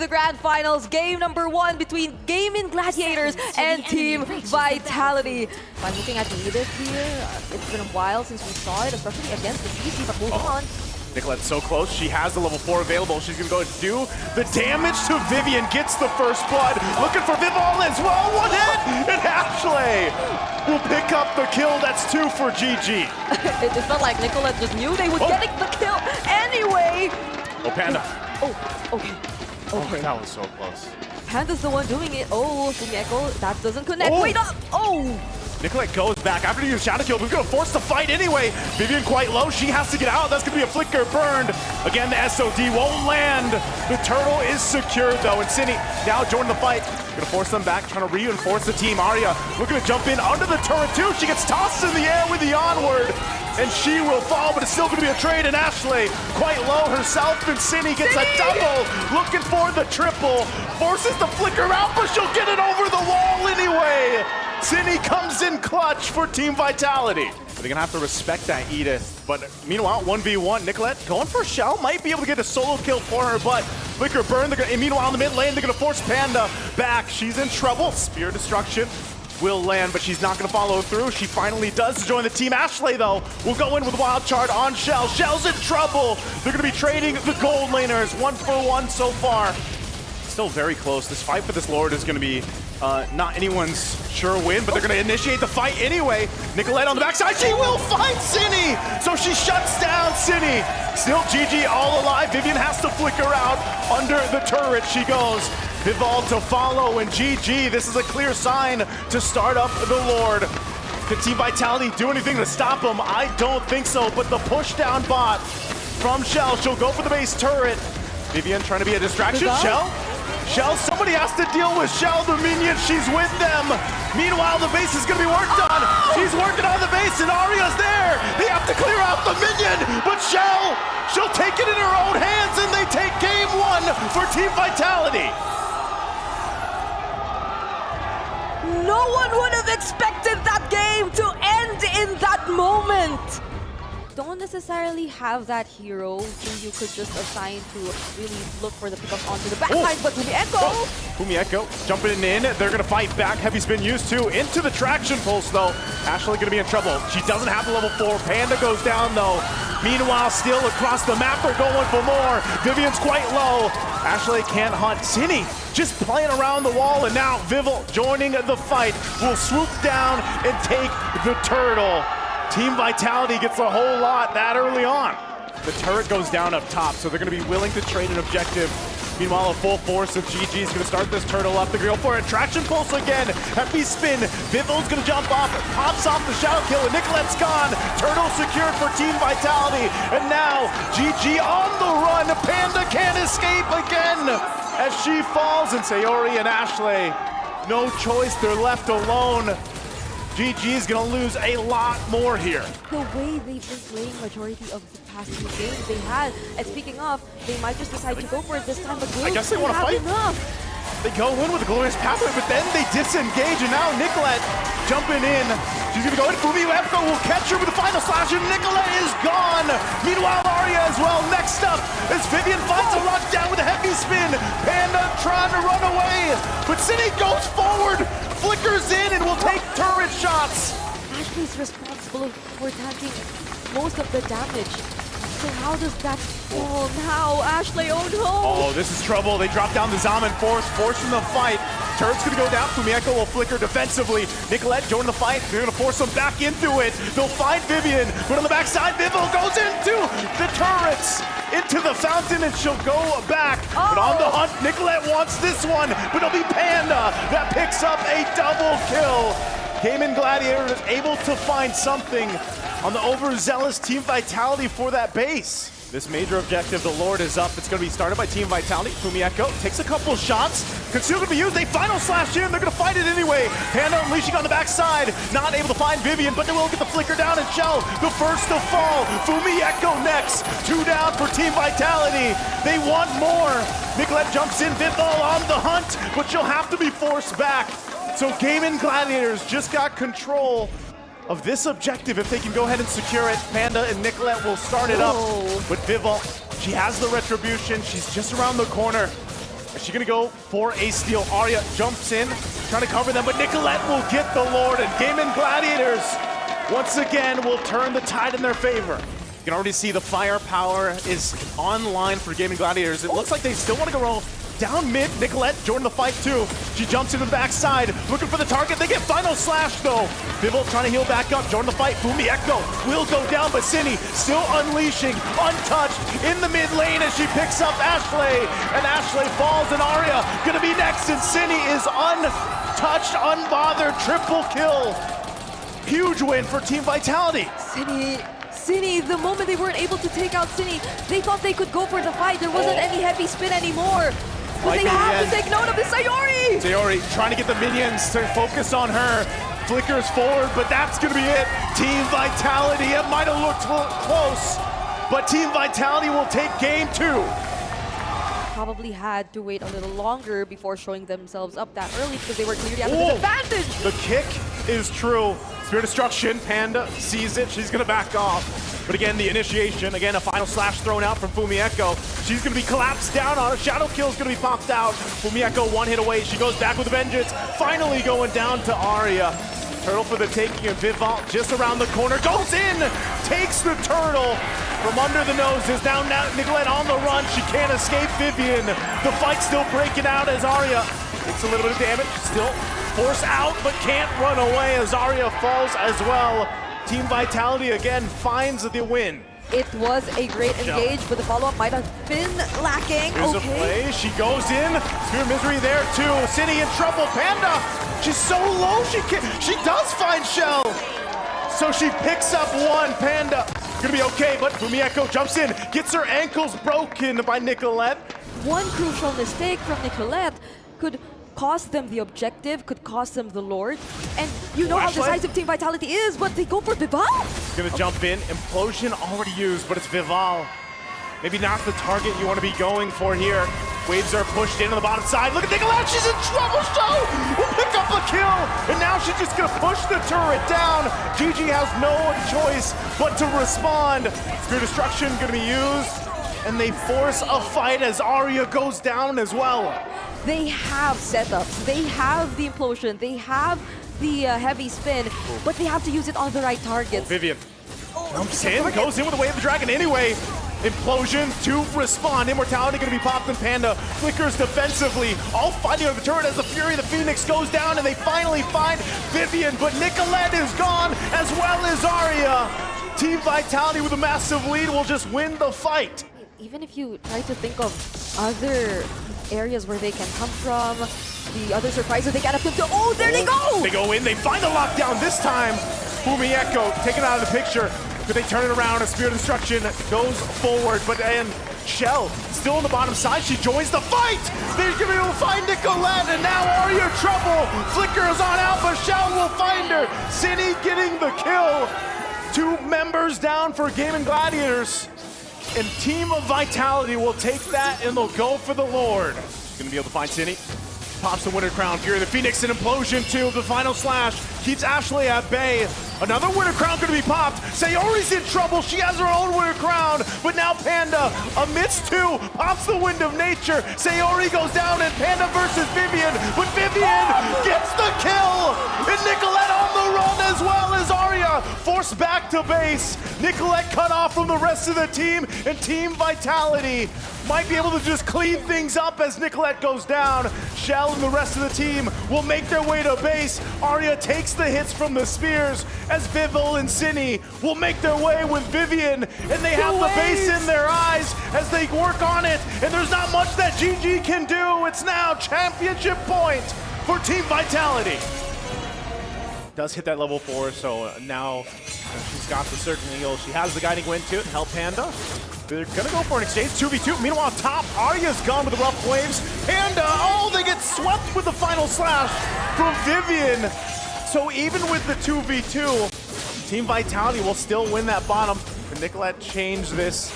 the grand finals. Game number 1 between Gaming Gladiators and Team Vitality. By looking at Edith here, it's been a while since we saw it, especially against the CC, but moving on. Nicolette's so close. She has the level 4 available. She's going to go and do the damage to Vivian. Gets the first blood. Looking for Vivol as well. One hit! And Ashley will pick up the kill. That's 2 for GG. It just felt like Nicolette just knew they would get the kill anyway. Oh, Panda. Oh, okay. Oh, that was so close. Panda's the one doing it. Oh, Fumieko, that doesn't connect. Oh. Wait up! Oh! Nicolette goes back after using Shadow Kill. We're going to force the fight anyway. Vivian quite low. She has to get out. That's going to be a flicker burned. Again, the SOD won't land. The turtle is secured though. And Cindy now joining the fight. Going to force them back, trying to reinforce the team. Arya looking to jump in under the turret too. She gets tossed in the air with the onward. And she will fall, but it's still going to be a trade. And Ashley quite low herself. And Cindy gets a double. Looking for the triple. Forces the flicker out, but she'll get it over the wall anyway. Cindy comes in clutch for Team Vitality. They're gonna have to respect that Edith. But meanwhile, 1v1, Nicolette going for Shell. Might be able to get a solo kill for her, but flicker burn. And meanwhile, in the mid lane, they're gonna force Panda back. She's in trouble. Spear destruction will land, but she's not gonna follow through. She finally does join the team. Ashley, though, will go in with Wild Chart on Shell. Shell's in trouble. They're gonna be trading the gold laners 1-for-1 so far. Still very close. This fight for this Lord is gonna be not anyone's sure win, but they're gonna initiate the fight anyway. Nicolette on the backside, she will find Cindy! So she shuts down Cindy. Still GG all alive. Vivian has to flicker out. Under the turret she goes. Vivol to follow, and GG. This is a clear sign to start up the Lord. Can Team Vitality do anything to stop them? I don't think so, but the push down bot from Shell. She'll go for the base turret. Vivian trying to be a distraction. Shell, somebody has to deal with Shell, the minion, she's with them. Meanwhile, the base is gonna be worked on. She's working on the base and Arya's there. They have to clear out the minion, but she'll take it in her own hands and they take game 1 for Team Vitality. No one would have expected that game to end in that moment. Don't necessarily have that hero who you could just assign to really look for the pickup onto the backside, but Fumieko jumping in, they're gonna fight back. Heavy spin used to, into the traction pulse though. Ashley gonna be in trouble. She doesn't have the level 4. Panda goes down though. Meanwhile, still across the map, they're going for more. Vivian's quite low. Ashley can't hunt. Cindy just playing around the wall, and now Vivol joining the fight will swoop down and take the turtle. Team Vitality gets a whole lot that early on. The turret goes down up top, so they're going to be willing to trade an objective. Meanwhile, a full force of GG is going to start this turtle up. They're going to go for a traction pulse again. Heavy spin. Vivol's going to jump off, pops off the shadow kill, and Nicolette's gone. Turtle secured for Team Vitality. And now, GG on the run. Panda can't escape again as she falls. And Sayori and Ashley, no choice. They're left alone. GG is going to lose a lot more here. The way they've been playing majority of the past 2 games they had, and speaking of, they might just decide to go for it this time, but I guess they want to fight. Enough. They go in with a glorious pathway, but then they disengage, and now Nicolette jumping in. She's going to go in. Fumieko will catch her with the final slash, and Nicolette is gone. Meanwhile, Arya as well. Next up as Vivian finds a lockdown with a heavy spin. Panda trying to run away, but Cindy goes forward, flickers in, and will take turret shots. Ashley's responsible for tanking most of the damage. So how does that fall now? Ashley, oh no! Oh, this is trouble. They drop down the Zaman force, forcing the fight. Turret's gonna go down. Fumieko will flicker defensively. Nicolette joining the fight. They're gonna force them back into it. They'll find Vivian, but on the backside, Vivol goes into the turrets, into the fountain, and she'll go back. But on the hunt, Nicolette wants this one, but it'll be Panda that picks up a double kill. Gaming Gladiator is able to find something on the overzealous Team Vitality for that base. This major objective, the Lord, is up. It's going to be started by Team Vitality. Fumieko takes a couple shots. Concealed to be used. They final slash in. They're going to fight it anyway. Panda unleashing on the backside. Not able to find Vivian, but they will get the flicker down and Shell. The first to fall. Fumieko next. 2 down for Team Vitality. They want more. Nicolette jumps in. Vivol on the hunt, but she'll have to be forced back. So Gaming Gladiators just got control of this objective. If they can go ahead and secure it, Panda and Nicolette will start it up. But Vivol, she has the retribution. She's just around the corner. Is she gonna go for a steal? Arya jumps in, trying to cover them, but Nicolette will get the Lord, and Gaming Gladiators once again will turn the tide in their favor. You can already see the firepower is online for Gaming Gladiators. It looks like they still want to go down mid. Nicolette joined the fight too. She jumps into the backside, looking for the target. They get final slash though. Bivol trying to heal back up, join the fight. Fumi Echo will go down, but Cindy still unleashing, untouched in the mid lane as she picks up Ashley. And Ashley falls, and Arya gonna be next, and Cindy is untouched, unbothered, triple kill. Huge win for Team Vitality. Cine, the moment they weren't able to take out Cine, they thought they could go for the fight. There wasn't any heavy spin anymore. But they have to take note of the Sayori! Sayori trying to get the minions to focus on her. Flickers forward, but that's gonna be it. Team Vitality, it might have looked close, but Team Vitality will take game 2. Probably had to wait a little longer before showing themselves up that early because they were clearly at a disadvantage. The kick is true. Spear Destruction, Panda sees it, she's gonna back off. But again, the initiation, again, a final slash thrown out from Fumi Echo. She's gonna be collapsed down on it. Shadow Kill's gonna be popped out. Fumi Echo one hit away, she goes back with a vengeance. Finally going down to Arya. Turtle for the taking, and Bivol just around the corner, goes in, takes the turtle from under the noses. Now Nicolette on the run, she can't escape Vivian. The fight's still breaking out as Arya takes a little bit of damage, still forced out, but can't run away as Arya falls as well. Team Vitality again finds the win. It was a great engage, but the follow-up might have been lacking. Here's a play, she goes in, Spear Misery there too. City in trouble, Panda, she's so low, she does find Shell. So she picks up one, Panda, gonna be okay, but Fumi Echo jumps in, gets her ankles broken by Nicolette. One crucial mistake from Nicolette could cost them the objective, could cost them the Lord. And you know how decisive Team Vitality is, but they go for Bivol. Gonna jump in, Implosion already used, but it's Bivol. Maybe not the target you want to be going for here. Waves are pushed in on the bottom side. Look at Nicolette, she's in trouble, Show will pick up a kill. And now she's just gonna push the turret down. GG has no choice but to respond. Spear Destruction gonna be used, and they force a fight as Arya goes down as well. They have setups, they have the implosion, they have the heavy spin, but they have to use it on the right targets. Vivian jumps in, goes in with the Way of the Dragon anyway. Implosion to respond. Immortality gonna be popped, and Panda flickers defensively. All fighting over the turret as the Fury of the Phoenix goes down, and they finally find Vivian, but Nicolette is gone as well as Arya. Team Vitality with a massive lead will just win the fight. Even if you try to think of other areas where they can come from, the other surprises they get up to, oh, there they go! They go in, they find the lockdown this time. Fumi Echo taken out of the picture. But they turn it around, and Spear Destruction goes forward, but then Shell still on the bottom side, she joins the fight! They're gonna be able to find Nicolette, and now Arya trouble! Flicker is on out, but Shell will find her! City getting the kill! 2 members down for Gaming Gladiators. And Team of Vitality will take that, and they'll go for the Lord. Gonna be able to find City. Pops the Winter Crown. Fury of the Phoenix, an Implosion too. The final slash keeps Ashley at bay. Another Winter Crown gonna be popped. Sayori's in trouble. She has her own Winter Crown. But now Panda, amidst 2, pops the Wind of Nature. Sayori goes down, and Panda versus Vivian. But Vivian gets the kill. And Nicolette on the run as well as Arya. Forced back to base. Nicolette cut off from the rest of the team. And Team Vitality might be able to just clean things up as Nicolette goes down. Shell and the rest of the team will make their way to base. Arya takes the hits from the spears as Bivol and Cine will make their way with Vivian, and they have the base in their eyes as they work on it, and there's not much that GG can do. It's now championship point for Team Vitality. Does hit that level 4, so now she's got the Circling Eagle. She has the Guiding Wind to help Panda. They're gonna go for an exchange, 2v2. Meanwhile, top, Arya's gone with the rough waves. Panda, oh, they get swept with the final slash from Vivian. So even with the 2v2, Team Vitality will still win that bottom. But Nicolette changed this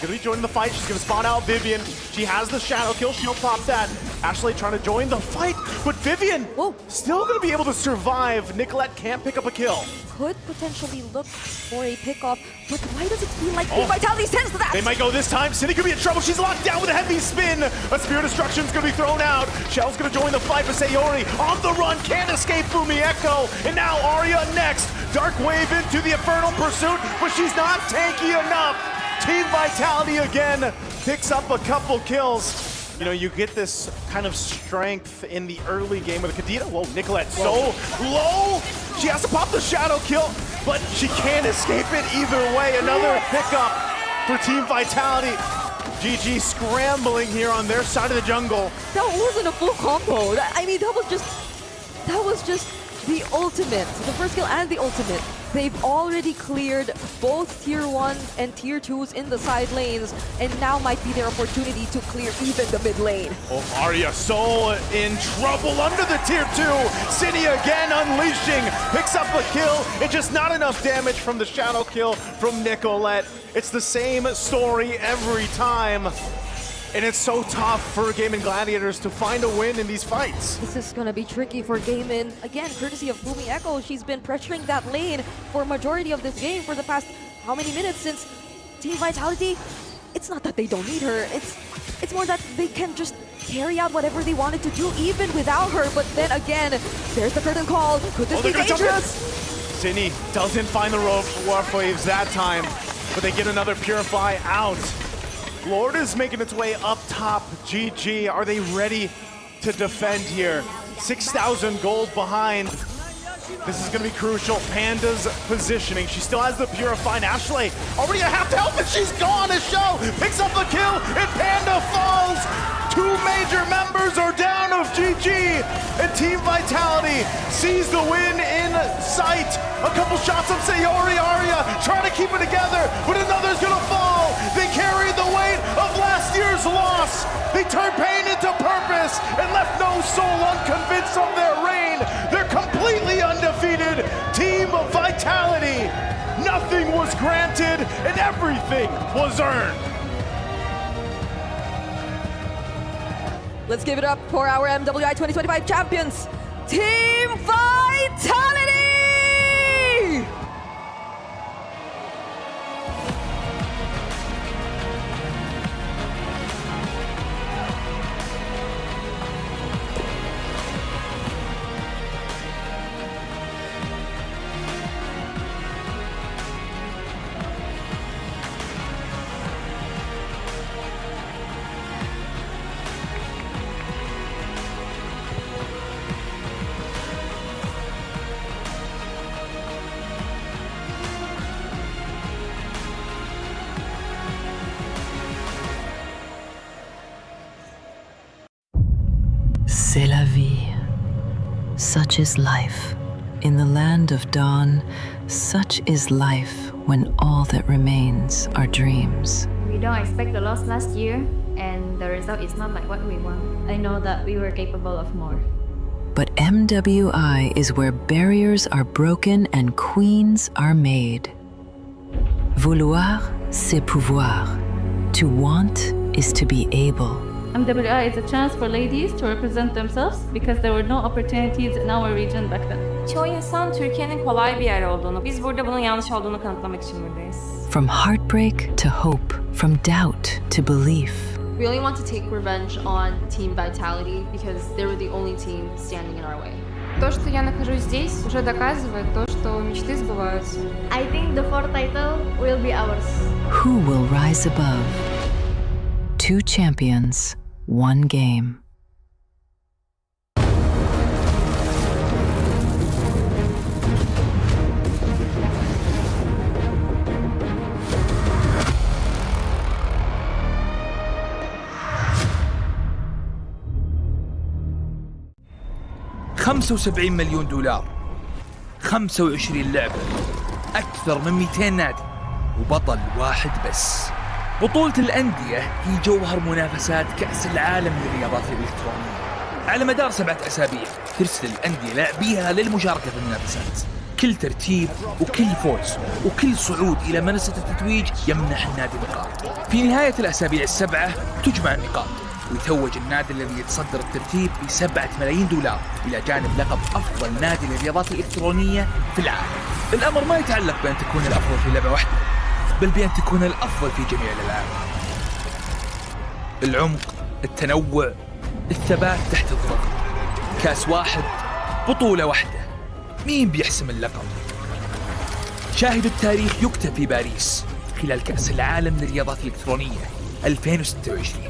gonna be joining the fight. She's gonna spawn out Vivian. She has the shadow kill. She'll pop that. Ashley trying to join the fight, but Vivian still gonna be able to survive. Nicolette can't pick up a kill. Could potentially look for a pickoff, but why does it feel like Team Vitality sends that? They might go this time. Cindy could be in trouble. She's locked down with a heavy spin. A Spear of Destruction's gonna be thrown out. Shell's gonna join the fight, but Sayori on the run, can't escape Fumi Echo. And now Arya next. Dark Wave into the Infernal Pursuit, but she's not tanky enough. Team Vitality again picks up a couple kills. You know, you get this kind of strength in the early game with Kadena. Whoa, Nicolette so low. She has to pop the shadow kill, but she can't escape it either way. Another pickup for Team Vitality. GG scrambling here on their side of the jungle. That wasn't a full combo. I mean, that was just the ultimate. The first kill and the ultimate. They've already cleared both tier 1 and tier 2s in the side lanes, and now might be their opportunity to clear even the mid lane. Oh, Arya so in trouble under the tier 2. City again unleashing, picks up a kill, and just not enough damage from the shadow kill from Nicolette. It's the same story every time. And it's so tough for Gaming Gladiators to find a win in these fights. This is gonna be tricky for Gaming. Again, courtesy of Fumi Echo, she's been pressuring that lane for a majority of this game for the past how many minutes since Team Vitality. It's not that they don't need her, it's more that they can just carry out whatever they wanted to do even without her. But then again, there's the curtain call. Could this be dangerous? Zinni doesn't find the Warp Waves that time, but they get another Purify out. Lord is making its way up top. GG, are they ready to defend here? 6,000 gold behind. This is gonna be crucial. Panda's positioning. She still has the Purify. Ashley already at half health and she's gone. A show picks up the kill and Panda falls. Two major members are down of GG, and Team Vitality sees the win in sight. A couple shots of Sayori Arya trying to keep it together, but another's gonna fall. They carried the weight of last year's loss. They turned pain into purpose and left no soul unconvinced of their reign. They're completely undefeated. Team Vitality. Nothing was granted and everything was earned. Let's give it up for our MWI 2025 champions, Team Vitality! C'est la vie. Such is life. In the land of dawn, such is life when all that remains are dreams. We don't expect the loss last year, and the result is not like what we want. I know that we were capable of more. But MWI is where barriers are broken and queens are made. Vouloir, c'est pouvoir. To want is to be able. MWI is a chance for ladies to represent themselves because there were no opportunities in our region back then. Çoğu insan Türkiye'nin kolay bir yer olduğunu, biz burada bunun yanlış olduğunu kanıtlamak için buradayız. From heartbreak to hope, from doubt to belief. We only want to take revenge on Team Vitality because they were the only team standing in our way. То, что я нахожусь здесь, уже доказывает то, что мечты сбываются. I think the fourth title will be ours. Who will rise above? Two champions, one game. $75 مليون، 25 لعبة، أكثر من 200 نادي، وبطل واحد بس. بطولة الأندية هي جوهر منافسات كأس العالم للرياضات الإلكترونية. على مدار 7 أسابيع ترسل الأندية لاعبيها للمشاركة في المنافسات. كل ترتيب وكل فوز وكل صعود إلى منصة التتويج يمنح النادي نقاط. في نهاية الأسابيع السبعة تجمع النقاط ويتوج النادي الذي يتصدر الترتيب ب$7 ملايين إلى جانب لقب أفضل نادي للرياضات الإلكترونية في العالم. الأمر ما يتعلق بأن تكون الأفضل في لعبة واحدة، بل بأن تكون الأفضل في جميع الألعاب. العمق، التنوع، الثبات تحت الضغط. كاس واحد، بطولة واحدة، مين بيحسم اللقب؟ شاهدوا التاريخ يكتب في باريس خلال كأس العالم للرياضات الإلكترونية 2026.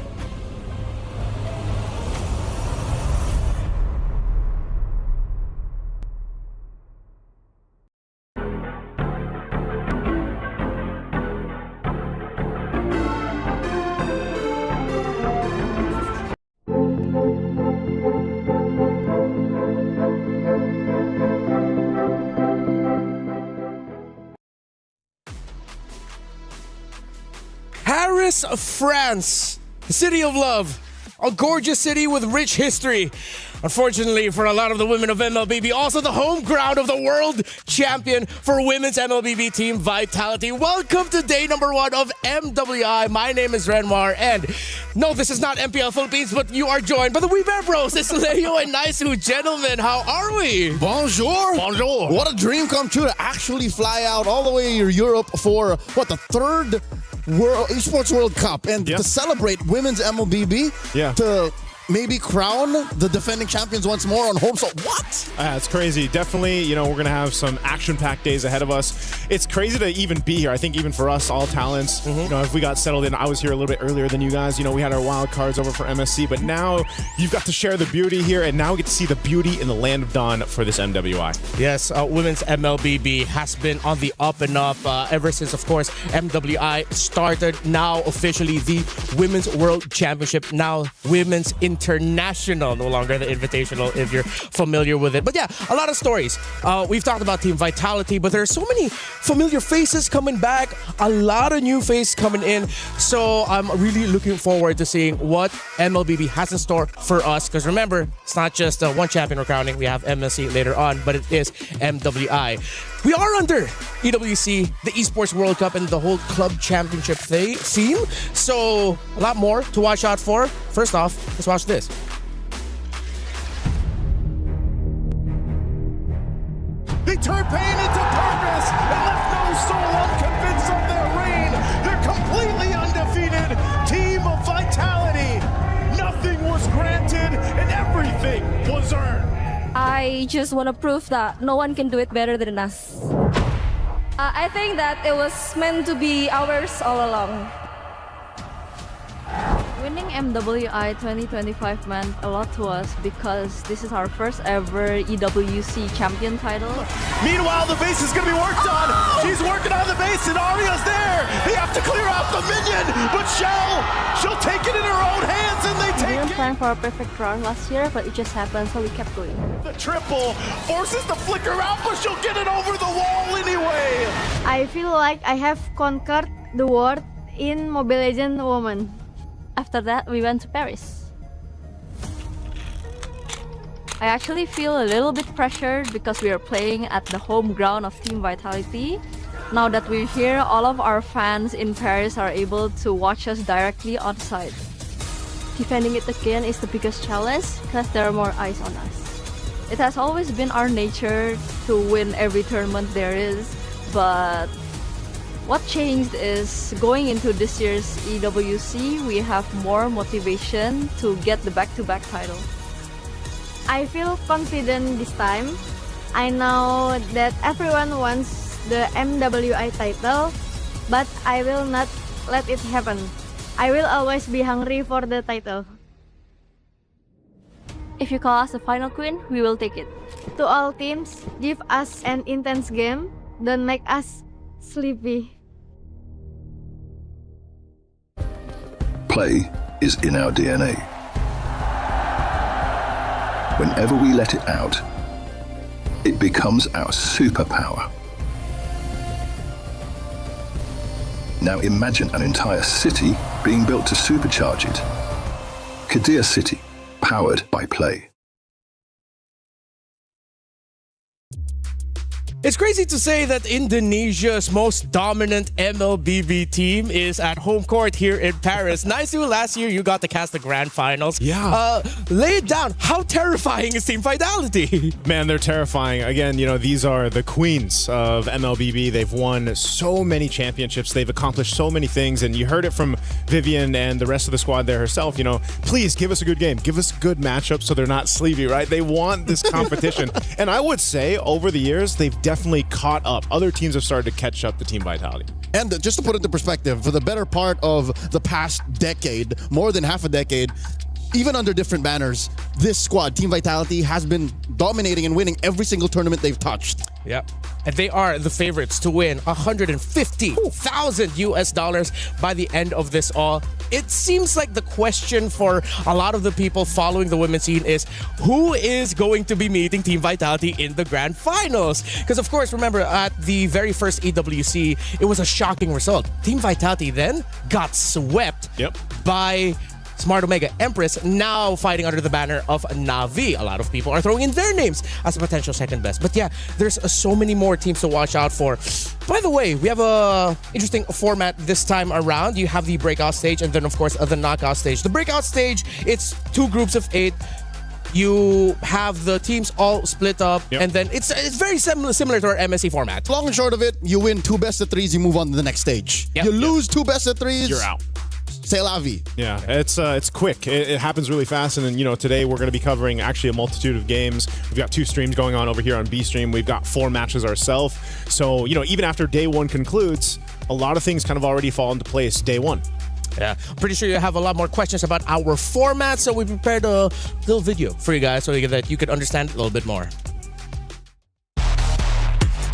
Paris, France, the city of love, a gorgeous city with rich history. Unfortunately for a lot of the women of MLBB, also the home ground of the world champion for women's MLBB team Vitality. Welcome to day number 1 of MWI. My name is Renmar, and no, this is not MPL Philippines, but you are joined by the We Bear Bros. It's Leo and Naisu. Gentlemen, how are we? Bonjour. Bonjour. What a dream come true to actually fly out all the way to Europe for, the third Esports World Cup, and to celebrate women's MLBB, to maybe crown the defending champions once more on home. So what? It's crazy. Definitely, we're going to have some action-packed days ahead of us. It's crazy to even be here. I think even for us, all talents, if we got settled in, I was here a little bit earlier than you guys. We had our wild cards over for MSC, but now you've got to share the beauty here, and now we get to see the beauty in the land of dawn for this MWI. Yes, women's MLBB has been on the up and up ever since, of course, MWI started. Now officially the Women's World Championship, now Women's International, no longer the Invitational if you're familiar with it. But yeah, a lot of stories. We've talked about Team Vitality, but there are so many familiar faces coming back, a lot of new faces coming in. So I'm really looking forward to seeing what MLBB has in store for us. Because remember, it's not just one champion we're crowning. We have MSC later on, but it is MWI. We are under EWC, the Esports World Cup, and the whole club championship theme. So a lot more to watch out for. First off, let's watch this. They turn pain into purpose and left no soul unconvinced of their reign. They're completely undefeated. Team of Vitality. Nothing was granted and everything was earned. I just want to prove that no one can do it better than us. I think that it was meant to be ours all along. Winning MWI 2025 meant a lot to us because this is our first ever EWC champion title. Meanwhile, the base is going to be worked on. She's working on the base and Aria's there. They have to clear out the minion, but she'll take it in her own hands and they We take didn't it. plan for a perfect run last year, but it just happened, so we kept going. The triple forces the flicker out, but she'll get it over the wall anyway. I feel like I have conquered the world in Mobile Legends Women. After that, we went to Paris. I actually feel a little bit pressured because we are playing at the home ground of Team Vitality. Now that we're here, all of our fans in Paris are able to watch us directly on site. Defending it again is the biggest challenge because there are more eyes on us. It has always been our nature to win every tournament there is, but what changed is going into this year's EWC, we have more motivation to get the back-to-back title. I feel confident this time. I know that everyone wants the MWI title, but I will not let it happen. I will always be hungry for the title. If you call us a final queen, we will take it. To all teams, give us an intense game. Don't make us sleepy. Play is in our DNA. Whenever we let it out, it becomes our superpower. Now imagine an entire city being built to supercharge it. Kadir City, powered by Play. It's crazy to say that Indonesia's most dominant MLBB team is at home court here in Paris. Nice you, last year you got to cast the grand finals. Yeah. Lay it down. How terrifying is Team Vitality? Man, they're terrifying. Again, these are the queens of MLBB. They've won so many championships. They've accomplished so many things. And you heard it from Vivian and the rest of the squad there herself. Please give us a good game. Give us good matchups so they're not sleepy, right? They want this competition. And I would say over the years, they've definitely caught up. Other teams have started to catch up to Team Vitality. And just to put it into perspective, for the better part of the past decade, more than half a decade, even under different banners, this squad, Team Vitality, has been dominating and winning every single tournament they've touched. Yep. And they are the favorites to win $150,000 by the end of this all. It seems like the question for a lot of the people following the women's scene is who is going to be meeting Team Vitality in the grand finals? Because of course, remember at the very first EWC, it was a shocking result. Team Vitality then got swept by Smart Omega Empress, now fighting under the banner of Na'Vi. A lot of people are throwing in their names as a potential second best. But yeah, there's so many more teams to watch out for. By the way, we have a interesting format this time around. You have the breakout stage and then of course the knockout stage. The breakout stage, it's 2 groups of 8. You have the teams all split up, and then it's very similar to our MSC format. Long and short of it, you win 2 best of 3s, you move on to the next stage. You lose 2 best of 3s, you're out. C'est la vie. Yeah, it's quick. It happens really fast. And then, today we're going to be covering actually a multitude of games. We've got 2 streams going on over here on B Stream. We've got 4 matches ourselves. So, even after day 1 concludes, a lot of things kind of already fall into place day 1. Yeah, I'm pretty sure you have a lot more questions about our format. So we prepared a little video for you guys so that you could understand it a little bit more.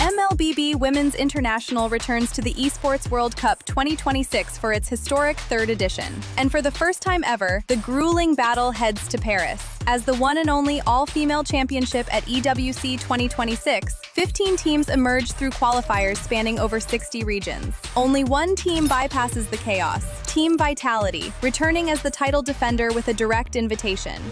MLBB Women's International returns to the Esports World Cup 2026 for its historic 3rd edition. And for the first time ever, the grueling battle heads to Paris. As the one and only all-female championship at EWC26, 15 teams emerge through qualifiers spanning over 60 regions. Only one team bypasses the chaos, Team Vitality, returning as the title defender with a direct invitation.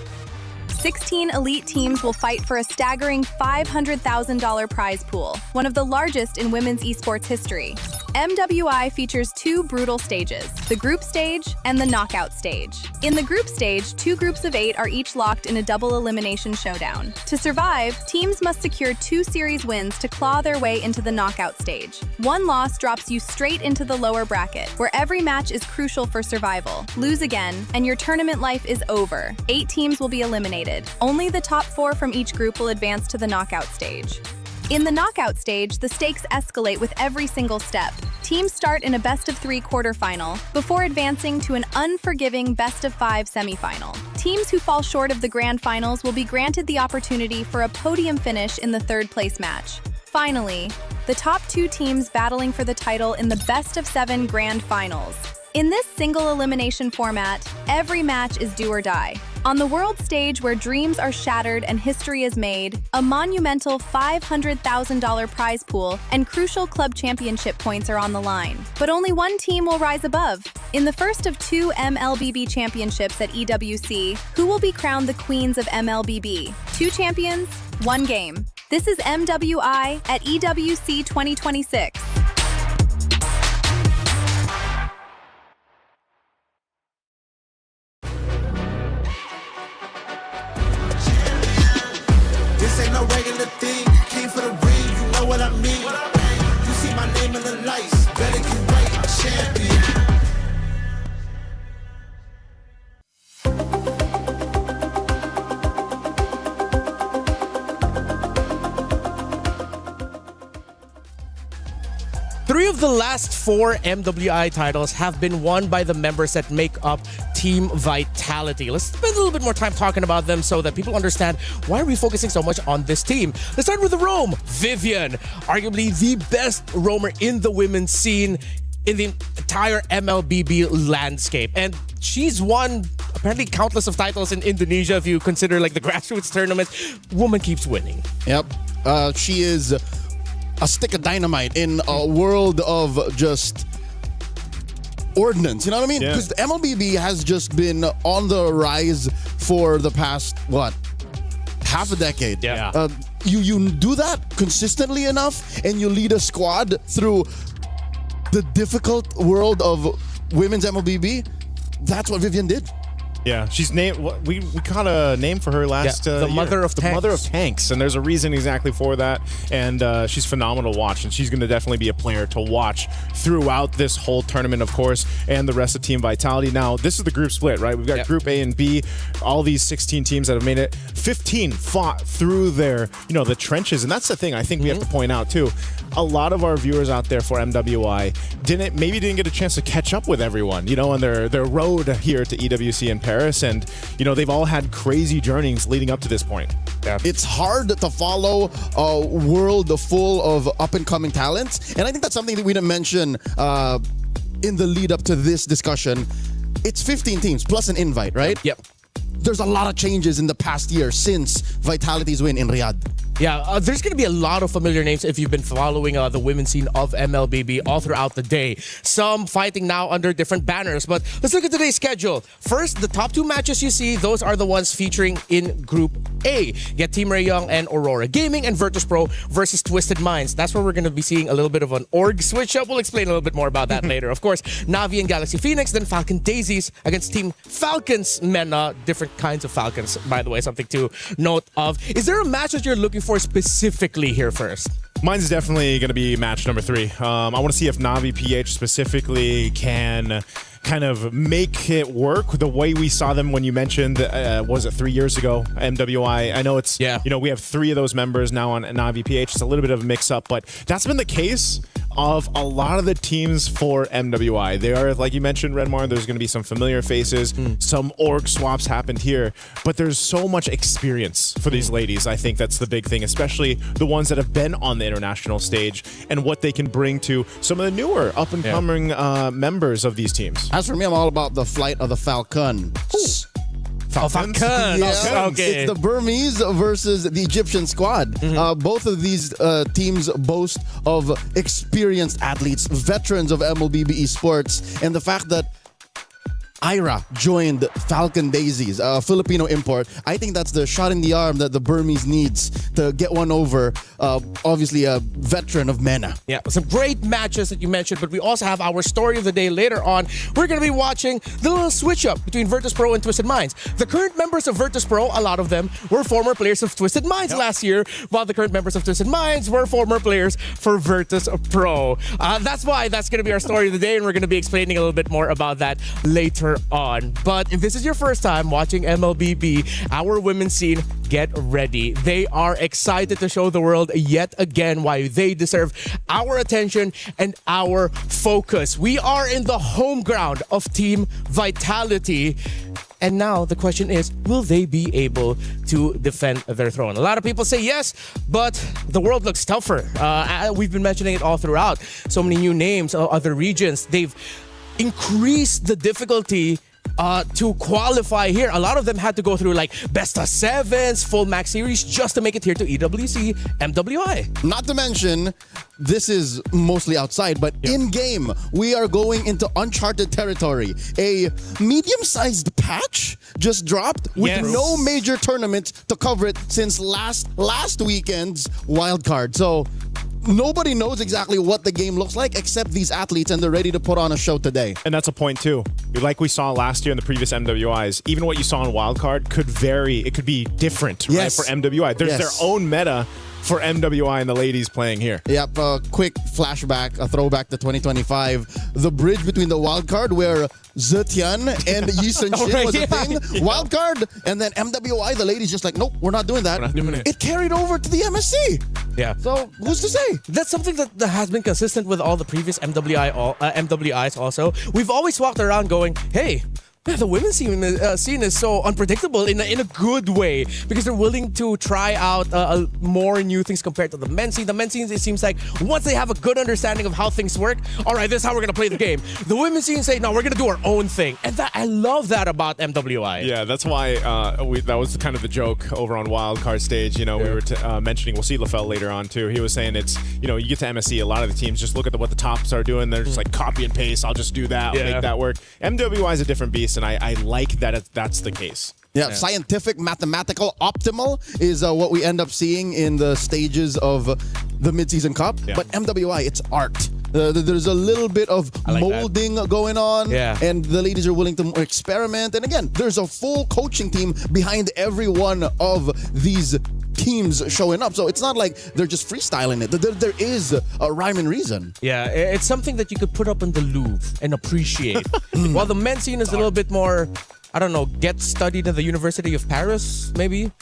16 elite teams will fight for a staggering $500,000 prize pool, one of the largest in women's esports history. MWI features 2 brutal stages, the group stage and the knockout stage. In the group stage, 2 groups of 8 are each locked in a double elimination showdown. To survive, teams must secure 2 series wins to claw their way into the knockout stage. One loss drops you straight into the lower bracket, where every match is crucial for survival. Lose again, and your tournament life is over. 8 teams will be eliminated. Only the top 4 from each group will advance to the knockout stage. In the knockout stage, the stakes escalate with every single step. Teams start in a best-of-3 quarterfinal before advancing to an unforgiving best-of-5 semifinal. Teams who fall short of the grand finals will be granted the opportunity for a podium finish in the 3rd-place match. Finally, the top 2 teams battling for the title in the best-of-7 grand finals. In this single elimination format, every match is do or die. On the world stage where dreams are shattered and history is made, a monumental $500,000 prize pool and crucial club championship points are on the line. But only one team will rise above. In the first of 2 MLBB championships at EWC, who will be crowned the queens of MLBB? 2 champions, 1 game. This is MWI at EWC 2026. This ain't no regular thing. Came for the ring, you know what I mean. You see my name in the lights, better get right, I'm champion. Three of the last 4 MWI titles have been won by the members that make up Team Vitality. Let's spend a little bit more time talking about them so that people understand why are we focusing so much on this team. Let's start with the roam. Vivian, arguably the best roamer in the women's scene in the entire MLBB landscape. And she's won apparently countless of titles in Indonesia if you consider like the grassroots tournament. Woman keeps winning. Yep. She is a stick of dynamite in a world of just ordnance. You know what I mean? Because the MLBB has just been on the rise for the past, half a decade. Yeah. you do that consistently enough, and you lead a squad through the difficult world of women's MLBB. That's what Vivian did. Yeah, she's named. We caught a name for her last. the year. mother of tanks. Mother of tanks, and there's a reason exactly for that. And she's phenomenal to watch, and she's going to definitely be a player to watch throughout this whole tournament, of course, and the rest of Team Vitality. Now, this is the group split, right? We've got Group A and B. All these 16 teams that have made it. 15 fought through their, the trenches, and that's the thing I think we have to point out too. A lot of our viewers out there for MWI didn't get a chance to catch up with everyone, on their road here to EWC in Paris, and they've all had crazy journeys leading up to this point. Yeah. It's hard to follow a world full of up-and-coming talents, and I think that's something that we didn't mention in the lead up to this discussion. It's 15 teams plus an invite, right? Yep. There's a lot of changes in the past year since Vitality's win in Riyadh. Yeah, there's going to be a lot of familiar names if you've been following the women's scene of MLBB all throughout the day. Some fighting now under different banners. But let's look at today's schedule. First, the top 2 matches you see, those are the ones featuring in Group A. You get Team Ray Young and Aurora Gaming and Virtus Pro versus Twisted Minds. That's where we're going to be seeing a little bit of an org switch up. We'll explain a little bit more about that later. Of course, Navi and Galaxy Phoenix, then Falcon Daisies against Team Falcons Mena. Different kinds of Falcons, by the way, something to note of. Is there a match that you're looking for specifically here first? Mine's definitely going to be match number 3. I want to see if Navi PH specifically can kind of make it work the way we saw them when you mentioned, was it 3 years ago, MWI? I know it's, we have 3 of those members now on Navi PH. It's a little bit of a mix-up, but that's been the case of a lot of the teams for MWI. They are, like you mentioned, Redmar, there's going to be some familiar faces, some org swaps happened here, but there's so much experience for these ladies. I think that's the big thing, especially the ones that have been on the international stage and what they can bring to some of the newer up-and-coming members of these teams. As for me, I'm all about the flight of the Falcon. Falcons? Yeah, Okay. It's the Burmese versus the Egyptian squad. Both of these teams boast of experienced athletes, veterans of MLBB Esports, and the fact that Ira joined Falcon Daisies, a Filipino import. I think that's the shot in the arm that the Burmese needs to get one over. Obviously, a veteran of MENA. Yeah, some great matches that you mentioned, but we also have our story of the day later on. We're going to be watching the little switch-up between Virtus Pro and Twisted Minds. The current members of Virtus Pro, a lot of them, were former players of Twisted Minds last year, while the current members of Twisted Minds were former players for Virtus Pro. That's why that's going to be our story of the day, and we're going to be explaining a little bit more about that later on. But if this is your first time watching MLBB, our women's scene, get ready. They are excited to show the world yet again why they deserve our attention and our focus. We are in the home ground of Team Vitality. And now the question is, will they be able to defend their throne? A lot of people say yes, but the world looks tougher. We've been mentioning it all throughout. So many new names, other regions. They've increased the difficulty to qualify here. A lot of them had to go through like best of sevens, full max series just to make it here to EWC MWI. Not to mention, this is mostly outside, but in-game, we are going into uncharted territory. A medium-sized patch just dropped with no major tournament to cover it since last weekend's wildcard. So nobody knows exactly what the game looks like except these athletes, and they're ready to put on a show today. And that's a point too. Like we saw last year in the previous MWIs, even what you saw in Wildcard could vary. It could be different, right, for MWI. There's their own meta for MWI and the ladies playing here. Yep, a quick flashback, a throwback to 2025. The bridge between the wildcard where Zetian and Yi Sun Shin was a thing. Wildcard, and then MWI, the ladies just like, nope, we're not doing that. We're not doing it. It carried over to the MSC. Yeah. So who's to say? That's something that has been consistent with all the previous MWIs also. We've always walked around going, hey, the women's scene is so unpredictable in a good way because they're willing to try out more new things compared to the men's scene. The men's scene, it seems like once they have a good understanding of how things work, all right, this is how we're going to play the game. The women's scene say, no, we're going to do our own thing. And I love that about MWI. Yeah, that's why that was kind of the joke over on Wildcard stage. You know, we were mentioning, we'll see LaFell later on too. He was saying it's, you know, you get to MSC, a lot of the teams just look at what the tops are doing. They're just like copy and paste. I'll just do that. I'll make that work. MWI is a different beast. And I like that that's the case. Yeah, scientific, mathematical, optimal is what we end up seeing in the stages of the Mid-Season Cup. Yeah. But MWI, it's art. There's a little bit of molding going on, and the ladies are willing to experiment. And again, there's a full coaching team behind every one of these teams showing up. So it's not like they're just freestyling it. There is a rhyme and reason. Yeah, it's something that you could put up in the Louvre and appreciate. While the men's scene is a little bit more, I don't know, get studied at the University of Paris, maybe?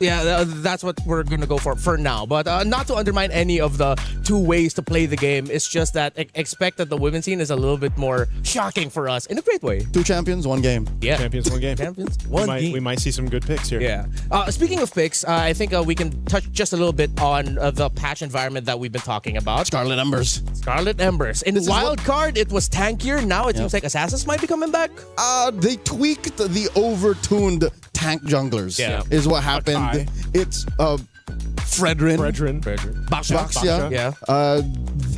Yeah, that's what we're going to go for now. But not to undermine any of the two ways to play the game. It's just that expect that the women's scene is a little bit more shocking for us in a great way. 2 champions, 1 game. Yeah. Champions, 1 game. Champions, 1 game. We might see some good picks here. Yeah. Speaking of picks, I think we can touch just a little bit on the patch environment that we've been talking about. Scarlet Embers. Scarlet Embers. In Wild Card, it was tankier. Now it seems like Assassins might be coming back. They tweaked the overtuned tank junglers. Is what happened. It's Fredrin. Baxia. Yeah.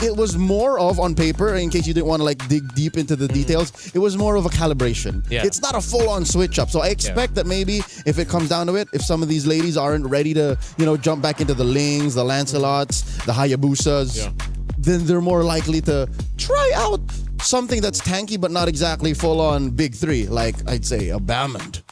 It was more of, on paper, in case you didn't want to like dig deep into the details, it was more of a calibration. Yeah. It's not a full-on switch up. So I expect that maybe if it comes down to it, if some of these ladies aren't ready to, jump back into the Lings, the Lancelots, the Hayabusas, then they're more likely to try out something that's tanky but not exactly full-on big 3, like I'd say a Bamond.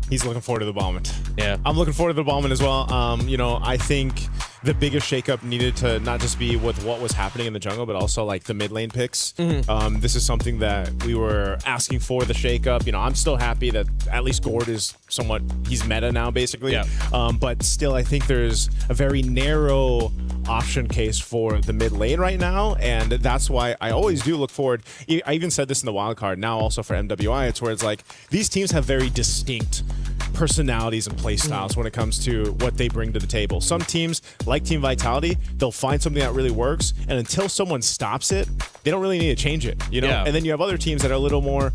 He's looking forward to the Ballman. Yeah. I'm looking forward to the Ballman as well. I think the biggest shakeup needed to not just be with what was happening in the jungle, but also like the mid lane picks. This is something that we were asking for, the shakeup. I'm still happy that at least Gord is somewhat, he's meta now basically. But still, I think there's a very narrow option case for the mid lane right now, and that's why I always do look forward. I even said this in the wild card, now also for MWI, it's where it's like these teams have very distinct personalities and play styles when it comes to what they bring to the table. Some teams, like Team Vitality, they'll find something that really works, and until someone stops it, they don't really need to change it, And then you have other teams that are a little more,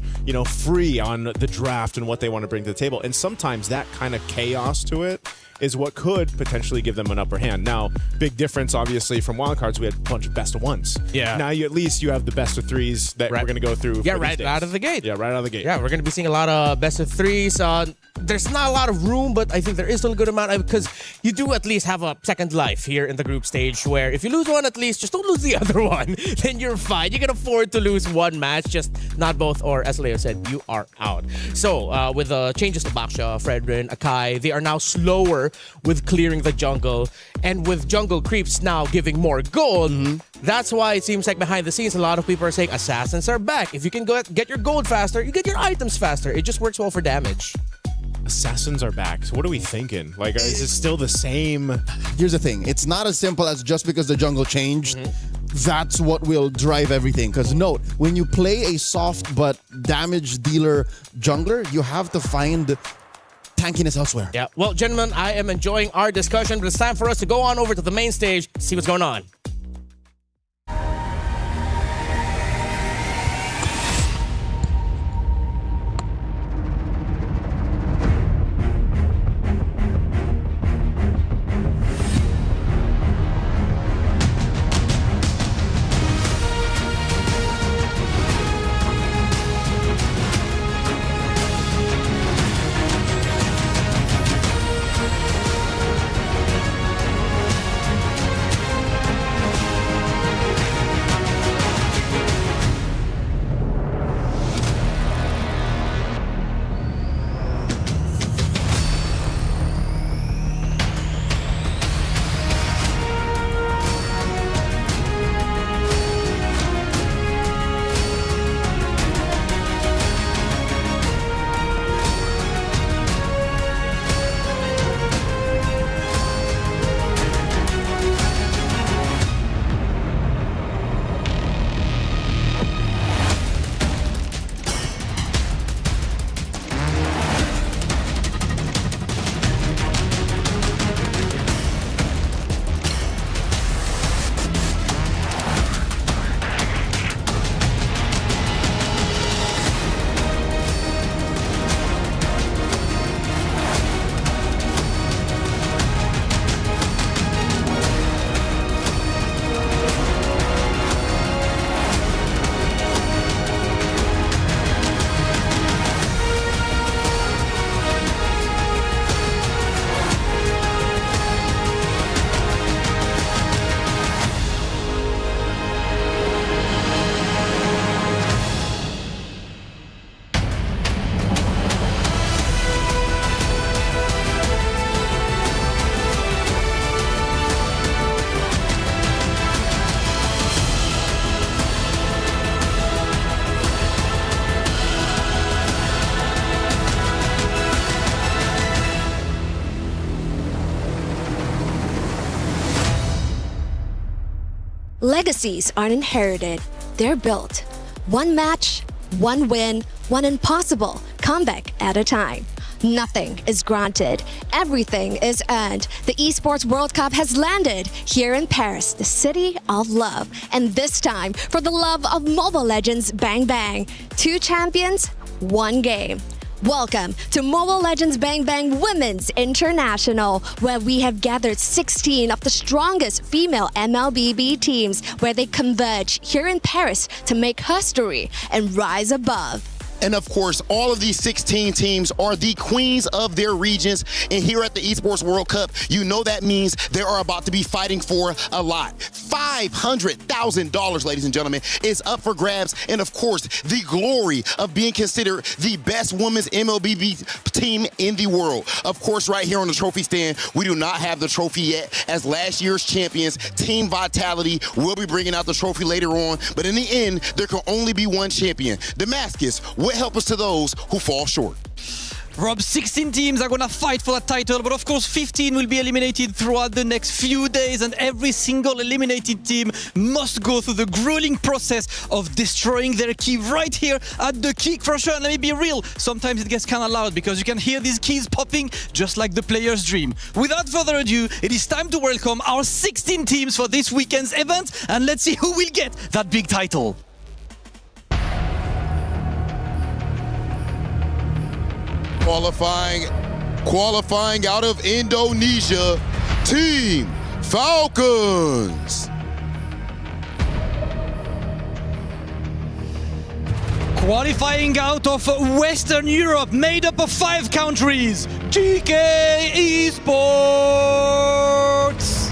free on the draft and what they want to bring to the table. And sometimes that kind of chaos to it is what could potentially give them an upper hand. Now, big difference, obviously, from wildcards, we had a bunch of best of ones. Yeah. Now, at least you have the best of 3s that we're going to go through. Yeah, right out of the gate. Yeah, right out of the gate. Yeah, we're going to be seeing a lot of best of 3s. There's not a lot of room, but I think there is still a good amount because you do at least have a second life here in the group stage where if you lose one, at least just don't lose the other one. Then you're fine. You can afford to lose one match, just not both, or as Leo said, you are out. So with the changes to Baxia, Fredrin, Akai, they are now slower with clearing the jungle, and with jungle creeps now giving more gold. That's why it seems like behind the scenes a lot of people are saying Assassins are back. If you can get your gold faster, you get your items faster. It just works well for damage. Assassins are back. So what are we thinking? Like, is it still the same? Here's the thing. It's not as simple as just because the jungle changed, that's what will drive everything. Because note, when you play a soft but damage dealer jungler, you have to find tankiness elsewhere. Yeah. Well, gentlemen, I am enjoying our discussion, but it's time for us to go on over to the main stage, see what's going on. Legacies aren't inherited, they're built. One match, one win, one impossible comeback at a time. Nothing is granted. Everything is earned. The Esports World Cup has landed here in Paris, the city of love. And this time, for the love of Mobile Legends Bang Bang. 2 champions, 1 game. Welcome to Mobile Legends Bang Bang Women's International, where we have gathered 16 of the strongest female MLBB teams, where they converge here in Paris to make history and rise above. And of course, all of these 16 teams are the queens of their regions. And here at the Esports World Cup, you know that means they are about to be fighting for a lot. $500,000, ladies and gentlemen, is up for grabs. And of course, the glory of being considered the best women's MLBB team in the world. Of course, right here on the trophy stand, we do not have the trophy yet, as last year's champions, Team Vitality, will be bringing out the trophy later on. But in the end, there can only be one champion. Damascus, what help us to those who fall short? Rob, 16 teams are gonna fight for that title, but of course 15 will be eliminated throughout the next few days, and every single eliminated team must go through the grueling process of destroying their key right here at the key crusher. And let me be real, sometimes it gets kind of loud because you can hear these keys popping just like the player's dream. Without further ado, it is time to welcome our 16 teams for this weekend's event, and let's see who will get that big title. Qualifying out of Indonesia, Team Falcons. Qualifying out of Western Europe, made up of 5 countries, GK Esports.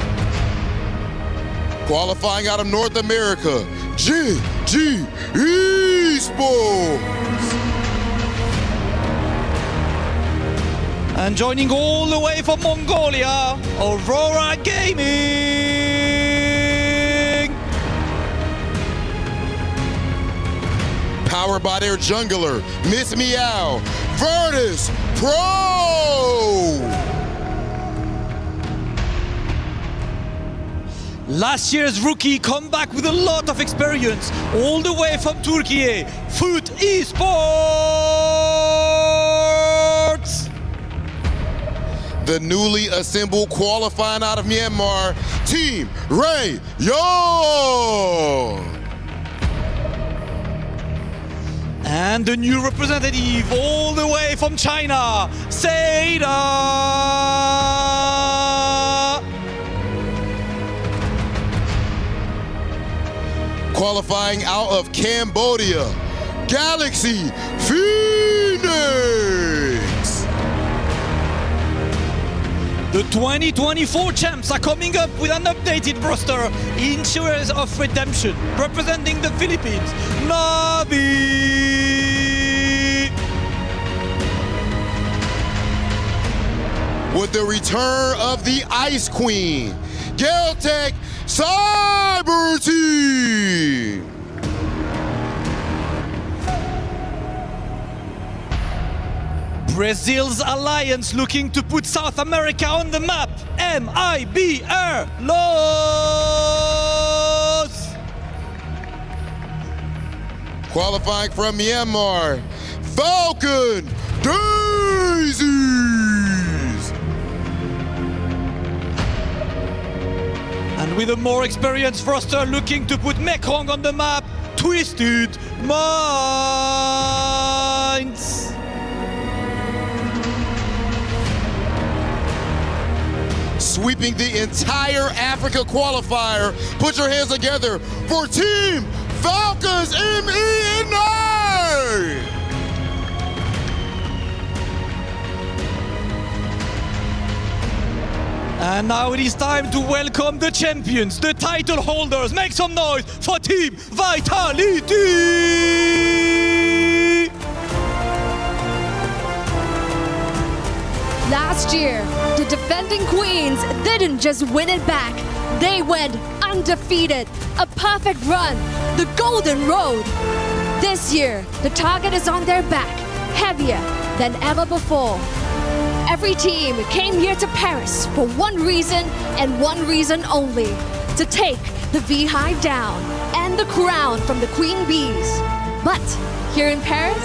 Qualifying out of North America, GG Esports. And joining all the way from Mongolia, Aurora Gaming. Powered by their jungler, Miss Meow, Virtus Pro. Last year's rookie come back with a lot of experience, all the way from Turkey, Foot Esports. The newly assembled qualifying out of Myanmar, Team Ray Young. And the new representative all the way from China, Seda. Qualifying out of Cambodia, Galaxy Phoenix. The 2024 champs are coming up with an updated roster in Shares of Redemption, representing the Philippines, Navi. With the return of the Ice Queen, Galtech Cyber Team. Brazil's alliance looking to put South America on the map, MIBR Los. Qualifying from Myanmar, Falcon Daisies. And with a more experienced roster looking to put Mekong on the map, Twisted Minds. Sweeping the entire Africa qualifier. Put your hands together for Team Falcons MENA! And now it is time to welcome the champions, the title holders. Make some noise for Team Vitality! Last year, the defending queens didn't just win it back. They went undefeated. A perfect run. The golden road. This year, the target is on their back, heavier than ever before. Every team came here to Paris for one reason and one reason only: to take the V-high down, and the crown from the Queen Bees. But here in Paris,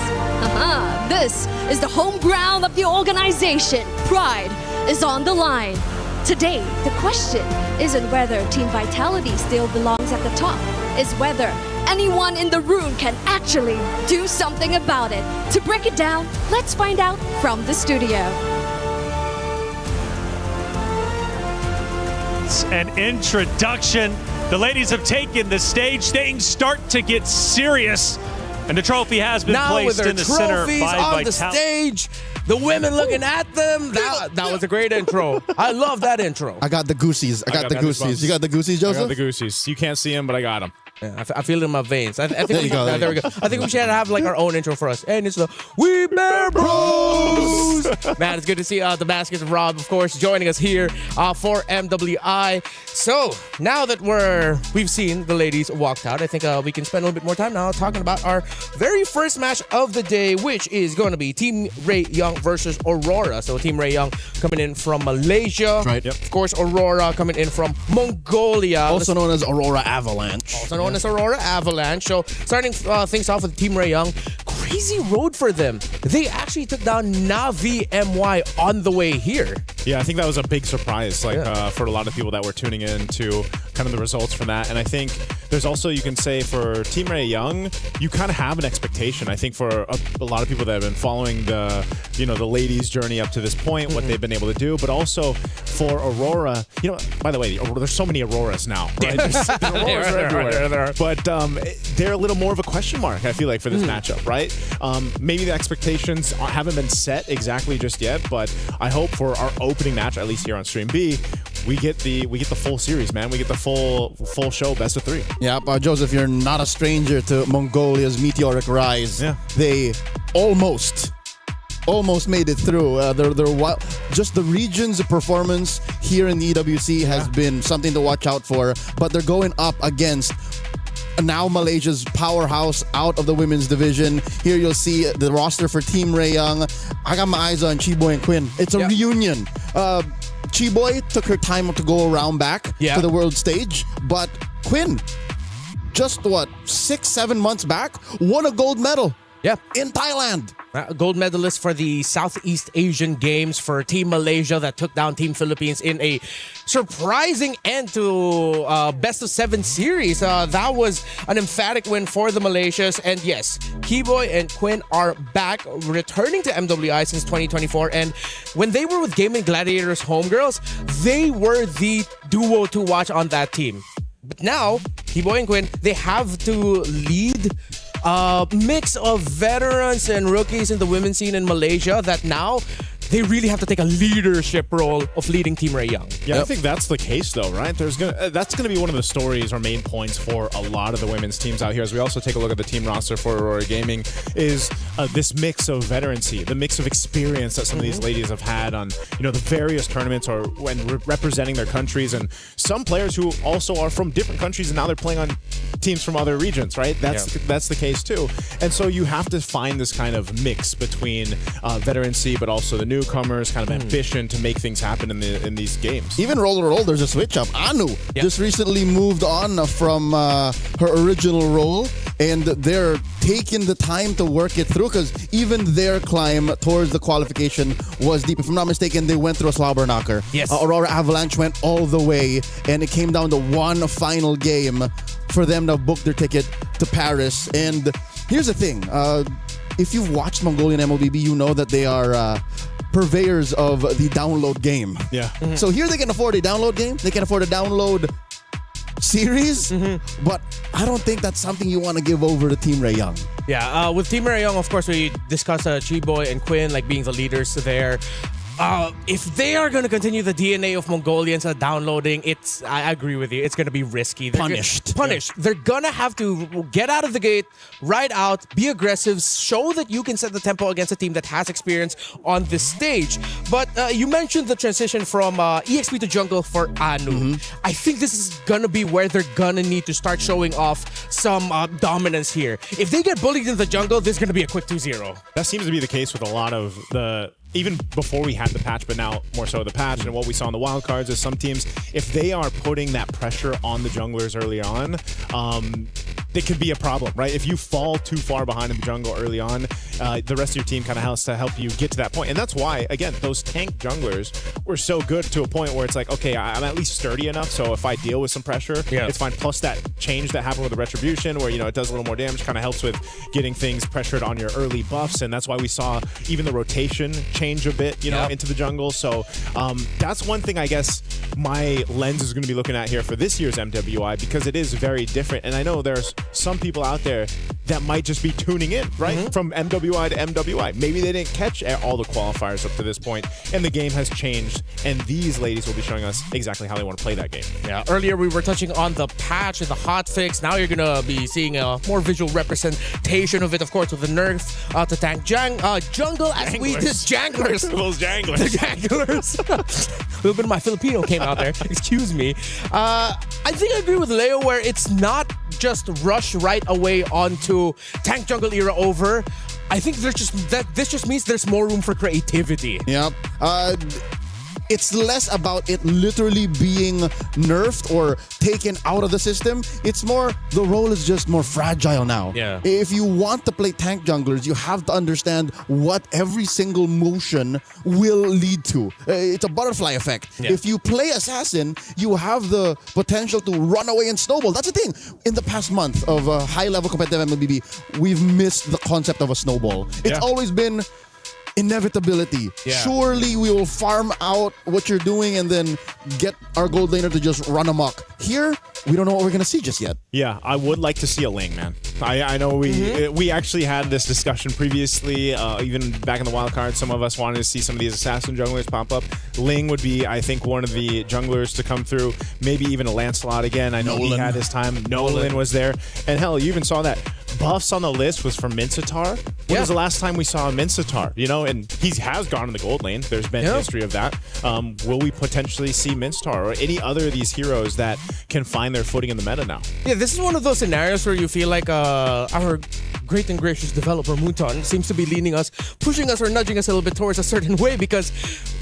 this is the home ground of the organization. Pride is on the line. Today, the question isn't whether Team Vitality still belongs at the top, it's whether anyone in the room can actually do something about it. To break it down, let's find out from the studio. An introduction. The ladies have taken the stage. Things start to get serious. And the trophy has been placed in the center by on the stage. The women looking at them. That was a great intro. I love that intro. I got the goosies. I got the goosies. You got the goosies, Joseph? I got the goosies. You can't see them, but I got them. Yeah, I feel it in my veins. I think There you go. there we go. I think we should have like our own intro for us. And it's the We Bear Bros. Man, it's good to see the Baskets of Rob, of course, joining us here for MWI. So now that we've seen the ladies walked out, I think we can spend a little bit more time now talking about our very first match of the day, which is going to be Team Ray Young versus Aurora. So Team Ray Young coming in from Malaysia. Right. Of course, Aurora coming in from Mongolia. Also known as Aurora Avalanche. Also known as Aurora Avalanche. So starting things off with Team Ray Young, crazy road for them. They actually took down Navi MY on the way here. Yeah, I think that was a big surprise, for a lot of people that were tuning in to kind of the results from that. And I think there's also, you can say, for Team Ray Young, you kind of have an expectation. I think for a lot of people that have been following the ladies' journey up to this point, what they've been able to do, but also for Aurora, by the way, there's so many Auroras now, right? There's Auroras are everywhere. But they're a little more of a question mark, I feel like, for this matchup, right? Maybe the expectations haven't been set exactly just yet, but I hope for our opening match, at least here on Stream B, we get the full series, man. We get the full show, best of 3. Yeah, Joseph, you're not a stranger to Mongolia's meteoric rise. Yeah. They almost made it through. Just the region's performance here in the EWC has been something to watch out for, but they're going up against now Malaysia's powerhouse out of the women's division. Here you'll see the roster for Team Ray Young. I got my eyes on Chiboy and Quinn. It's a reunion. Chiboy took her time to go around back to the world stage, but Quinn, just 6-7 months back, won a gold medal. In Thailand. Gold medalist for the Southeast Asian Games for Team Malaysia that took down Team Philippines in a surprising end to best of 7 series. That was an emphatic win for the Malaysians. And yes, Keyboy and Quinn are back, returning to MWI since 2024. And when they were with Gaming Gladiators Homegirls, they were the duo to watch on that team. But now, Keyboy and Quinn, they have to lead mix of veterans and rookies in the women's scene in Malaysia that now they really have to take a leadership role of leading Team Ray Young. Yeah, I think that's the case, though, right? That's gonna be one of the stories or main points for a lot of the women's teams out here. As we also take a look at the team roster for Aurora Gaming, is this mix of veterancy, the mix of experience that some of these ladies have had on the various tournaments or when representing their countries, and some players who also are from different countries and now they're playing on teams from other regions, right? That's the case too. And so you have to find this kind of mix between veterancy, but also the newcomers, kind of ambition to make things happen in these games. Even Roll, there's a switch up. Anu just recently moved on from her original role, and they're taking the time to work it through because even their climb towards the qualification was deep. If I'm not mistaken, they went through a slobber knocker. Yes. Aurora Avalanche went all the way, and it came down to one final game for them to book their ticket to Paris. And here's the thing. If you've watched Mongolian MLBB, you know that they are purveyors of the download game. Yeah. So here they can afford a download game. They can afford a download series. But I don't think that's something you want to give over to Team Ray Young. Yeah, with Team Ray Young, of course, we discussed Chiboy and Quinn like being the leaders there. If they are going to continue the DNA of Mongolians downloading, I agree with you. It's going to be risky. Punished. They're going to have to get out of the gate, ride out, be aggressive, show that you can set the tempo against a team that has experience on this stage. But you mentioned the transition from EXP to jungle for Anu. I think this is going to be where they're going to need to start showing off some dominance here. If they get bullied in the jungle, this is going to be a quick 2-0. That seems to be the case with a lot of the even before we had the patch, but now more so the patch, and what we saw in the wild cards is some teams, if they are putting that pressure on the junglers early on, it could be a problem, right? If you fall too far behind in the jungle early on, the rest of your team kind of has to help you get to that point. And that's why, again, those tank junglers were so good to a point where it's like, okay, I'm at least sturdy enough, so if I deal with some pressure, it's fine. Plus that change that happened with the Retribution, where, you know, it does a little more damage, kind of helps with getting things pressured on your early buffs, and that's why we saw even the rotation change a bit, you know, into the jungle. So that's one thing I guess my lens is going to be looking at here for this year's MWI, because it is very different. And I know there's some people out there that might just be tuning in, right? From MWI to MWI. Maybe they didn't catch all the qualifiers up to this point, and the game has changed, and these ladies will be showing us exactly how they want to play that game. Yeah, earlier we were touching on the patch and the hotfix. Now you're going to be seeing a more visual representation of it, of course, with the nerf to tank jungle, as we did janglers. Those janglers. The janglers. A little bit of my Filipino came out there. Excuse me. I think I agree with Leo, where it's not just rush right away onto tank jungle era over. I think this just means there's more room for creativity. Yep. It's less about it literally being nerfed or taken out of the system. It's more, the role is just more fragile now. Yeah. If you want to play tank junglers, you have to understand what every single motion will lead to. It's a butterfly effect. Yeah. If you play assassin, you have the potential to run away and snowball. That's the thing. In the past month of high-level competitive MLBB, we've missed the concept of a snowball. It's always been inevitability. Yeah. Surely we will farm out what you're doing and then get our gold laner to just run amok. Here, we don't know what we're going to see just yet. Yeah, I would like to see a Ling, man. I know we actually had this discussion previously, even back in the wild card. Some of us wanted to see some of these assassin junglers pop up. Ling would be, I think, one of the junglers to come through. Maybe even a Lancelot again. I know he had his time. Nolan was there. And hell, you even saw that. Buffs on the list was from Mincetar. When was the last time we saw a Mincetar? You know, and he has gone in the gold lane. There's been history of that. Will we potentially see Mincetar or any other of these heroes that can find their footing in the meta now? Yeah, this is one of those scenarios where you feel like our great and gracious developer Muton seems to be leaning us, pushing us or nudging us a little bit towards a certain way, because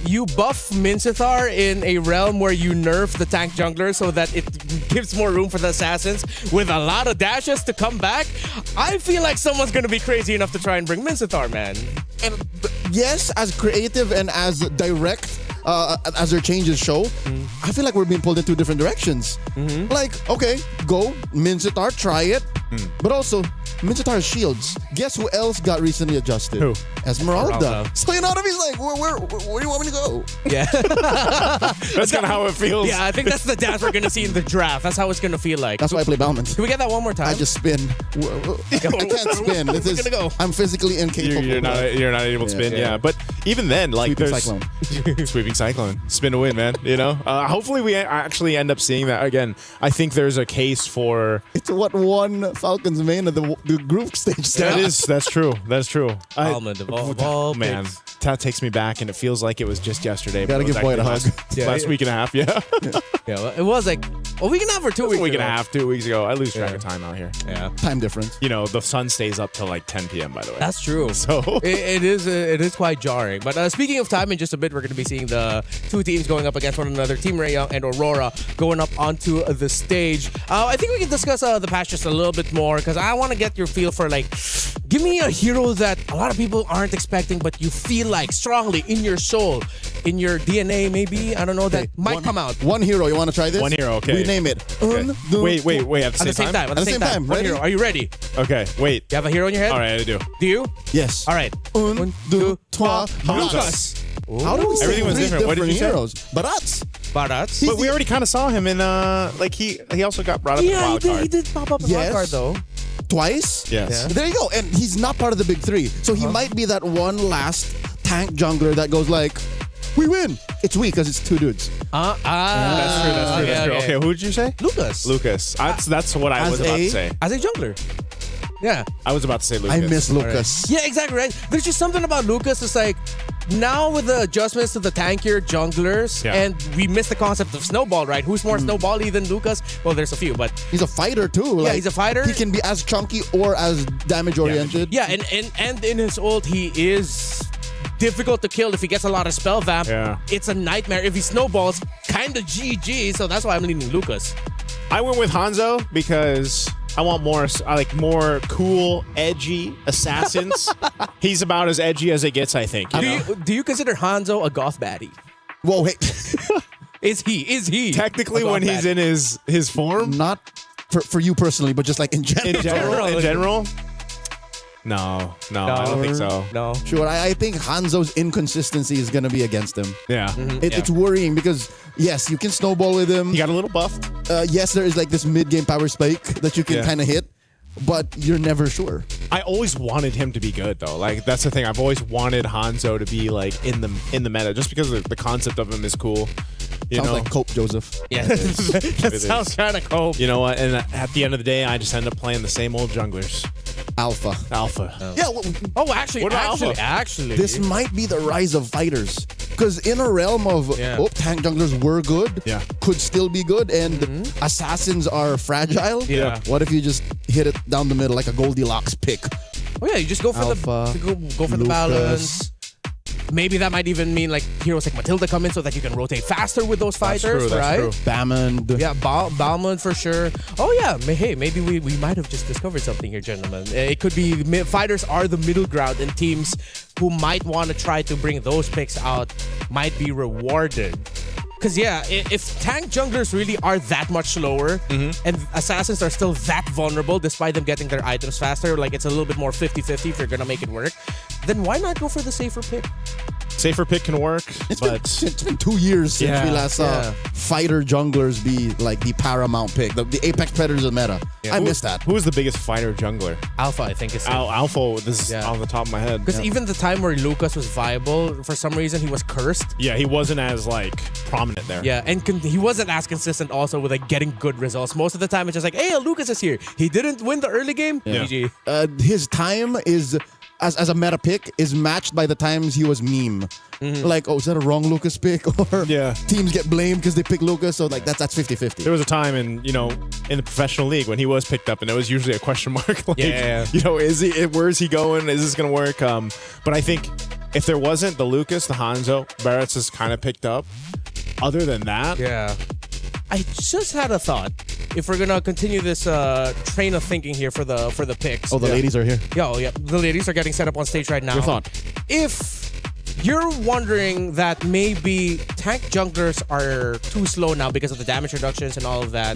you buff Mincetar in a realm where you nerf the tank jungler so that it gives more room for the assassins with a lot of dashes to come back. I feel like someone's going to be crazy enough to try and bring Mincetar, man. And yes, as creative and as direct as their changes show, I feel like we're being pulled in two different directions. Like, okay, go, Mincetar, try it. But also, Mincetar's shields. Guess who else got recently adjusted? Who? Esmeralda. So you know what I mean? Like, where do you want me to go? Yeah. That's kind of how it feels. Yeah, I think that's the dance we're going to see in the draft. That's how it's going to feel like. That's why I play Bauman. Can we get that one more time? I just spin. I can't spin. This is, gonna go. I'm physically incapable. You're not able to spin, yeah. But even then, like, Sweeping there's Cyclone. Sweeping Cyclone. Spin to win, man. You know? Hopefully we actually end up seeing that. Again, I think there's a case for... It's what won Falcon's main at the group stage. That's true. That's true. Almond of all man, that takes me back, and it feels like it was just yesterday. Gotta give Boyd a hug. Last week and a half, yeah. Yeah, well, it was like a week and a half or 2 weeks ago. A week and a half, 2 weeks ago. I lose track of time out here. Yeah. Time difference. You know, the sun stays up till like 10 p.m., by the way. That's true. So it is quite jarring. But speaking of time, in just a bit, we're going to be seeing the two teams going up against one another. Team Rayyoung and Aurora going up onto the stage. I think we can discuss the patch just a little bit more, because I want to get your feel for, like, give me a hero that a lot of people aren't expecting, but you feel like strongly in your soul, in your DNA, maybe. I don't know, that might come out. One hero. You want to try this? One hero, okay. We name it. Okay. Wait. At the same time? At the same time. One hero. Are you ready? Okay, wait. You have a hero in your head? All right, I do. Do you? Yes. All right. Un, deux, trois, Lucas. How do we say Everything was different. What did you say? heroes? Barats. Barats. But we already kind of saw him in, like, he also got brought up in the wild card. He did pop up in wild card, though. Twice? Yes. There you go. And he's not part of the big three. So he might be that one last tank jungler that goes like, we win. It's weak because it's two dudes. That's true. Okay, who did you say? Lucas. That's what I was about to say. As a jungler. Yeah. I was about to say Lucas. I miss Lucas. Yeah, exactly, right? There's just something about Lucas. It's like, now with the adjustments to the tankier junglers, and we missed the concept of snowball, right? Who's more snowball-y than Lucas? Well, there's a few, but... He's a fighter, too. Yeah, he's a fighter. He can be as chunky or as damage-oriented. Yeah, and in his ult, he is difficult to kill if he gets a lot of spell vamp. It's a nightmare. If he snowballs, kind of GG. So that's why I'm leaning Lucas. I went with Hanzo because I want more. I like more cool, edgy assassins. He's about as edgy as it gets, I think. Do you consider Hanzo a goth baddie? Whoa, hey. Is he? Technically, when he's in his form? Not for you personally, but just like in general. In general? No, I don't think so. No. Sure, I think Hanzo's inconsistency is going to be against him. Yeah. It's worrying because, yes, you can snowball with him. He got a little buffed. Yes, there is like this mid-game power spike that you can kind of hit, but you're never sure. I always wanted him to be good, though. Like, that's the thing. I've always wanted Hanzo to be, like, in the meta, just because the concept of him is cool. Sounds like Cope, Joseph. Yeah, that sounds kind of Cope. You know what? And at the end of the day, I just end up playing the same old junglers. Alpha. Yeah. Actually, this might be the rise of fighters. Because in a realm of tank junglers were good, could still be good, and assassins are fragile. Yeah. What if you just hit it down the middle like a Goldilocks pick? Oh yeah, you just go for Alpha, go for the balance. Maybe that might even mean like heroes like Matilda come in so that you can rotate faster with those fighters, right? True. Balmond. Yeah, Balmond for sure. Oh yeah, hey, maybe we might have just discovered something here, gentlemen. It could be fighters are the middle ground, and teams who might want to try to bring those picks out might be rewarded. Because yeah, if tank junglers really are that much slower and assassins are still that vulnerable despite them getting their items faster, like it's a little bit more 50-50 if you're going to make it work, then why not go for the safer pick? Safer pick can work, It's been 2 years since we last saw fighter junglers be like the paramount pick, the apex predators of meta. Yeah. I miss that. Who is the biggest fighter jungler? Alpha, I think is Alpha. This is on the top of my head. Because even the time where Lucas was viable, for some reason he was cursed. Yeah, he wasn't as like prominent there. Yeah, and he wasn't as consistent also with like getting good results. Most of the time it's just like, hey, Lucas is here. He didn't win the early game. Yeah. GG. His time is as a meta pick is matched by the times he was meme. Like, oh, is that a wrong Lucas pick? Or teams get blamed because they pick Lucas. So like that's 50-50. There was a time in the professional league when he was picked up, and it was usually a question mark. Like, where's he going? Is this gonna work? But I think if there wasn't the Lucas, the Hanzo, Barrett's is kind of picked up. Other than that, I just had a thought. If we're gonna continue this train of thinking here for the picks. Oh, the ladies are here. Yeah, the ladies are getting set up on stage right now. Your thought? If you're wondering that maybe tank junglers are too slow now because of the damage reductions and all of that,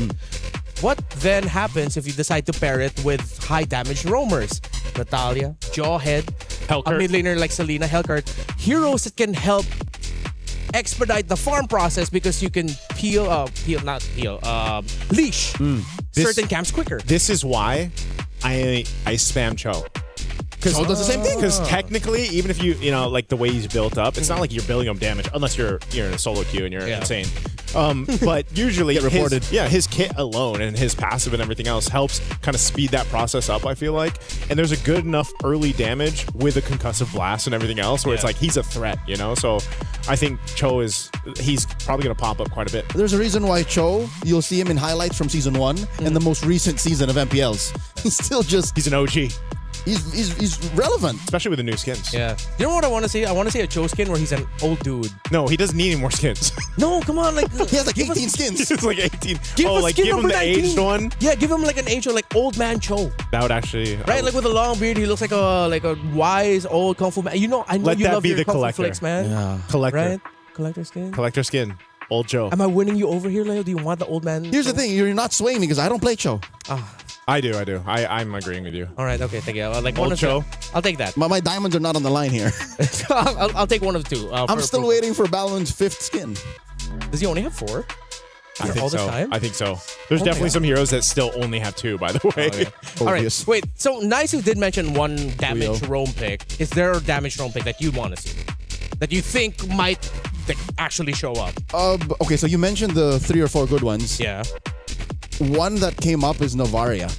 what then happens if you decide to pair it with high damage roamers? Natalia, Jawhead, Hellcurt. A mid laner like Selena, Hellcurt, heroes that can help expedite the farm process because you can leash certain camps quicker. This is why I spam Cho. Cho does the same thing. Because technically, even if you like the way he's built up, it's not like you're building him damage unless you're in a solo queue and you're insane. But usually, his kit alone and his passive and everything else helps kind of speed that process up, I feel like. And there's a good enough early damage with a concussive blast and everything else where it's like he's a threat, So I think Cho he's probably going to pop up quite a bit. There's a reason why Cho, you'll see him in highlights from season 1 and the most recent season of MPLs. He's still he's an OG. He's relevant, especially with the new skins. Yeah. You know what I want to see? I want to see a Cho skin where he's an old dude. No, he doesn't need any more skins. No, come on, like he has like 18 skins. It's like 18. Give him the aged one. Yeah, give him like an aged one, like old man Cho. That would actually like with a long beard. He looks like a wise old kung fu man. I know Let you that love be your the kung fu collector. flicks, man. Yeah, collector. Right? Collector skin. Old Joe. Am I winning you over here, Leo? Do you want the old man? Here's the thing: you're not swaying me because I don't play Cho. I do. I'm agreeing with you. All right, okay, thank you. Like old Cho. I'll take that. My diamonds are not on the line here. I'll take one of the two. I'm still waiting for Balon's 5th skin. Does he only have 4? I think all so. this time? I think so. There's definitely some heroes that still only have 2, by the way. Oh, yeah. All right, wait. So Nice did mention one damage roam pick. Is there a damage roam pick that you want to see? That you think might actually show up? Okay, so you mentioned the 3 or 4 good ones. Yeah. One that came up is Novaria.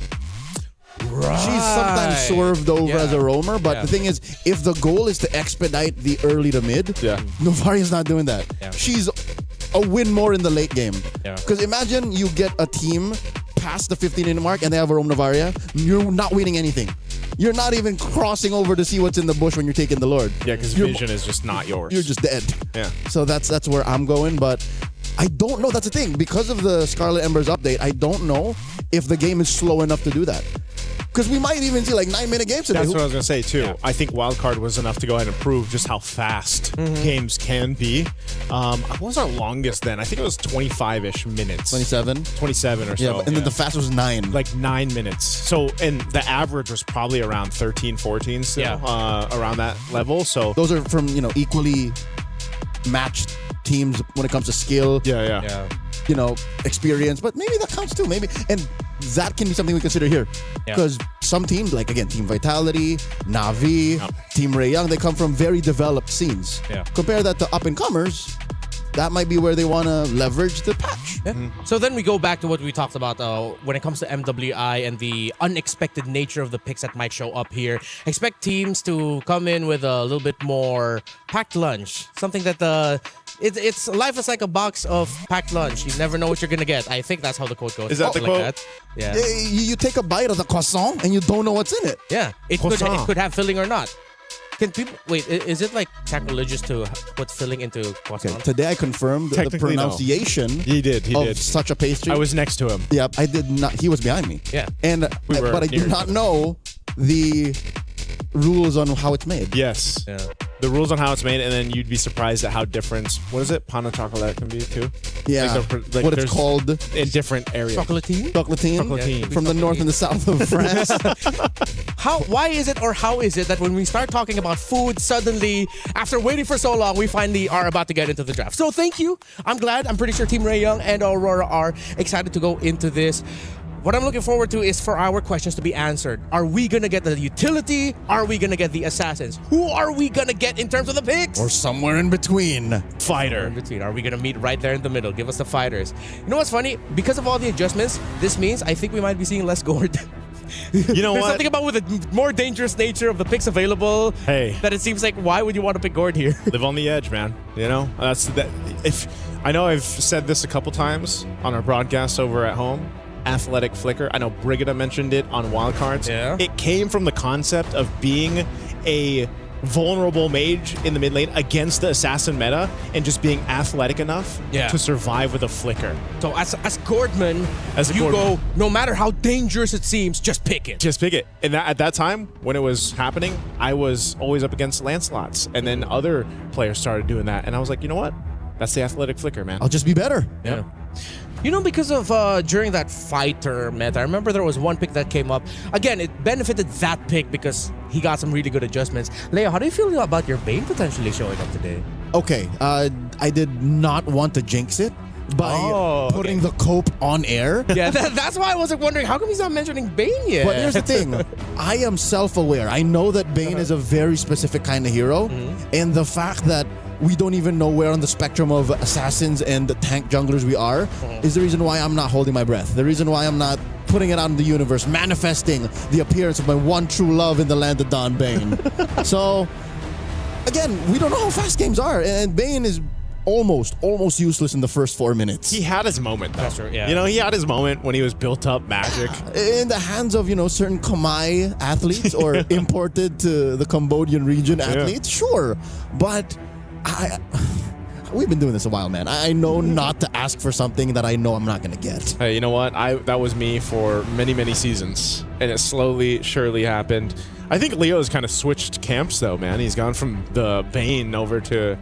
Right. She's sometimes swerved over as a roamer, but the thing is, if the goal is to expedite the early to mid, Novaria's not doing that. Yeah. She's a win more in the late game. Yeah. Because imagine you get a team past the 15-minute mark and they have a roam Novaria, you're not winning anything. you're not even crossing over to see what's in the bush when you're taking the Lord. Yeah, because vision is just not yours. You're just dead. Yeah. So that's where I'm going, but I don't know. That's the thing. Because of the Scarlet Embers update, I don't know if the game is slow enough to do that. Because we might even see like 9-minute games today. That's what I was going to say too. Yeah. I think Wildcard was enough to go ahead and prove just how fast games can be. What was our longest then? I think it was 25-ish minutes. 27 or so. Yeah, and then the fastest was 9. Like 9 minutes. So, and the average was probably around 13, 14 still, around that level. So those are from, equally matched teams when it comes to skill. Yeah. Experience, but maybe that counts too. Maybe, and that can be something we consider here, because some teams, like again, Team Vitality, Na'Vi, Team Ray Young, they come from very developed scenes. Yeah. Compare that to up and comers. That might be where they want to leverage the patch. Yeah. So then we go back to what we talked about when it comes to MWI and the unexpected nature of the picks that might show up here. Expect teams to come in with a little bit more packed lunch. Something that it's life is like a box of packed lunch. You never know what you're gonna get. I think that's how the quote goes. Is that the quote? Like that. Yeah. You take a bite of the croissant and you don't know what's in it. Yeah. It could have filling or not. Can people wait? Is it like sacrilegious to put filling into croissant? Okay, today I confirmed the pronunciation. No. He did. Such a pastry. I was next to him. Yep, I did not. He was behind me. Yeah, but I do not know the rules on how it's made. Yes. Yeah. The rules on how it's made, and then you'd be surprised at how different. What is it? Pan au chocolat can be too. Yeah. What it's called in different areas. Chocolatine. Chocolatine. From the north and the south of France. Why is it, or how is it that when we start talking about food, suddenly, after waiting for so long, we finally are about to get into the draft? So thank you. I'm glad. I'm pretty sure Team Ray Young and Aurora are excited to go into this. What I'm looking forward to is for our questions to be answered. Are we going to get the utility? Are we going to get the assassins? Who are we going to get in terms of the picks? Or somewhere in between. Fighter. In between. Are we going to meet right there in the middle? Give us the fighters. You know what's funny? Because of all the adjustments, this means I think we might be seeing less Gord. You know There's what? something about with the more dangerous nature of the picks available. Hey. That it seems like, why would you want to pick Gord here? Live on the edge, man. That's that. If I know I've said this a couple times on our broadcast over at home. Athletic flicker. I know Brigida mentioned it on wildcards. Yeah. It came from the concept of being a vulnerable mage in the mid lane against the assassin meta and just being athletic enough to survive with a flicker. So as Gordman, go, no matter how dangerous it seems, just pick it. Just pick it. And at that time, when it was happening, I was always up against Lancelots. And then other players started doing that. And I was like, you know what? That's the athletic flicker, man. I'll just be better. Yeah. You know, because of during that fighter meta, I remember there was one pick that came up. Again, it benefited that pick because he got some really good adjustments. Leo, how do you feel about your Bane potentially showing up today? Okay, I did not want to jinx it by putting the cope on air. Yeah, that's why I was wondering, how come he's not mentioning Bane yet? But here's the thing. I am self-aware. I know that Bane is a very specific kind of hero. And the fact that we don't even know where on the spectrum of assassins and the tank junglers we are is the reason why I'm not holding my breath. The reason why I'm not putting it out in the universe, manifesting the appearance of my one true love in the land of Don Bane. So, again, we don't know how fast games are. And Bane is almost useless in the first 4 minutes. He had his moment, though. That's true, yeah. He had his moment when he was built up magic. In the hands of, certain Khmer athletes or imported to the Cambodian region athletes, sure. But we've been doing this a while, man. I know not to ask for something that I know I'm not going to get. Hey, you know what? That was me for many, many seasons. And it slowly, surely happened. I think Leo's kind of switched camps, though, man. He's gone from the Bane over to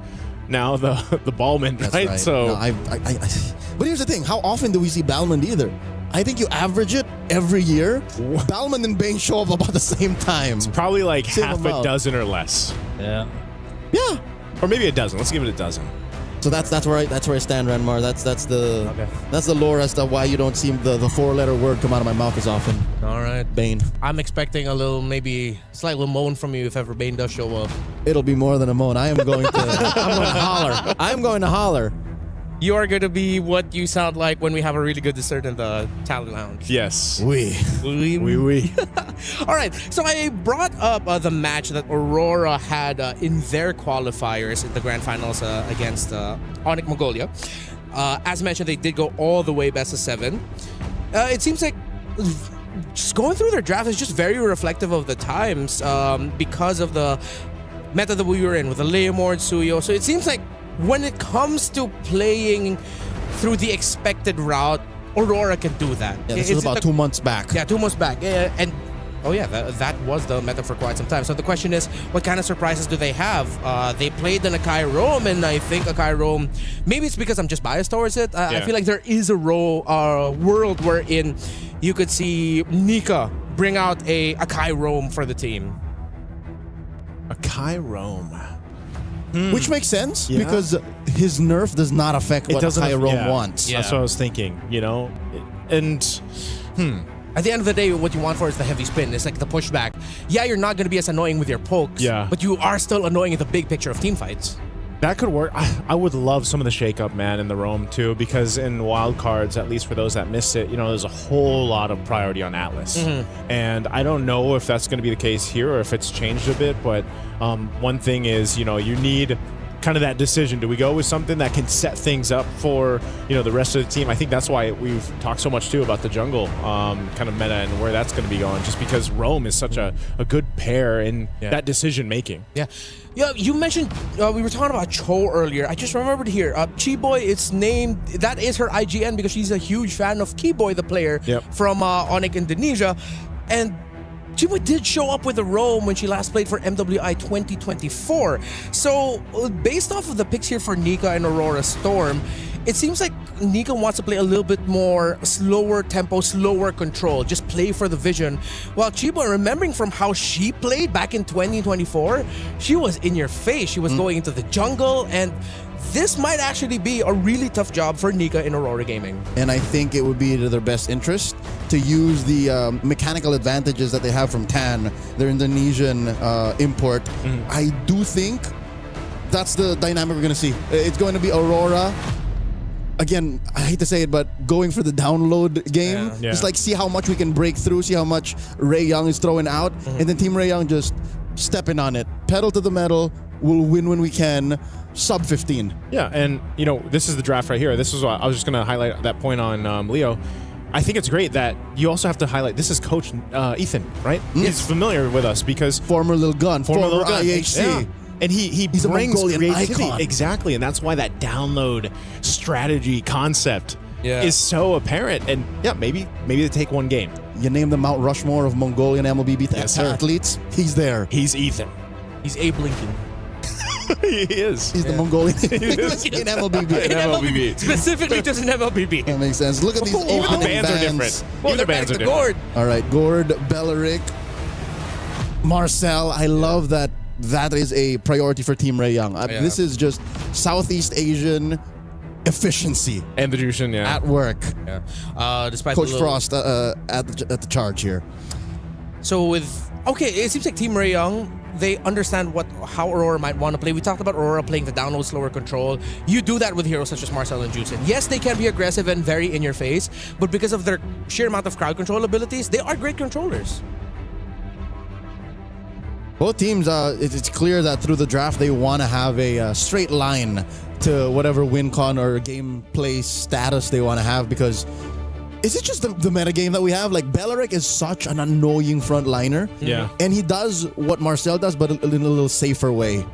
now the Balmond, right? So, no, but here's the thing. How often do we see Balmond either? I think you average it every year. Balmond and Bane show up about the same time. It's probably like half a dozen or less. Yeah. Or maybe a dozen. Let's give it a dozen. So that's where I stand, Ranmar. That's the lore as to why you don't see the 4-letter word come out of my mouth as often. All right. Bane. I'm expecting a little, maybe slight little moan from you if ever Bane does show up. It'll be more than a moan. I'm going to holler. I'm going to holler. You are going to be what you sound like when we have a really good dessert in the talent lounge. Yes. Oui. All right. So I brought up the match that Aurora had in their qualifiers in the grand finals against Onyx Mongolia. As mentioned, they did go all the way best of 7. It seems like just going through their draft is just very reflective of the times because of the meta that we were in with the Leomord, Suyo. So it seems like when it comes to playing through the expected route, Aurora can do that. Yeah, this was about 2 months back. Yeah, 2 months back. And that was the meta for quite some time. So the question is, what kind of surprises do they have? They played an Akai Rome, and I think Akai Rome, maybe it's because I'm just biased towards it. I feel like there is a world wherein you could see Nika bring out a Akai Rome for the team. Akai Rome. Which makes sense because his nerf does not affect what Akai Rome wants. That's what I was thinking, And at the end of the day, what you want for is the heavy spin. It's like the pushback. Yeah, you're not going to be as annoying with your pokes, but you are still annoying in the big picture of team fights. That could work. I would love some of the shake-up, man, in the Rome, too, because in wildcards, at least for those that missed it, there's a whole lot of priority on Atlas. And I don't know if that's going to be the case here or if it's changed a bit, but one thing is, you need kind of that decision. Do we go with something that can set things up for, the rest of the team? I think that's why we've talked so much, too, about the jungle kind of meta and where that's going to be going, just because Rome is such a good pair in that decision-making. Yeah, you mentioned, we were talking about Cho earlier. I just remembered here, Chiboy, it's named, that is her IGN because she's a huge fan of Kiboy, the player from Onyx Indonesia. And Chiboy did show up with a Rome when she last played for MWI 2024. So, based off of the picks here for Nika and Aurora Storm, it seems like Nika wants to play a little bit more slower tempo, slower control, just play for the vision. While Chiboy, remembering from how she played back in 2024, she was in your face. She was going into the jungle, and this might actually be a really tough job for Nika in Aurora Gaming. And I think it would be to their best interest to use the mechanical advantages that they have from TAN, their Indonesian import. I do think that's the dynamic we're going to see. It's going to be Aurora. Again, I hate to say it, but going for the download game, just like see how much we can break through, see how much Ray Young is throwing out, and then Team Ray Young just stepping on it. Pedal to the metal, we'll win when we can, sub 15. Yeah, and this is the draft right here. This is what I was just going to highlight that point on Leo. I think it's great that you also have to highlight, this is Coach Ethan, right? He's familiar with us because... Former Lil Gun, former IHC. Yeah. And he He's brings a Mongolian creativity. icon. Exactly, and that's why that download strategy concept is so apparent. And maybe they take one game. You name the Mount Rushmore of Mongolian MLBB athletes, he's there. He's Ethan. He's Abe Lincoln. He is. He's the Mongolian He is. in MLBB. In MLBB. Specifically just in MLBB. That makes sense. Look at these Even the bands are different. Well, Even the bands are different. Gord. All right, Gord, Belleric, Marcel. I love that is a priority for Team Ray Young. This is just Southeast Asian efficiency. And the Jushin, at work. Despite Coach Frost at the charge here. So it seems like Team Ray Young, they understand how Aurora might want to play. We talked about Aurora playing the download slower control. You do that with heroes such as Marcel and Juicin. Yes, they can be aggressive and very in your face, but because of their sheer amount of crowd control abilities, they are great controllers. Both teams, it's clear that through the draft, they want to have a straight line to whatever win con or gameplay status they want to have, because is it just the metagame that we have? Like, Belleric is such an annoying frontliner. Yeah. And he does what Marcel does, but in a little safer way.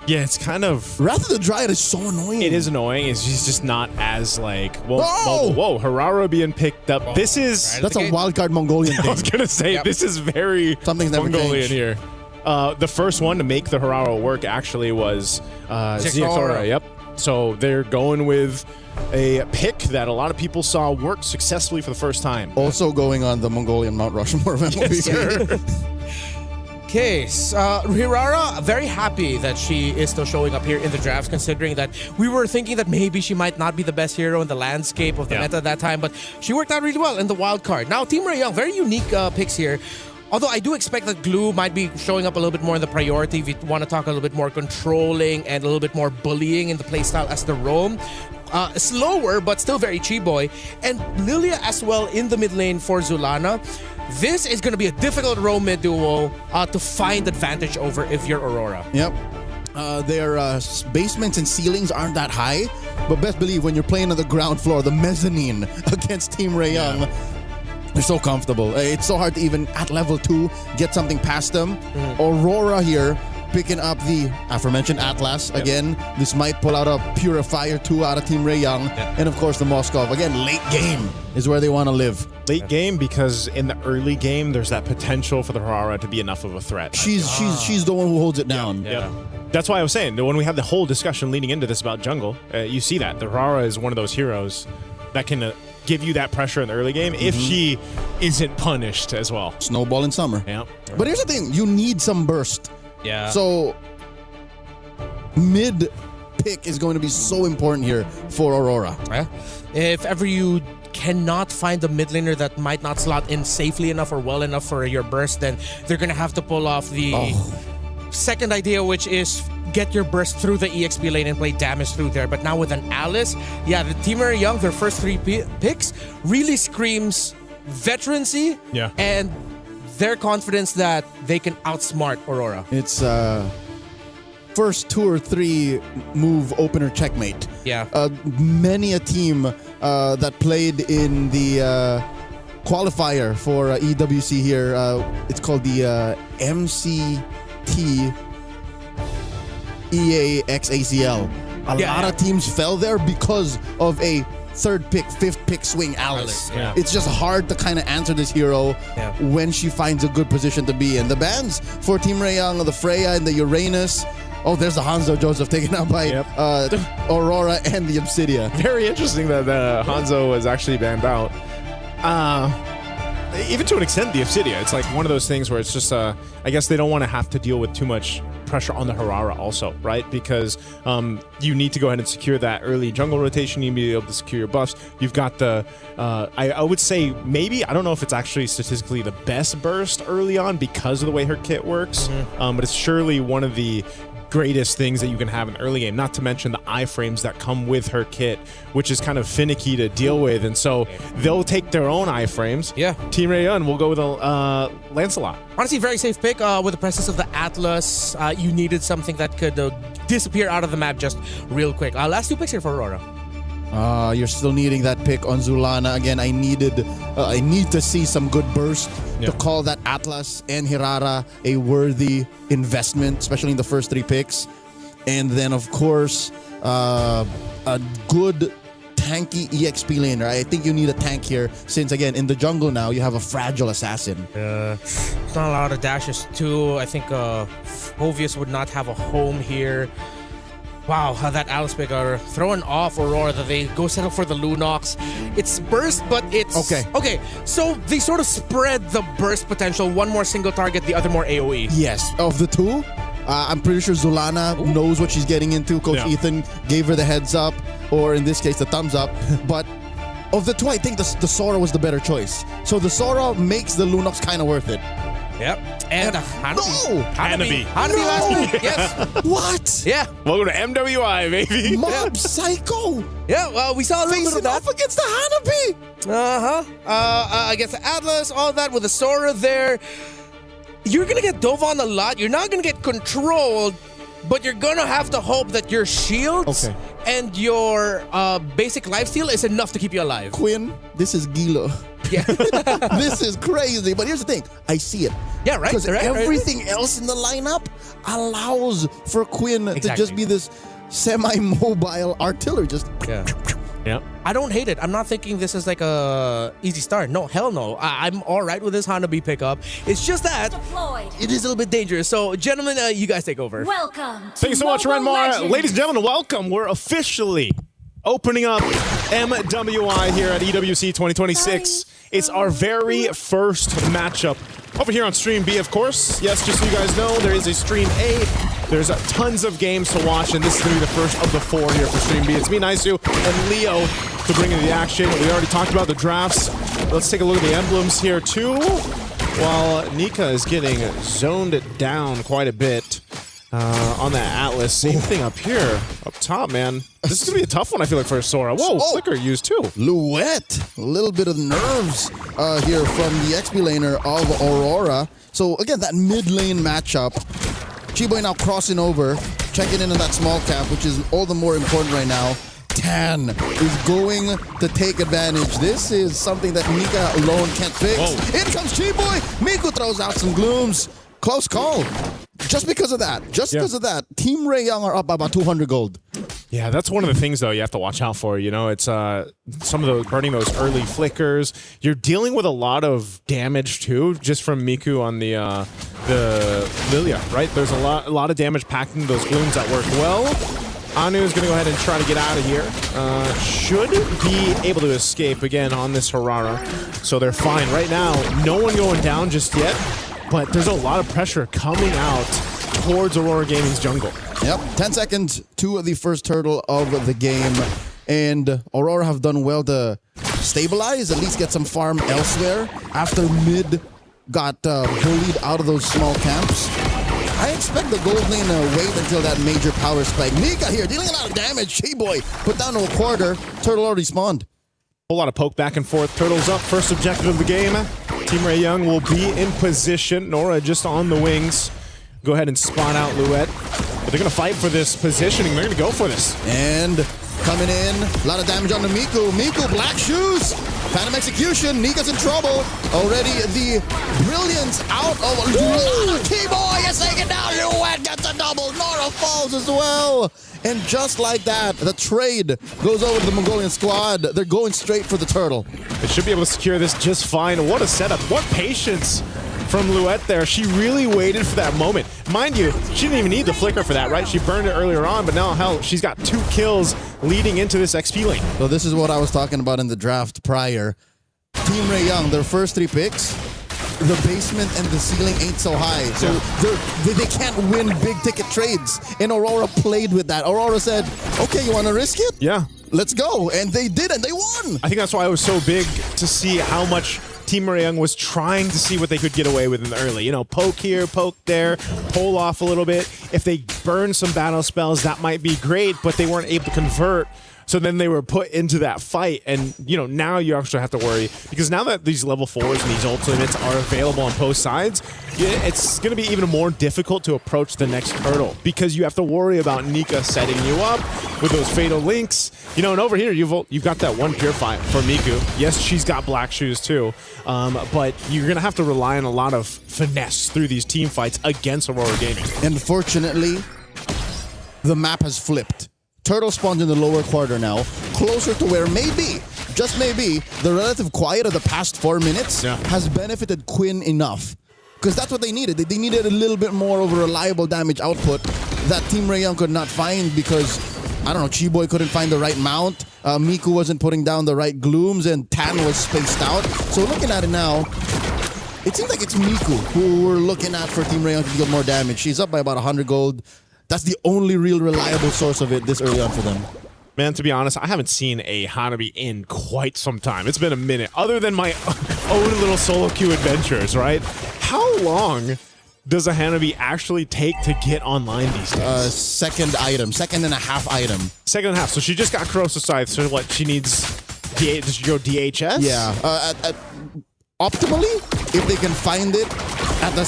Yeah, it's kind of... Wrath of the Dryad is so annoying. It is annoying. He's just not as like... Whoa, Harara being picked up. This is... That's a wildcard Mongolian thing. I was going to say, this is very Something's never Mongolian changed. here. The first one to make the Harara work actually was Ziatora. Yep. So they're going with a pick that a lot of people saw work successfully for the first time. Also going on the Mongolian Mount Rushmore of MLBB. Okay, Hirara, very happy that she is still showing up here in the drafts, considering that we were thinking that maybe she might not be the best hero in the landscape of the meta at that time, but she worked out really well in the wild card. Now, Team Ray Young, very unique picks here. Although I do expect that Glue might be showing up a little bit more in the priority if you want to talk a little bit more controlling and a little bit more bullying in the playstyle as the roam. Slower, but still very Chiboy. And Lilia as well in the mid lane for Zulana. This is going to be a difficult roam mid duo to find advantage over if you're Aurora. Yep. Their basements and ceilings aren't that high, but best believe when you're playing on the ground floor, the mezzanine against Team Ray Young, They're so comfortable. It's so hard to even, at level 2, get something past them. Aurora here, picking up the aforementioned Atlas. Again, this might pull out a Purifier 2 out of Team Ray Young. And of course, the Moskov. Again, late game is where they want to live. Late game because in the early game, there's that potential for the Harara to be enough of a threat. She's the one who holds it down. That's why I was saying, when we have the whole discussion leading into this about jungle, you see that. The Harara is one of those heroes that can give you that pressure in the early game if she isn't punished as well. Snowball in summer. Yeah. But here's the thing. You need some burst. Yeah. So mid pick is going to be so important here for Aurora. If ever you cannot find a mid laner that might not slot in safely enough or well enough for your burst, then they're going to have to pull off the second idea, which is get your burst through the EXP lane and play damage through there. But now with an Alice, the Team Ray Young, their first 3 picks really screams veterancy and their confidence that they can outsmart Aurora. It's first 2 or 3 move opener checkmate. Many a team that played in the qualifier for EWC here, it's called the MCT EAXACL. A lot of teams fell there because of a 3rd pick, 5th pick swing Alice. It's just hard to kind of answer this hero when she finds a good position to be in. The bans for Team Ray Young, the Freya and the Uranus. Oh, there's the Hanzo Joseph taken out by Aurora and the Obsidia. Very interesting that Hanzo was actually banned out. Even to an extent, the Obsidia. It's like one of those things where it's just, I guess they don't want to have to deal with too much pressure on the Harara also, right? Because you need to go ahead and secure that early jungle rotation. You need to be able to secure your buffs. You've got the, I would say maybe, I don't know if it's actually statistically the best burst early on because of the way her kit works, but it's surely one of the greatest things that you can have in the early game, not to mention the iframes that come with her kit, which is kind of finicky to deal with, and so they'll take their own iframes. Team Ray Young will go with a Lancelot. Honestly, very safe pick with the presence of the Atlas. You needed something that could disappear out of the map just real quick. Last 2 picks here for Aurora. You're still needing that pick on Zulana. Again, I need to see some good burst to call that Atlas and Hirara a worthy investment, especially in the first 3 picks. And then, of course, a good tanky EXP laner. I think you need a tank here since, again, in the jungle now, you have a fragile assassin. It's not a lot of dashes, too. I think Hovius would not have a home here. Wow, how that Alice pick are throwing off Aurora that they go settle for the Lunox. It's burst, but it's... Okay, so they sort of spread the burst potential. One more single target, the other more AoE. Yes, of the 2, I'm pretty sure Zulana knows what she's getting into. Coach Ethan gave her the heads up, or in this case, the thumbs up. But of the 2, I think the Sora was the better choice. So the Sora makes the Lunox kind of worth it. And Hanabi. Hanabi last week, yes. What? Yeah. Welcome to MWI, baby. Mob Psycho. Yeah, well, we saw a little bit of that. Off against the Hanabi. Against the Atlas, all that with the Sora there. You're going to get dove on a lot. You're not going to get controlled, but you're going to have to hope that your shields and your basic lifesteal is enough to keep you alive. Quinn, this is Gila. Yeah. This is crazy. But here's the thing. I see it. Yeah, right. Because everything else in the lineup allows for Quinn to just be this semi-mobile artillery. I don't hate it. I'm not thinking this is like a easy start. No, hell no. I'm all right with this Hanabi pickup. It's just that it is a little bit dangerous. So, gentlemen, you guys take over. Welcome. Thank you so much, Renmar. Ladies and gentlemen, welcome. We're officially opening up MWI here at EWC 2026. It's our very first matchup over here on Stream B, of course. Yes, just so you guys know, there is a Stream A. There's tons of games to watch, and this is going to be the first of the 4 here for Stream B. It's me, Naisu, and Leo to bring in the action. We already talked about the drafts. Let's take a look at the emblems here, too. While Nika is getting zoned down quite a bit on that Atlas. Same thing up here, up top, man. This is going to be a tough one, I feel like, for Sora. Whoa, Flicker used too. Luette. A little bit of nerves here from the XP laner of Aurora. So, again, that mid lane matchup. Chiboy now crossing over, checking in on that small cap, which is all the more important right now. Tan is going to take advantage. This is something that Nika alone can't fix. Whoa. In comes Chiboy. Miku throws out some glooms. Close call. Just because of that. Team Ray Young are up by about 200 gold. Yeah, that's one of the things, though, you have to watch out for. You know, it's some of those burning those early flickers. You're dealing with a lot of damage, too, just from Miku on the Lilia, right? There's a lot of damage packed into those glooms that work well. Anu is going to go ahead and try to get out of here. Should be able to escape again on this Harara. So they're fine. Right now, no one going down just yet, but there's a lot of pressure coming out towards Aurora Gaming's jungle. Yep, 10 seconds to the first turtle of the game. And Aurora have done well to stabilize, at least get some farm elsewhere after mid got bullied out of those small camps. I expect the gold lane to wait until that major power spike. Nika here dealing a lot of damage. She-Boy put down to a quarter. Turtle already spawned. A lot of poke back and forth. Turtles up. First objective of the game. Team Ray Young will be in position. Nora just on the wings. Go ahead and spawn out Luet. But they're going to fight for this positioning. They're going to go for this. And coming in, a lot of damage on the Miku. Miku, black shoes. Phantom execution. Nika's in trouble. Already the brilliance out of T-Boy is taken down. Luet gets a double. Nora falls as well. And just like that, the trade goes over to the Mongolian squad. They're going straight for the turtle. They should be able to secure this just fine. What a setup. What patience from Luet there. She really waited for that moment. Mind you, she didn't even need the flicker for that, right? She burned it earlier on, but now, hell, she's got 2 kills leading into this XP lane. So this is what I was talking about in the draft prior. Team Ray Young, their first 3 picks, the basement and the ceiling ain't so high. So they can't win big ticket trades. And Aurora played with that. Aurora said, okay, you want to risk it? Yeah. Let's go. And they did, and they won. I think that's why it was so big to see how much Team Ray Young was trying to see what they could get away with in the early. You know, poke here, poke there, pull off a little bit. If they burn some battle spells, that might be great, but they weren't able to convert. So then they were put into that fight, and you know, now you actually have to worry, because now that these level 4s and these ultimates are available on both sides, it's going to be even more difficult to approach the next turtle, because you have to worry about Nika setting you up with those fatal links. You know, and over here you've got that one purify for Miku. Yes, she's got black shoes too, but you're going to have to rely on a lot of finesse through these team fights against Aurora Gaming. Unfortunately, the map has flipped. Turtle spawns in the lower quarter now, closer to where maybe, just maybe, the relative quiet of the past 4 minutes has benefited Quinn enough. Because that's what they needed. They needed a little bit more of a reliable damage output that Team Ray Young could not find because, I don't know, Chiboy couldn't find the right mount, Miku wasn't putting down the right glooms, and Tan was spaced out. So looking at it now, it seems like it's Miku who we're looking at for Team Ray Young to deal more damage. She's up by about 100 gold. That's the only real reliable source of it this early on for them. Man, to be honest, I haven't seen a Hanabi in quite some time. It's been a minute. Other than my own little solo queue adventures, right? How long does a Hanabi actually take to get online these days? Second and a half item. Second and a half. So she just got Corrosive Scythe. So what, she needs... Does she go DHS? Yeah. Optimally, if they can find it at the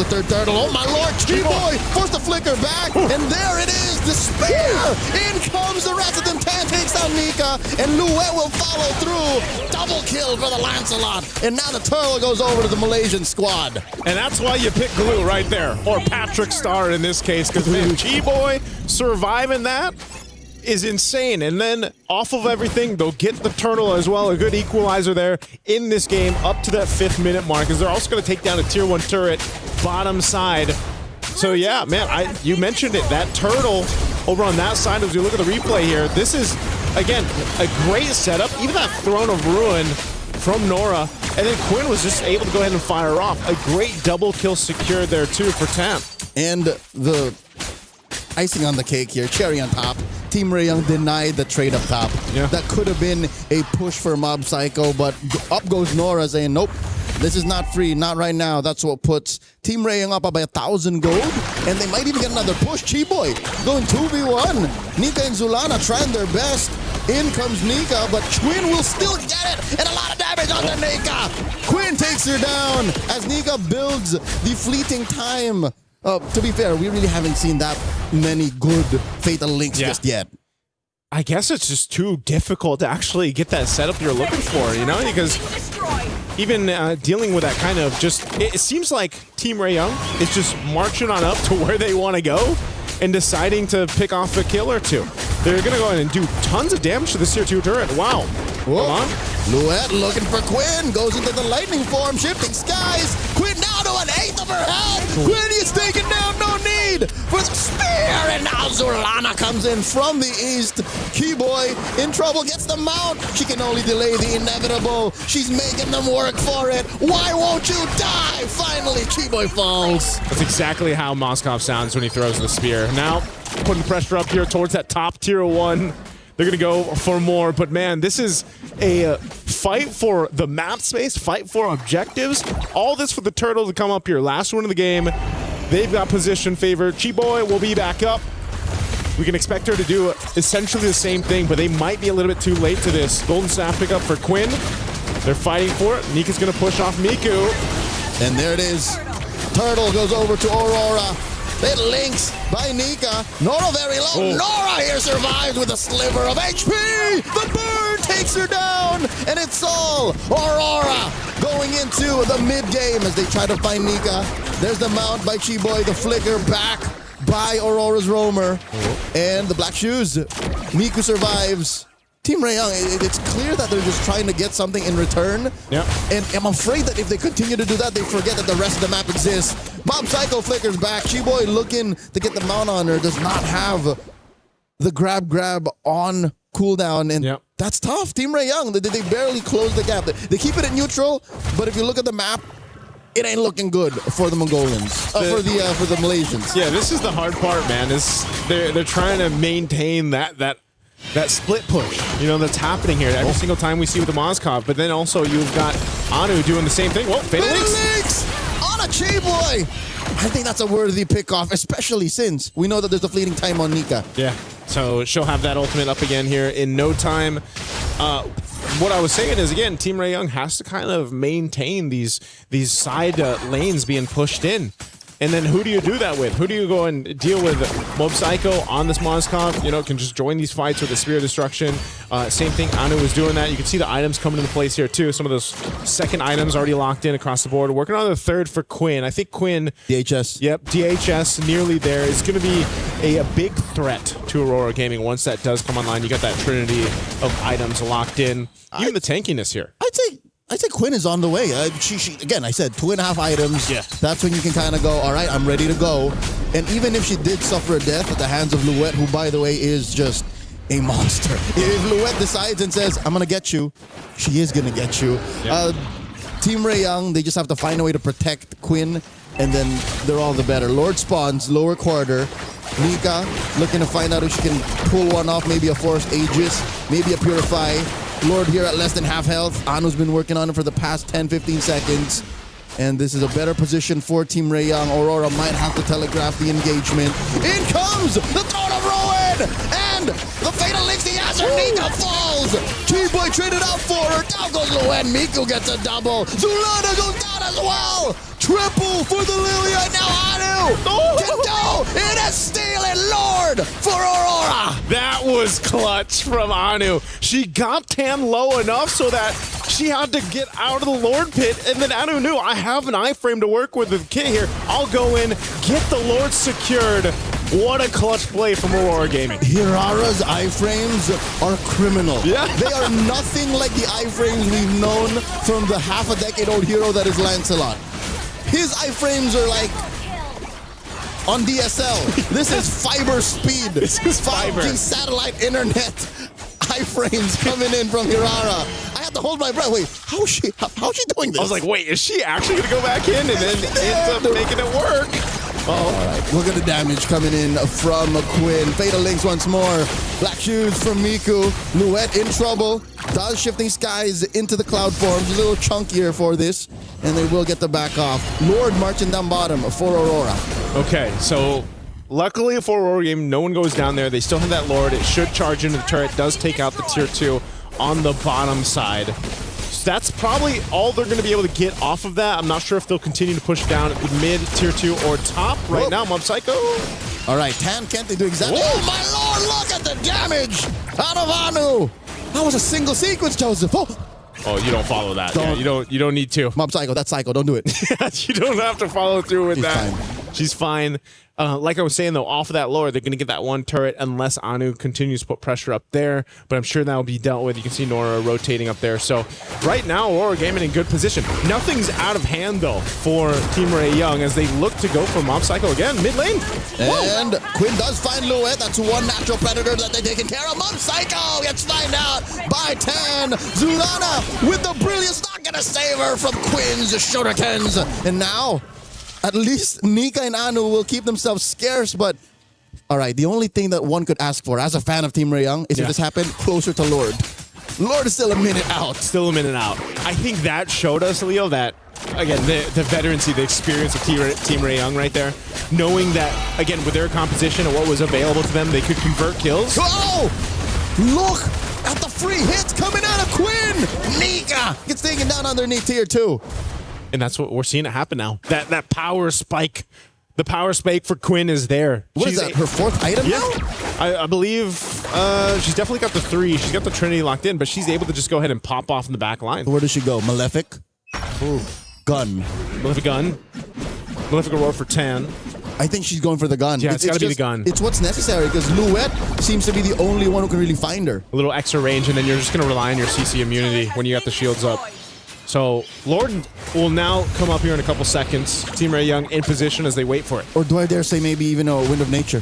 3rd turtle. Oh my lord, T-Boy forced the flicker back, and there it is, despair! In comes the rest of them. Tan takes down Nika, and Luet will follow through. Double kill for the Lancelot, and now the turtle goes over to the Malaysian squad. And that's why you pick Glue right there, or Patrick Star in this case, because man, T-Boy surviving that is insane. And then off of everything, they'll get the turtle as well. A good equalizer there in this game up to that 5th minute mark, as they're also going to take down a tier 1 turret bottom side. So yeah, man, you mentioned it. That turtle over on that side, as we look at the replay here, this is, again, a great setup. Even that Throne of Ruin from Nora. And then Quinn was just able to go ahead and fire off. A great double kill secured there too for Tam. And the icing on the cake here, cherry on top, Team Ray Young denied the trade up top. Yeah. That could have been a push for Mob Psycho, but up goes Nora saying, nope, this is not free, not right now. That's what puts Team Ray Young up by 1,000 gold, and they might even get another push. Chiboy going 2v1. Nika and Zulana trying their best. In comes Nika, but Quinn will still get it, and a lot of damage on the Nika. Quinn takes her down as Nika builds the fleeting time. To be fair, we really haven't seen that many good Fatal Links just yet. I guess it's just too difficult to actually get that setup you're looking for, you know, because even dealing with that kind of just, it seems like Team Ray Young is just marching on up to where they want to go and deciding to pick off a kill or two. They're going to go in and do tons of damage to this tier 2 turret. Wow. Whoa. Luet looking for Quinn. Goes into the lightning form, shifting skies. Quinn down to an eighth of her health. Quinn is taken down. No need for the spear. And now Zulana comes in from the east. Keyboy in trouble, gets the mount. She can only delay the inevitable. She's making them work for it. Why won't you die? Finally, Keyboy falls. That's exactly how Moskov sounds when he throws the spear. Now, putting pressure up here towards that top tier 1. They're going to go for more, but man, this is a fight for the map space, fight for objectives. All this for the Turtle to come up here. Last one of the game. They've got position favor. Chiboy will be back up. We can expect her to do essentially the same thing, but they might be a little bit too late to this. Golden Staff pickup for Quinn. They're fighting for it. Nika's going to push off Miku. And there it is. Turtle goes over to Aurora. It links by Nika. Nora very low. Oh. Nora here survives with a sliver of HP. The burn takes her down. And it's all Aurora going into the mid game as they try to find Nika. There's the mount by Chiboy. The flicker back by Aurora's roamer. And the black shoes. Miku survives. Team Ray Young, it's clear that they're just trying to get something in return. Yep. And I'm afraid that if they continue to do that, they forget that the rest of the map exists. Mob Psycho flickers back. Chiboy looking to get the mount on her. Does not have the grab on cooldown. And that's tough. Team Ray Young, they barely close the gap. They keep it at neutral, but if you look at the map, it ain't looking good for the Mongolians, for the Malaysians. Yeah, this is the hard part, man. Is they're trying to maintain that split push, you know, that's happening here every single time we see with the Moskov. But then also you've got Anu doing the same thing. Whoa, Fatal Links on a Chiboy. I think that's a worthy pick-off, especially since we know that there's a fleeting time on Nika. Yeah, so she'll have that ultimate up again here in no time. What I was saying is, again, Team Ray Young has to kind of maintain these side lanes being pushed in. And then who do you do that with? Who do you go and deal with? Mob Psycho on this Moskov, you know, can just join these fights with the Spear of Destruction. Same thing, Anu was doing that. You can see the items coming into place here too. Some of those second items already locked in across the board. Working on the third for Quinn. I think Quinn... DHS. Yep, DHS nearly there. It's going to be a big threat to Aurora Gaming once that does come online. You got that trinity of items locked in. Even the tankiness here. I'd say Quinn is on the way. She again, I said 2.5 items. Yeah. That's when you can kind of go, all right, I'm ready to go. And even if she did suffer a death at the hands of Luet, who, by the way, is just a monster. If Luet decides and says, I'm going to get you, she is going to get you. Yeah. Team Ray Young, they just have to find a way to protect Quinn, and then they're all the better. Lord spawns, lower quarter. Nika looking to find out if she can pull one off, maybe a Force Aegis, maybe a Purify. Lord here at less than half health. Anu's been working on it for the past 10-15 seconds. And this is a better position for Team Ray Young. Aurora might have to telegraph the engagement. In comes the Throne of Ruin! And the Fatal Links, the Azure Nika falls! Chiboy traded out for her. Down goes Luen. Miku gets a double. Zulana goes down as well! Triple for the Lilia, and now Anu can do it is stealing Lord for Aurora. That was clutch from Anu. She got Tan low enough so that she had to get out of the Lord pit, and then Anu knew, I have an iframe to work with the kit here. I'll go in, get the Lord secured. What a clutch play from Aurora Gaming. Hirara's iframes are criminal. Yeah. They are nothing like the iframes we've known from the half-a-decade-old hero that is Lancelot. His iframes are like on DSL. This is fiber speed. This is fiber. 5G satellite internet iframes coming in from Hirara. I had to hold my breath. Wait, how's she doing this? I was like, wait, is she actually going to go back in? And then ends up making it work. All right, look at the damage coming in from Quinn. Fatal Links once more. Black shoes from Miku. Luet in trouble. Does shifting skies into the cloud forms. A little chunkier for this. And they will get the back off. Lord marching down bottom for Aurora. Okay, so luckily for Aurora Game, no one goes down there. They still have that Lord. It should charge into the turret. Does take out the tier 2 on the bottom side. So that's probably all they're going to be able to get off of that. I'm not sure if they'll continue to push down at the mid, tier 2, or top. Right now, Mob Psycho. All right, Tan, can't they do exactly? Whoa. Oh, my Lord, look at the damage out of Anu. That was a single sequence, Joseph. Oh, you don't follow that. Yeah, you don't need to. Mob Psycho, that's Psycho. Don't do it. You don't have to follow through with She's that. fine. She's fine. Like I was saying, though, off of that lore, they're going to get that one turret unless Anu continues to put pressure up there. But I'm sure that will be dealt with. You can see Nora rotating up there. So right now, Aurora Gaming in good position. Nothing's out of hand, though, for Team Ray Young as they look to go for Mob Psycho again, mid lane. And Quinn does find Luet. That's one natural predator that they're taking care of. Mob Psycho gets found out by 10. Zulana with the brilliance, not going to save her from Quinn's shurikens. And now, at least Nika and Anu will keep themselves scarce, but all right, the only thing that one could ask for as a fan of Team Ray Young is if this happened closer to Lord. Lord is still a minute out. Still a minute out. I think that showed us, Leo, that, again, the veterancy, the experience of Team Ray Young right there, knowing that, again, with their composition and what was available to them, they could convert kills. Oh! Look at the free hits coming out of Quinn! Nika gets taken down underneath tier 2. And that's what we're seeing it happen now. That power spike. The power spike for Quinn is there. What is that, her 4th item now? I believe she's definitely got the 3. She's got the Trinity locked in, but she's able to just go ahead and pop off in the back line. Where does she go? Malefic? Ooh. Gun. Malefic gun. Malefic Aurora for 10. I think she's going for the gun. Yeah, it's got to be the gun. It's what's necessary because Luet seems to be the only one who can really find her. A little extra range, and then you're just going to rely on your CC immunity when you got the shields up. So Lord will now come up here in a couple seconds. Team Ray Young in position as they wait for it. Or do I dare say maybe even a Wind of Nature?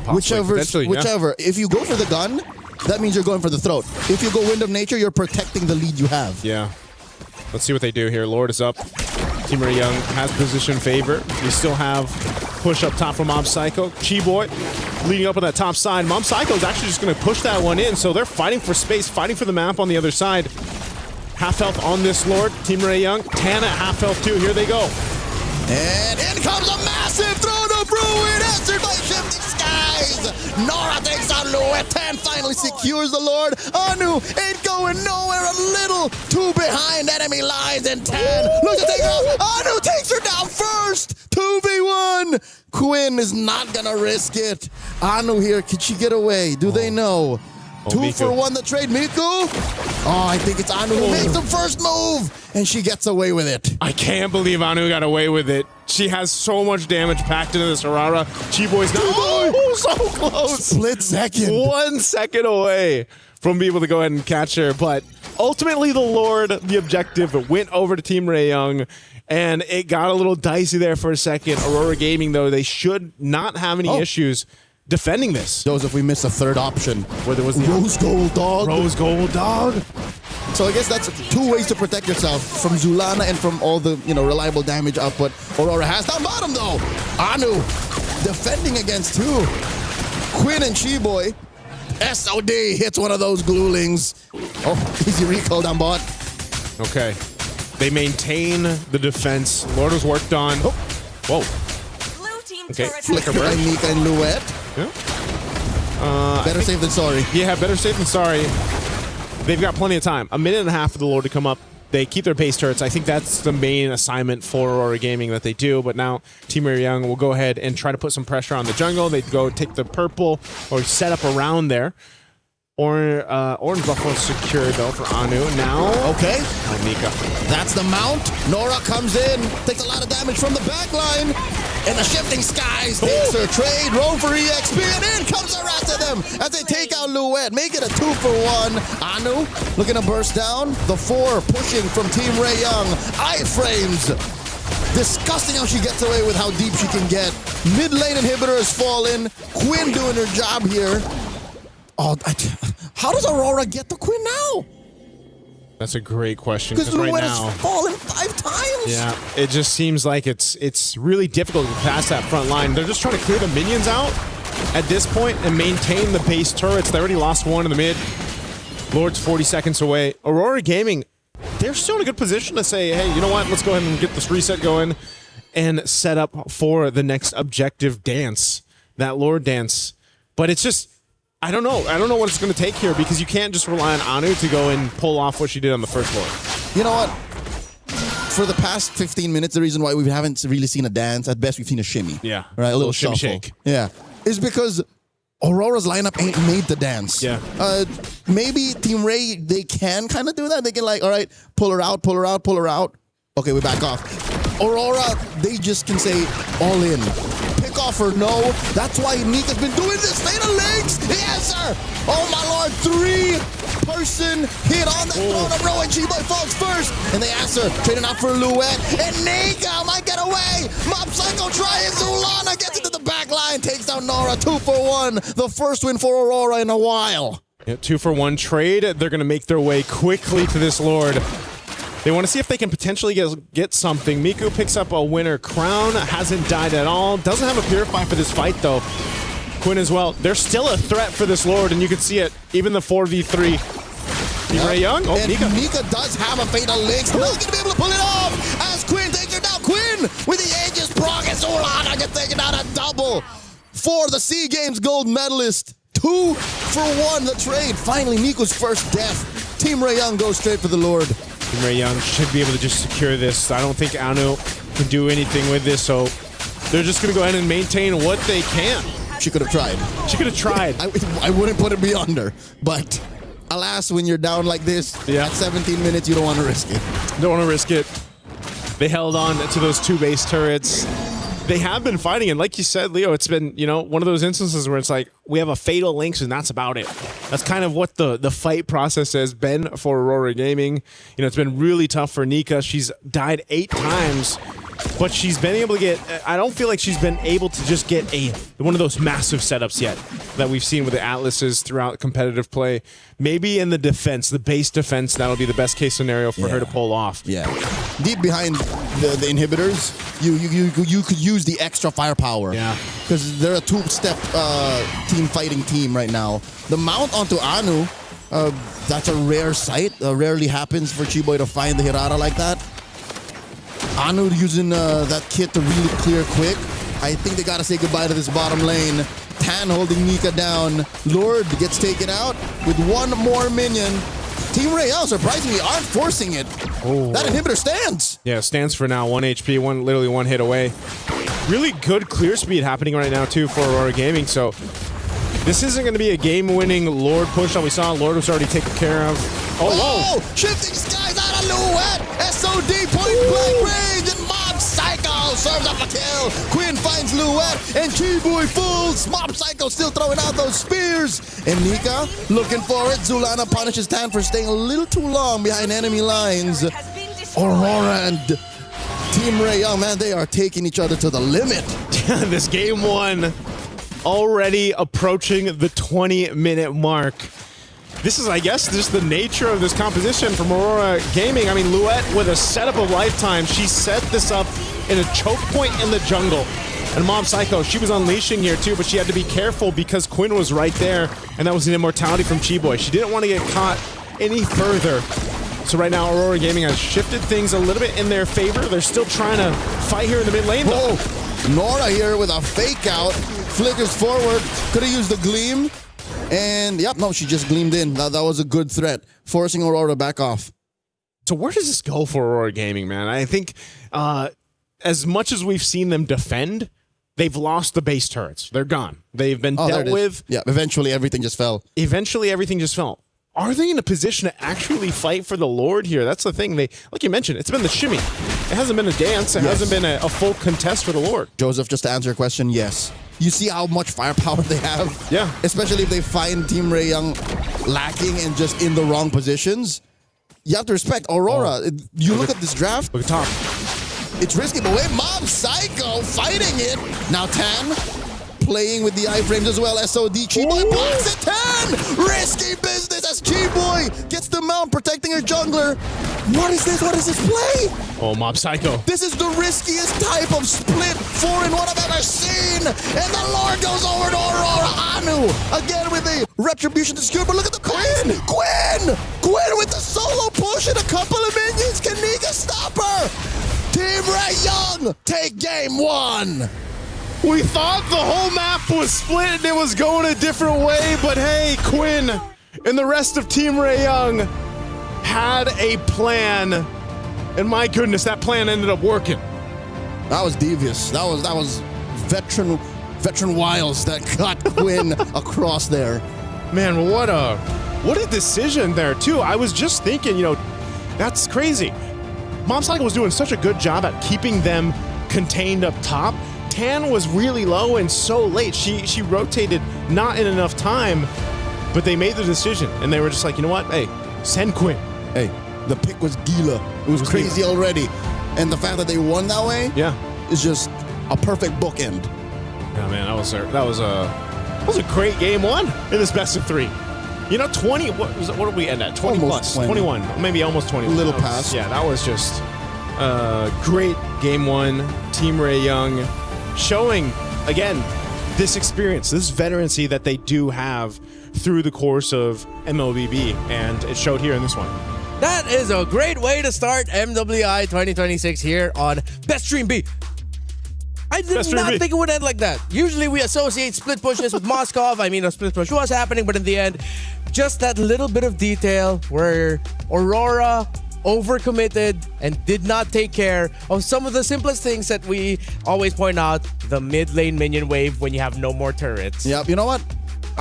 Possibly, whichever. If you go for the gun, that means you're going for the throat. If you go Wind of Nature, you're protecting the lead you have. Yeah. Let's see what they do here. Lord is up. Team Ray Young has position favor. You still have push up top from Mob Psycho. Chi-Boy leading up on that top side. Mob Psycho is actually just going to push that one in. So they're fighting for space, fighting for the map on the other side. Half health on this Lord. Team Ray Young. Tana at half health too. Here they go. And in comes a massive throne of ruin answered by Shifting Skies. Nora takes on Luet. 10 finally secures the Lord. Anu ain't going nowhere. A little too behind enemy lines. And 10 looks to take her out. Anu takes her down first. 2v1. Quinn is not going to risk it. Anu here. Can she get away? Do they know? 2 for 1 the trade, Miku. Oh, I think it's Anu who makes the first move, and she gets away with it. I can't believe Anu got away with it. She has so much damage packed into this Aurora. Chi-Boy's now so close. Split second. 1 second away from being able to go ahead and catch her. But ultimately, the Lord, the objective, went over to Team Ray Young. And it got a little dicey there for a second. Aurora Gaming, though, they should not have any issues defending this. Joseph, we missed a third option. Where there was the Rose Gold Dog. Rose Gold Dog. So I guess that's 2 ways to protect yourself from Zulana and from all the reliable damage output Aurora has. Down bottom though, Anu defending against 2. Quinn and Chi-Boy. SOD hits one of those glulings. Oh, easy recall down bot. Okay. They maintain the defense. Lord was worked on. Oh. Whoa. Okay. Flicker by Nika and Luet. Yeah. Better safe than sorry. Yeah, better safe than sorry. They've got plenty of time. A minute and a half for the Lord to come up. They keep their base turrets. I think that's the main assignment for Aurora Gaming that they do. But now Team Ray Young will go ahead and try to put some pressure on the jungle. They go take the purple or set up around there. Orange Buffalo secured though for Anu. Now, okay. Nika. That's the mount. Nora comes in, takes a lot of damage from the back line. And the Shifting Skies takes her trade, roll for EXP, and in comes the rest of them as they take out Luet. Make it a 2 for 1. Anu looking to burst down. The 4 pushing from Team Ray Young. Iframes. Disgusting how she gets away with how deep she can get. Mid lane inhibitor has fallen. Quinn doing her job here. Oh, how does Aurora get to Quinn now? That's a great question. Because right Luet now, has fallen 5 times. Yeah, it just seems like it's really difficult to pass that front line. They're just trying to clear the minions out at this point and maintain the base turrets. They already lost 1 in the mid. Lord's 40 seconds away. Aurora Gaming, they're still in a good position to say, hey, you know what? Let's go ahead and get this reset going and set up for the next objective dance, that Lord dance. But it's just, I don't know. I don't know what it's going to take here because you can't just rely on Anu to go and pull off what she did on the first Lord. You know what? For the past 15 minutes, the reason why we haven't really seen a dance, at best we've seen a shimmy. Yeah. Right? A little shimmy shuffle. shake. Yeah. Is because Aurora's lineup ain't made to dance. Yeah. Maybe Team Ray, they can kind of do that. They can like, all right, pull her out, pull her out, pull her out. Okay, we back off. Aurora, they just can say all in. Pick off or no. That's why Nika's been doing this. Fatal links. The answer. Oh my lord, 3-person hit on the throne of Rowan. Chiboy falls first. And they answer, trading out for Luet. And Nika might get away. Mob Psycho trying. Zulana gets into the back line. Takes down Nora. 2 for 1. The first win for Aurora in a while. Yeah, 2-for-1 trade. They're going to make their way quickly to this Lord. They want to see if they can potentially get something. Miku picks up a winner crown. Hasn't died at all. Doesn't have a Purify for this fight, though. Quinn as well. They're still a threat for this Lord, and you can see it. Even the 4v3. Team Ray Young. Oh, and Nika does have a Fatal Links. Not going to be able to pull it off as Quinn takes her down. Quinn with the Aegis proc and Solana gets taken down a double for the SEA Games gold medalist. 2 for 1 the trade. Finally, Miku's first death. Team Ray Young goes straight for the Lord. Team Ray Young should be able to just secure this. I don't think Anu can do anything with this, so they're just going to go ahead and maintain what they can. She could have tried. She could have tried. I wouldn't put it beyond her, but alas, when you're down like this, at 17 minutes, you don't want to risk it. Don't want to risk it. They held on to those 2 base turrets. They have been fighting, and like you said, Leo, it's been, you know, one of those instances where it's like, we have a Fatal Links, and that's about it. That's kind of what the fight process has been for Aurora Gaming. You know, it's been really tough for Nika. She's died 8 times, but she's been able to get, I don't feel like she's been able to just get one of those massive setups yet that we've seen with the Atlases throughout competitive play. Maybe in the defense, the base defense, that'll be the best case scenario for her to pull off. Yeah. Deep behind the inhibitors, you could use the extra firepower. Yeah. Because they're a 2-step team fighting team right now. The mount onto Anu, that's a rare sight. Rarely happens for Chiboy to find the Hirara like that. Anu using that kit to really clear quick. I think they gotta say goodbye to this bottom lane. Tan holding Nika down. Lord gets taken out with 1 more minion. Team Ray Young surprisingly aren't forcing it. Oh. That inhibitor stands. Yeah, stands for now. 1 HP, literally one hit away. Really good clear speed happening right now too for Aurora Gaming. So this isn't going to be a game-winning Lord push that we saw. Lord was already taken care of. Oh, whoa! Shifting skies out of Luet. SOD point blank range and Mob Psycho serves up a kill. Quinn finds Luet and Chiboy falls. Mob Psycho still throwing out those spears. And Nika looking for it. Zulana punishes Tan for staying a little too long behind enemy lines. Aurora and Team Ray Young, man, they are taking each other to the limit. This game 1 already approaching the 20-minute mark. This is, I guess, just the nature of this composition from Aurora Gaming. I mean, Luet with a setup of lifetime. She set this up in a choke point in the jungle. And Mob Psycho, she was unleashing here too, but she had to be careful because Quinn was right there, and that was an immortality from Chiboy. She didn't want to get caught any further. So right now, Aurora Gaming has shifted things a little bit in their favor. They're still trying to fight here in the mid lane, though. Nora here with a fake out. Flickers forward. Could have used the gleam. And, yep, no, she just gleamed in. That was a good threat, forcing Aurora back off. So where does this go for Aurora Gaming, man? I think as much as we've seen them defend, they've lost the base turrets. They're gone. They've been dealt with. Yeah, eventually everything just fell. Are they in a position to actually fight for the Lord here? That's the thing. Like you mentioned, it's been the shimmy. It hasn't been a dance. It hasn't been a full contest for the Lord. Joseph, just to answer your question, yes. You see how much firepower they have? Yeah. Especially if they find Team Ray Young lacking and just in the wrong positions. You have to respect Aurora. You look at this draft. Look at top. It's risky, but wait, Mob Psycho fighting it. Now Tan playing with the iframes as well. SOD, Chiboy blocks it. Tan! Risky business as Chiboy gets the mount protecting her jungler. What is this? What is this play? Oh, Mob Psycho. This is the riskiest type of split 4-in-1 I've ever seen. And the Lord goes over to Aurora. Anu again with the retribution to secure. But look at the Quinn! Quinn with the solo push and a couple of minions. Can Nika stop her? Team Ray Young take game 1. We thought the whole map was split and it was going a different way, but hey, Quinn and the rest of Team Ray Young had a plan, and my goodness, that plan ended up working. That was devious. That was veteran veteran Wiles that got Quinn across there. Man, what a decision there, too. I was just thinking, that's crazy. Momsaka was doing such a good job at keeping them contained up top. Tan was really low and so late. She rotated not in enough time, but they made the decision, and they were just like, you know what? Hey, send Quinn. Hey, the pick was Gila. It was crazy already. And the fact that they won that way is just a perfect bookend. Yeah, man, that was a great game one in this best of 3. 20, what did we end at? 20 almost plus, 20. 21, maybe almost 21. A little past. Yeah, that was just great game one. Team Ray Young showing, again, this experience, this veterancy that they do have through the course of MLBB, and it showed here in this one. That is a great way to start MWI 2026 here on Best Stream B. I did not think it would end like that. Usually we associate split pushes with Moskov. I mean, a split push was happening, but in the end, just that little bit of detail where Aurora overcommitted and did not take care of some of the simplest things that we always point out, the mid lane minion wave when you have no more turrets. Yeah, you know what?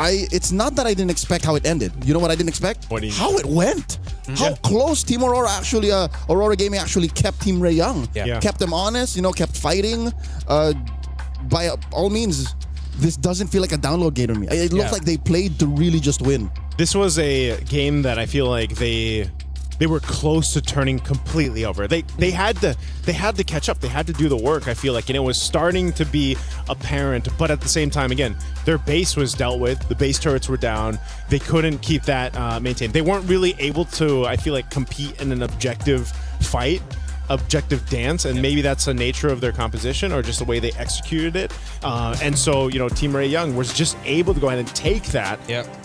It's not that I didn't expect how it ended. You know what I didn't expect? How it went. How close Team Aurora actually, Aurora Gaming actually kept Team Ray Young. Kept them honest, kept fighting. By all means, this doesn't feel like a download game to me. It looks like they played to really just win. This was a game that I feel like they were close to turning completely over. They had to catch up. They had to do the work, I feel like, and it was starting to be apparent, but at the same time, again, their base was dealt with. The base turrets were down. They couldn't keep that maintained. They weren't really able to, I feel like, compete in an objective fight, objective dance, and maybe that's the nature of their composition or just the way they executed it. And so, Team Ray Young was just able to go ahead and take that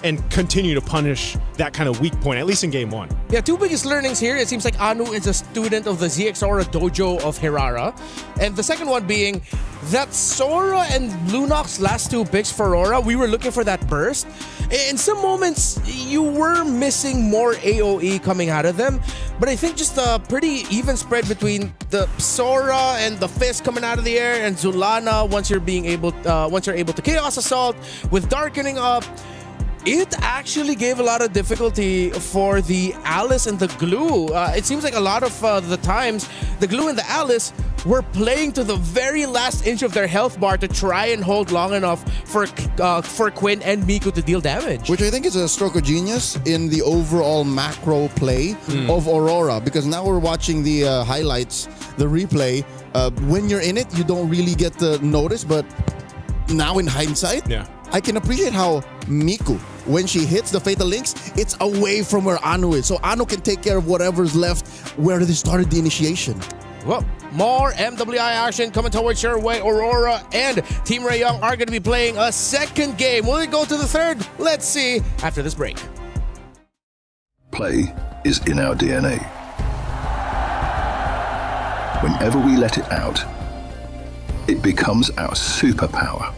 and continue to punish that kind of weak point, at least in game one. Yeah, two biggest learnings here. It seems like Anu is a student of the ZXaura dojo of Hirara. And the second one being that Sora and Lunox last 2 picks for Aurora, we were looking for that burst. In some moments, you were missing more AoE coming out of them, but I think just a pretty even spread between the Sora and the Fist coming out of the air and Zulana once you're able to Chaos Assault with Darkening up. It actually gave a lot of difficulty for the Alice and the Glue. It seems like a lot of the times, the Glue and the Alice were playing to the very last inch of their health bar to try and hold long enough for Quinn and Miku to deal damage. Which I think is a stroke of genius in the overall macro play of Aurora, because now we're watching the highlights, the replay. When you're in it, you don't really get to notice, but now in hindsight, I can appreciate how Miku, when she hits the Fatal Links, it's away from where Anu is. So Anu can take care of whatever's left where they started the initiation. Well, more MWI action coming towards your way. Aurora and Team Ray Young are going to be playing a second game. Will it go to the third? Let's see after this break. Play is in our DNA. Whenever we let it out, it becomes our superpower.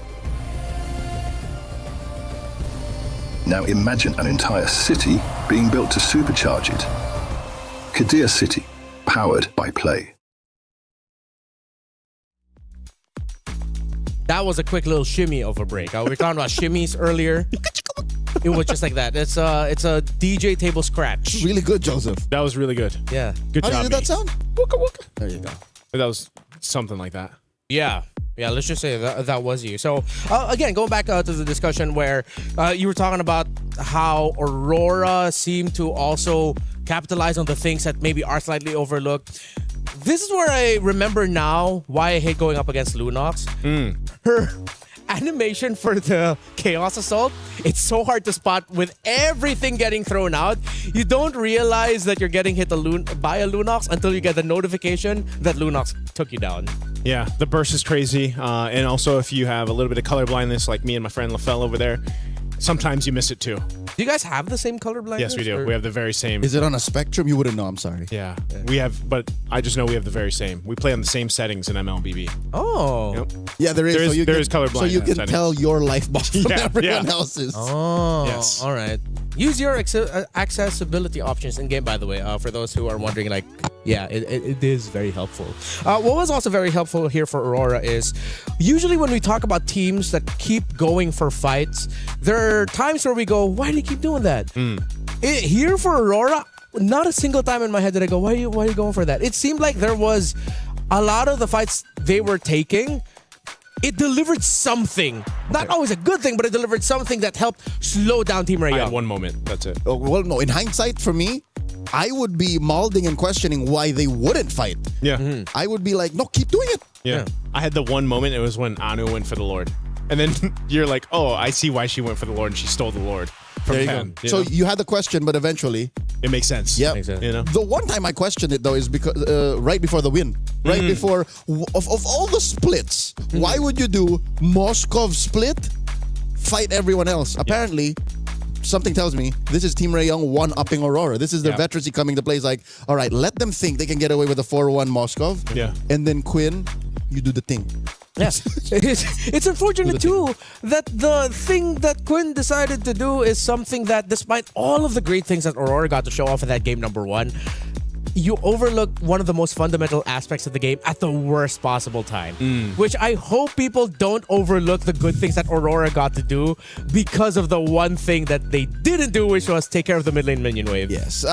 Now imagine an entire city being built to supercharge it. Kadir City, powered by Play. That was a quick little shimmy of a break. We were talking about shimmies earlier. It was just like that. It's a DJ table scratch. Really good, Joseph. That was really good. Yeah. Good job. How did that sound? Wooka wooka. There you go. That was something like that. Yeah, let's just say that was you. So, again, going back to the discussion where you were talking about how Aurora seemed to also capitalize on the things that maybe are slightly overlooked. This is where I remember now why I hate going up against Lunox. Her animation for the Chaos Assault, it's so hard to spot with everything getting thrown out. You don't realize that you're getting hit by a Lunox until you get the notification that Lunox took you down. Yeah, the burst is crazy. And also, if you have a little bit of color blindness like me and my friend LaFell over there, sometimes you miss it too. Do you guys have the same color blindness? Yes, we do. We have the very same. Is it on a spectrum? You wouldn't know. I'm sorry. Yeah, we have, but I just know we have the very same. We play on the same settings in MLBB. Oh. Yep. Yeah, there is. There is color blindness. So you can settings. tell your life bar from everyone else's. Oh, yes. All right. Use your accessibility options in game, by the way, for those who are wondering, like, Yeah, it is very helpful. What was also very helpful here for Aurora is usually when we talk about teams that keep going for fights, there are times where we go, why do you keep doing that? Here for Aurora, not a single time in my head did I go, why are you going for that? It seemed like there was a lot of the fights they were taking, it delivered something. Not always a good thing, but it delivered something that helped slow down Team Ray I Young. had one moment. That's it. Oh, well, no. In hindsight, for me, I would be molding and questioning why they wouldn't fight. Yeah. I would be like, no, keep doing it. Yeah. I had the one moment. It was when Anu went for the Lord. And then you're like, oh, I see why she went for the Lord and she stole the Lord from There you Ken. go. So you had the question, but eventually it makes sense. Yeah. You know? The one time I questioned it though is because right before the win, right before of all the splits, why would you do Moskov split, fight everyone else? Apparently, something tells me this is Team Ray Young one-upping Aurora. This is their veterancy coming to play. It's like, all right, let them think they can get away with a 4-1 Moskov. Yeah. And then Quinn, you do the thing. Yes. It's unfortunate too that the thing that Quinn decided to do is something that, despite all of the great things that Aurora got to show off in that game number 1, you overlook one of the most fundamental aspects of the game at the worst possible time. Which I hope people don't overlook the good things that Aurora got to do because of the one thing that they didn't do, which was take care of the mid lane minion wave. Yes.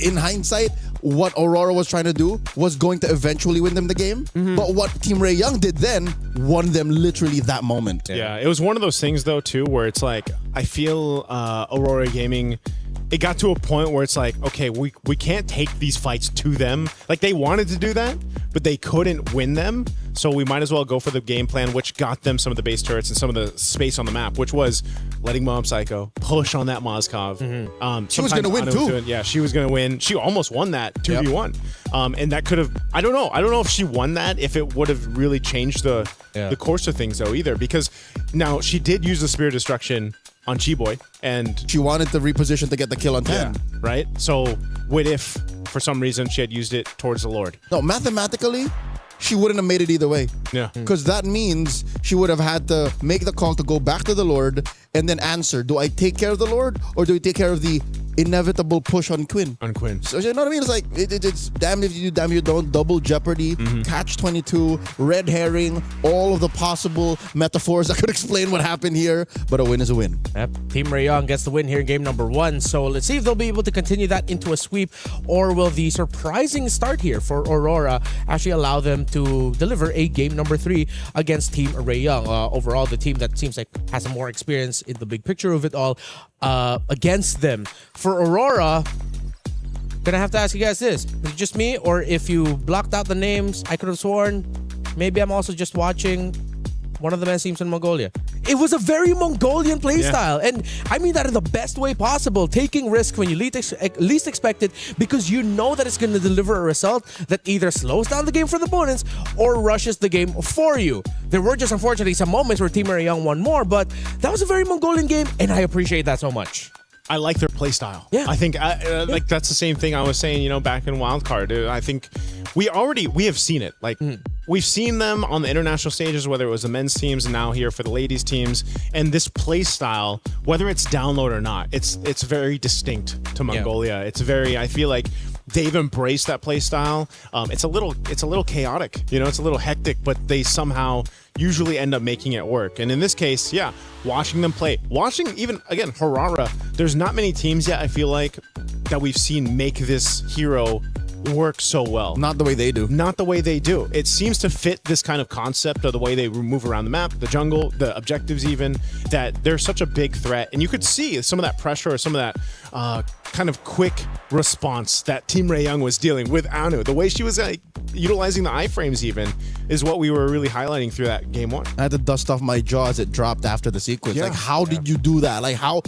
In hindsight, what Aurora was trying to do was going to eventually win them the game. But what Team Ray Young did then won them literally that moment. Yeah, it was one of those things though too where it's like I feel Aurora Gaming, it got to a point where it's like, okay, we can't take these fights to them. Like they wanted to do that, but they couldn't win them. So we might as well go for the game plan, which got them some of the base turrets and some of the space on the map, which was letting Mom Psycho push on that Moskov. She was going to win too. Yeah, she was going to win. She almost won that 2v1. And that could have, I don't know if she won that, if it would have really changed the course of things though either, because now she did use the Spear Destruction on Chi-Boy, and she wanted to reposition to get the kill on 10. Yeah, right? So what if, for some reason, she had used it towards the Lord? No, mathematically, she wouldn't have made it either way. Yeah. Because that means she would have had to make the call to go back to the Lord and then answer, do I take care of the Lord or do I take care of the inevitable push on Quinn? On Quinn. So you know what I mean? It's like, it's damn if you do, damn if you don't, double jeopardy, catch-22, red herring, all of the possible metaphors that could explain what happened here, but a win is a win. Yep. Team Ray Young gets the win here in game number 1. So let's see if they'll be able to continue that into a sweep, or will the surprising start here for Aurora actually allow them to deliver a game number 3 against Team Ray Young. Overall, the team that seems like has some more experience in the big picture of it all against them. For Aurora, gonna have to ask you guys this. Is it just me, or if you blocked out the names, I could have sworn maybe I'm also just watching one of the men's teams in Mongolia. It was a very Mongolian playstyle, and I mean that in the best way possible. Taking risk when you least expect it, because you know that it's going to deliver a result that either slows down the game for the opponents or rushes the game for you. There were just unfortunately some moments where Team Ray Young won more, but that was a very Mongolian game, and I appreciate that so much. I like their play style. Yeah. I think like that's the same thing I was saying, you know, back in Wildcard. I think we have seen it. Like we've seen them on the international stages, whether it was the men's teams and now here for the ladies teams. And this play style, whether it's download or not, it's very distinct to Mongolia. It's very, I feel like they've embraced that play style. It's a little chaotic, you know, it's a little hectic, but they somehow usually end up making it work. And in this case, yeah, watching them play, watching even, again, Harara, there's not many teams yet, I feel like, that we've seen make this hero work so well. Not the way they do. Not the way they do. It seems to fit this kind of concept of the way they move around the map, the jungle, the objectives even, that they're such a big threat. And you could see some of that pressure or some of that kind of quick response that Team Ray Young was dealing with Anu. The way she was utilizing the iframes even is what we were really highlighting through that game 1. I had to dust off my jaw as it dropped after the sequence. Like, how did you do that? Like, how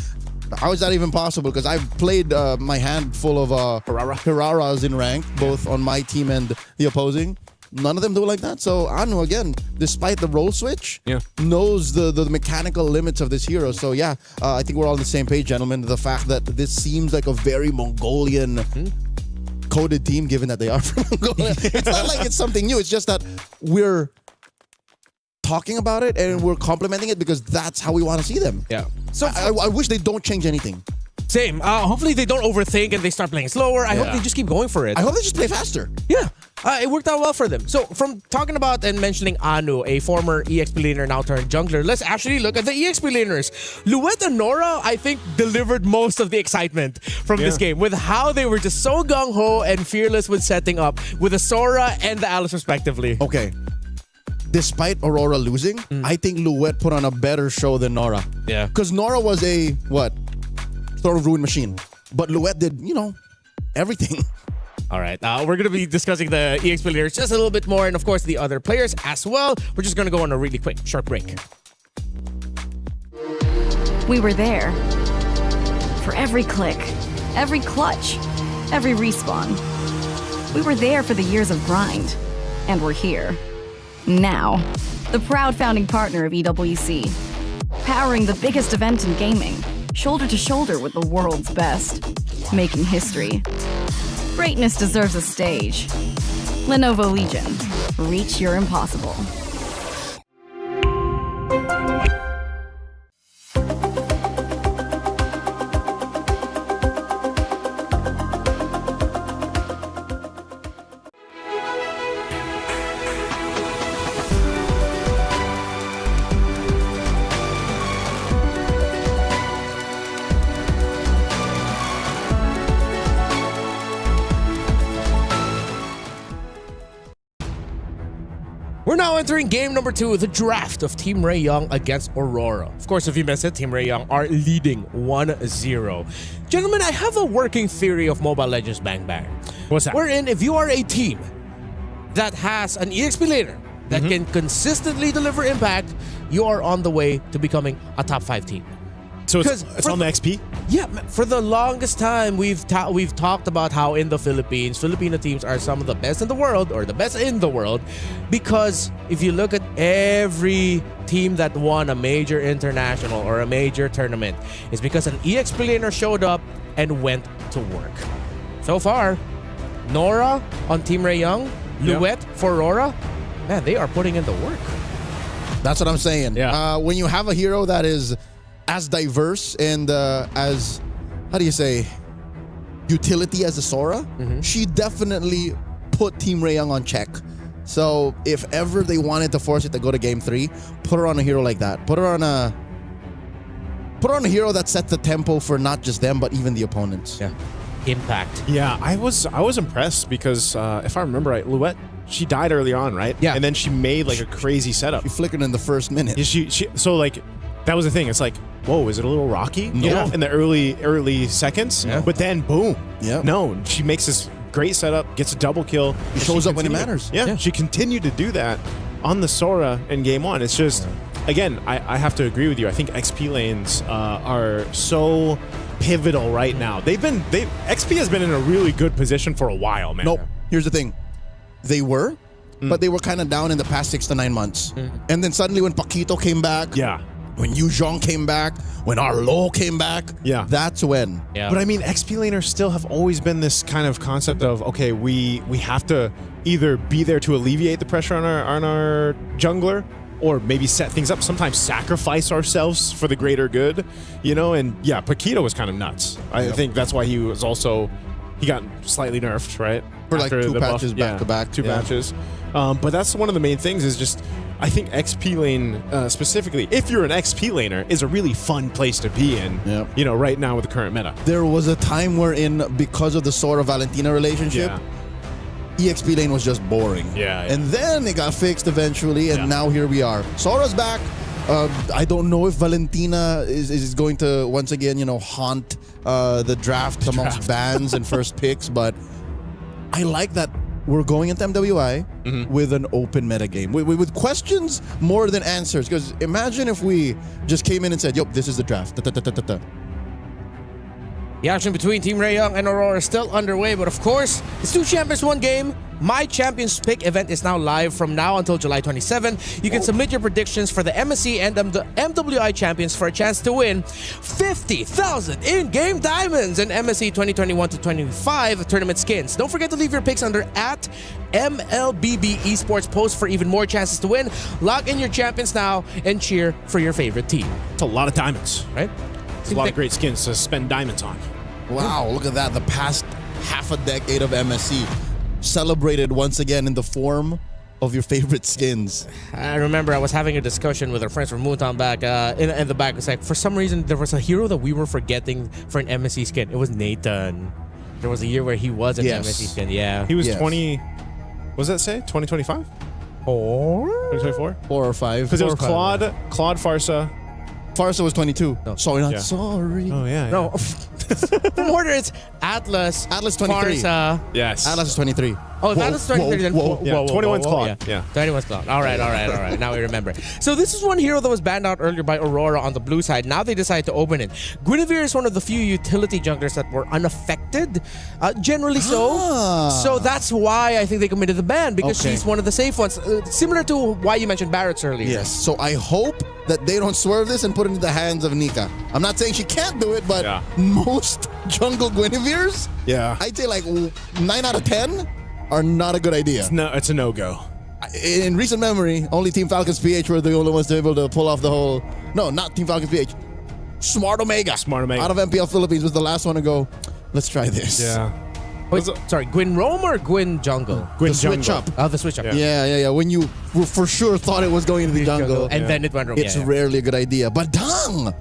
is that even possible? Because I've played my hand full of Hararas in rank, both on my team and the opposing. None of them do it like that. So Anu, again, despite the role switch, knows the mechanical limits of this hero. So yeah, I think we're all on the same page, gentlemen. The fact that this seems like a very Mongolian coded team, given that they are from Mongolia. It's not like it's something new. It's just that we're talking about it and we're complimenting it because that's how we want to see them. Yeah. So I wish they don't change anything. Same. Hopefully they don't overthink and they start playing slower. I hope they just keep going for it. I hope they just play faster. Yeah. It worked out well for them. So from talking about and mentioning Anu, a former EXP laner now turned jungler, let's actually look at the EXP laners. Luet and Nora, I think, delivered most of the excitement from this game with how they were just so gung-ho and fearless with setting up with the Sora and the Alice respectively. Okay. Despite Aurora losing, I think Luet put on a better show than Nora. Yeah. Because Nora was a, sort of ruined machine. But Luet did, everything. All right, we're going to be discussing the EXP players just a little bit more, and of course the other players as well. We're just going to go on a really quick, short break. We were there. For every click, every clutch, every respawn. We were there for the years of grind. And we're here. Now. The proud founding partner of EWC. Powering the biggest event in gaming. Shoulder to shoulder with the world's best. Making history. Greatness deserves a stage. Lenovo Legion. Reach your impossible. We're now entering game number 2, the draft of Team Ray Young against Aurora. Of course, if you missed it, Team Ray Young are leading 1-0. Gentlemen, I have a working theory of Mobile Legends Bang Bang. What's that? Wherein, if you are a team that has an EXP laner that can consistently deliver impact, you are on the way to becoming a top 5 team. So it's on the XP? Yeah, for the longest time, we've talked about how in the Philippines, Filipino teams are some of the best in the world, or the best in the world, because if you look at every team that won a major international or a major tournament, it's because an EXP laner showed up and went to work. So far, Nora on Team Ray Young, Luet for Aurora, man, they are putting in the work. That's what I'm saying. Yeah. When you have a hero that is as diverse and as, how do you say, utility as a Sora, she definitely put Team Ray Young on check. So if ever they wanted to force it to go to game 3, put her on a hero like that. Put her on a hero that sets the tempo for not just them, but even the opponents. Yeah. Impact. Yeah, I was impressed because if I remember right, Luet, she died early on, right? Yeah. And then she made like a crazy setup. She flickered in the first minute. Yeah, so like, that was the thing. It's like, whoa, is it a little rocky? You know, in the early seconds. Yeah. But then, boom. Yeah. No, she makes this great setup, gets a double kill. She shows up when it matters. Yeah, she continued to do that on the Sora in game 1. It's just, again, I have to agree with you. I think XP lanes are so pivotal right now. XP has been in a really good position for a while, man. Nope. Here's the thing. They were, but they were kind of down in the past 6 to 9 months. And then suddenly when Paquito came back, when Yu Zhong came back, when Arlo came back, that's when. Yeah. But I mean, XP laners still have always been this kind of concept of, okay, we have to either be there to alleviate the pressure on our jungler, or maybe set things up, sometimes sacrifice ourselves for the greater good, you know? And yeah, Paquito was kind of nuts. I think that's why he got slightly nerfed, right? For like 2 patches back to back. 2 patches. But that's one of the main things is just, I think XP lane, specifically, if you're an XP laner, is a really fun place to be in, you know, right now with the current meta. There was a time wherein, because of the Sora Valentina relationship, EXP lane was just boring. And then it got fixed eventually, and now here we are. Sora's back. I don't know if Valentina is going to, once again, you know, haunt the draft amongst bans and first picks, but I like that we're going into MWI with an open meta game. With questions more than answers. Because imagine if we just came in and said, yup, this is the draft. The action between Team Ray Young and Aurora is still underway, but of course, it's 2 champions, 1 game. My Champions Pick event is now live from now until July 27. You can submit your predictions for the MSC and the MWI champions for a chance to win 50,000 in-game diamonds and MSC 2021-25 tournament skins. Don't forget to leave your picks under @MLBB Esports post for even more chances to win. Lock in your champions now and cheer for your favorite team. It's a lot of diamonds, right? There's a lot of great skins to spend diamonds on. Wow, look at that. The past half a decade of MSC celebrated once again in the form of your favorite skins. I remember I was having a discussion with our friends from Moontown back in the back. It's like, for some reason, there was a hero that we were forgetting for an MSC skin. It was Nathan. There was a year where he was an MSC skin. Yeah. He was 20... What does that say? 2025? 2024? 4 or 5. Because it was Claude, Farsa. Farsa was 22. No. Sorry, not Yeah. sorry. Oh, yeah. No. From order, it's Atlas. Atlas 23. Farsa. Yes. Atlas is 23. Oh, if Atlas 23, then Yeah, 21's Claude. Yeah. 21's Claude. All right. Now we remember. So this is one hero that was banned out earlier by Aurora on the blue side. Now they decide to open it. Guinevere is one of the few utility junglers that were unaffected, generally so. So that's why I think they committed the ban, because she's one of the safe ones. Similar to why you mentioned Barrett's earlier. Yes, so I hope that they don't swerve this and put it into the hands of Nika. I'm not saying she can't do it, but most jungle Guineveres, I'd say like 9 out of 10 are not a good idea. It's a no-go. In recent memory, only Team Falcons PH were the only ones to be able to pull off the whole... No, not Team Falcons PH. Smart Omega. Out of MPL Philippines was the last one to go, let's try this. Yeah. Wait, sorry, Gwyn Rome or Gwyn Jungle? Gwyn Jungle. Switch up. Oh, the switch up. Yeah. When you were for sure thought it was going into the jungle. And then it went wrong. It's rarely a good idea. But dang!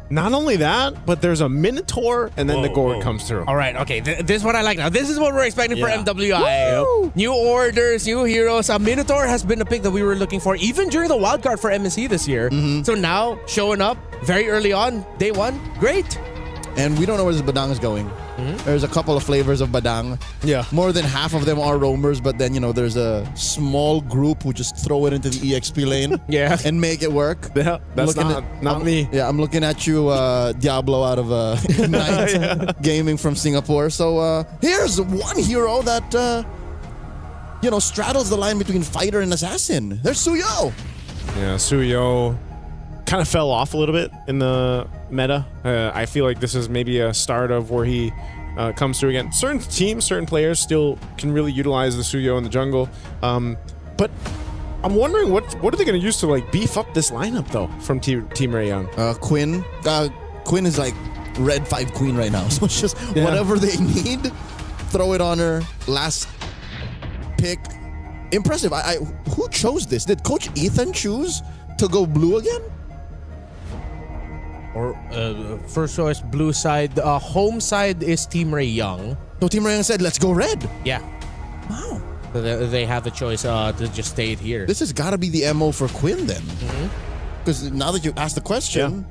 Not only that, but there's a Minotaur, and then the Gord comes through. All right, okay. This is what I like now. This is what we're expecting for MWI. New orders, new heroes. Minotaur has been a pick that we were looking for, even during the wildcard for MSC this year. So now, showing up very early on, day one, great. And we don't know where this Badang is going. There's a couple of flavors of Badang. Yeah. More than half of them are roamers, but then, there's a small group who just throw it into the EXP lane and make it work. Yeah, that's not me. Yeah, I'm looking at you, Diablo out of Ignite Gaming from Singapore. So here's one hero that, straddles the line between fighter and assassin. There's Suyo. Yeah, Suyo kind of fell off a little bit in the meta. I feel like this is maybe a start of where he comes through again. Certain teams, certain players still can really utilize the Suyo in the jungle. But I'm wondering what are they going to use to beef up this lineup though from Team Raeyang? Quinn. Quinn is like red 5 queen right now. So it's just whatever they need, throw it on her. Last pick. Impressive. Who chose this? Did Coach Ethan choose to go blue again? Or first choice, blue side. Home side is Team Raeyang. So Team Raeyang said, let's go red. Yeah. Wow. So they have the choice to just stay here. This has got to be the MO for Quinn then. Because now that you asked the question,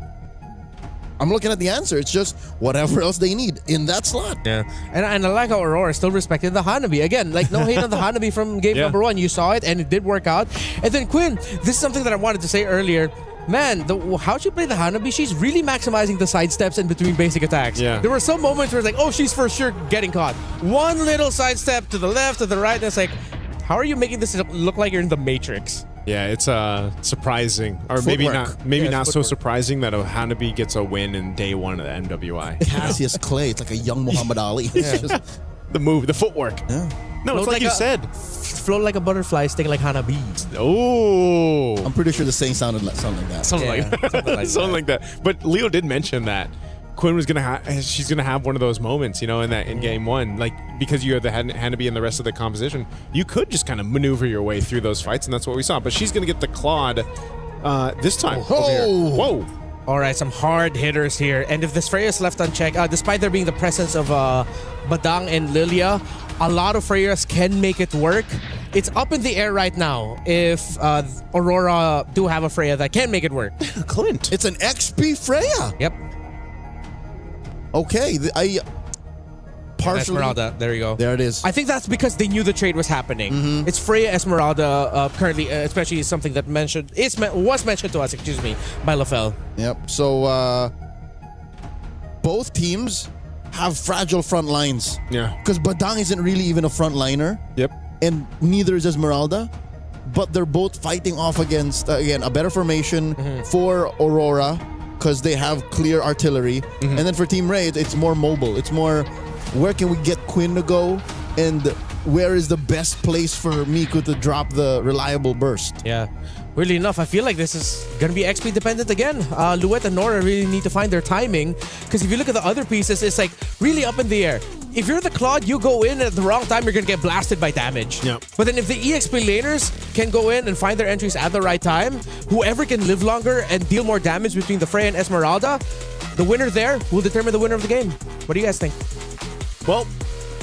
I'm looking at the answer. It's just whatever else they need in that slot. Yeah. And I like how Aurora still respected the Hanabi. Again, no hate on the Hanabi from game number 1. You saw it and it did work out. And then Quinn, this is something that I wanted to say earlier. Man, how she played the Hanabi, she's really maximizing the sidesteps in between basic attacks. Yeah. There were some moments where it's like, oh, she's for sure getting caught. One little sidestep to the left, to the right, and it's like, how are you making this look like you're in the Matrix? Yeah, it's surprising. Or Footwork. maybe not so surprising that a Hanabi gets a win in day 1 of the MWI. Cassius Clay, it's like a young Muhammad Ali. It's just the move, the footwork. Yeah. No, it's like you said. Float like a butterfly, sting like Hanabi. Oh. I'm pretty sure the saying sounded like something like that. Something like that. But Leo did mention that Quinn was she's gonna have one of those moments, in game 1, because you have the Hanabi and the rest of the composition, you could just kind of maneuver your way through those fights, and that's what we saw. But she's gonna get the Claude this time. Whoa! All right, some hard hitters here. And if this Freya is left unchecked, despite there being the presence of Badang and Lilia, a lot of Freyas can make it work. It's up in the air right now if Aurora do have a Freya that can make it work. Clint. It's an XP Freya. Yep. Okay, partially. Esmeralda, there you go. There it is. I think that's because they knew the trade was happening. It's Freya Esmeralda currently, especially is something that was mentioned to us, by LaFell. Yep. So both teams have fragile front lines. Yeah. Because Badang isn't really even a front liner. Yep. And neither is Esmeralda. But they're both fighting off against, again, a better formation for Aurora because they have clear artillery. And then for Team Raid, it's more mobile. It's more, where can we get Quinn to go? And where is the best place for Miku to drop the reliable burst? Yeah. Weirdly enough, I feel like this is going to be XP dependent again. Luet and Nora really need to find their timing, because if you look at the other pieces, it's like really up in the air. If you're the Claude, you go in at the wrong time, you're going to get blasted by damage. Yep. But then if the EXP laners can go in and find their entries at the right time, whoever can live longer and deal more damage between the Freya and Esmeralda, the winner there will determine the winner of the game. What do you guys think? Well,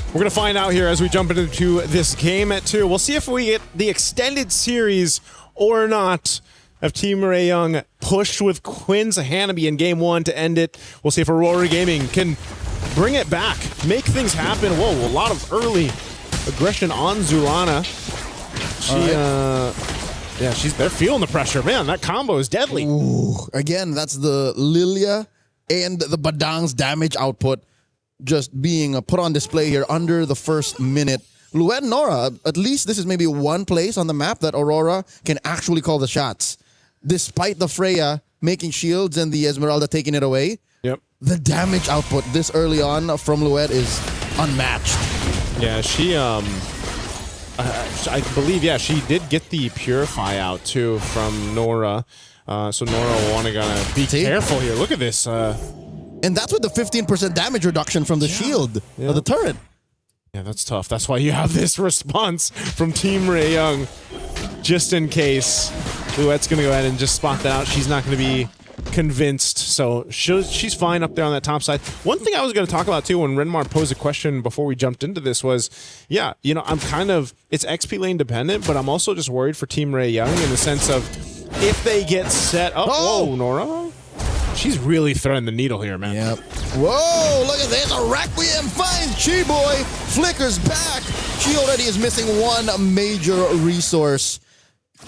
we're going to find out here as we jump into this game at 2. We'll see if we get the extended series or not. Have Team Ray Young pushed with Quinn's Hanabi in game 1 to end it. We'll see if Aurora Gaming can bring it back, make things happen. Whoa, a lot of early aggression on Zulana. They're feeling the pressure. Man, that combo is deadly. Ooh, again, that's the Lilia and the Badang's damage output just being put on display here under the first minute. Luet and Nora, at least this is maybe one place on the map that Aurora can actually call the shots. Despite the Freya making shields and the Esmeralda taking it away, the damage output this early on from Luet is unmatched. Yeah, she, I believe, she did get the Purify out too from Nora. So Nora will want to be careful here. Look at this. And that's with the 15% damage reduction from the shield of the turret. Yeah, that's tough. That's why you have this response from Team Ray Young. Just in case Luet's going to go ahead and just spot that out. She's not going to be convinced. So she's fine up there on that top side. One thing I was going to talk about too when Renmar posed a question before we jumped into this was, I'm kind of, it's XP lane dependent, but I'm also just worried for Team Ray Young in the sense of if they get set up. Whoa, Nora. She's really threading the needle here, man. Yep. Whoa, look at this. A Requiem finds Chi-Boy. Flickers back. She already is missing one major resource.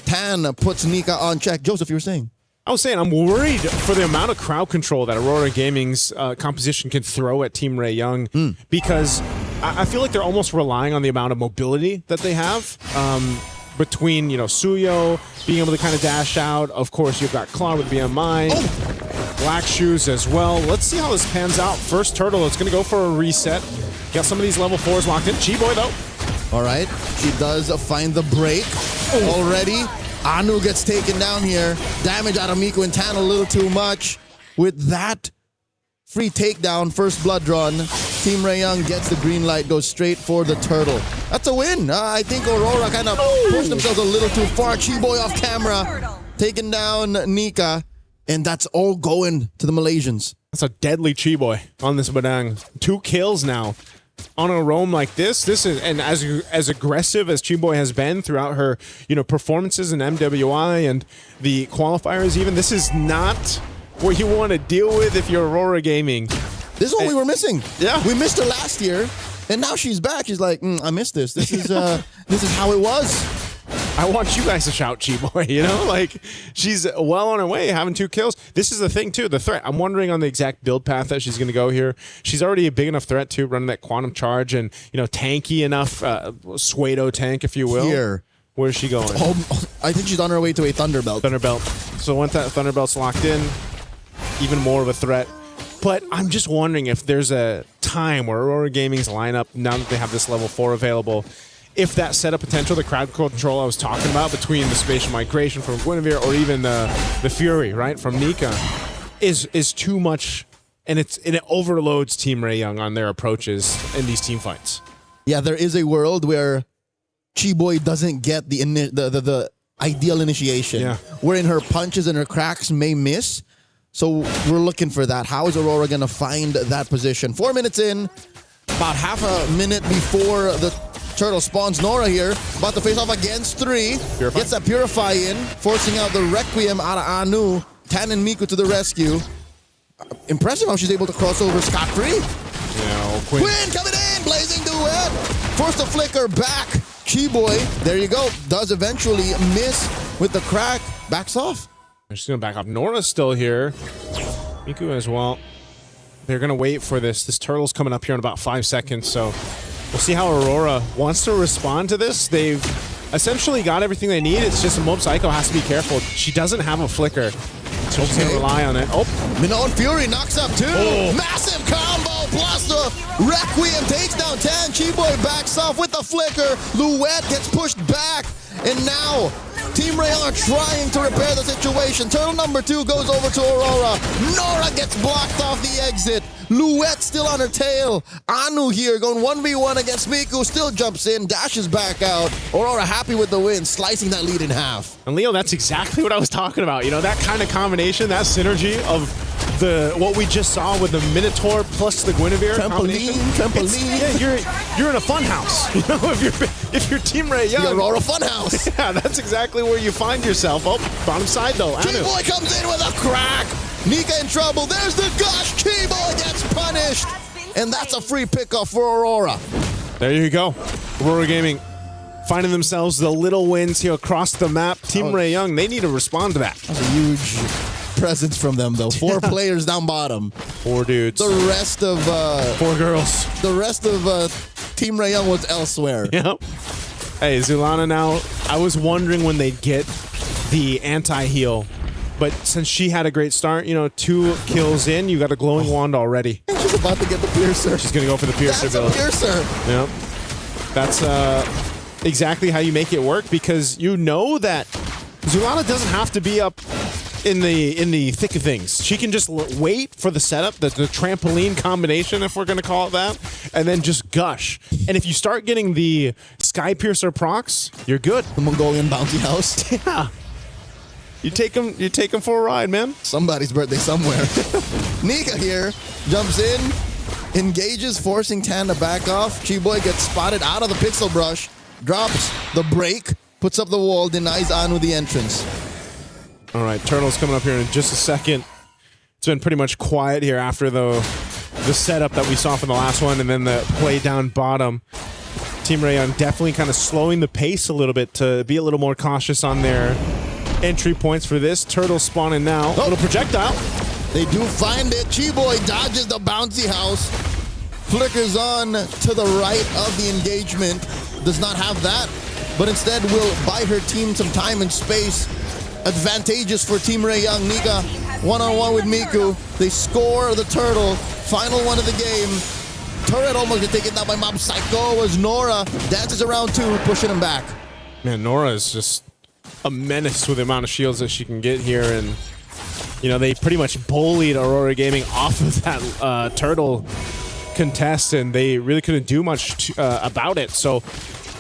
Tan puts Nika on check. Joseph, you were saying? I was saying I'm worried for the amount of crowd control that Aurora Gaming's composition can throw at Team Ray Young because I feel like they're almost relying on the amount of mobility that they have. Between, Suyo being able to kind of dash out. Of course, you've got Claude with BMI. Black Shoes as well. Let's see how this pans out. First Turtle, it's going to go for a reset. Got some of these level 4s locked in. Chi-Boy, though. All right. She does find the break already. Anu gets taken down here. Damage out of Miku and Tan a little too much. With that free takedown, first blood drawn, Team Ray Young gets the green light, goes straight for the turtle. That's a win. I think Aurora kind of pushed themselves a little too far. Chi-Boy off camera, taking down Nika, and that's all going to the Malaysians. That's a deadly Chi-Boy on this Badang. 2 kills now on a roam like this. This is, and as aggressive as Chi-Boy has been throughout her, performances in MWI and the qualifiers even, this is not what you want to deal with if you're Aurora Gaming. This is what we were missing. Yeah. We missed her last year, and now she's back. She's like, I missed this. This is how it was. I want you guys to shout Chi-Boy, Like, she's well on her way, having 2 kills. This is the thing, too, the threat. I'm wondering on the exact build path that she's going to go here. She's already a big enough threat, too, running that Quantum Charge and, tanky enough, Suedo tank, if you will. Here. Where's she going? I think she's on her way to a Thunderbelt. So once that Thunderbelt's locked in, even more of a threat. But I'm just wondering if there's a time where Aurora Gaming's lineup, now that they have this level 4 available, if that setup potential, the crowd control I was talking about between the spatial migration from Guinevere or even the Fury, right, from Nika, is too much, and it overloads Team Ray Young on their approaches in these team fights. Yeah, there is a world where Chi-Boy doesn't get the ideal initiation, wherein her punches and her cracks may miss. So we're looking for that. How is Aurora going to find that position? 4 minutes in, about half a minute before the turtle spawns. Nora here, about to face off against 3. Purify. Gets that Purify in, forcing out the Requiem out of Anu. Tan and Miku to the rescue. Impressive how she's able to cross over scot-free. Quinn coming in, blazing duet. Forced the flicker back. Chi-Boy, there you go, does eventually miss with the crack. Backs off. They're just going to back up. Nora's still here. Miku as well. They're going to wait for this. This turtle's coming up here in about 5 seconds, so we'll see how Aurora wants to respond to this. They've essentially got everything they need. It's just Mob Psycho has to be careful. She doesn't have a flicker, so she's going to rely on it. Minnow and Fury knocks up 2. Massive combo plus the Requiem takes down Tan. Chi-Boy backs off with the flicker. Luet gets pushed back, and now Team Rayon are trying to repair the situation. Turtle number 2 goes over to Aurora. Nora gets blocked off the exit. Louette still on her tail. Anu here going 1v1 against Miku. Still jumps in, dashes back out. Aurora happy with the win, slicing that lead in half. And Leo, that's exactly what I was talking about. You know, that kind of combination, that synergy of what we just saw with the Minotaur plus the Guinevere Trampoline. Yeah, you're in a fun house. You know, if you're Team Rayon, the Aurora fun house. Yeah, that's exactly where you find yourself. Oh, bottom side though. Chiboy comes in with a crack. Nika in trouble. There's the gush. Chiboy gets punished, and that's a free pickoff for Aurora. There you go. Aurora Gaming finding themselves the little wins here across the map. Team Rayon, they need to respond to that. That's a huge presence from them, though. 4 players down bottom. 4 dudes. The rest of 4 girls. The rest of Team Rayon was elsewhere. Yep. Hey, Zulana now, I was wondering when they'd get the anti-heal, but since she had a great start, you know, 2 kills in, you got a glowing wand already. And she's about to get the piercer. She's gonna go for the piercer build. That's a piercer. Yep. That's exactly how you make it work, because you know that Zulana doesn't have to be up in the thick of things. She can just wait for the setup, the trampoline combination, if we're going to call it that, and then just gush. And if you start getting the Sky Piercer procs, you're good. The Mongolian bounty house. Yeah. You take them for a ride, man. Somebody's birthday somewhere. Nika here jumps in, engages, forcing Tan to back off. Chiboy gets spotted out of the pixel brush, drops the break, puts up the wall, denies Anu the entrance. All right, Turtle's coming up here in just a second. It's been pretty much quiet here after the setup that we saw from the last one, and then the play down bottom. Team Rayon definitely kind of slowing the pace a little bit to be a little more cautious on their entry points for this. Turtle spawning now. Little projectile. They do find it. Chiboy dodges the bouncy house. Flickers on to the right of the engagement. Does not have that, but instead will buy her team some time and space. Advantageous for Team Rayon. Nika one-on-one with Miku. They score the turtle. Final one of the game. Turret almost gets taken down by Mob Psycho as Nora dances around 2, pushing him back. Man, Nora is just a menace with the amount of shields that she can get here, and you know, they pretty much bullied Aurora Gaming off of that turtle contest, and they really couldn't do much about it. So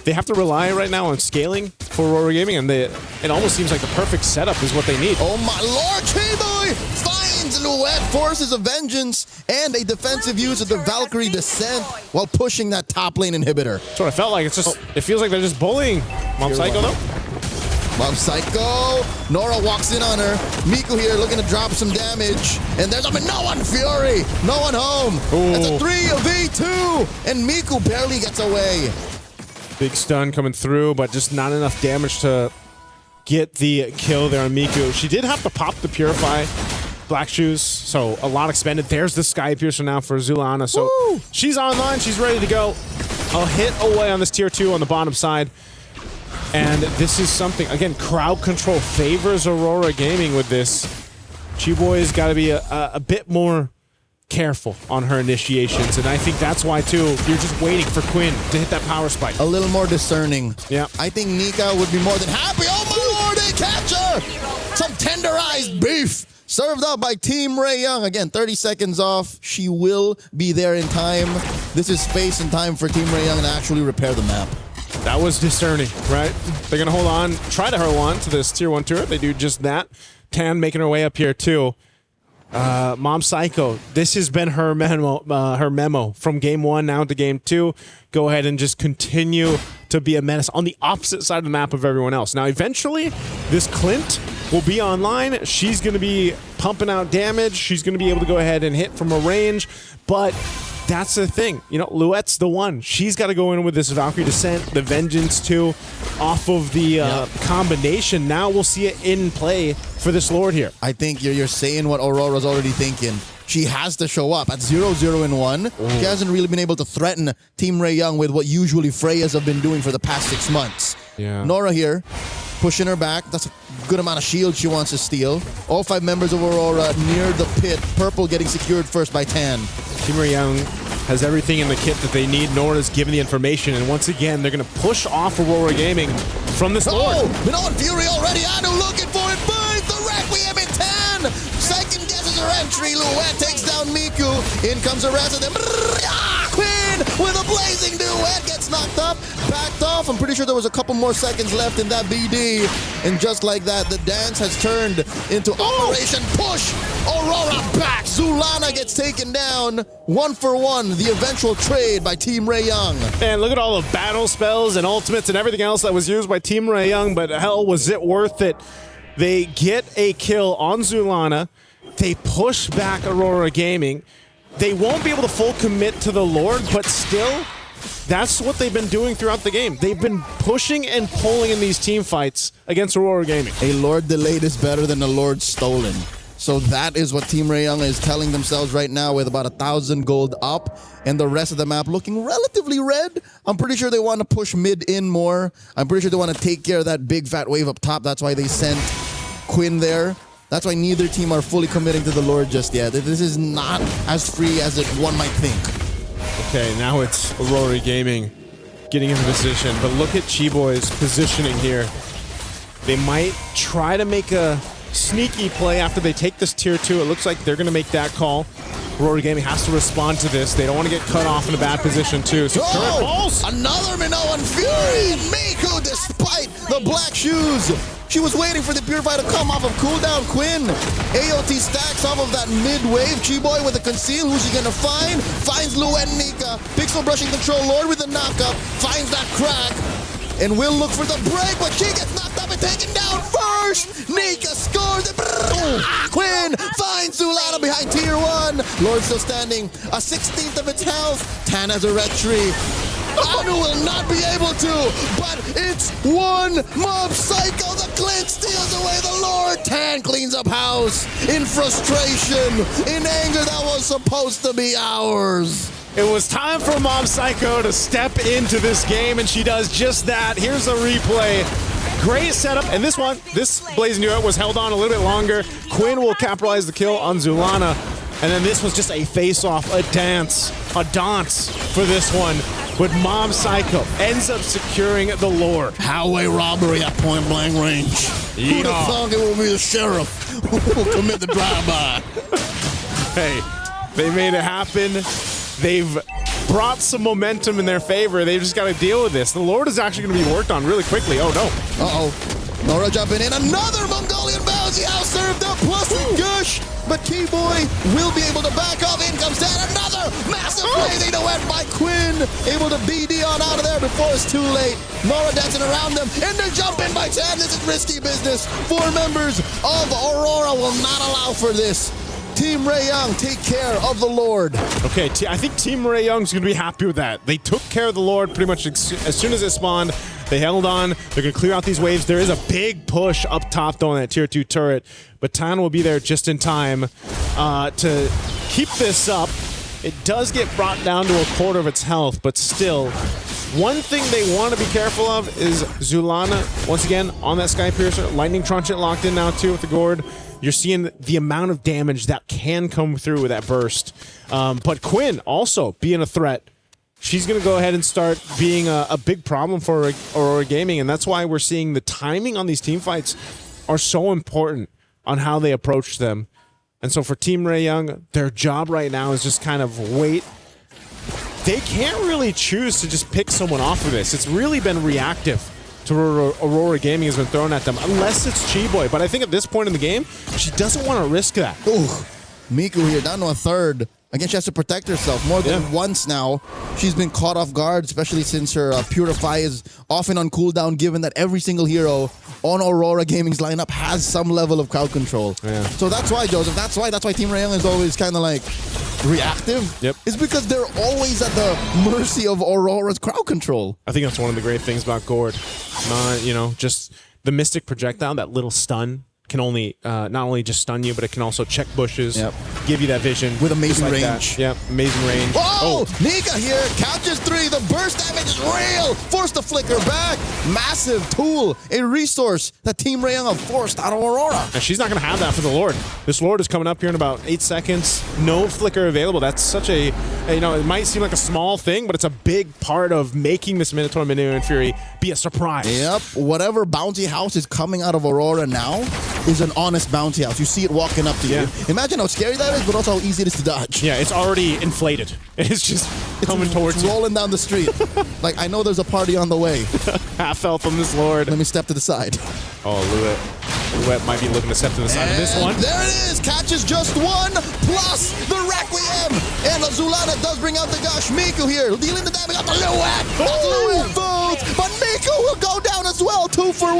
they have to rely right now on scaling for Aurora Gaming, and it almost seems like the perfect setup is what they need. Oh my lord, Chiboy finds Louette, forces a vengeance, and a defensive use of the Valkyrie Descent while pushing that top lane inhibitor. That's what I felt like. It's just, it feels like they're just bullying Mob Psycho though. Mob Psycho. Nora walks in on her. Miku here looking to drop some damage. And there's no one Fury. No one home. Ooh. It's a 3v2. And Miku barely gets away. Big stun coming through, but just not enough damage to get the kill there on Miku. She did have to pop the Purify Black Shoes, so a lot expended. There's the Sky Piercer now for Zulana. So she's online. She's ready to go. A hit away on this tier 2 on the bottom side. And this is something, again, crowd control favors Aurora Gaming with this. Chiboy's got to be a bit more careful on her initiations, and I think that's why, too, you're just waiting for Quinn to hit that power spike. A little more discerning. Yeah. I think Nika would be more than happy. Oh my lord, they catch her! Some tenderized beef served up by Team Rayon. Again, 30 seconds off. She will be there in time. This is space and time for Team Rayon to actually repair the map. That was discerning, right? They're going to hold on, try to hold on to this tier 1 turret. They do just that. Tan making her way up here, too. Mom Psycho, this has been her memo from game 1 now to game 2. Go ahead and just continue to be a menace on the opposite side of the map of everyone else. Now, eventually, this Clint will be online. She's going to be pumping out damage. She's going to be able to go ahead and hit from a range, but that's the thing. You know, Louette's the one. She's got to go in with this Valkyrie Descent, the Vengeance too, off of the combination. Now we'll see it in play for this Lord here. I think you're saying what Aurora's already thinking. She has to show up at 0-0-1. She hasn't really been able to threaten Team Rayon with what usually Freyas have been doing for the past 6 months. Yeah. Nora here, pushing her back. That's a good amount of shield she wants to steal. All 5 members of Aurora near the pit. Purple getting secured first by Tan. Team Rayon has everything in the kit that they need. Nora's given the information, and once again, they're going to push off Aurora Gaming from this Lord. Oh, Minoan Fury already. Anu looking for it. Finds the Requiem in 10. Second guesses her entry. Luet takes down Miku. In comes the rest of them. Quinn with a blazing duet gets knocked up, backed off. I'm pretty sure there was a couple more seconds left in that BD. And just like that, the dance has turned into Operation Push. Aurora back. Zulana gets taken down. 1-for-1, the eventual trade by Team Ray Young. Man, look at all the battle spells and ultimates and everything else that was used by Team Ray Young, but hell, was it worth it? They get a kill on Zulana. They push back Aurora Gaming. They won't be able to full commit to the Lord, but still, that's what they've been doing throughout the game. They've been pushing and pulling in these team fights against Aurora Gaming. A Lord delayed is better than a Lord stolen. So that is what Team Ray Young is telling themselves right now with about 1,000 gold up and the rest of the map looking relatively red. I'm pretty sure they want to push mid in more. I'm pretty sure they want to take care of that big fat wave up top. That's why they sent Quinn there. That's why neither team are fully committing to the Lord just yet. This is not as free as one might think. Okay, now it's Aurora Gaming getting into position, but look at Chiboy's positioning here. They might try to make a sneaky play after they take this tier 2. It looks like they're going to make that call. Aurora Gaming has to respond to this. They don't want to get cut off in a bad position too. So another Minoan Fury! Miku, despite the black shoes, she was waiting for the Purify to come off of cooldown. Quinn, AOT stacks off of that mid-wave. Chiboy with a conceal. Who's she gonna find? Finds Luen Nika. Pixel brushing control. Lord with the knockup. Finds that crack. And will look for the break, but she gets knocked up and taken down first. Nika scores it. Quinn finds Zulana behind tier 1. Lord still standing. A 16th of its health. Tan has a red tree. Anu will not be able to, but it's one Mob Psycho. The Clint steals away the Lord. Tan cleans up house in frustration, in anger that was supposed to be ours. It was time for Mob Psycho to step into this game, and she does just that. Here's a replay. Great setup, and this Blazing Duet was held on a little bit longer. Quinn will capitalize the kill on Zulana, and then this was just a face-off, a dance for this one. But Mob Psycho ends up securing the Lord. Highway robbery at point blank range. Who'd have thought it would be the sheriff who will commit the drive-by? Hey, they made it happen. They've brought some momentum in their favor. They've just got to deal with this. The Lord is actually going to be worked on really quickly. Oh, no. Uh-oh. Nora jumping in. Another Mongolian bouncy house served up. Plus the gush. But T-Boy will be able to back up. In comes Dan. Another massive blazing duet by Quinn. Able to BD on out of there before it's too late. Nora dancing around them. And they're jumping by Tan. This is risky business. 4 members of Aurora will not allow for this. Team Ray Young, take care of the Lord. Okay, I think Team Ray Young's going to be happy with that. They took care of the Lord pretty much as soon as it spawned. They held on. They're going to clear out these waves. There is a big push up top, though, on that tier 2 turret. But Tan will be there just in time to keep this up. It does get brought down to a quarter of its health, but still, one thing they want to be careful of is Zulana, once again, on that Sky Piercer. Lightning Trunchet locked in now, too, with the Gourd. You're seeing the amount of damage that can come through with that burst. But Quinn also being a threat. She's going to go ahead and start being a big problem for Aurora Gaming, and that's why we're seeing the timing on these team fights are so important on how they approach them. And so for Team Ray Young, their job right now is just kind of wait. They can't really choose to just pick someone off of this. It's really been reactive to Aurora Gaming has been thrown at them, unless it's Chiboy. But I think at this point in the game, she doesn't want to risk that. Ooh, Miku here down to a third. Again, she has to protect herself more than once now. She's been caught off guard, especially since her Purify is often on cooldown, given that every single hero on Aurora Gaming's lineup has some level of crowd control. Yeah. So that's why, Joseph, that's why Team Ray Young is always kind of like reactive. Yep. It's because they're always at the mercy of Aurora's crowd control. I think that's one of the great things about Gourd. Just the Mystic Projectile, that little stun, can only not only just stun you, but it can also check bushes, Yep. give you that vision. With amazing just like range. that. Yep, amazing range. Oh, Nika here, couches 3. The burst damage is real. Forced the flicker back. Massive tool, a resource that Team Ray Young have forced out of Aurora. And she's not going to have that for the Lord. This Lord is coming up here in about 8 seconds. No flicker available. That's such a, you know, it might seem like a small thing, but it's a big part of making this Minotaur and Fury be a surprise. Yep, whatever bounty house is coming out of Aurora now is an honest bounty house. You see it walking up to you. Imagine how scary that is, but also how easy it is to dodge. Yeah, it's already inflated. It's just coming towards you. Rolling down the street. Like, I know there's a party on the way. Half health from this Lord. Let me step to the side. Oh, Louet might be looking to step to the side of this one. There it is. Catches just 1 plus the Requiem. And Zulana does bring out the Gush. Miku here dealing the damage up to Louet. That's Louet boots. But Miku will go down as well. 2 for 1.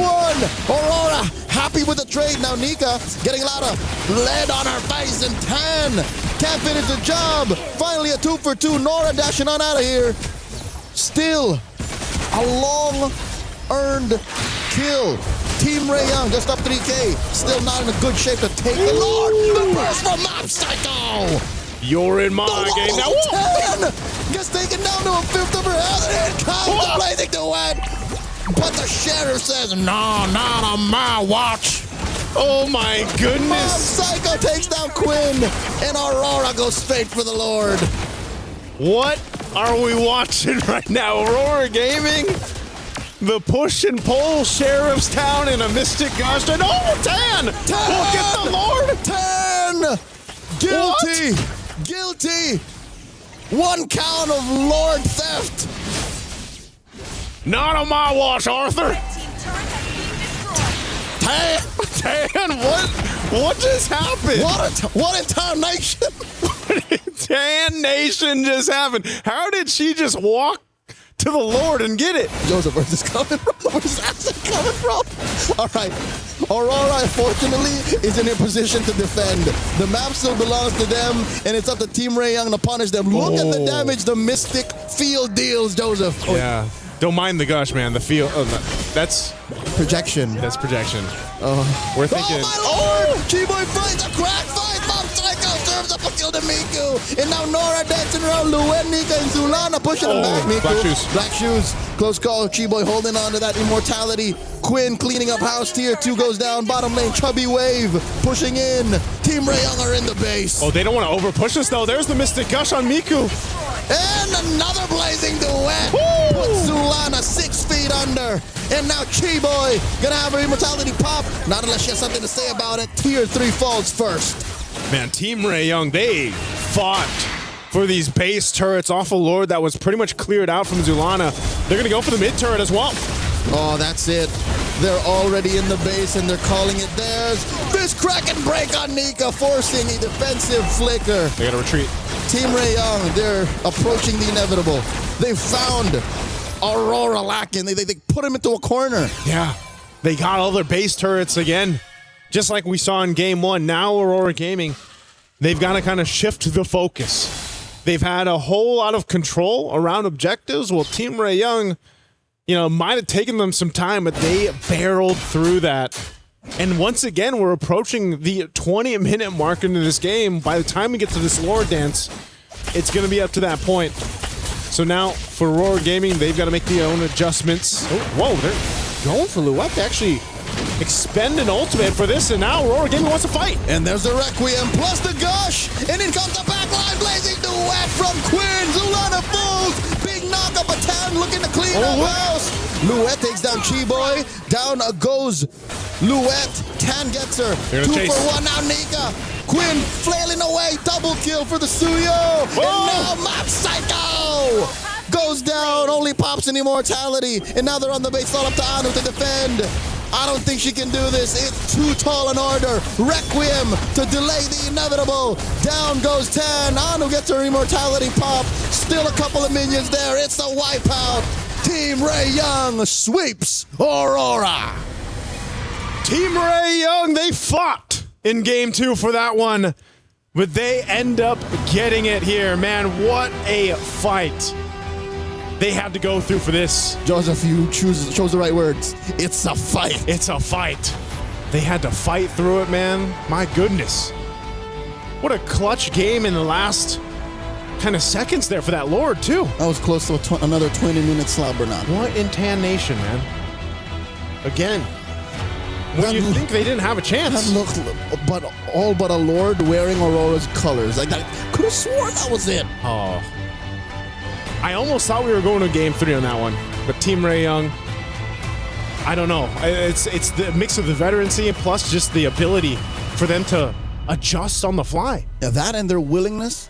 Aurora happy with the trade. Now Nika getting a lot of lead on her face and tan. Can't finish the job. Finally a 2 for 2. Nora dashing on out of here. Still a long earned kill. Team Ray Young just up 3K. Still not in a good shape to take the Lord. The burst from Mob Psycho. You're in my game now. 10 gets taken down to a fifth of her health. And it comes the blazing duet. But the sheriff says, no, not on my watch. Oh my goodness. Mob Psycho takes down Quinn. And Aurora goes straight for the Lord. What are we watching right now? Aurora Gaming? The push and pull, Sheriff's Town in a Mystic Gush. And oh, 10! Look at the Lord! 10! Guilty! What? Guilty! 1 count of Lord theft! Not on my watch, Arthur! 10! What just happened? What in Town Nation? Tan Nation just happened. How did she just walk to the Lord and get it? Joseph, where's this coming from? Where's that coming from? All right. Aurora, fortunately, is in a position to defend. The map still belongs to them, and it's up to Team Ray Young to punish them. Look at the damage the Mystic Field deals, Joseph. Oh, yeah. Don't mind the gush, man. The field. Oh, no. That's projection. That's projection. We're thinking. Oh, my Lord! Chiboy finds a crack fight. Mob Psycho serves up a kill to Miku. And now Nora dancing around Louet, Nika, and Zulana pushing him back. Miku. Black shoes. Black shoes. Close call. Chiboy holding on to that immortality. Quinn cleaning up house. Tier 2 goes down. Bottom lane. Chubby Wave pushing in. Team Ray Young are in the base. Oh, they don't want to over push us though. There's the Mystic Gush on Miku. And another blazing duet. Puts Zulana 6 feet under. And now Chiboy gonna have her immortality pop. Not unless she has something to say about it. Tier 3 falls first. Man, Team Ray Young, they fought for these base turrets off a Lord that was pretty much cleared out from Zulana. They're gonna go for the mid turret as well. Oh, that's it. They're already in the base and they're calling it theirs. This crack and break on Nika, forcing a defensive flicker. They gotta retreat. Team Ray Young, they're approaching the inevitable. They found Aurora lacking. They put him into a corner. Yeah, they got all their base turrets again. Just like we saw in game 1. Now Aurora Gaming, they've got to kind of shift the focus. They've had a whole lot of control around objectives. Well, Team Ray Young, you know, might have taken them some time, but they barreled through that. And once again, we're approaching the 20-minute mark into this game. By the time we get to this Lord dance, it's going to be up to that point. So now, for Aurora Gaming, they've got to make their own adjustments. Oh, whoa, they're going for Louet to actually expend an ultimate for this, and now Aurora Gaming wants to fight. And there's the Requiem plus the Gush, and in comes the backline blazing duet from Quinn. Zulana falls. Big knock up a 10 looking to clean up house. Louet takes down Chiboy. Down goes Louet. 10 gets her. 2 for 1 now Nika. Quinn flailing away. Double kill for the Suyo. And now Mob Psycho goes down. Only pops in immortality. And now they're on the base. All up to Anu to defend. I don't think she can do this. It's too tall an order. Requiem to delay the inevitable. Down goes 10. Anu gets her immortality pop. Still a couple of minions there. It's a wipeout. Team Ray Young sweeps Aurora. Team Ray Young, they fought in game 2 for that one, but they end up getting it here. Man, what a fight they had to go through for this. Joseph, you chose the right words. It's a fight. It's a fight. They had to fight through it, man. My goodness. What a clutch game in the last kind of seconds there for that Lord, too. That was close to another 20-minute slobber knot. What in Tan Nation, man? Again. When you think they didn't have a chance. That looked all but a Lord wearing Aurora's colors. Like, I could have sworn that was it. Oh. I almost thought we were going to game 3 on that one. But Team Ray Young, I don't know. It's the mix of the veterancy plus just the ability for them to adjust on the fly. Yeah, that and their willingness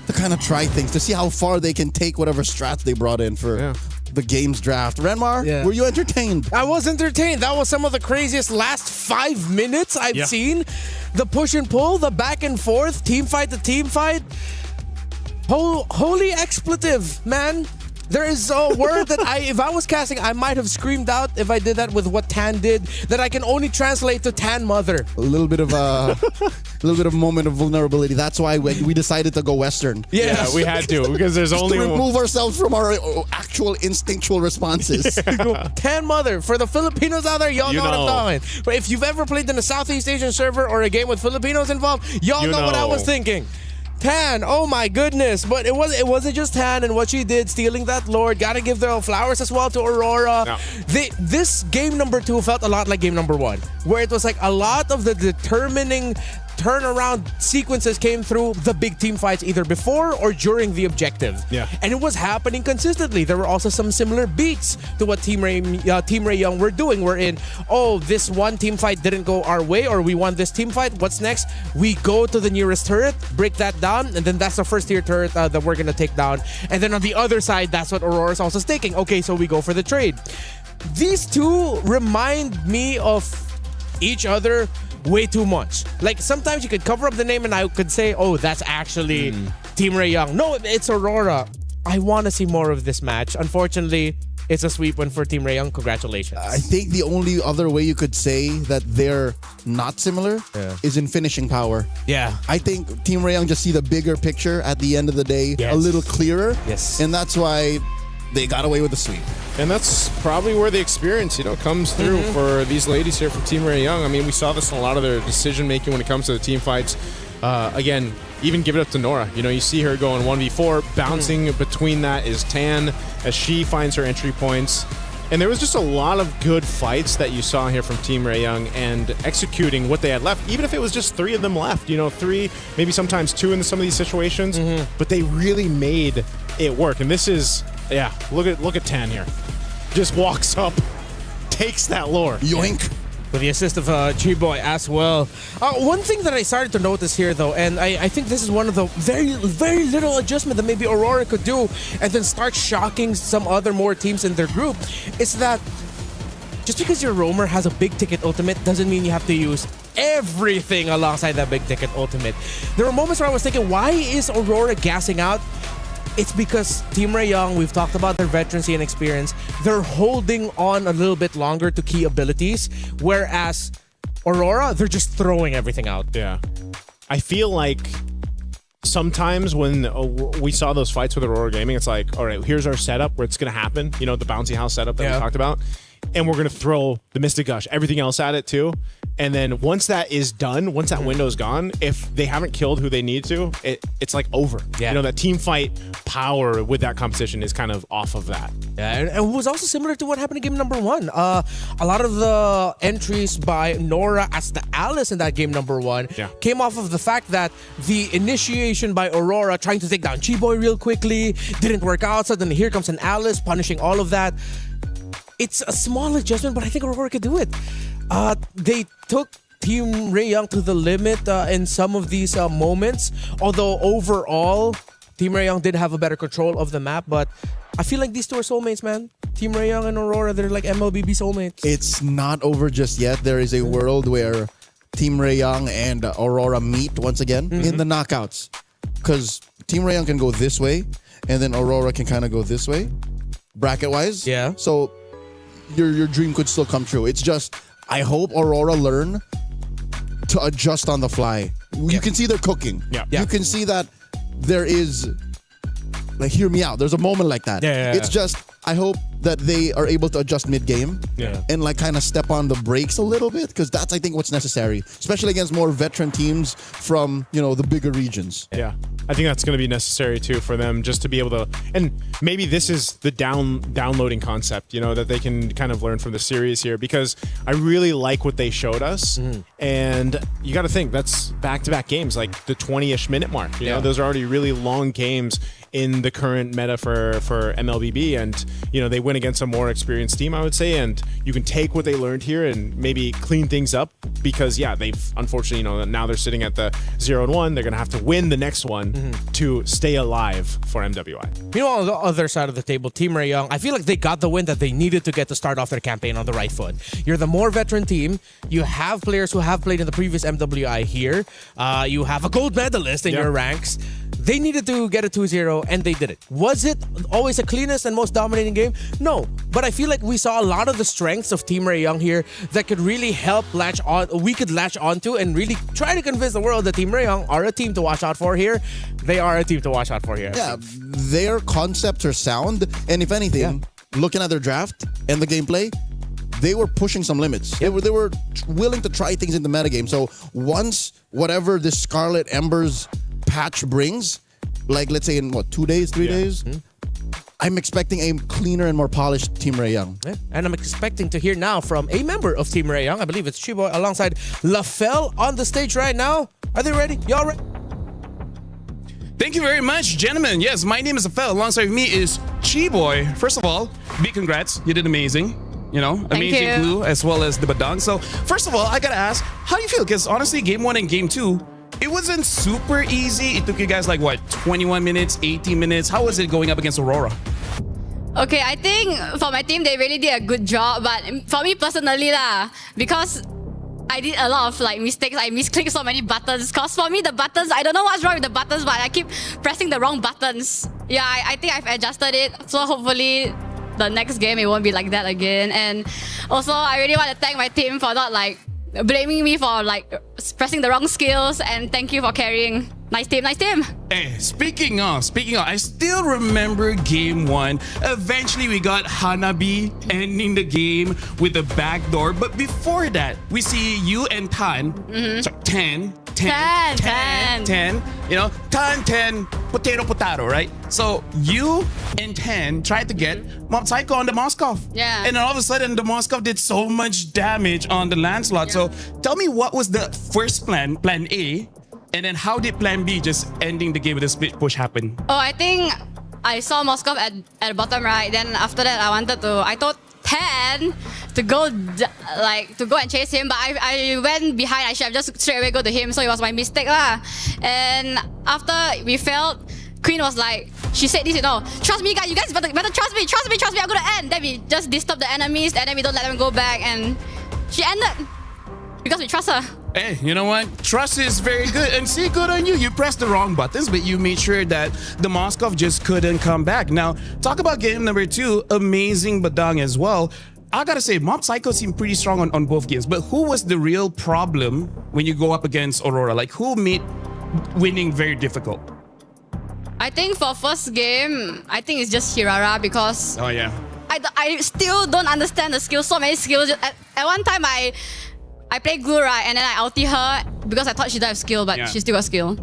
to kind of try things, to see how far they can take whatever strats they brought in for the game's draft. Renmar, were you entertained? I was entertained. That was some of the craziest last 5 minutes I've seen. The push and pull, the back and forth, team fight to team fight. Holy expletive, man. There is a word that if I was casting, I might have screamed out if I did that with what Tan did, that I can only translate to Tan Mother. A little bit of a moment of vulnerability. That's why we decided to go Western. Yeah, we had to, because there's only to remove ourselves from our actual instinctual responses. Tan Mother. For the Filipinos out there, y'all know what I'm talking. But if you've ever played in a Southeast Asian server or a game with Filipinos involved, y'all know what I was thinking. Tan, oh my goodness. But it wasn't just Tan and what she did, stealing that Lord. Gotta give the flowers as well to Aurora. No. This game number 2 felt a lot like game number 1, where it was like a lot of the determining turnaround sequences came through the big team fights either before or during the objective. Yeah. And it was happening consistently. There were also some similar beats to what Team Ray Young were doing. We're in, this one team fight didn't go our way, or we won this team fight. What's next? We go to the nearest turret, break that down, and then that's the first tier turret that we're going to take down. And then on the other side, that's what Aurora's also staking. Okay, so we go for the trade. These two remind me of each other way too much. Like, sometimes you could cover up the name and I could say, that's actually Team Ray Young. No, it's Aurora. I want to see more of this match. Unfortunately, it's a sweep win for Team Ray Young. Congratulations. I think the only other way you could say that they're not similar is in finishing power. Yeah. I think Team Ray Young just see the bigger picture at the end of the day a little clearer. Yes. And that's why they got away with the sweep. And that's probably where the experience, comes through for these ladies here from Team Ray Young. I mean, we saw this in a lot of their decision-making when it comes to the team fights. Again, even give it up to Nora. You see her going 1v4. Bouncing between that is Tan as she finds her entry points. And there was just a lot of good fights that you saw here from Team Ray Young and executing what they had left, even if it was just 3 of them left. 3, maybe sometimes 2 in some of these situations. But they really made it work. And this is... Yeah, look at Tan here. Just walks up, takes that lore. Yoink. With the assist of Chiboy as well. One thing that I started to notice here, though, and I think this is one of the very, very little adjustment that maybe Aurora could do and then start shocking some other more teams in their group, is that just because your roamer has a big ticket ultimate doesn't mean you have to use everything alongside that big ticket ultimate. There were moments where I was thinking, why is Aurora gassing out? It's because Team Ray Young, we've talked about their veterancy and experience, they're holding on a little bit longer to key abilities, whereas Aurora, they're just throwing everything out. Yeah. I feel like sometimes when we saw those fights with Aurora Gaming, it's like, all right, here's our setup where it's going to happen, the bouncy house setup that we talked about, and we're going to throw the Mystic Gush, everything else at it too. And then once that is done, once that window's gone, if they haven't killed who they need to, it's like over. Yeah. That team fight power with that competition is kind of off of that. Yeah, and it was also similar to what happened in game number 1. A lot of the entries by Nora as the Alice in that game number 1 came off of the fact that the initiation by Aurora trying to take down Chiboy real quickly didn't work out. So then here comes an Alice punishing all of that. It's a small adjustment, but I think Aurora could do it. They took Team Ray Young to the limit in some of these moments. Although overall, Team Ray Young did have a better control of the map. But I feel like these two are soulmates, man. Team Ray Young and Aurora, they're like MLBB soulmates. It's not over just yet. There is a world where Team Ray Young and Aurora meet once again in the knockouts. Because Team Ray Young can go this way, and then Aurora can kind of go this way, bracket-wise. Yeah. So your dream could still come true. It's just, I hope Aurora learn to adjust on the fly. You can see they're cooking. Yeah. You can see that there is, like, hear me out. There's a moment like that. Yeah. It's just, I hope that they are able to adjust mid-game and like kind of step on the brakes a little bit, because that's, I think, what's necessary, especially against more veteran teams from, you know, the bigger regions. Yeah, I think that's going to be necessary too for them, just to be able to, and maybe this is the downloading concept, you know, that they can kind of learn from the series here, because I really like what they showed us. And you got to think, that's back-to-back games, like the 20-ish minute mark. You know, those are already really long games in the current meta for MLBB, and you know, they win against a more experienced team, I would say, and you can take what they learned here and maybe clean things up, because they've unfortunately, you know, now they're sitting at the 0-1. They're gonna have to win the next one to stay alive for MWI. You know, on the other side of the table, Team Ray Young, I feel like they got the win that they needed to get to start off their campaign on the right foot. You're the more veteran team. You have players who have played in the previous MWI here. You have a gold medalist in your ranks. They needed to get a 2-0, and they did it. Was it always the cleanest and most dominating game? No, but I feel like we saw a lot of the strengths of Team Ray Young here that could really help latch onto and really try to convince the world that Team Ray Young are a team to watch out for here. They are a team to watch out for here. Yeah, their concepts are sound, and if anything, looking at their draft and the gameplay, they were pushing some limits. They were willing to try things in the metagame. So once whatever this Scarlet Embers patch brings, like let's say in 2 days, 3 days, I'm expecting a cleaner and more polished Team Ray Young. Yeah. And I'm expecting to hear now from a member of Team Ray Young. I believe it's Chiboy alongside LaFell on the stage right now. Are they ready? Y'all ready? Thank you very much, gentlemen. Yes, my name is LaFell. Alongside me is Chiboy. First of all, big congrats. You did amazing. You know, amazing glue as well as the badang. So first of all, I gotta ask, how do you feel? Because honestly, game 1 and game 2, it wasn't super easy. It took you guys like, what, 21 minutes, 18 minutes? How was it going up against Aurora? Okay, I think for my team, they really did a good job. But for me personally, because I did a lot of like mistakes, I misclicked so many buttons. Because for me, the buttons, I don't know what's wrong with the buttons, but I keep pressing the wrong buttons. Yeah, I think I've adjusted it. So hopefully the next game, it won't be like that again. And also, I really want to thank my team for not like blaming me for like pressing the wrong skills, and thank you for carrying. Nice team, nice team. Hey, speaking of, I still remember game 1. Eventually, we got Hanabi ending the game with the back door. But before that, we see you and Tan. So 10. You know, Tan, potato, right? So you and 10 tried to get Mob Psycho on the Moskov. Yeah. And then all of a sudden, the Moskov did so much damage on the Lancelot. So tell me, what was the first plan A? And then how did plan B, just ending the game with a split push, happen? Oh, I think I saw Moskov at the bottom right. Then after that, I told 10 to go and chase him, but I went behind. I should have just straight away go to him, so it was my mistake lah. And after we failed, Queen was like, she said this, you know, trust me guys, you guys better trust me, I'm gonna end. Then we just disturb the enemies, and then we don't let them go back, and she ended because we trust her. Hey, you know what? Trust is very good. And see, good on you. You pressed the wrong buttons, but you made sure that the Moskov just couldn't come back. Now, talk about game number 2. Amazing badang as well. I gotta say, Mob Psycho seemed pretty strong on both games. But who was the real problem when you go up against Aurora? Like, who made winning very difficult? I think for first game, I think it's just Hirara, because I still don't understand the skills. So many skills. At one time, I played glue, right, and then I ulti her because I thought she didn't have skill, but she still got skill.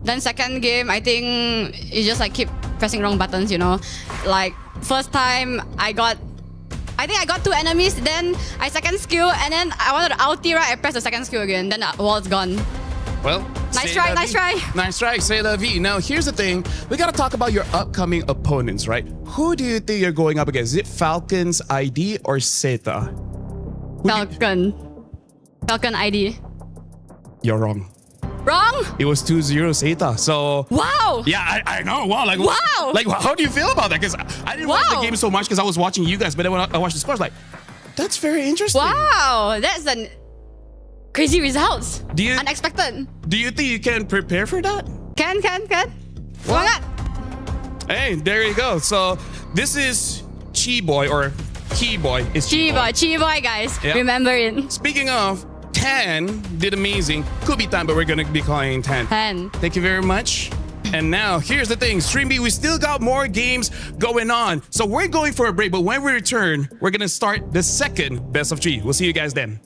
Then second game, I think you just like keep pressing wrong buttons, you know. Like first time I think I got 2 enemies, then I second skill, and then I wanted to ulti, right, I pressed the second skill again, then the wall's gone. Well, nice try. Nice try, say la vie. Now, here's the thing. We gotta talk about your upcoming opponents, right? Who do you think you're going up against? Is it Falcon's ID or Zeta? Falcon ID. You're wrong. Wrong? It was 2-0 Zeta. So wow. Yeah, I know. Wow. Like wow. Like how do you feel about that? Because I didn't watch the game so much because I was watching you guys, but then when I watched the scores, like, that's very interesting. Wow, that's an crazy results. Unexpected. Do you think you can prepare for that? Can. Why not? Hey, there you go. So this is Chiboy or Keyboy. It's Chiboy, guys. Yep. Remember it. Speaking of, 10 did amazing. Could be 10, but we're gonna be calling 10. 10. Thank you very much. And now, here's the thing, Stream B, we still got more games going on. So we're going for a break, but when we return, we're gonna start the second best of 3. We'll see you guys then.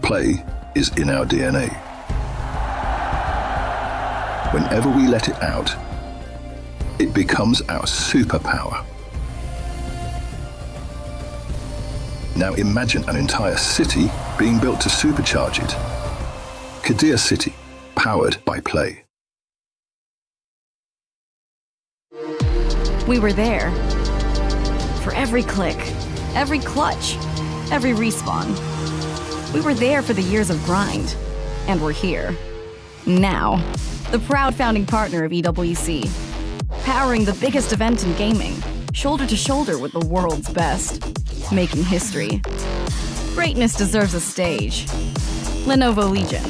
Play is in our DNA. Whenever we let it out, it becomes our superpower. Now imagine an entire city being built to supercharge it. Kadir City, powered by Play. We were there. For every click, every clutch, every respawn. We were there for the years of grind, and we're here. Now, the proud founding partner of EWC, powering the biggest event in gaming, shoulder to shoulder with the world's best, making history. Greatness deserves a stage. Lenovo Legion,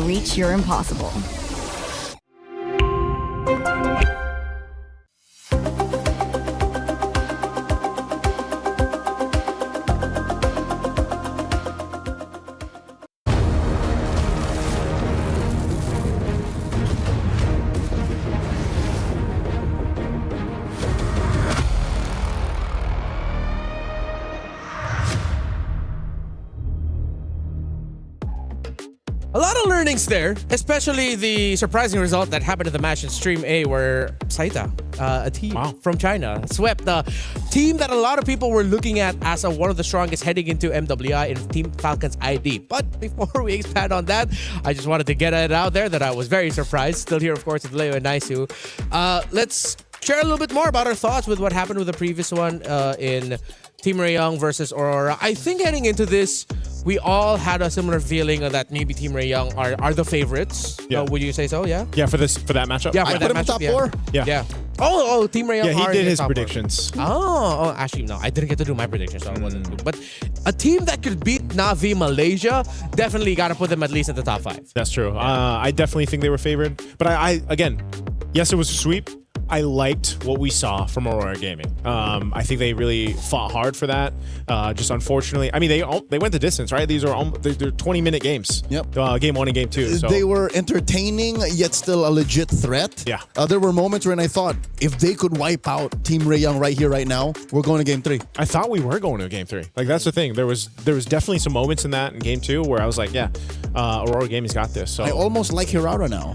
reach your impossible. A lot of learnings there, especially the surprising result that happened in the match in Stream A where Saita, a team from China, swept the team that a lot of people were looking at as one of the strongest heading into MWI in Team Falcons ID. But before we expand on that, I just wanted to get it out there that I was very surprised. Still here, of course, with Leo and Naisu. Let's share a little bit more about our thoughts with what happened with the previous one in Team Rayong versus Aurora. I think heading into this, we all had a similar feeling that maybe Team Rayong are the favorites. Yeah. Would you say so? Yeah. Yeah, for that matchup. Yeah, for I that put him in matchup, top yeah. 4. Yeah. Oh, Team Rayong. Yeah, he are did in his top four. predictions. Oh, actually no, I didn't get to do my predictions, so I wasn't doing. But a team that could beat Navi Malaysia definitely got to put them at least in the top 5. That's true. I definitely think they were favored. But I again, yes, it was a sweep. I liked what we saw from Aurora Gaming. I think they really fought hard for that. Just unfortunately, I mean, they went the distance, right? These are they're 20-minute games. Yep. Game 1 and game 2. So. They were entertaining, yet still a legit threat. Yeah. There were moments when I thought, if they could wipe out Team Rayong right here, right now, we're going to game 3. I thought we were going to game 3. Like, that's the thing. There was definitely some moments in that in game 2 where I was like, yeah, Aurora Gaming's got this. So I almost like Hirara now.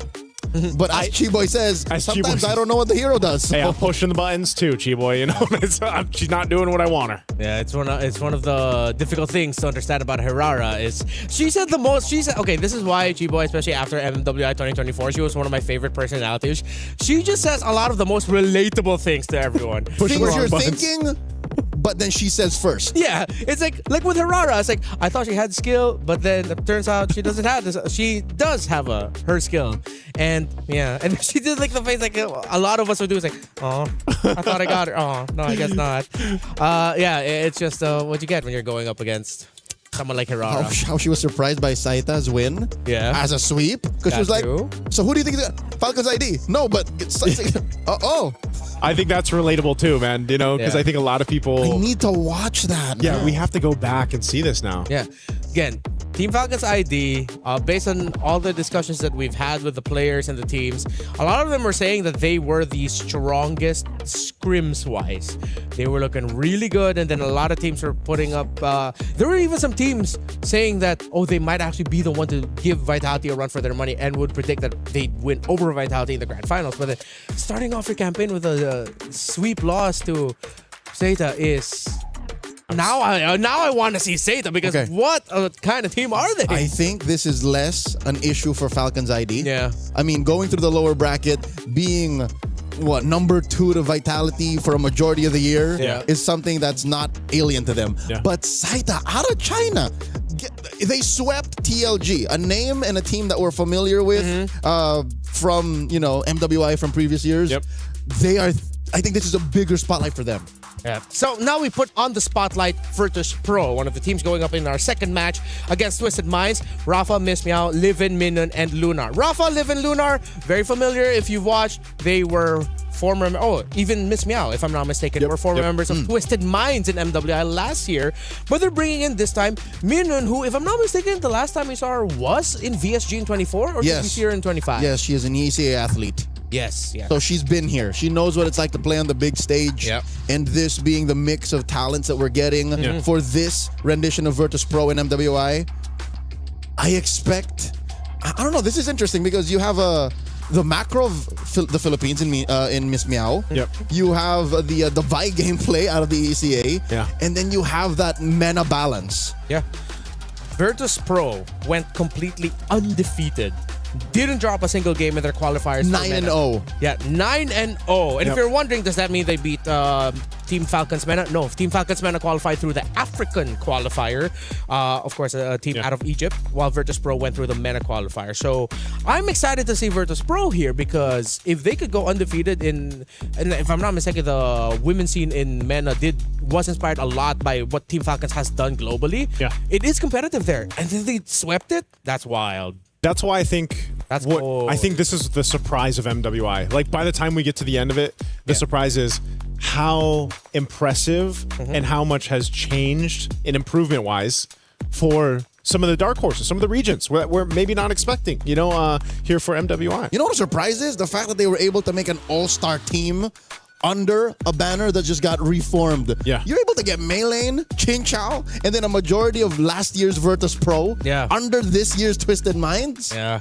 But as Chiboy says, sometimes I don't know what the hero does. So. Hey, I'm pushing the buttons too, Chiboy. You know, she's not doing what I want her. Yeah, it's one of the difficult things to understand about Hirara is she said the most. She said, okay, this is why Chiboy, especially after MWI 2024, she was one of my favorite personalities. She just says a lot of the most relatable things to everyone. Things you're thinking, but then she says first. Yeah, it's like with Hirara, it's like I thought she had skill, but then it turns out she doesn't have this. She does have her skill, and yeah, and she did like the face like a lot of us would do. It's like, oh, I thought I got her. Oh, no, I guess not. Yeah, it's just what you get when you're going up against someone like Hirara. How she was surprised by Saita's win. Yeah. As a sweep, because she was like, so who do you think is Falcons ID? No, but oh. I think that's relatable too, man. You know, because I think a lot of people. I need to watch that. Yeah, we have to go back and see this now. Yeah. Again, Team Falcons ID, based on all the discussions that we've had with the players and the teams, a lot of them were saying that they were the strongest scrims-wise. They were looking really good, and then a lot of teams were putting up... there were even some teams saying that, they might actually be the one to give Vitality a run for their money and would predict that they'd win over Vitality in the Grand Finals. But then starting off your campaign with a sweep loss to Zeta is... Now I want to see Zeta because what kind of team are they? I think this is less an issue for Falcons ID. Yeah. I mean, going through the lower bracket, being number 2 to Vitality for a majority of the year is something that's not alien to them. Yeah. But Saita out of China, they swept TLG, a name and a team that we're familiar with from MWI from previous years. Yep. I think this is a bigger spotlight for them. Yeah. So now we put on the spotlight Virtus Pro, one of the teams going up in our second match against Twisted Minds. Rafa, Miss Meow, Livin, Minun, and Lunar. Rafa, Livin, Lunar, very familiar if you've watched. They were former, even Miss Meow, if I'm not mistaken, were former members of Twisted Minds in MWI last year. But they're bringing in this time Minun, who, if I'm not mistaken, the last time we saw her was in VSG in 24, or did we see her in 25? Yes, she is an ECA athlete. Yes, yeah. So she's been here. She knows what it's like to play on the big stage. Yep. And this being the mix of talents that we're getting for this rendition of Virtus Pro in MWI, I expect... I don't know, this is interesting because you have the macro of the Philippines in Miss Meow. Yep. You have the Vi gameplay out of the ECA. Yeah. And then you have that MENA balance. Yeah. Virtus Pro went completely undefeated. Didn't drop a single game in their qualifiers. 9-0. Yeah, 9-0. And if you're wondering, does that mean they beat Team Falcons MENA? No, Team Falcons MENA qualified through the African qualifier. Of course, a team out of Egypt, while Virtus Pro went through the MENA qualifier. So I'm excited to see Virtus Pro here because if they could go undefeated and if I'm not mistaken, the women's scene in MENA was inspired a lot by what Team Falcons has done globally. Yeah. It is competitive there. And then they swept it. That's wild. That's why I think I think this is the surprise of MWI. Like by the time we get to the end of it, the surprise is how impressive and how much has changed in improvement wise for some of the dark horses, some of the regions we're maybe not expecting, here for MWI. You know what the surprise is? The fact that they were able to make an all-star team under a banner that just got reformed. Yeah. You're able to get Maylane, Chin Chow, and then a majority of last year's Virtus Pro under this year's Twisted Minds. Yeah.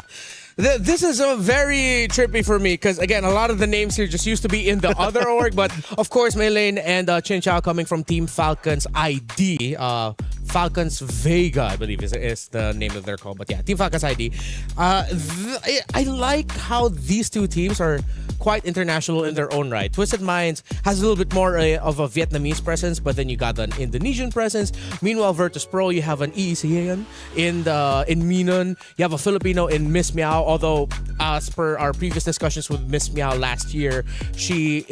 This is a very trippy for me because, again, a lot of the names here just used to be in the other org. But, of course, Maylane and Chin Chow coming from Team Falcons ID. Falcons Vega, I believe is the name that they're called. But yeah, Team Falcons ID. I like how these two teams are quite international in their own right. Twisted Minds has a little bit more of a Vietnamese presence, but then you got an Indonesian presence. Meanwhile, Virtus Pro, you have an EECAN in Minun. You have a Filipino in Miss Meow, although as per our previous discussions with Miss Meow last year, she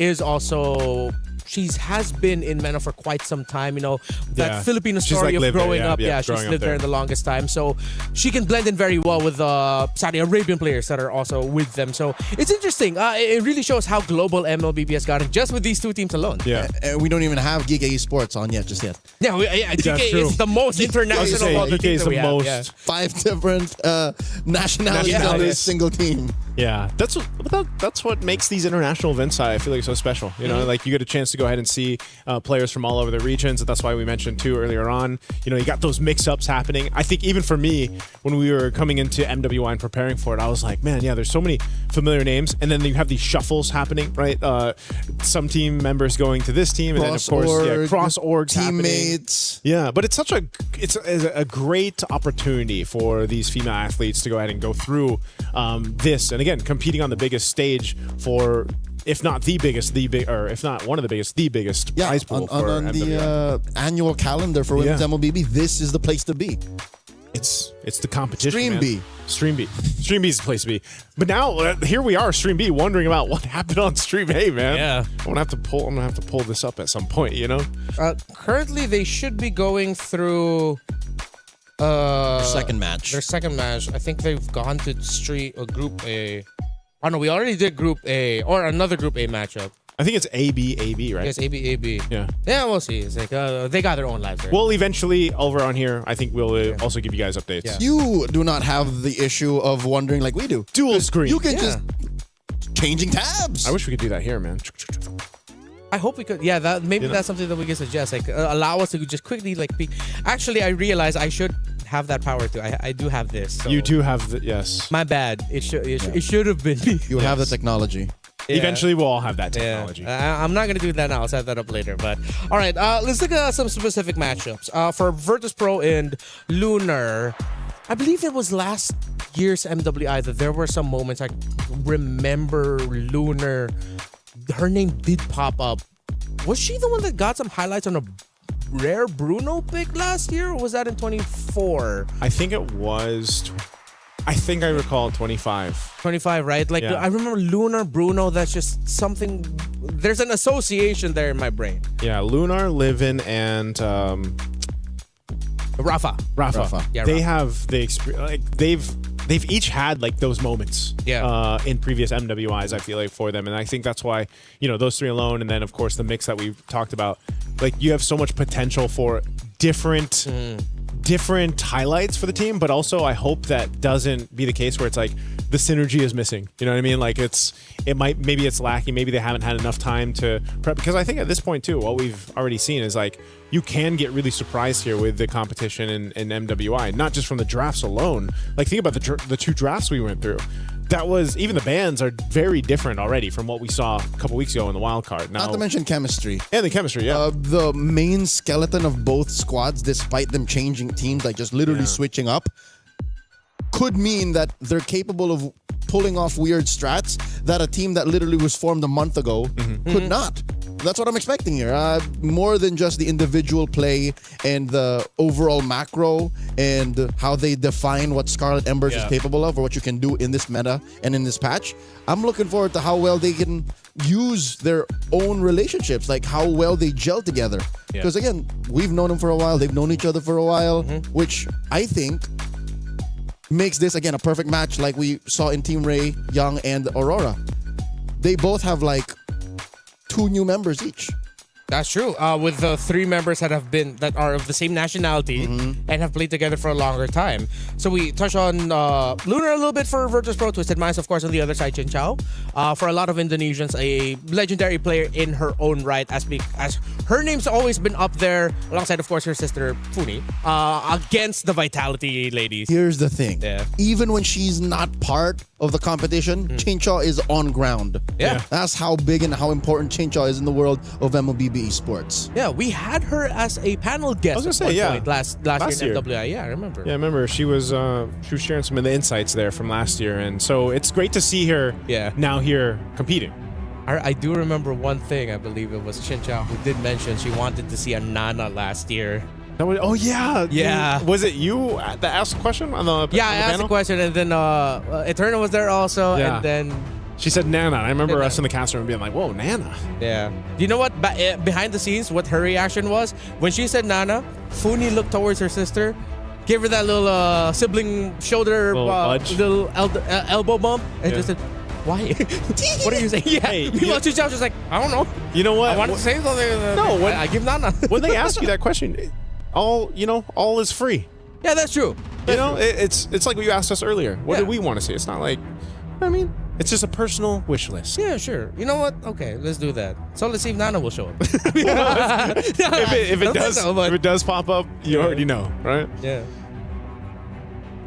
has been in MENA for quite some time. That Filipino story of growing up. She's lived there the longest time. So she can blend in very well with Saudi Arabian players that are also with them. So it's interesting. It really shows how global MLBB has gotten just with these two teams alone. Yeah. And we don't even have Giga Esports on yet, just yet. Yeah, GK is the most international of the teams that we have. Yeah. 5 different nationalities on this single team. Yeah, that's what makes these international events, I feel like, so special. Like you get a chance to go ahead and see players from all over the regions. That's why we mentioned too earlier on. You got those mix-ups happening. I think even for me, when we were coming into MWI and preparing for it, I was like, man, yeah, there's so many familiar names, and then you have these shuffles happening, right? Some team members going to this team, and then of course, cross orgs teammates. Happening. Yeah, but it's such a great opportunity for these female athletes to go ahead and go through this, and again, competing on the biggest stage for, if not the biggest, or if not one of the biggest prize pool for on the annual calendar for Women's MLBB. This is the place to be. It's the competition. Stream man. B. Stream B is the place to be. But now here we are, Stream B, wondering about what happened on Stream A, man. Yeah, I'm gonna have to pull this up at some point. Currently, they should be going through. Their second match. I think they've gone to Group A. Oh no, we already did Group A or another Group A matchup. I think it's AB, right? Yes, AB. Yeah. Yeah, we'll see. It's like they got their own lives there. Well, eventually, over on here, I think we'll also give you guys updates. Yeah. You do not have the issue of wondering like we do. Dual screen. You can just changing tabs. I wish we could do that here, man. I hope we could. Yeah, that's something that we can suggest. Like, allow us to just quickly peek. Actually, I realize I should have that power too. I do have this. So. You do have yes. My bad. It should have been me. You have the technology. Yeah. Eventually, we'll all have that technology. Yeah. I'm not going to do that now. I'll set that up later. But all right, let's look at some specific matchups. For Virtus Pro and Lunar, I believe it was last year's MWI that there were some moments I remember Lunar. Her name did pop up. Was she the one that got some highlights on a rare Bruno pick last year, or was that in 24? I think it was. I think I recall 25. 25, right? Like, I remember Lunar Bruno. That's just something. there's an association there in my brain. Yeah, Lunar, Livin, and Rafa. Yeah, they have the experience. Like they've each had like those moments. Yeah. In previous MWIs, I feel like for them, and I think that's why those three alone, and then of course the mix that we talked about. Like you have so much potential for different highlights for the team, but also I hope that doesn't be the case where it's like the synergy is missing. You know what I mean? Like maybe it's lacking. Maybe they haven't had enough time to prep. Because I think at this point too, what we've already seen is like you can get really surprised here with the competition in MWI, not just from the drafts alone. Like think about the two drafts we went through. That was, even the bands are very different already from what we saw a couple weeks ago in the wild card. Now, not to mention chemistry. And the chemistry, yeah. The main skeleton of both squads, despite them changing teams, like just literally switching up, could mean that they're capable of pulling off weird strats that a team that literally was formed a month ago could not. That's what I'm expecting here. More than just the individual play and the overall macro and how they define what Scarlet Embers is capable of or what you can do in this meta and in this patch. I'm looking forward to how well they can use their own relationships, like how well they gel together. Because again, we've known them for a while. They've known each other for a while, which I think makes this, again, a perfect match like we saw in Team Ray, Young, and Aurora. They both have like 2 new members each. That's true. With the 3 members that are of the same nationality and have played together for a longer time. So we touch on Lunar a little bit for Virtus Pro, Twisted Minds, of course, on the other side, Chin Chow. For a lot of Indonesians, a legendary player in her own right, as her name's always been up there, alongside, of course, her sister Funi, against the Vitality ladies. Here's the thing. Even when she's not part of the competition, Chinchaw is on ground. That's how big and how important Chinchaw is in the world of MLBB Esports. Yeah, we had her as a panel guest. I was gonna say, point last year in MWI. Yeah, I remember. Yeah, I remember she was sharing some of the insights there from last year, and so it's great to see her now here competing. I do remember one thing. I believe it was Chin Chow who did mention she wanted to see a Nana last year. Yeah. Was it you that asked the question on the I asked the question, and then Eterna was there also, and then she said Nana. I remember us in the cast room being like, "Whoa, Nana!" Yeah. You know what? Behind the scenes, what her reaction was when she said Nana, Funi looked towards her sister, gave her that little sibling shoulder, little elbow bump, and just said, "Why? What are you saying?" Yeah. Hey, Meanwhile, Chinchao was like, "I don't know. You know what? I wanted to say something. No, I give Nana." When they ask you that question, all is free. Yeah, that's true. It's like what you asked us earlier. What do we want to see? It's not like, it's just a personal wish list. Yeah, sure. You know what? Okay, let's do that. So let's see if Nana will show up. if it does pop up, you already know, right? Yeah.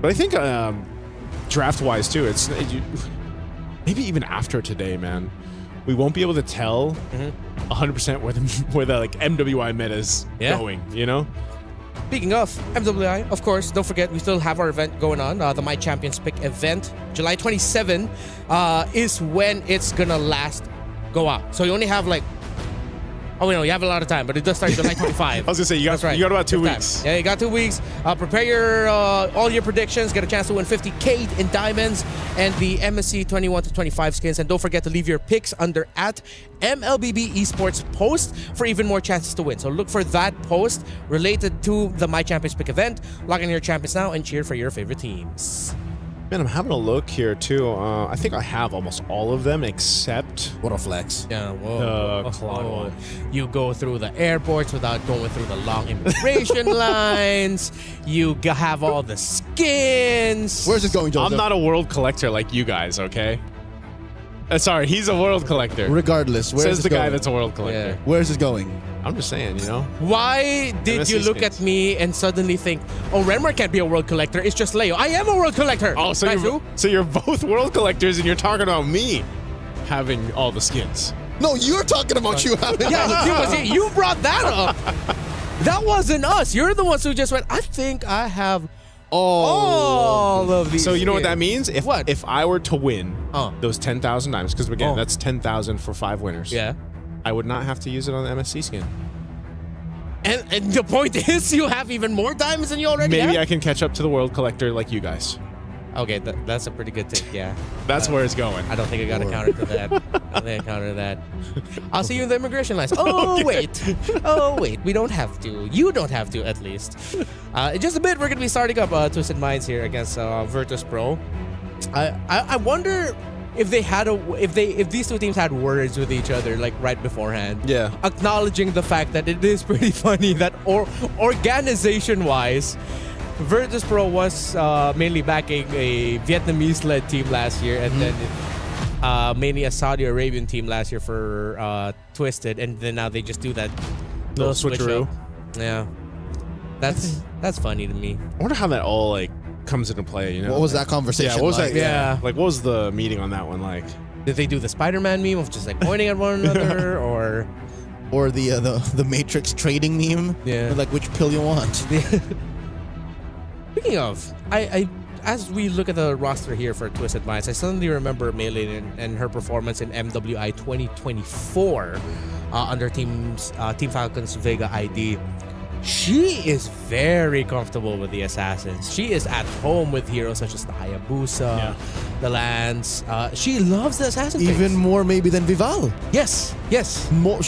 But I think draft-wise too, maybe even after today, man, we won't be able to tell 100% where the like MWI meta's going. Speaking of MWI, of course, don't forget we still have our event going on, the My Champions Pick event. July 27 is when it's gonna go out. So you only have you have a lot of time, but it does start July 25. I was gonna say, you got about 2 weeks. Yeah, you got 2 weeks. Prepare all your predictions. Get a chance to win 50K in diamonds and the MSC 21 to 25 skins. And don't forget to leave your picks under at MLBB Esports post for even more chances to win. So look for that post related to the My Champions Pick event. Log in your champions now and cheer for your favorite teams. Man, I'm having a look here too. I think I have almost all of them except what a flex. Yeah, whoa. one. You go through the airports without going through the long immigration lines. You have all the skins. Where's it going, Joseph? I'm not a world collector like you guys, okay? Sorry, he's a world collector. Regardless, says the guy that's a world collector. Yeah. Where's it going? I'm just saying, Why did MSC you look skins. at me and suddenly think, oh, Renmar can't be a world collector, it's just Leo. I am a world collector! Oh, so you're both world collectors and you're talking about me having all the skins. No, you're talking about you having you brought that up. That wasn't us. You're the ones who just went, I think I have all of these. So you know what skins. that means? If I were to win those 10,000 diamonds, because again, that's 10,000 for 5 winners. Yeah. I would not have to use it on the MSC skin. And the point is, you have even more diamonds than you already have? Maybe I can catch up to the world collector like you guys. Okay, that's a pretty good take, yeah. That's where it's going. I don't think I got a counter to that. They encounter that. I'll see you in the immigration lines. Oh, wait. Oh, wait. We don't have to. You don't have to, at least. In just a bit, we're going to be starting up Twisted Minds here against Virtus Pro. I wonder if they had if these two teams had words with each other like right beforehand. Yeah. Acknowledging the fact that it is pretty funny that organization-wise, Virtus Pro was mainly backing a Vietnamese-led team last year, and then mainly a Saudi Arabian team last year for Twisted, and then now they just do that little switcheroo. Yeah, that's funny to me. I wonder how that all like comes into play. You know, what was that conversation? Yeah, what was like? that? Yeah, like what was the meeting on that one like? Did they do the Spider-Man meme of just like pointing at one another, or the Matrix trading meme? Yeah, like which pill you want? Speaking of, I as we look at the roster here for Twisted Minds, I suddenly remember Melee and her performance in MWI 2024 under Team Falcon's Vega ID. She is very comfortable with the Assassins. She is at home with heroes such as the Hayabusa, the Lance. She loves the Assassin Even more maybe than Vival. Yes. More,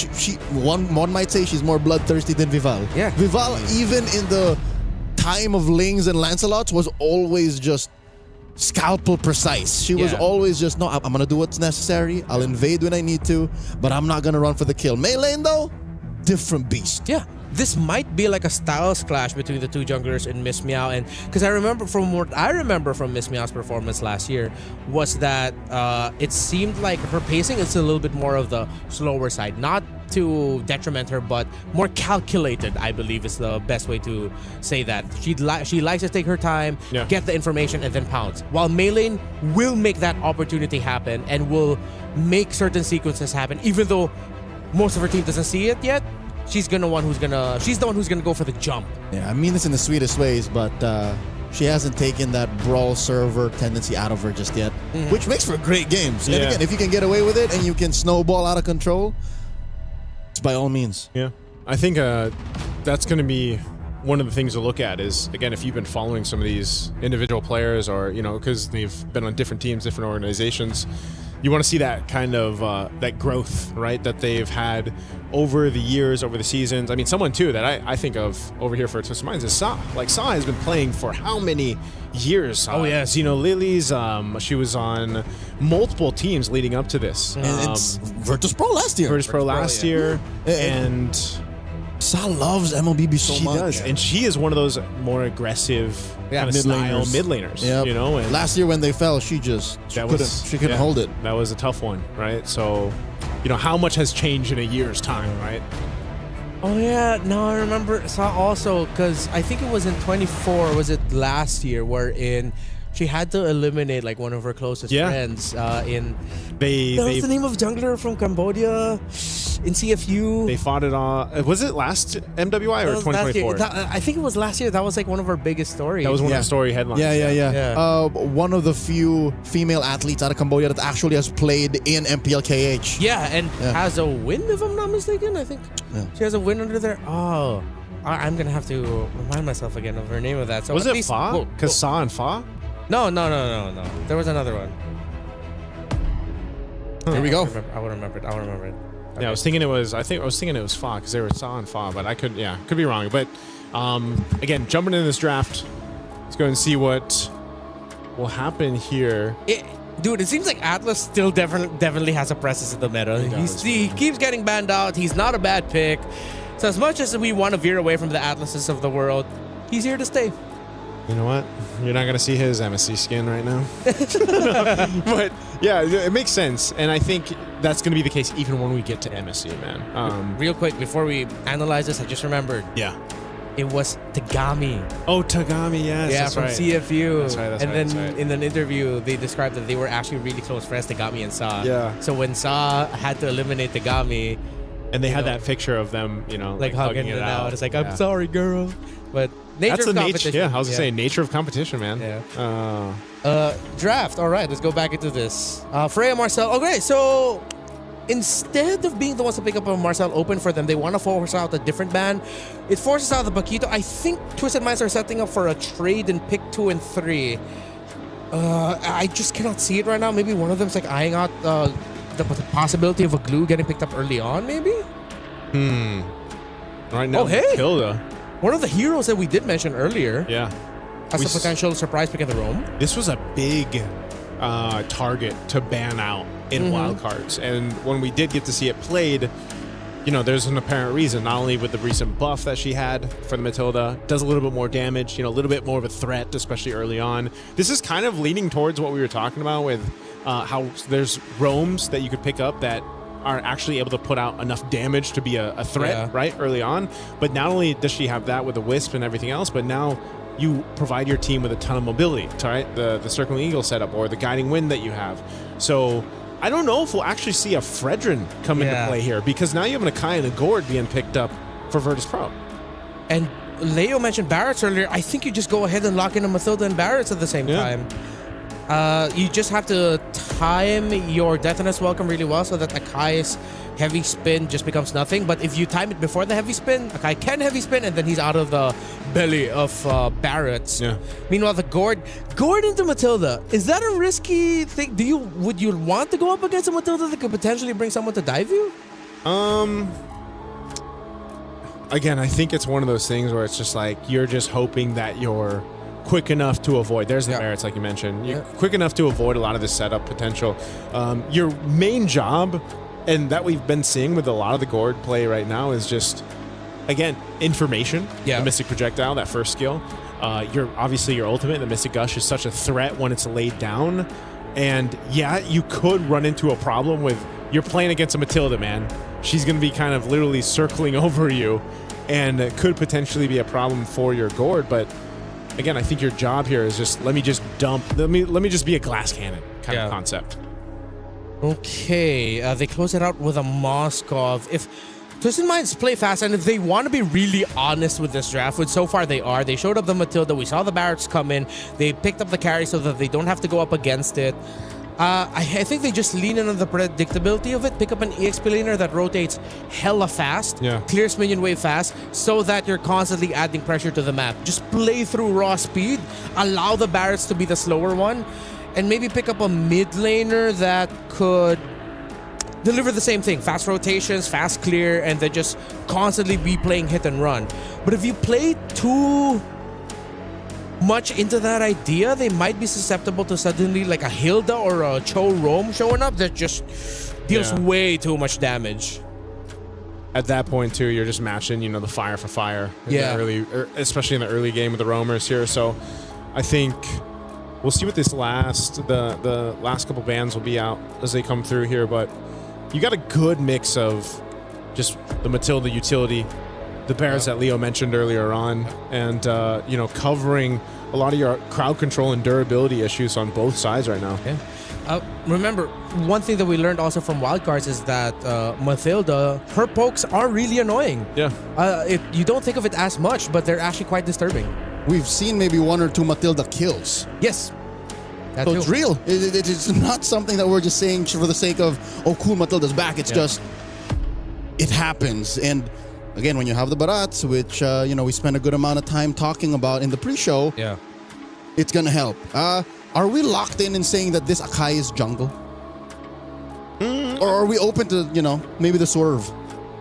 one might say she's more bloodthirsty than Vival. Yeah. Vival, even in the time of Lings and Lancelots, was always just scalpel precise. She was always just, no, I'm gonna do what's necessary. I'll invade when I need to, but I'm not gonna run for the kill. Melee though, different beast. Yeah. This might be like a styles clash between the two junglers in Miss Meow, and because I remember from Miss Meow's performance last year was that it seemed like her pacing is a little bit more of the slower side, not to detriment her, but more calculated, I believe is the best way to say that. She likes to take her time, get the information, and then pounce. While Melee will make that opportunity happen and will make certain sequences happen, even though most of her team doesn't see it yet. She's the one who's gonna go for the jump. Yeah, I mean this in the sweetest ways, but she hasn't taken that brawl server tendency out of her just yet, which makes for great games. And again, if you can get away with it and you can snowball out of control, it's by all means. Yeah, I think that's going to be one of the things to look at is, again, if you've been following some of these individual players or, because they've been on different teams, different organizations, you want to see that kind of that growth, right, that they've had over the years, over the seasons. I mean, someone too that I think of over here for Twisted Minds is Sa. Like, Sa has been playing for how many years? Oh yes, Lilies. She was on multiple teams leading up to this. And it's Virtus Pro last year. Virtus Pro last year, and Sa loves MLBB so much. She does, and she is one of those more aggressive kind of style mid laners. Yep. And last year when they fell, she couldn't hold it. That was a tough one, right? So, how much has changed in a year's time, right? Oh yeah, no, I remember Sa also, because I think it was in 24. Was it last year wherein she had to eliminate like one of her closest friends in. What's the name of jungler from Cambodia in CFU? They fought it on. Was it last MWI or 2024? I think it was last year. That was like one of our biggest stories. That was one of the story headlines. Yeah. One of the few female athletes out of Cambodia that actually has played in MPLKH. Yeah, and has a win, if I'm not mistaken. I think she has a win under there. Oh, I'm gonna have to remind myself again of her name of that. So was it Fa? Because Sa and Fa? No. There was another one. Here we go. I will remember it. Okay. Yeah, I was thinking it was Fa because they were Sa and Fa, but I could be wrong. But again, jumping into this draft, let's go and see what will happen here. Dude, it seems like Atlas still definitely has a presence in the meta. He keeps getting banned out. He's not a bad pick. So as much as we want to veer away from the Atlases of the world, he's here to stay. You know what? You're not going to see his MSC skin right now. But yeah, it makes sense. And I think that's going to be the case even when we get to MSC, man. Real quick, before we analyze this, I just remembered. Yeah. It was Tagami. Oh, Tagami, yes. Yeah, from CFU. That's right. And then in an interview, they described that they were actually really close friends, Tagami and Sa. Yeah. So when Sa had to eliminate Tagami, and they had that picture of them, like hugging it out. It's like, I'm sorry, girl. But nature of competition. Yeah, I was going to say, nature of competition, man. Yeah. Draft. All right, let's go back into this. Freya, Marcel. Okay, so instead of being the ones to pick up a Marcel Open for them, they want to force out a different ban. It forces out the Paquito. I think Twisted Minds are setting up for a trade in pick 2 and 3. I just cannot see it right now. Maybe one of them's like eyeing out the the possibility of a glue getting picked up early on, maybe? Right now, Oh, hey! Matilda. One of the heroes that we did mention earlier. Yeah. Has a potential surprise pick in the roam. This was a big target to ban out in wildcards. And when we did get to see it played, you know, there's an apparent reason, not only with the recent buff that she had for the Matilda, does a little bit more damage, you know, a little bit more of a threat, especially early on. This is kind of leaning towards what we were talking about with how there's roams that you could pick up that are actually able to put out enough damage to be a threat, right, early on. But not only does she have that with the Wisp and everything else, but now you provide your team with a ton of mobility, right? The Circling Eagle setup or the Guiding Wind that you have. So I don't know if we'll actually see a Fredrin come into play here, because now you have an Akai and a Gord being picked up for Virtus Pro. And Leo mentioned Barretts earlier. I think you just go ahead and lock in a Matilda and Barretts at the same time. You just have to time your Deathness Welcome really well so that Akai's heavy spin just becomes nothing. But if you time it before the heavy spin, Akai can heavy spin, and then he's out of the belly of Barretts. Meanwhile, the Gord into Matilda, is that a risky thing? Would you want to go up against a Matilda that could potentially bring someone to dive you? Again, I think it's one of those things where it's just like you're just hoping that you're quick enough to avoid. There's the Barretts, like you mentioned. You're quick enough to avoid a lot of the setup potential. Your main job, and that we've been seeing with a lot of the Gord play right now, is just, again, information. The Mystic Projectile, that first skill. Obviously your ultimate, the Mystic Gush, is such a threat when it's laid down. And yeah, you could run into a problem with, you're playing against a Matilda, man. She's going to be kind of literally circling over you, and it could potentially be a problem for your Gord. But again, I think your job here is just, let me just be a glass cannon kind of concept. Okay, they close it out with a Moskov. If Twisted Minds play fast, and if they want to be really honest with this draft, which so far they are, they showed up the Matilda, we saw the Barretts come in, they picked up the carry so that they don't have to go up against it. I think they just lean in on the predictability of it, pick up an EXP laner that rotates hella fast, clears minion wave fast, so that you're constantly adding pressure to the map. Just play through raw speed, allow the Barretts to be the slower one, and maybe pick up a mid laner that could deliver the same thing. Fast rotations, fast clear, and then just constantly be playing hit and run. But if you play too much into that idea, they might be susceptible to suddenly like a Hilda or a Cho Roam showing up that just deals way too much damage. At that point, too, you're just matching, the fire for fire. Especially in the early game with the roamers here. So I think we'll see what the last couple bans will be out as they come through here, but you got a good mix of just the Matilda utility, the Barretts that Leo mentioned earlier on, and covering a lot of your crowd control and durability issues on both sides right now. Remember, one thing that we learned also from wildcards is that Matilda, her pokes are really annoying. You don't think of it as much, but they're actually quite disturbing. We've seen maybe 1 or 2 Matilda kills. Yes. So it's real. It's not something that we're just saying for the sake of, oh, cool, Matilda's back. It's just, it happens. And again, when you have the Barretts, which, we spent a good amount of time talking about in the pre-show, it's going to help. Are we locked in saying that this Akai is jungle? Or are we open to, maybe the swerve?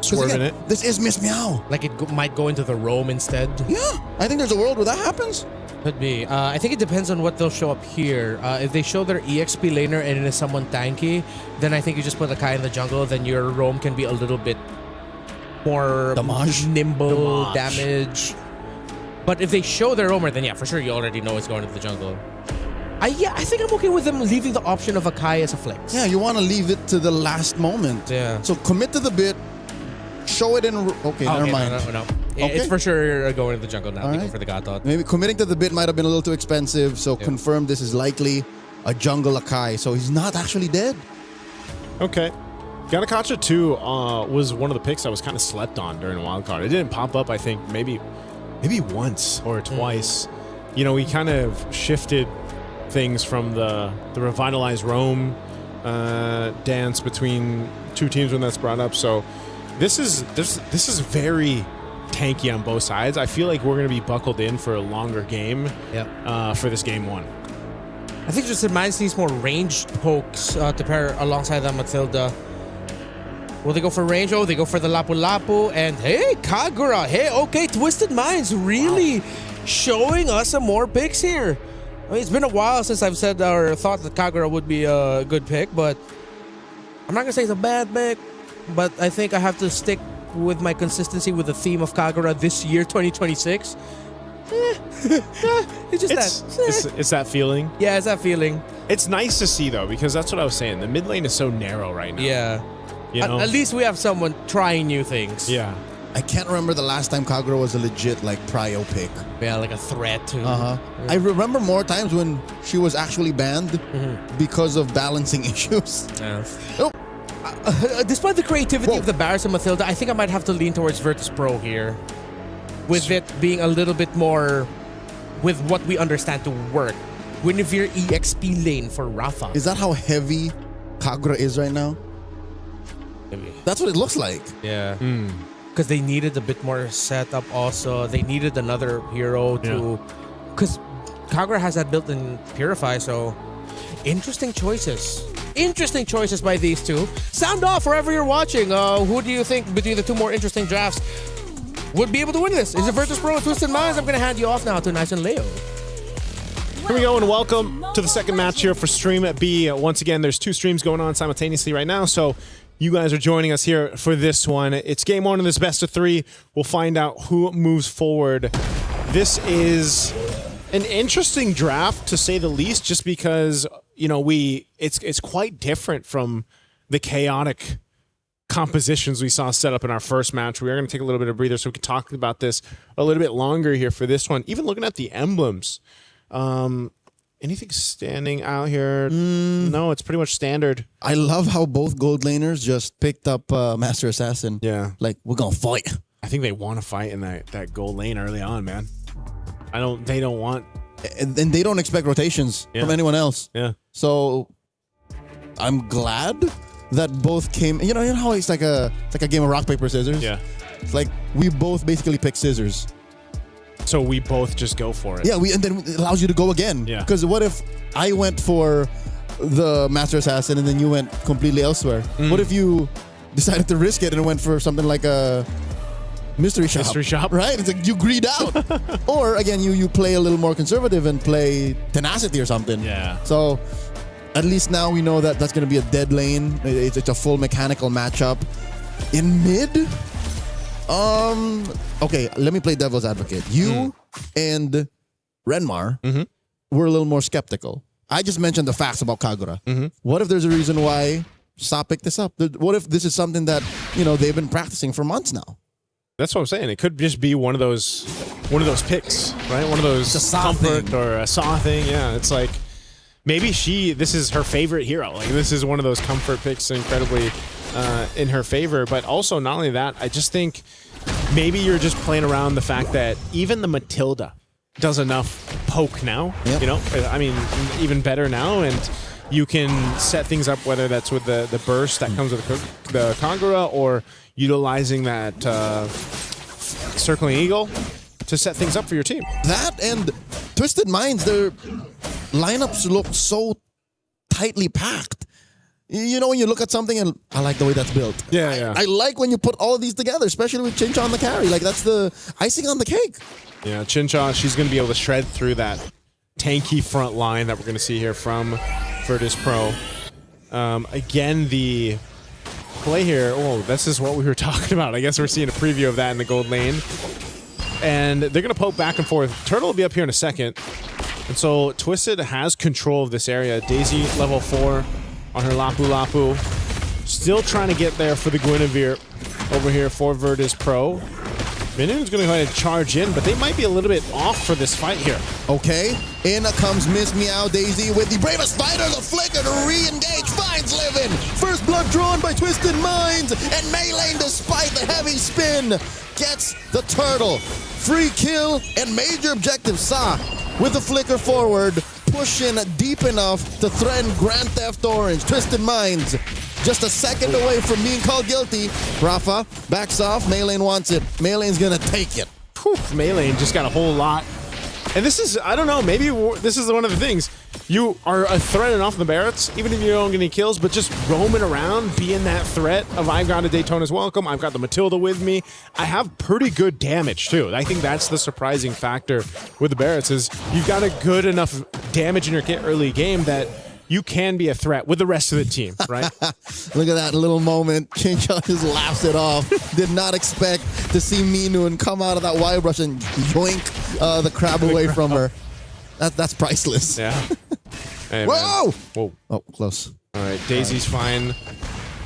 Swerving it. This is Miss Meow. Like it might go into the roam instead. Yeah, I think there's a world where that happens. Could be. I think it depends on what they'll show up here. If they show their EXP laner and it is someone tanky, then I think you just put Akai in the jungle, then your roam can be a little bit more nimble damage. But if they show their roamer, then yeah, for sure you already know it's going to the jungle. I think I'm okay with them leaving the option of Akai as a flex. Yeah, you want to leave it to the last moment. Yeah. So commit to the bit, show it in... Okay, never mind. No. Okay. It's for sure going to the jungle now. They go for the God Thought. Maybe committing to the bit might have been a little too expensive, so confirm this is likely a jungle Akai. So he's not actually dead. Okay. Ganakacha 2 was one of the picks that was kind of slept on during wildcard. It didn't pop up, I think, maybe once or twice. We kind of shifted things from the revitalized roam dance between two teams when that's brought up. So this is very tanky on both sides. I feel like we're going to be buckled in for a longer game for this game 1. I think Twisted Minds needs more ranged pokes to pair alongside that Matilda. Will they go for range? Oh, they go for the Lapu Lapu. And hey, Kagura. Hey, okay, Twisted Minds really showing us some more picks here. I mean, it's been a while since I've said or thought that Kagura would be a good pick, but I'm not going to say it's a bad pick, but I think I have to stick with my consistency with the theme of Kagura this year, 2026. It's that feeling. Yeah, it's that feeling. It's nice to see, though, because that's what I was saying. The mid lane is so narrow right now. Yeah. You know? At least we have someone trying new things. Yeah. I can't remember the last time Kagura was a legit like prio pick. Yeah, like a threat too. I remember more times when she was actually banned because of balancing issues. Oh. Despite the creativity of the Barris and Matilda, I think I might have to lean towards Virtus Pro here. With it being a little bit more with what we understand to work. Guinevere EXP lane for Rafa. Is that how heavy Kagura is right now? Maybe. That's what it looks like. Yeah. Because they needed a bit more setup also. They needed another hero to... Because Kagura has that built-in Purify, so... Interesting choices. Interesting choices by these two. Sound off wherever you're watching. Who do you think between the two more interesting drafts would be able to win this? Is it Virtus Pro or Twisted Minds? I'm going to hand you off now to Nice and Leo. Here we go, and welcome to the second match here for Stream B. Once again, there's 2 streams going on simultaneously right now, so you guys are joining us here for this one. It's game 1 of this best of 3. We'll find out who moves forward. This is an interesting draft, to say the least, just because, you know, it's quite different from the chaotic compositions we saw set up in our first match. We are going to take a little bit of breather so we can talk about this a little bit longer here for this one. Even looking at the emblems. Anything standing out here? No, it's pretty much standard. I love how both gold laners just picked up Master Assassin. Yeah. Like, we're going to fight. I think they want to fight in that gold lane early on, man. They don't want... And they don't expect rotations from anyone else. Yeah. So, I'm glad that both came... You know how it's like a game of rock, paper, scissors? Yeah. It's like, we both basically pick scissors. So we both just go for it. Yeah, and then it allows you to go again. Yeah. Because what if I went for the Master Assassin and then you went completely elsewhere? What if you decided to risk it and went for something like a mystery shop? Mystery shop. Right? It's like you greed out. Or again, you play a little more conservative and play Tenacity or something. Yeah. So at least now we know that that's going to be a dead lane. It's a full mechanical matchup. In mid... Okay, let me play devil's advocate. You and Renmar were a little more skeptical. I just mentioned the facts about Kagura. What if there's a reason why Sa picked this up? What if this is something that, you know, they've been practicing for months now? That's what I'm saying. It could just be one of those picks, right? One of those comfort or a Saw thing. Yeah, it's like maybe this is her favorite hero. Like this is one of those comfort picks, incredibly in her favor. But also, not only that, I just think maybe you're just playing around the fact that even the Matilda does enough poke now. You know, I mean, even better now, and you can set things up, whether that's with the burst that comes with the Kagura or utilizing that circling eagle to set things up for your team. That and Twisted Minds, their lineups look so tightly packed. You know, when you look at something and I like the way that's built. Yeah. I like when you put all of these together, especially with Chincha on the carry. Like, that's the icing on the cake. Yeah, Chincha, she's going to be able to shred through that tanky front line that we're going to see here from Virtus Pro. Again, the play here, this is what we were talking about. I guess we're seeing a preview of that in the gold lane. And they're going to poke back and forth. Turtle will be up here in a second. And so Twisted has control of this area. Daisy, level 4. On her Lapu Lapu. Still trying to get there for the Guinevere over here for Virtus Pro. Minion's going to go ahead and charge in, but they might be a little bit off for this fight here. Okay, in comes Miss Meow Daisy with the bravest fighter, the flicker to re-engage, finds Livin. First blood drawn by Twisted Minds, and Melee, despite the heavy spin, gets the turtle. Free kill and major objective Sa with the flicker forward, pushing deep enough to threaten Grand Theft Orange. Twisted Minds just a second away from being called guilty. Rafa backs off. Maylane wants it. Maylane's gonna take it. Maylane just got a whole lot And this is, I don't know, maybe this is one of the things. You are a threat enough in the Barretts, even if you don't get any kills, but just roaming around, being that threat of I've got a Daytona's welcome, I've got the Matilda with me. I have pretty good damage, too. I think that's the surprising factor with the Barretts is you've got a good enough damage in your kit early game that you can be a threat with the rest of the team, right? Look at that little moment. Chincha just laughs it off. Did not expect to see Minun come out of that wire brush and yoink the crab away from her. That's priceless. Yeah. Hey, whoa! Whoa! Oh, close. All right, Daisy's fine.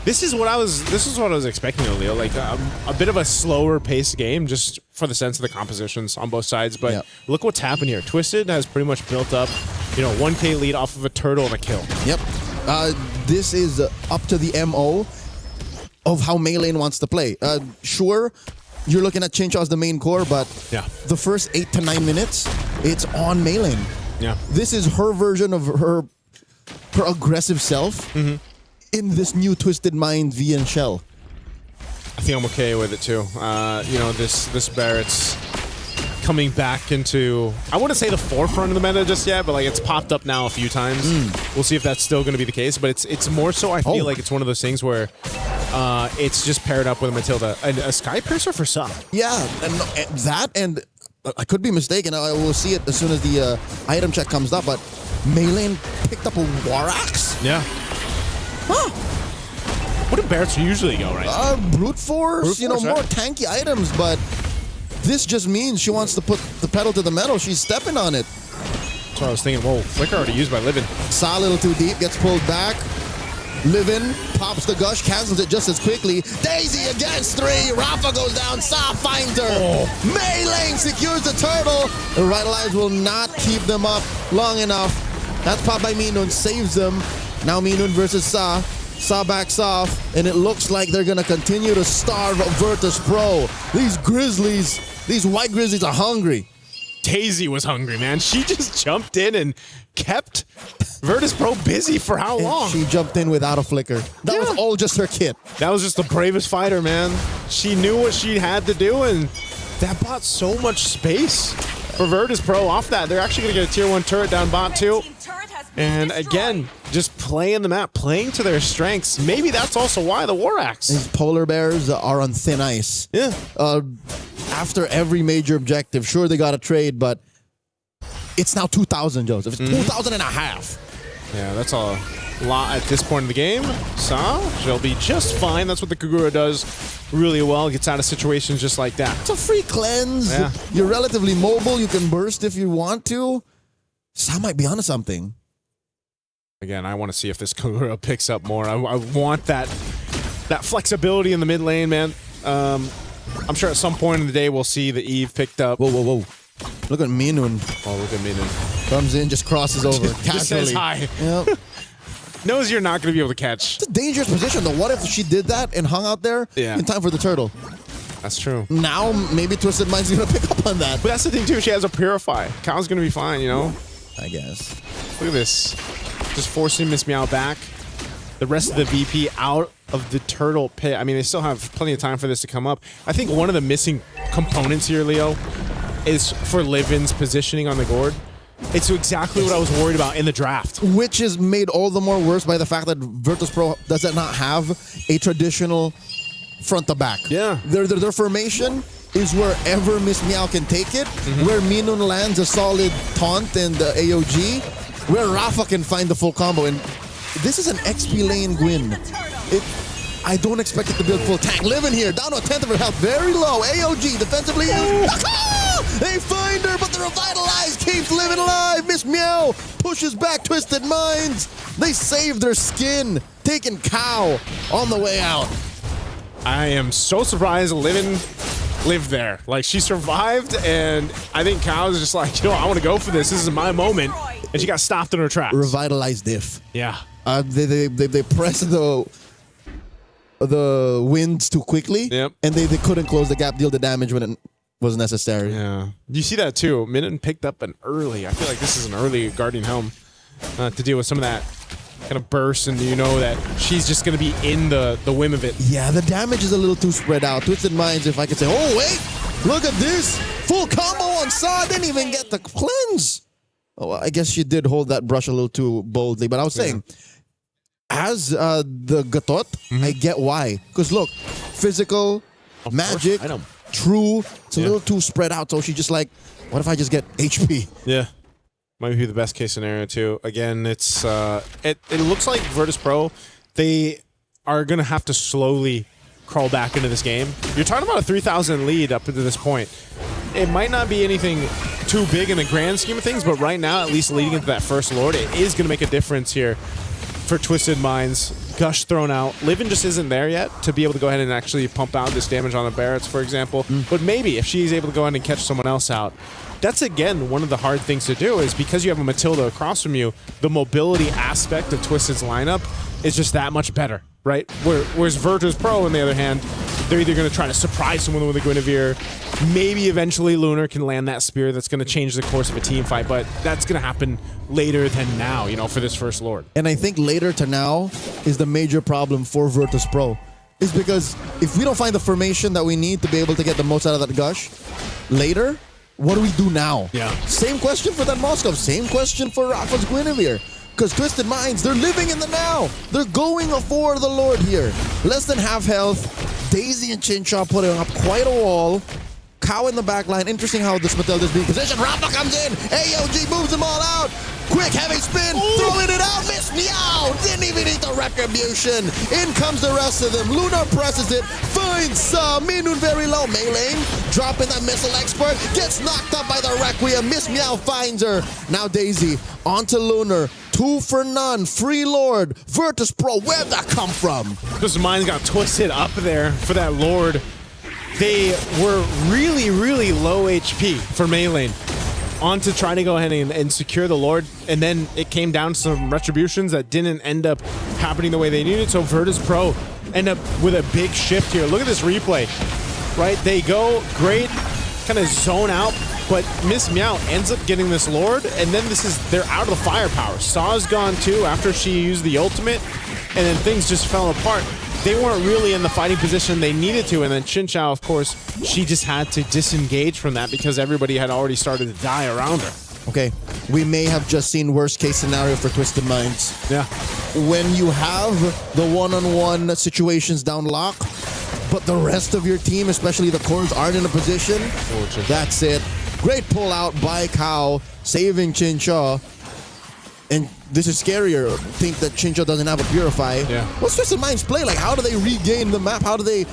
This is what I was expecting, Leo. Like a bit of a slower paced game, just for the sense of the compositions on both sides. But look what's happened here. Twisted has pretty much built up, 1K lead off of a turtle and a kill. Yep. This is up to the MO of how Maylane wants to play. Sure, you're looking at Chincha as the main core, but the first 8 to 9 minutes, it's on Maylane. Yeah. This is her version of her aggressive self. In this new Twisted Mind V and Shell. I think I'm okay with it too. This Barrett's coming back into, I wouldn't say the forefront of the meta just yet, but like it's popped up now a few times. We'll see if that's still going to be the case, but it's more so I feel like it's one of those things where it's just paired up with a Matilda. And a Sky Piercer for some. Yeah, and I could be mistaken. I will see it as soon as the item check comes up, but Maylane picked up a War Axe? Yeah. Huh. What do Barretts usually go, right? Brute force, more tanky items, but this just means she wants to put the pedal to the metal. She's stepping on it. That's what I was thinking. Whoa, Flicker already used by Livin. Saw a little too deep, gets pulled back. Livin pops the gush, cancels it just as quickly. Daisy against 3. Rafa goes down. Saw finds her. Maylane secures the turtle. The Revitalize will not keep them up long enough. That's popped by Minun, saves them. Now Minun versus Sa. Sa backs off, and it looks like they're going to continue to starve Virtus Pro. These Grizzlies, these white Grizzlies are hungry. Daisy was hungry, man. She just jumped in and kept Virtus Pro busy for how long? She jumped in without a flicker. That was all just her kit. That was just the bravest fighter, man. She knew what she had to do, and that bought so much space for Virtus Pro off that. They're actually going to get a tier 1 turret down bot too. And again, just playing the map, playing to their strengths. Maybe that's also why the War Axe. These polar bears are on thin ice. Yeah. After every major objective, sure they got a trade, but it's now 2,000, Joseph. It's 2,000 and a half. Yeah, that's a lot at this point in the game. Sa, she'll be just fine. That's what the Kagura does really well. Gets out of situations just like that. It's a free cleanse. Yeah. You're relatively mobile. You can burst if you want to. Sa might be onto something. Again, I want to see if this Kagura picks up more. I want that flexibility in the mid lane, man. I'm sure at some point in the day we'll see the Eve picked up. Whoa. Look at Minun. Oh, look at Minun. Comes in, just crosses over. Just says hi. Yep. Knows you're not going to be able to catch. It's a dangerous position, though. What if she did that and hung out there in time for the turtle? That's true. Now, maybe Twisted Mind's going to pick up on that. But that's the thing, too. She has a Purify. Cal's going to be fine, I guess. Look at this. Just forcing Miss Meow back. The rest of the VP out of the turtle pit. I mean, they still have plenty of time for this to come up. I think one of the missing components here, Leo, is for Livin's positioning on the gourd. It's exactly what I was worried about in the draft. Which is made all the more worse by the fact that Virtus Pro does not have a traditional front to back. Yeah. Their formation is wherever Miss Meow can take it, where Minun lands a solid taunt and AOG, where Rafa can find the full combo. And this is an XP lane win. I don't expect it to build full tank. Livin here, down to a 10th of her health, very low. AOG defensively. They find her, but the Revitalize keeps Livin alive. Miss Meow pushes back Twisted Minds. They save their skin, taking Cow on the way out. I am so surprised Livin lived there. Like, she survived, and I think Cow's just like, I want to go for this. This is my moment. And she got stopped in her tracks. Revitalized diff. Yeah. They pressed the winds too quickly. Yep. And they couldn't close the gap, deal the damage when it was necessary. Yeah. You see that too. Minun picked up an early. I feel like this is an early Guardian Helm to deal with some of that kind of burst, and that she's just going to be in the whim of it. Yeah, the damage is a little too spread out. Twisted Minds, if I could say, oh, wait, Look at this. Full combo on Sa. Didn't even get the cleanse. Oh, I guess she did hold that brush a little too boldly. But I was saying, as the Gatot, I get why. Because look, physical, magic, true. It's a little too spread out. So she's just like, what if I just get HP? Yeah. Might be the best case scenario too. Again, it's it looks like Virtus.pro, they are gonna have to slowly crawl back into this game. You're talking about a 3,000 lead up to this point. It might not be anything too big in the grand scheme of things, but right now, at least leading into that first Lord, it is gonna make a difference here for Twisted Minds. Gush thrown out. Livin just isn't there yet to be able to go ahead and actually pump out this damage on the Barretts, for example. But maybe if she's able to go ahead and catch someone else out, that's again one of the hard things to do, is because you have a Matilda across from you, the mobility aspect of Twisted's lineup is just that much better, right? Whereas Virtus.pro, on the other hand, they're either going to try to surprise someone with a Guinevere, maybe eventually Lunar can land that spear that's going to change the course of a team fight, but that's going to happen later than now, you know, for this first Lord. And I think later to now is the major problem for Virtus.pro, is because if we don't find the formation that we need to be able to get the most out of that Gush later, what do we do now? Yeah. Same question for that Moskov. Same question for Rafa's Guinevere. Because Twisted Minds, they're living in the now. They're going for the Lord here. Less than half health. Daisy and Chincha putting up quite a wall. Cow in the back line. Interesting how this Matilda is being positioned. Rafa comes in. AOG moves them all out. Quick, heavy spin. Throwing it out. Miss Meow. Didn't even need the retribution. In comes the rest of them. Luna presses it. Finds some. Minun very low. Melee. Dropping that missile expert. Gets knocked up by the Requiem. Miss Meow finds her. Now Daisy. Onto Lunar. 2 for none. Free Lord. Virtus.pro. Where'd that come from? Twisted Minds got twisted up there for that Lord. They were really, really low HP for melee on to try to go ahead and secure the Lord, and then it came down to some retributions that didn't end up happening the way they needed, so Virtus.pro end up with a big shift here. Look at this replay, right? They go great, kind of zone out, but Miss Meow ends up getting this Lord, and then they're out of the firepower. Saw's gone too after she used the ultimate, and then things just fell apart. They weren't really in the fighting position they needed to, and then Chinchao, of course, she just had to disengage from that because everybody had already started to die around her. Okay, we may have just seen worst case scenario for Twisted Minds. Yeah. When you have the one-on-one situations down lock, but the rest of your team, especially the cores, aren't in a position, that's it. Great pull out by Cow, saving Chincha. And this is scarier. Think that Chincha doesn't have a Purify. Yeah. What's Twisted Minds play? Like, how do they regain the map? How do they,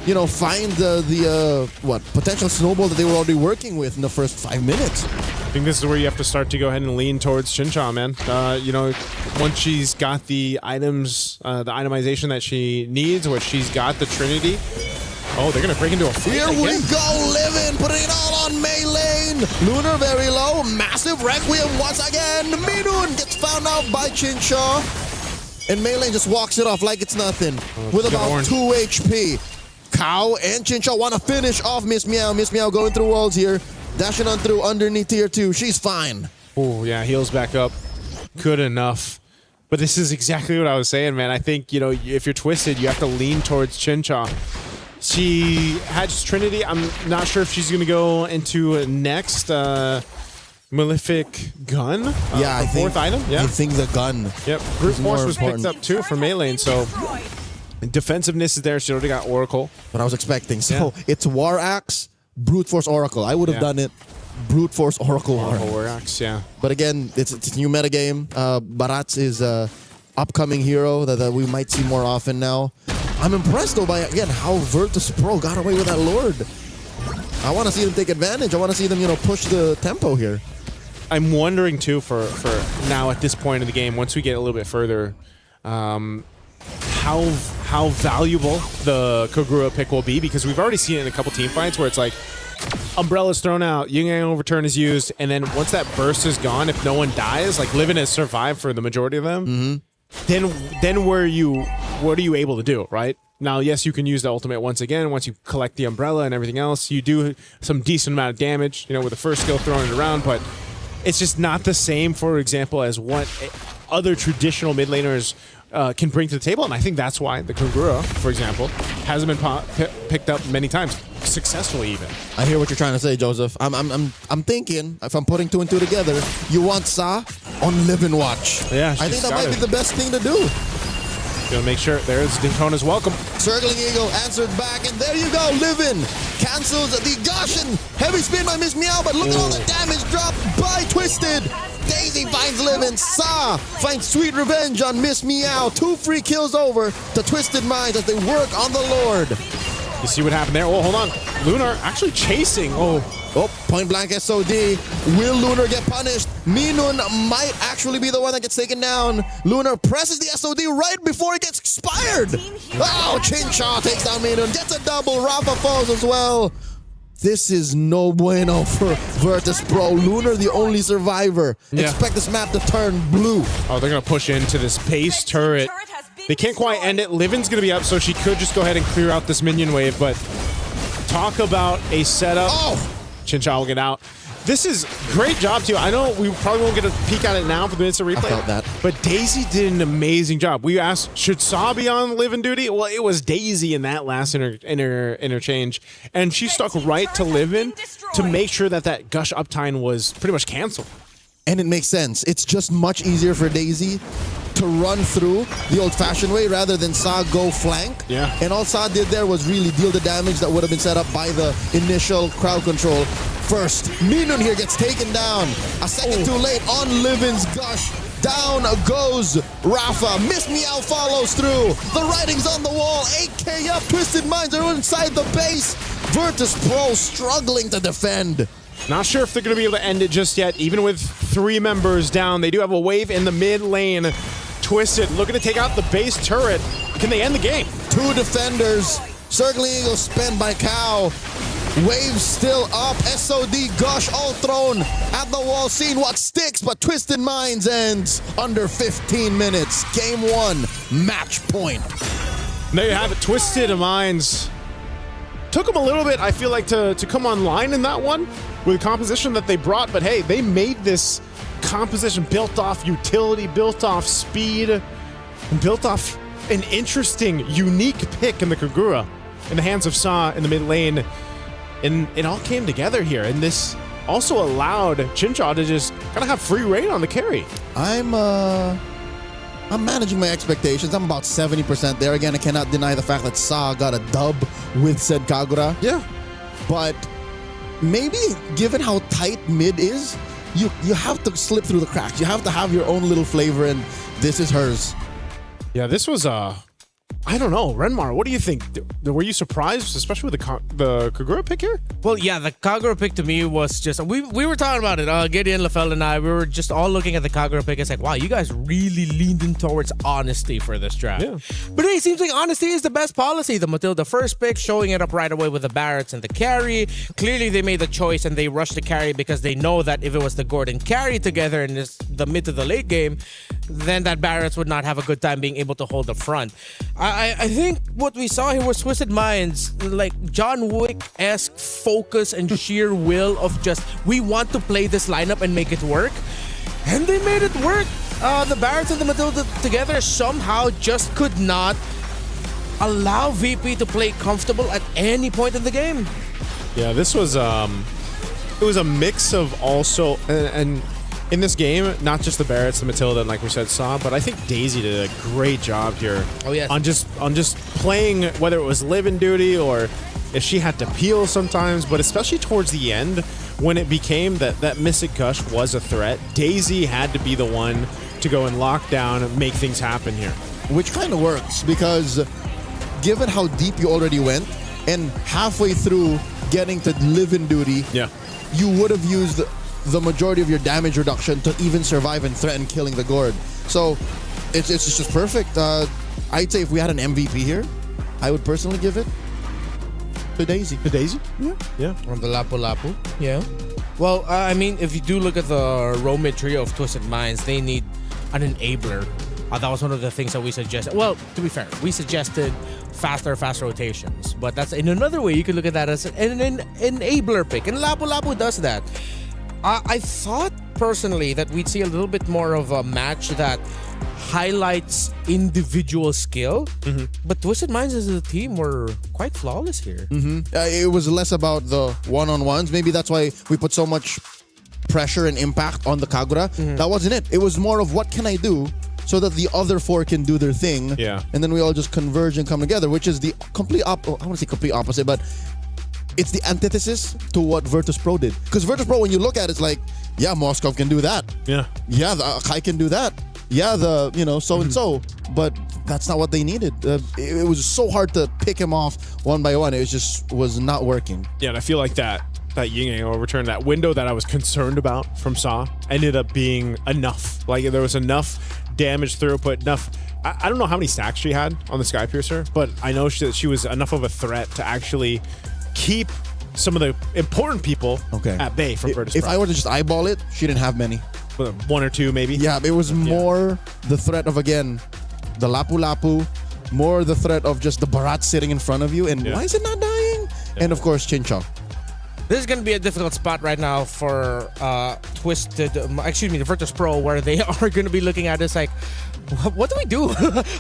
you know, find the potential snowball that they were already working with in the first 5 minutes? I think this is where you have to start to go ahead and lean towards Chincha, man. You know, once she's got the items, the itemization that she needs, where she's got the Trinity. Oh, they're going to break into a fight. Here we go, Livin, putting it all on Melee. Lunar very low, massive Requiem once again. Minun gets found out by Chincha. And Melee just walks it off like it's nothing with about 2 HP. Cow and Chincha want to finish off Miss Meow. Miss Meow going through walls here. Dashing on through underneath tier 2. She's fine. Oh, yeah, heals back up. Good enough. But this is exactly what I was saying, man. I think, you know, if you're Twisted, you have to lean towards Chincha. She has Trinity. I'm not sure if she's going to go into next Malefic Gun. Yeah, I think. Fourth item. Yeah, I think the gun. Yep. Brute Force was picked up too for melee, so defensiveness is there. She already got Oracle. What I was expecting. So it's War Axe, Brute Force Oracle. I would have done it. Brute Force Oracle War Axe. Yeah. But again, it's a new metagame. Barats is a upcoming hero that we might see more often now. I'm impressed though by, again, how Virtus.pro got away with that Lord. I want to see them take advantage. I want to see them, you know, push the tempo here. I'm wondering too for now at this point in the game, once we get a little bit further, how valuable the Kog'Row pick will be, because we've already seen it in a couple team fights where it's like Umbrella's thrown out, Yin Yang Overturn is used, and then once that burst is gone, if no one dies, like Livin has survived for the majority of them. Then what are you able to do, right? Now, yes, you can use the ultimate once again. Once you collect the umbrella and everything else, you do some decent amount of damage, you know, with the first skill throwing it around, but it's just not the same, for example, as what other traditional mid laners can bring to the table, and I think that's why the Kog'Row, for example, hasn't been picked up many times. successfully even. I hear what you're trying to say, Joseph. I'm thinking, if I'm putting 2 and 2 together, you want Sa on Live and Watch. Yeah, I think that might be the best thing to do. Gonna make sure there's Daytona's welcome. Circling Eagle answered back, and there you go, Livin cancels the gosh, and heavy spin by Miss Meow, but look at all the damage dropped by Twisted. Daisy finds Livin, Sa finds sweet revenge on Miss Meow. 2 free kills over to Twisted Minds as they work on the Lord. You see what happened there? Oh, hold on. Lunar actually chasing. Oh, point blank SOD. Will Lunar get punished? Minun might actually be the one that gets taken down. Lunar presses the SOD right before it gets expired. Oh, Chinshaw takes down Minun. Gets a double. Rafa falls as well. This is no bueno for Virtus Pro. Lunar, the only survivor. Yeah. Expect this map to turn blue. Oh, they're going to push into this base turret. They can't quite end it. Livin's going to be up, so she could just go ahead and clear out this minion wave, but talk about a setup. Oh! Chinshaw will get out. This is great job, too. I know we probably won't get a peek at it now for the instant replay. I felt that. But Daisy did an amazing job. We asked, should Saw be on Livin duty? Well, it was Daisy in that last interchange. And she stuck right to Livin to make sure that that gush uptime was pretty much canceled. And it makes sense. It's just much easier for Daisy to run through the old-fashioned way rather than Sa go flank. Yeah. And all Sa did there was really deal the damage that would have been set up by the initial crowd control. First, Minun here gets taken down. A second too late on Livin's gush. Down goes Rafa. Miss Meow follows through. The writing's on the wall. 8K up. Twisted Minds are inside the base. Virtus Pro struggling to defend. Not sure if they're going to be able to end it just yet. Even with 3 members down, they do have a wave in the mid lane. Twisted looking to take out the base turret. Can they end the game? 2 defenders. Circling Eagle spent by Cow. Wave still up. SOD Gush all thrown at the wall. Seeing what sticks, but Twisted Minds ends under 15 minutes. Game 1, match point. There you have it. Twisted Minds. Took them a little bit, I feel like, to come online in that one with the composition that they brought. But hey, they made this composition built off utility, built off speed, and built off an interesting, unique pick in the Kagura in the hands of Sa in the mid lane. And it all came together here. And this also allowed Chinshaw to just kind of have free reign on the carry. I'm managing my expectations. I'm about 70% there. Again, I cannot deny the fact that Sa got a dub with said Kagura. Yeah. But maybe given how tight mid is, you have to slip through the cracks. You have to have your own little flavor, and this is hers. Yeah, this was I don't know, Renmar. What do you think? Were you surprised, especially with the Kagura pick here? Well, yeah, the Kagura pick to me was just we were talking about it. Gideon, Lafell, and I, we were just all looking at the Kagura pick. It's like, wow, you guys really leaned in towards honesty for this draft. Yeah. But hey, it seems like honesty is the best policy. The Matilda first pick, showing it up right away with the Barretts and the carry. Clearly, they made the choice and they rushed the carry because they know that if it was the Gordon carry together in the mid to the late game, then that Barretts would not have a good time being able to hold the front. I think what we saw here was Twisted Minds, like John Wick-esque focus and sheer will of just, we want to play this lineup and make it work. And they made it work. The Barretts and the Matilda together somehow just could not allow VP to play comfortable at any point in the game. Yeah, this was it was a mix of also and in this game, not just the Barretts, the Matilda, and like we said, Sa, but I think Daisy did a great job here. Oh, yes. On just playing, whether it was live in duty or if she had to peel sometimes, but especially towards the end, when it became that Mystic Gush was a threat, Daisy had to be the one to go and lock down and make things happen here. Which kind of works, because given how deep you already went, and halfway through getting to live in duty, yeah, you would have used the majority of your damage reduction to even survive and threaten killing the Gord. So it's just perfect. I'd say if we had an MVP here, I would personally give it to Daisy. To Daisy? Yeah. Yeah. On the Lapu-Lapu. Yeah. Well, I mean, if you do look at the Romid trio of Twisted Minds, they need an enabler. That was one of the things that we suggested. Well, to be fair, we suggested fast rotations. But that's in another way, you could look at that as an enabler pick. And Lapu-Lapu does that. I thought personally that we'd see a little bit more of a match that highlights individual skill. But Twisted Minds as a team were quite flawless here. It was less about the one-on-ones. Maybe that's why we put so much pressure and impact on the Kagura. That wasn't it. It was more of what can I do so that the other four can do their thing. Yeah. And then we all just converge and come together, which is the complete I want to say complete opposite, but it's the antithesis to what Virtus Pro did. Because Virtus Pro, when you look at it, it's like, yeah, Moskov can do that. Yeah. Yeah, the Akai can do that. Yeah, the, so-and-so. But that's not what they needed. It was so hard to pick him off one by one. It was not working. Yeah, and I feel like that yin yang overturn, that window that I was concerned about from Saw ended up being enough. Like there was enough damage throughput, enough. I don't know how many stacks she had on the Skypiercer, but I know she was enough of a threat to actually keep some of the important people at bay from Virtus If Pro. I were to just eyeball it, she didn't have many. One or two, maybe. Yeah, it was more the threat of, again, the Lapu-Lapu, more the threat of just the Barat sitting in front of you, and why is it not dying? And of course, Chinchong. This is going to be a difficult spot right now for the Virtus Pro, where they are going to be looking at this like, what do we do?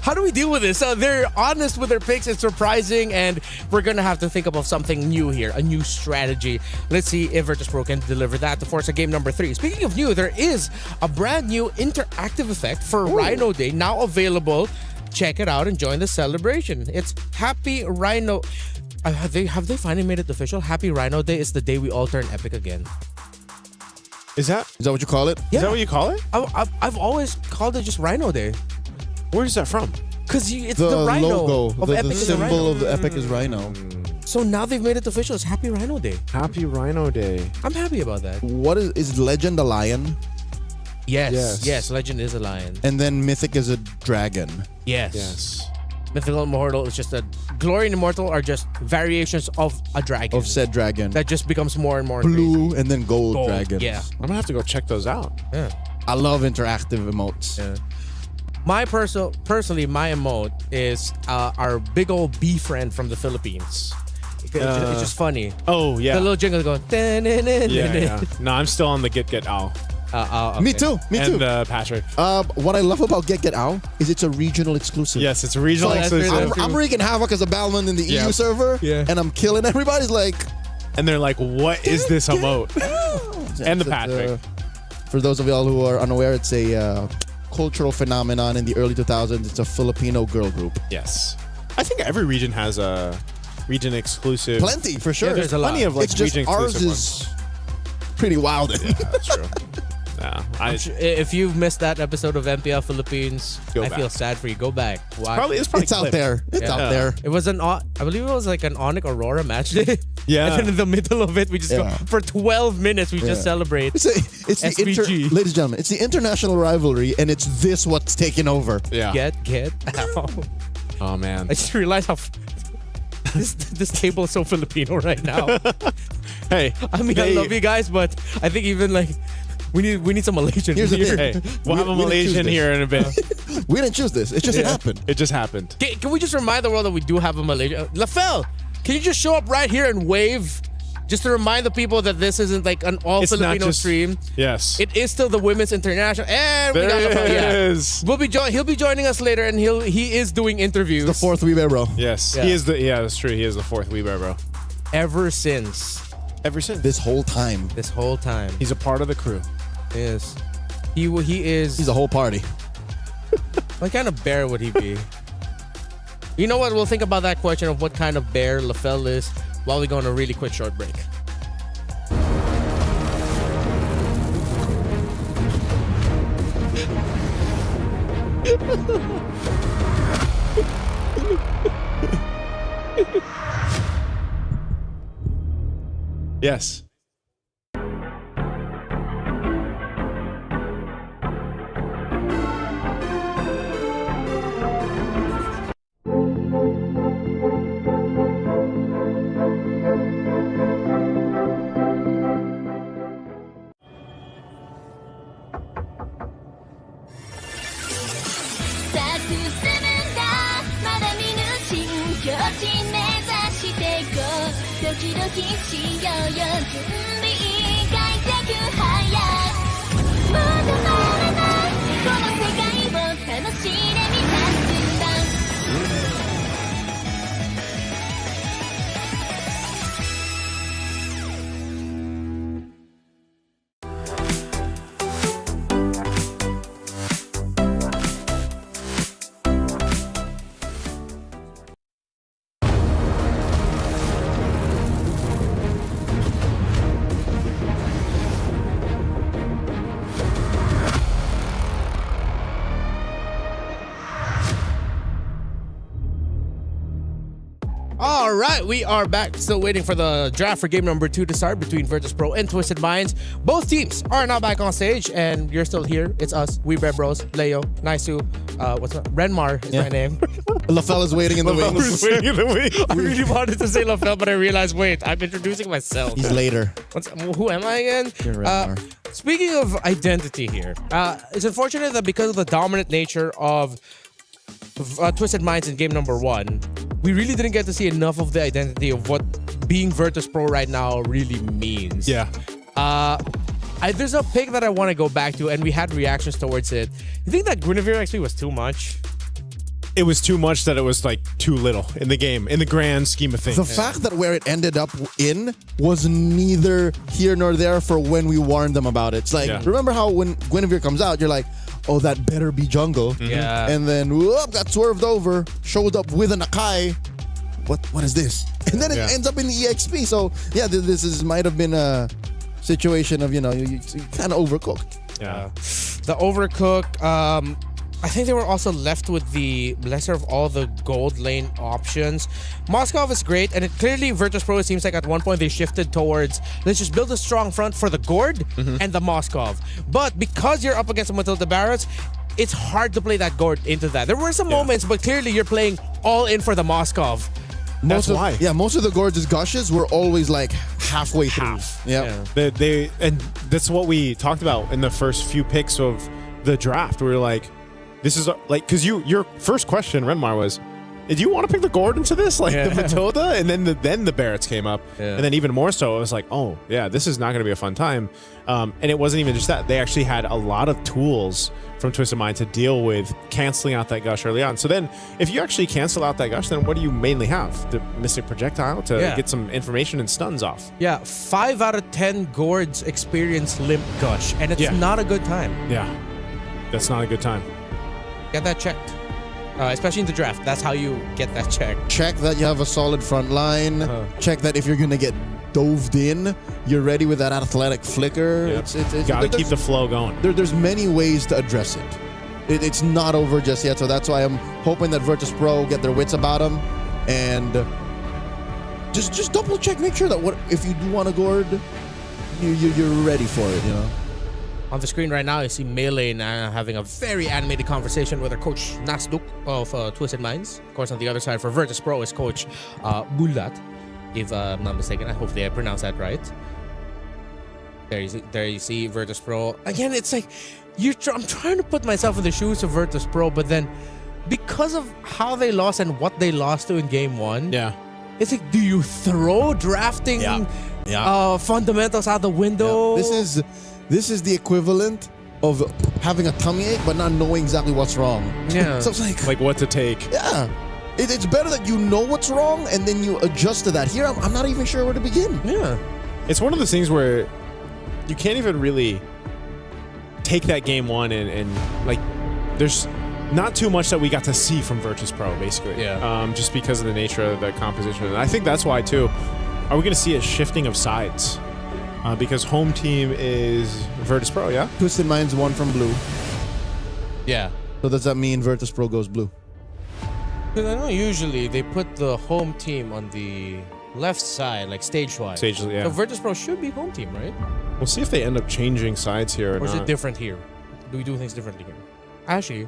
How do we deal with this? They're honest with their picks. It's surprising, and we're going to have to think about something new here, a new strategy. Let's see if Virtus Pro can deliver that to Forza game number 3. Speaking of new, there is a brand new interactive effect for Rhino Day now available. Check it out and join the celebration. It's Happy Rhino. Have they finally made it official? Happy Rhino Day is the day we all turn epic again. Is that what you call it? Yeah. Is that what you call it? I've always called it just Rhino Day. Where is that from? Because it's the Rhino logo, of the Epic symbol of the Epic is Rhino. So now they've made it official. It's Happy Rhino Day. Happy Rhino Day. I'm happy about that. What is Legend a lion? Yes. Legend is a lion. And then Mythic is a dragon. Yes. Mythical and Immortal is just Glory and Immortal are just variations of a dragon. Of said dragon. That just becomes more and more blue crazy. and then gold dragons. Yeah. I'm gonna have to go check those out. Yeah. I love interactive emotes. Yeah. My personally, my emote is our big old bee friend from the Philippines. It's just funny. Oh yeah. The little jingle going. Yeah. No, I'm still on the Get Ow. Okay. Me too. And Patrick. What I love about Get Ow is it's a regional exclusive. Yes, it's a regional exclusive. I'm wreaking havoc as a Balman in the EU server, and I'm killing everybody's like. And they're like, "What is this emote?" And the Patrick. For those of y'all who are unaware, it's a cultural phenomenon in the early 2000s. It's a Filipino girl group. Yes, I think every region has a region exclusive. Plenty for sure. Yeah, there's a lot. Plenty of like It's region just exclusive ours is pretty wild. Yeah, that's true. Yeah, if you've missed that episode of MPL Philippines, Go I back. feel sad for you. Go back. It's probably out clipped. there. It's out there. It was I believe it was like an Onyx Aurora match day. Yeah. And then in the middle of it, we just go for 12 minutes. We just celebrate. It's SVG. ladies and gentlemen, it's the international rivalry, and it's this what's taking over. Yeah. Get out. Oh man. I just realized how this table is so Filipino right now. Hey, I mean, I love you guys, but I think even like we need some Malaysian Here's the here. thing. Hey, we'll have a We didn't choose Malaysian this. here in a bit. We didn't choose this. It just happened. It just happened. Can we just remind the world that we do have a Malaysian? Lafel, can you just show up right here and wave? Just to remind the people that this isn't like an all It's not Filipino just- stream. Yes. It is still the Women's International. And we got There Lafel. it Yeah. is. He'll be joining us later, and he is doing interviews. The fourth Weebay bro. Yes. Yeah. He is that's true. He is the fourth Weebear bro. Ever since This whole time. He's a part of the crew. Yes. He is. He's a whole party. What kind of bear would he be? You know what? We'll think about that question of what kind of bear Lafel is while we go on a really quick short break. Yes. All right, we are back. Still waiting for the draft for game number 2 to start between Virtus Pro and Twisted Minds. Both teams are now back on stage, and you're still here. It's us, We Bread Bros, Leo, Naisu, what's that? Renmar is my name. LaFell is waiting in the wings. I really wanted to say LaFell, but I realized, wait, I'm introducing myself. He's later. Who am I again? You're Renmar. Speaking of identity here, it's unfortunate that because of the dominant nature of Twisted Minds in game number 1, we really didn't get to see enough of the identity of what being Virtus Pro right now really means. Yeah. There's a pick that I want to go back to, and we had reactions towards it. You think that Guinevere XP was too much? It was too much that it was like too little in the game, in the grand scheme of things. The fact that where it ended up in was neither here nor there for when we warned them about it. It's like, remember how when Guinevere comes out, you're like, oh, that better be jungle. Yeah. And then, whoop, got swerved over, showed up with an Akai. What is this? And then it ends up in the EXP. So, yeah, this might have been a situation of, you kind of overcooked. Yeah. The overcook, I think they were also left with the lesser of all the gold lane options. Moskov is great, and clearly Virtus Pro, it seems like at one point they shifted towards, let's just build a strong front for the Gord and the Moskov. But because you're up against a Matilda Barretts, it's hard to play that Gord into that. There were some moments, but clearly you're playing all in for the Moskov. That's why. Yeah, most of the Gorge's gushes were always like halfway through. Yeah. And that's what we talked about in the first few picks of the draft. We were like, this is like, because your first question, Renmar, was, did you want to pick the Gord into this? Like the Matilda? And then the Barretts came up. Yeah. And then even more so, I was like, oh, yeah, this is not going to be a fun time. And it wasn't even just that. They actually had a lot of tools from Twisted Mind to deal with canceling out that gush early on. So then if you actually cancel out that gush, then what do you mainly have? The Mystic Projectile to get some information and stuns off. Yeah, 5 out of 10 Gords experience Limp Gush, and it's not a good time. Yeah, that's not a good time. Get that checked. Especially in the draft. That's how you get that checked. Check that you have a solid front line. Check that if you're going to get doved in, you're ready with that athletic flicker. Yep. Got to keep the flow going. There's many ways to address it. It's not over just yet, so that's why I'm hoping that Virtus Pro get their wits about them and just double check, make sure that if you do want to Gord, you're ready for it, On the screen right now, I see Melee having a very animated conversation with her coach Nasduk of Twisted Minds. Of course, on the other side for Virtus Pro is coach Bulat, if I'm not mistaken. I hope I pronounced that right. There you see Virtus Pro. Again, it's like I'm trying to put myself in the shoes of Virtus Pro, but then because of how they lost and what they lost to in game 1, it's like, do you throw drafting fundamentals out the window? Yeah. This is the equivalent of having a tummy ache but not knowing exactly what's wrong. Yeah. So it's like what to take. Yeah. It's better that you know what's wrong and then you adjust to that. Here, I'm not even sure where to begin. Yeah. It's one of those things where you can't even really take that game 1 and like, there's not too much that we got to see from Virtus Pro, basically. Yeah. Just because of the nature of the composition. And I think that's why, too, are we going to see a shifting of sides? Because home team is Virtus Pro, yeah? Twisted Minds won from blue. Yeah. So does that mean Virtus Pro goes blue? Because I know usually they put the home team on the left side, like stage-wise. Yeah. So Virtus Pro should be home team, right? We'll see if they end up changing sides here or is it different here? Do we do things differently here? Actually,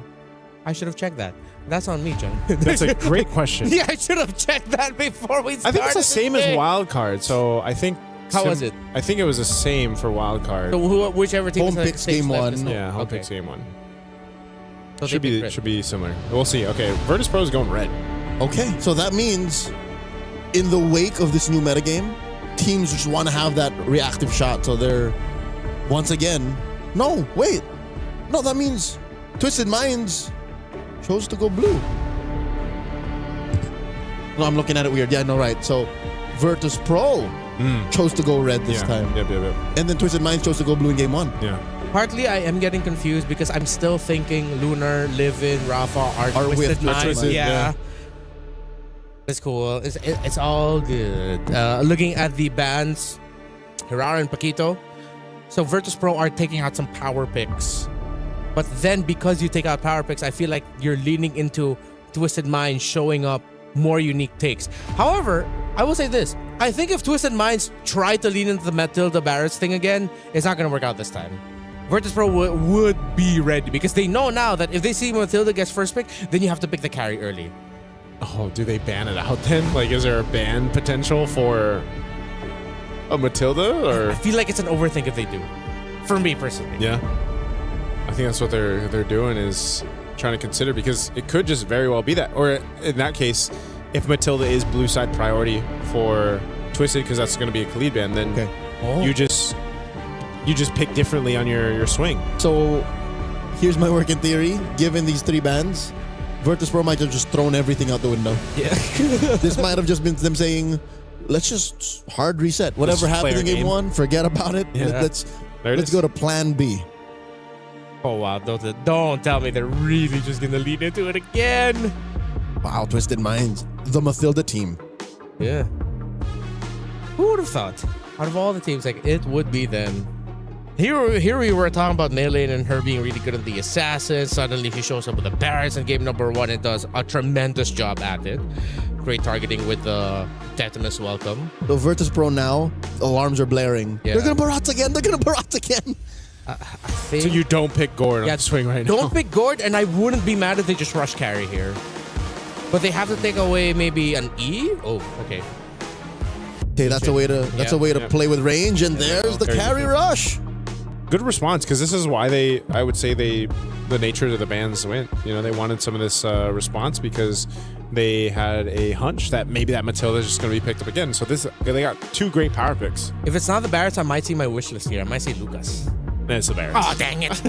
I should have checked that. That's on me, John. That's a great question. Yeah, I should have checked that before we started. I think it's the same as wild card, so I think... How was it? I think it was the same for wild card. So whichever team home picks game 1. Yeah, home picks game 1. So should be similar. We'll see. Okay, Virtus Pro is going red. Okay, so that means in the wake of this new metagame, teams just want to have that reactive shot. So they're once again, no, that means Twisted Minds chose to go blue. No, I'm looking at it weird. Yeah, no, right. So Virtus Pro chose to go red this time. Yep. And then Twisted Minds chose to go blue in game 1. Yeah. Partly, I am getting confused because I'm still thinking Lunar, Livin, Rafa are Twisted Minds. Yeah. It's cool. It's all good. Looking at the bans, Hirara and Paquito. So Virtus Pro are taking out some power picks. But then because you take out power picks, I feel like you're leaning into Twisted Minds showing up more unique takes. However, I will say this. I think if Twisted Minds try to lean into the Matilda Barretts thing again, it's not going to work out this time. Virtus Pro would be ready because they know now that if they see Matilda gets first pick, then you have to pick the carry early. Oh, do they ban it out then? Like, is there a ban potential for a Matilda? Or I feel like it's an overthink if they do. For me personally. Yeah. I think that's what they're doing, is trying to consider, because it could just very well be that. Or in that case, if Matilda is blue side priority for Twisted, because that's going to be a Khalid ban, then you just pick differently on your swing. So here's my working theory. Given these 3 bans, Virtus Pro might have just thrown everything out the window. Yeah. This might have just been them saying, let's just hard reset. Whatever happened in game 1, forget about it. Yeah. Let's go to plan B. Oh, wow. Don't tell me they're really just going to lean into it again. Wow, Twisted Minds. The Matilda team. Yeah. Who would have thought? Out of all the teams, like, it would be them. Here we were talking about Melee and her being really good at the Assassins. Suddenly she shows up with the Barretts in game number 1 and does a tremendous job at it. Great targeting with the Tetanus Welcome. So Virtus Pro now, alarms are blaring. Yeah. They're going to Barats again. They're going to Barats again. I think So you don't pick Gord on the swing right now. Don't pick Gord, and I wouldn't be mad if they just rush carry here. But they have to take away maybe an E? Oh, okay. Okay, that's a way to play with range, and there's the carry rush. Good response, because this is why I would say the nature of the bans went. You know, they wanted some of this response because they had a hunch that maybe that Matilda is just going to be picked up again. So they got 2 great power picks. If it's not the Barretts, I might see my wish list here. I might say Lucas. It's the Barretts. Oh, dang it.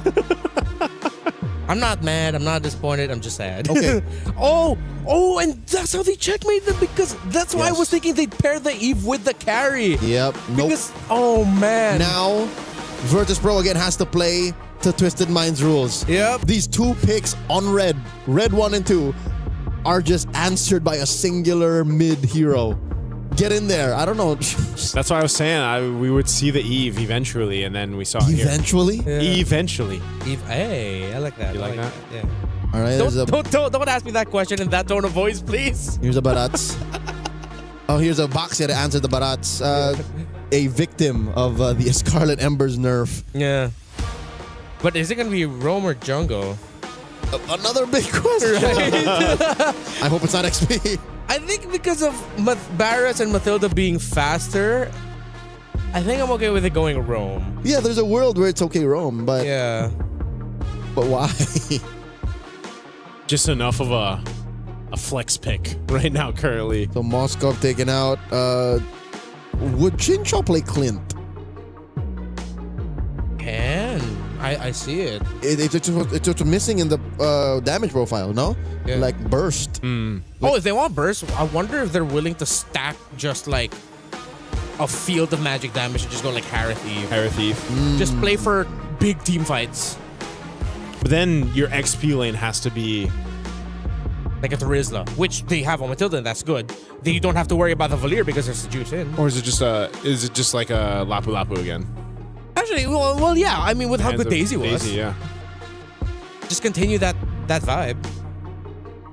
I'm not mad. I'm not disappointed. I'm just sad. Okay. oh, and that's how they checkmate them, because that's why I was thinking they'd pair the Eve with the carry. Yep. Because, oh, man. Now, Virtus Pro again has to play to Twisted Minds rules. Yep. These 2 picks on red 1 and 2, are just answered by a singular mid hero. Get in there. I don't know. That's why I was saying we would see the Eve eventually, and then we saw it Eventually? Here. Yeah. Eventually. Eve, hey, I like that. You like that? Yeah. All right. Don't ask me that question in that tone of voice, please. Here's a Barats. Oh, here's a box here to answer the Barats. A victim of the Scarlet Ember's nerf. Yeah. But is it going to be Rome or Jungle? Another big question. Right? I hope it's not XP. I think because of Barretts and Matilda being faster, I think I'm okay with it going Rome. Yeah, there's a world where it's okay Rome, but yeah. But why? Just enough of a flex pick right now currently. So Moskov taken out. Would Chincho play Clint? I see it. It's just missing in the damage profile, no? Yeah. Like burst. If they want burst, I wonder if they're willing to stack just like a field of magic damage and just go like Harith Eve. Just play for big team fights. But then your XP lane has to be like a Terizla, which they have on Matilda, and that's good. Then you don't have to worry about the Valir because there's the juice in. Or is it just like a Lapu Lapu again? Actually, well, yeah. I mean, with how good Daisy was. Daisy, yeah. Just continue that vibe.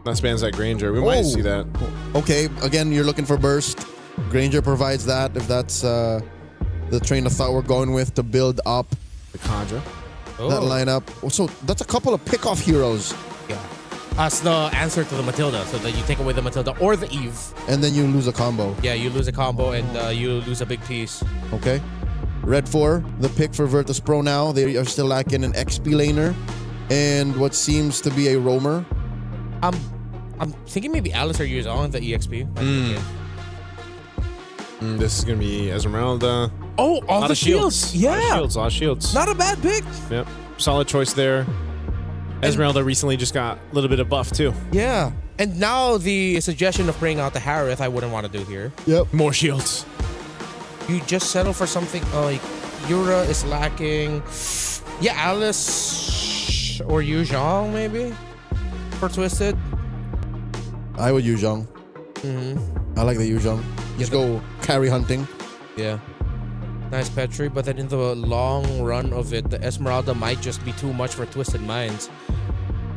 That spans that Granger. We might see that. Okay, again, you're looking for burst. Granger provides that, if that's the train of thought we're going with to build up the Kandra. That lineup. So that's a couple of pick-off heroes. Yeah. That's the answer to the Matilda, so that you take away the Matilda or the Eve. And then you lose a combo. Yeah, you lose a combo and you lose a big piece. Okay. Red 4, the pick for Virtus Pro now. They are still lacking an XP laner and what seems to be a roamer. I'm thinking maybe Alice or Yuzong, the EXP. This is going to be Esmeralda. Oh, all the shields. Yeah. A lot of shields. Not a bad pick. Yep. Solid choice there. Esmeralda recently just got a little bit of buff too. Yeah. And now the suggestion of bringing out the Harith, I wouldn't want to do here. Yep. More shields. You just settle for something like Yura is lacking. Yeah, Alice or Yuzhong maybe for Twisted. I would Yuzhong. I like the Yuzhong. Just go carry hunting. Yeah. Nice Petri, but then in the long run of it, the Esmeralda might just be too much for Twisted Minds.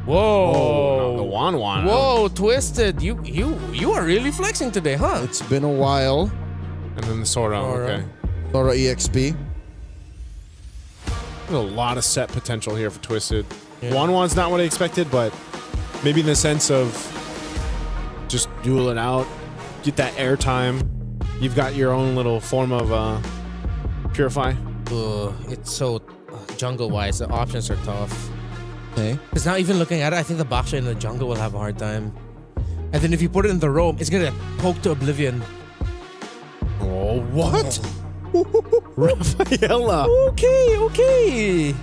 Whoa. Oh, the Wan. Whoa, Twisted. You are really flexing today, huh? It's been a while. And then the Sora. Okay. Sora EXP. There's a lot of set potential here for Twisted. Yeah. Wan's not what I expected, but maybe in the sense of just duel it out, get that airtime. You've got your own little form of Purify. It's so jungle-wise, the options are tough. Okay. Because now even looking at it, I think the Baksha in the jungle will have a hard time. And then if you put it in the roam, it's gonna poke to oblivion. Oh, what? Rafaela. Okay.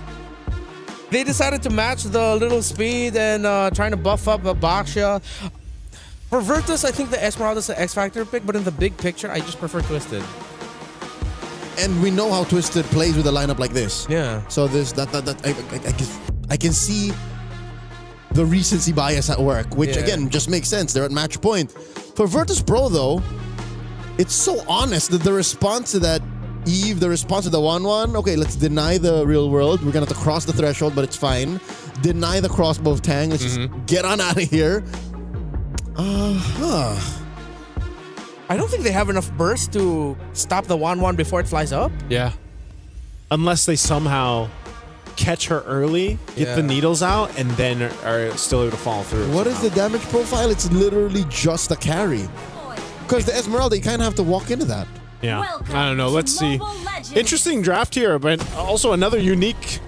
They decided to match the little speed and trying to buff up a Baksha. For Virtus, I think the Esmeralda is the X-Factor pick, but in the big picture, I just prefer Twisted. And we know how Twisted plays with a lineup like this. Yeah. So I can see the recency bias at work, which again just makes sense. They're at match point. For Virtus Pro though, it's so honest that the response to that Eve, the response to the 1-1, okay, let's deny the real world. We're gonna have to cross the threshold, but it's fine. Deny the crossbow of Tang. Let's just get on out of here. I don't think they have enough burst to stop the 1-1 before it flies up. Yeah. Unless they somehow catch her early, get the needles out, and then are still able to follow through. What is the damage profile? It's literally just a carry. Because the Esmeralda, you kind of have to walk into that. Yeah. I don't know. Let's see. Interesting draft here, but also another unique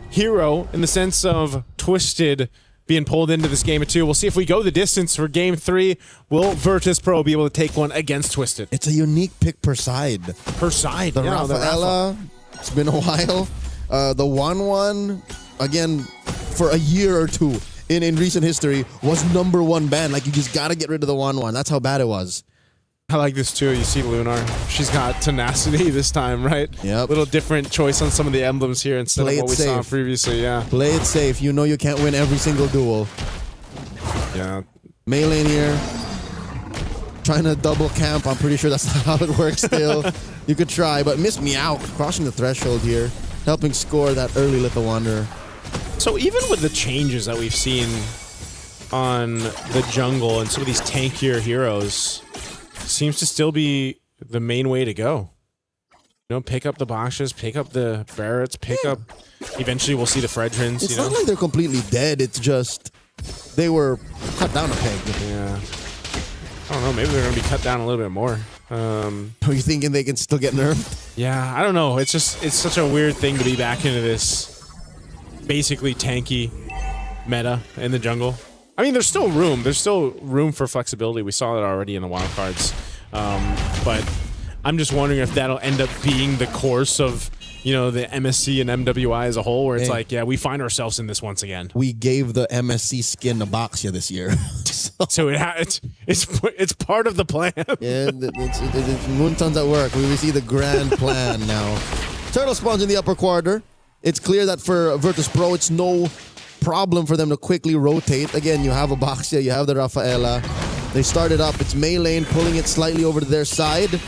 hero in the sense of Twisted being pulled into this game of 2. We'll see if we go the distance for game 3. Will Virtus Pro be able to take one against Twisted? It's a unique pick per side. Per side. The Rafaela, it's been a while. The 1-1, again, for a year or two in recent history, was #1 ban. Like, you just got to get rid of the 1-1. That's how bad it was. I like this too. You see Lunar. She's got tenacity this time, right? Yep. Little different choice on some of the emblems here instead of what we saw previously, yeah. Play it safe. You know you can't win every single duel. Yeah. Melee in here. Trying to double camp. I'm pretty sure that's not how it works still. You could try, but miss me out. Crossing the threshold here. Helping score that early Little Wanderer. So even with the changes that we've seen on the jungle and some of these tankier heroes, seems to still be the main way to go. You know, pick up the Bakshas, pick up the Barretts, pick up... Eventually we'll see the Fredrins, It's not like they're completely dead. It's just they were cut down a peg. Yeah. I don't know. Maybe they're going to be cut down a little bit more. Are you thinking they can still get nerfed? Yeah, I don't know. It's just, it's such a weird thing to be back into this basically tanky meta in the jungle. I mean, there's still room. There's still room for flexibility. We saw that already in the wild cards. But I'm just wondering if that'll end up being the course of, you know, the MSC and MWI as a whole, where it's like, yeah, we find ourselves in this once again. We gave the MSC skin a Baksha this year. So it's part of the plan. Yeah, it's Moonton's at work. We see the grand plan now. Turtle spawns in the upper quarter. It's clear that for Virtus Pro, it's no problem for them to quickly rotate. Again, you have a Baksha, you have the Rafaela. They started up. It's Mei Lane pulling it slightly over to their side.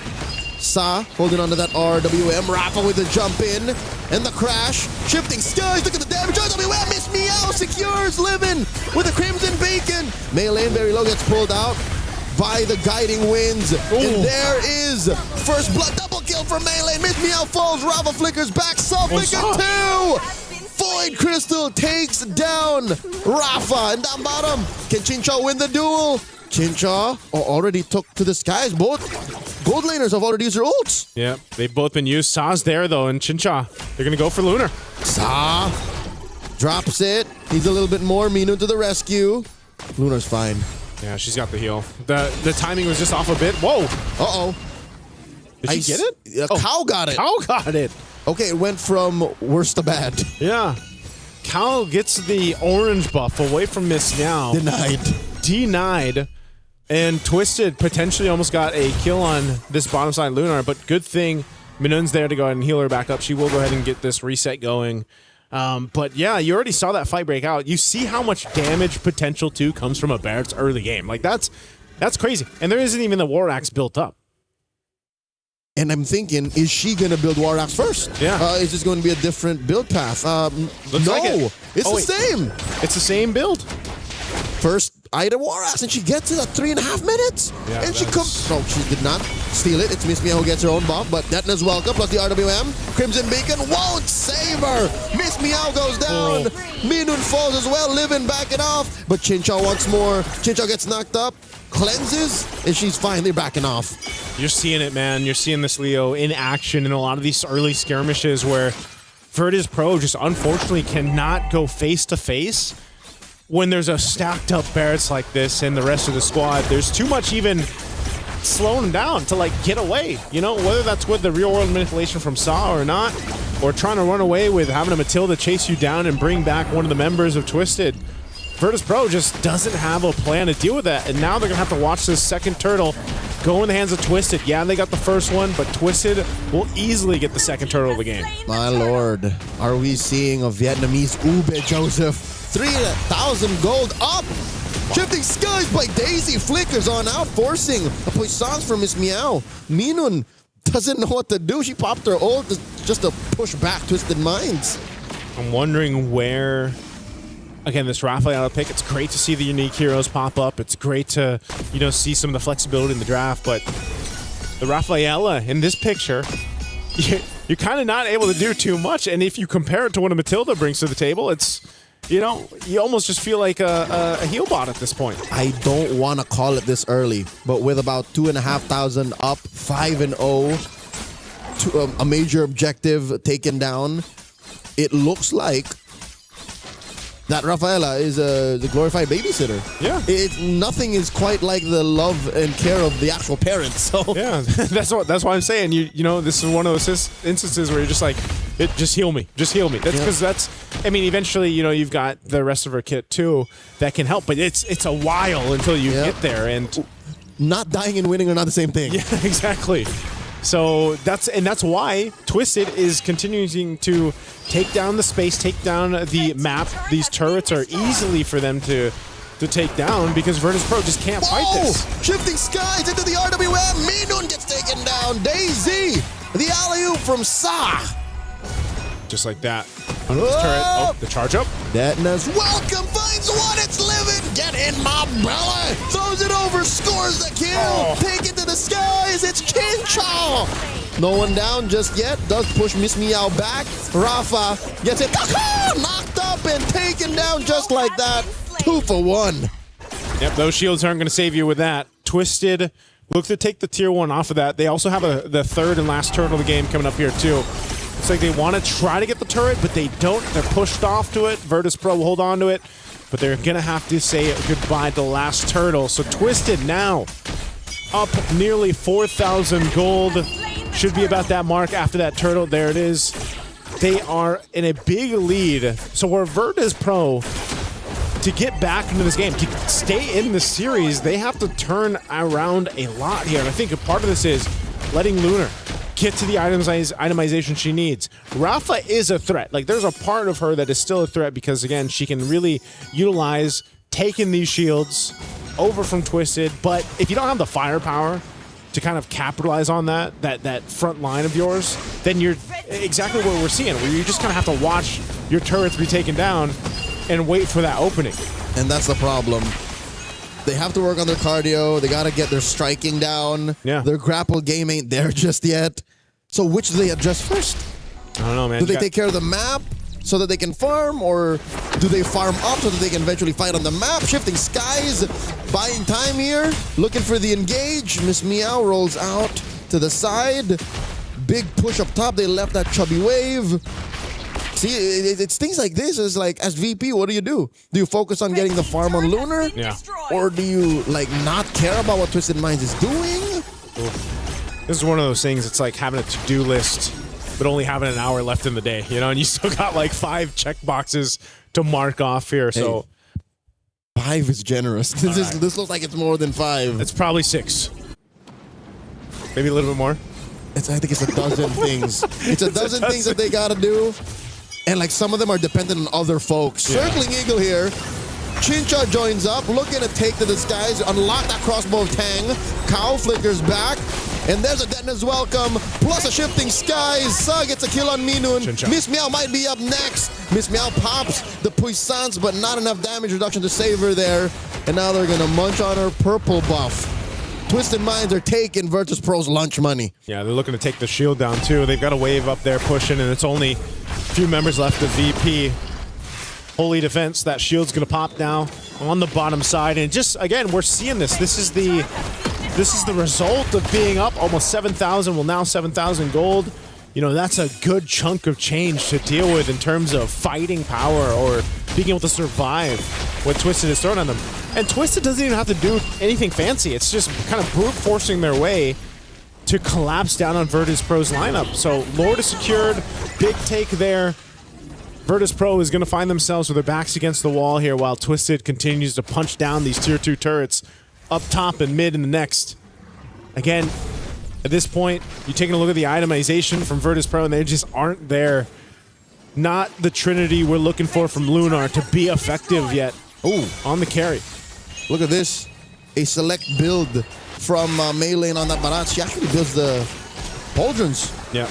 Sa holding onto that RWM. Rafa with the jump in. And the crash. Shifting skies. Look at the damage. RWM is Meow. Secures Living with a Crimson Bacon. Mei Lane very low gets pulled out by the Guiding Winds. Ooh. And there is first blood. Double kill for Mei Lane. Miss Meow falls. Rafa flickers back. Sa flicker 2. Void Crystal takes down Rafa. And down bottom, can Chincha win the duel? Chincha already took to the skies. Both gold laners have already used their ults. Yeah, they've both been used. Sa's there, though, and Chincha, they're going to go for Lunar. Sa drops it. Needs a little bit more. Minu to the rescue. Lunar's fine. Yeah, she's got the heal. The timing was just off a bit. Whoa. Uh-oh. Did she get it? Cow got it. Cow got it. Okay, it went from worse to bad. Yeah. Cow gets the orange buff away from Miss Meow. Denied. And Twisted potentially almost got a kill on this bottom side Lunar, but good thing Minun's there to go ahead and heal her back up. She will go ahead and get this reset going. But yeah, you already saw that fight break out. You see how much damage potential too comes from a Barrett's early game. Like that's crazy. And there isn't even the War Axe built up. And I'm thinking, is she going to build War Axe first? Yeah. Is this going to be a different build path? Looks no, like it. It's the same. It's the same build. First item war axe, and she gets it at 3.5 minutes. Yeah, and she comes. No, she did not steal it. It's Miss Meow who gets her own bomb, but Detna's welcome, plus the RWM. Crimson Beacon won't save her. Miss Meow goes down. Minun falls as well, living backing off. But Chincha wants more. Chincha gets knocked up, cleanses, and she's finally backing off. You're seeing it, man. You're seeing this Leo in action in a lot of these early skirmishes where Virtus Pro just unfortunately cannot go face to face when there's a stacked up Barretts like this and the rest of the squad. There's too much even slowing them down to like get away, you know, whether that's with the real world manipulation from Saw or not, or trying to run away with having a Matilda chase you down and bring back one of the members of Twisted. Virtus Pro just doesn't have a plan to deal with that, and now they're gonna have to watch this second turtle go in the hands of Twisted. Yeah, they got the first one, but Twisted will easily get the second turtle of the game. My lord, are we seeing a Vietnamese Ube, Joseph? 3,000 gold up. Shifting Skies by Daisy flickers on out, forcing a puissance from Miss Meow. Minun doesn't know what to do. She popped her ult just to push back Twisted Minds. I'm wondering where, again, this Rafaela pick, it's great to see the unique heroes pop up. It's great to, you know, see some of the flexibility in the draft, but the Rafaela in this picture, you're kind of not able to do too much. And if you compare it to what a Matilda brings to the table, it's, you know, you almost just feel like a heal bot at this point. I don't want to call it this early, but with about 2,500 up, 5-0, a major objective taken down, it looks like that Rafaela is the glorified babysitter. Yeah. Nothing is quite like the love and care of the actual parents. So yeah, that's why I'm saying, you know, this is one of those instances where you're just like, just heal me. Just heal me. That's because I mean, eventually, you know, you've got the rest of her kit too that can help, but it's a while until you get there, and not dying and winning are not the same thing. Yeah, exactly. So that's why Twisted is continuing to take down the space, take down the map. These turrets are easily for them to take down because Virtus Pro just can't fight this. Shifting Skies into the RWM. Minun gets taken down. Daisy, the alley-oop from Sa. Just like that. Under this turret. Oh, the charge up. Detna's welcome, finds one, it's living. Get in my belly. Throws it over, scores the kill. Take it to the skies, it's Chincha. No one down just yet. Does push Miss Meow back. Rafa gets it. Knocked up and taken down just like that. 2 for 1. Yep, those shields aren't going to save you with that. Twisted look to take the tier 1 off of that. They also have the third and last turtle of the game coming up here too. It's like they want to try to get the turret, but they don't. They're pushed off to it. Virtus Pro will hold on to it, but they're going to have to say goodbye to the last turtle. So Twisted now up nearly 4,000 gold. Should be about that mark after that turtle. There it is. They are in a big lead. So where Virtus Pro, to get back into this game, to stay in the series, they have to turn around a lot here. And I think a part of this is letting Lunar get to the itemization she needs. Rafa is a threat. Like, there's a part of her that is still a threat because, again, she can really utilize taking these shields over from Twisted. But if you don't have the firepower to kind of capitalize on that front line of yours, then you're exactly what we're seeing, where you just kind of have to watch your turrets be taken down and wait for that opening. And that's the problem. They have to work on their cardio. They got to get their striking down. Yeah. Their grapple game ain't there just yet. So which do they address first? I don't know, man. Do they take care of the map so that they can farm, or do they farm up so that they can eventually fight on the map? Shifting Skies, buying time here, looking for the engage. Miss Meow rolls out to the side. Big push up top. They left that chubby wave. See, it's things like this. Is like, as VP, what do? Do you focus on getting the farm on Lunar? Yeah. Or do you, like, not care about what Twisted Minds is doing? This is one of those things, it's like having a to-do list, but only having an hour left in the day, you know, and you still got like 5 check boxes to mark off here, so. Hey, 5 is generous. This looks like it's more than 5. It's probably 6. Maybe a little bit more. I think it's a dozen things. It's a dozen things that they gotta do. And like some of them are dependent on other folks. Yeah. Circling Eagle here. Chincha joins up, looking to take to the skies, unlock that crossbow of Tang. Cow flickers back. And there's a Detona's welcome, plus a shifting skies. Sa gets a kill on Minun. Miss Meow might be up next. Miss Meow pops the Puissance, but not enough damage reduction to save her there. And now they're gonna munch on her purple buff. Twisted Minds are taking Virtus Pro's lunch money. Yeah, they're looking to take the shield down too. They've got a wave up there pushing, and it's only a few members left of VP. Holy Defense, that shield's gonna pop now on the bottom side. And just, again, we're seeing this. This is the result of being up almost 7,000, well now 7,000 gold. You know, that's a good chunk of change to deal with in terms of fighting power or being able to survive what Twisted is throwing on them. And Twisted doesn't even have to do anything fancy. It's just kind of brute forcing their way to collapse down on Virtus Pro's lineup. So Lord is secured, big take there. Virtus Pro is going to find themselves with their backs against the wall here while Twisted continues to punch down these tier 2 turrets up top and mid in the next. Again, at this point, you're taking a look at the itemization from Virtus Pro and they just aren't there. Not the trinity we're looking for from Lunar to be effective yet. Ooh, on the carry. Look at this. A select build from Melee on that Barat. She actually builds the Pauldrons. Yeah.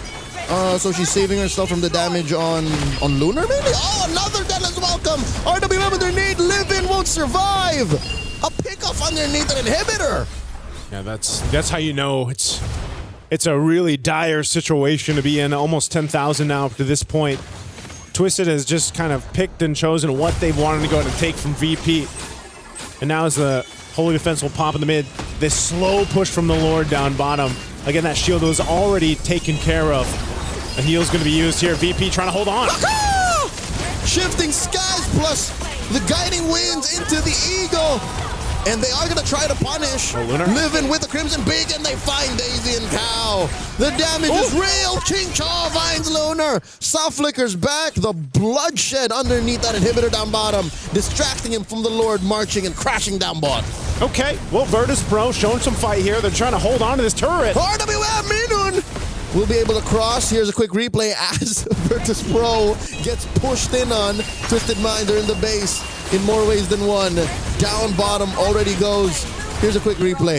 So she's saving herself from the damage on Lunar, maybe? Oh, another Deadlands welcome! RWM underneath, Live-In won't survive! A pickoff underneath an inhibitor! Yeah, that's how you know it's a really dire situation to be in. Almost 10,000 now up to this point. Twisted has just kind of picked and chosen what they wanted to go ahead and take from VP. And now as the Holy Defense will pop in the mid, this slow push from the Lord down bottom. Again, that shield was already taken care of. A heal's going to be used here. VP trying to hold on. Shifting skies plus the guiding winds into the eagle. And they are going to try to punish Live-In with the Crimson Beak, and they find Daisy and Cow. The damage is real. Ching Chaw finds Lunar. Soft flickers back. The bloodshed underneath that inhibitor down bottom, distracting him from the Lord marching and crashing down bot. Okay, well, Virtus Pro showing some fight here. They're trying to hold on to this turret. RWM Minun will be able to cross. Here's a quick replay as Virtus Pro gets pushed in on. Twisted Minds are in the base in more ways than one. Down bottom already goes. Here's a quick replay.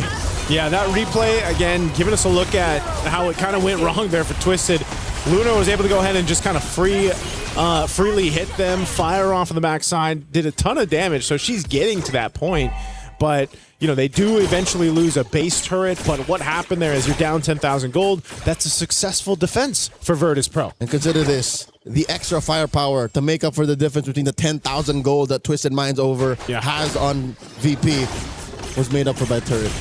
Yeah, that replay, again, giving us a look at how it kind of went wrong there for Twisted. Luna was able to go ahead and just kind of freely hit them, fire off on the backside, did a ton of damage, so she's getting to that point. But, you know, they do eventually lose a base turret, but what happened there is you're down 10,000 gold. That's a successful defense for Virtus Pro. And consider this, the extra firepower to make up for the difference between the 10,000 gold that Twisted Minds has on VP was made up for by turret.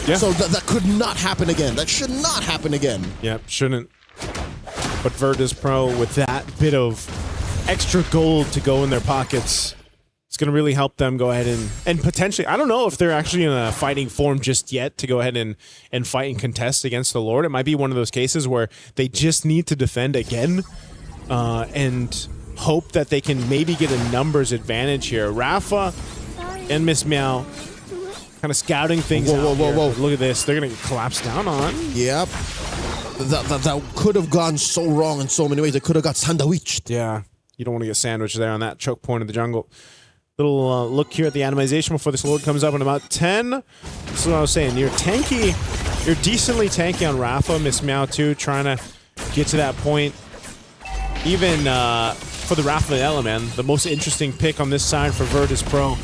Yeah. So that could not happen again. That should not happen again. Yep, shouldn't. But Virtus Pro, with that bit of extra gold to go in their pockets, it's going to really help them go ahead and potentially, I don't know if they're actually in a fighting form just yet to go ahead and fight and contest against the Lord. It might be one of those cases where they just need to defend again and hope that they can maybe get a numbers advantage here. Rafa and Miss Meow kind of scouting things out. Whoa. Look at this. They're going to get collapsed down on. Yep. That could have gone so wrong in so many ways. It could have got sandwiched. Yeah. You don't want to get sandwiched there on that choke point of the jungle. Little look here at the animation before this Lord comes up in about 10. This is what I was saying. You're tanky. You're decently tanky on Rafa. Miss Meow too, trying to get to that point. Even for the Rafaela, man, the most interesting pick on this side for Virtus Pro.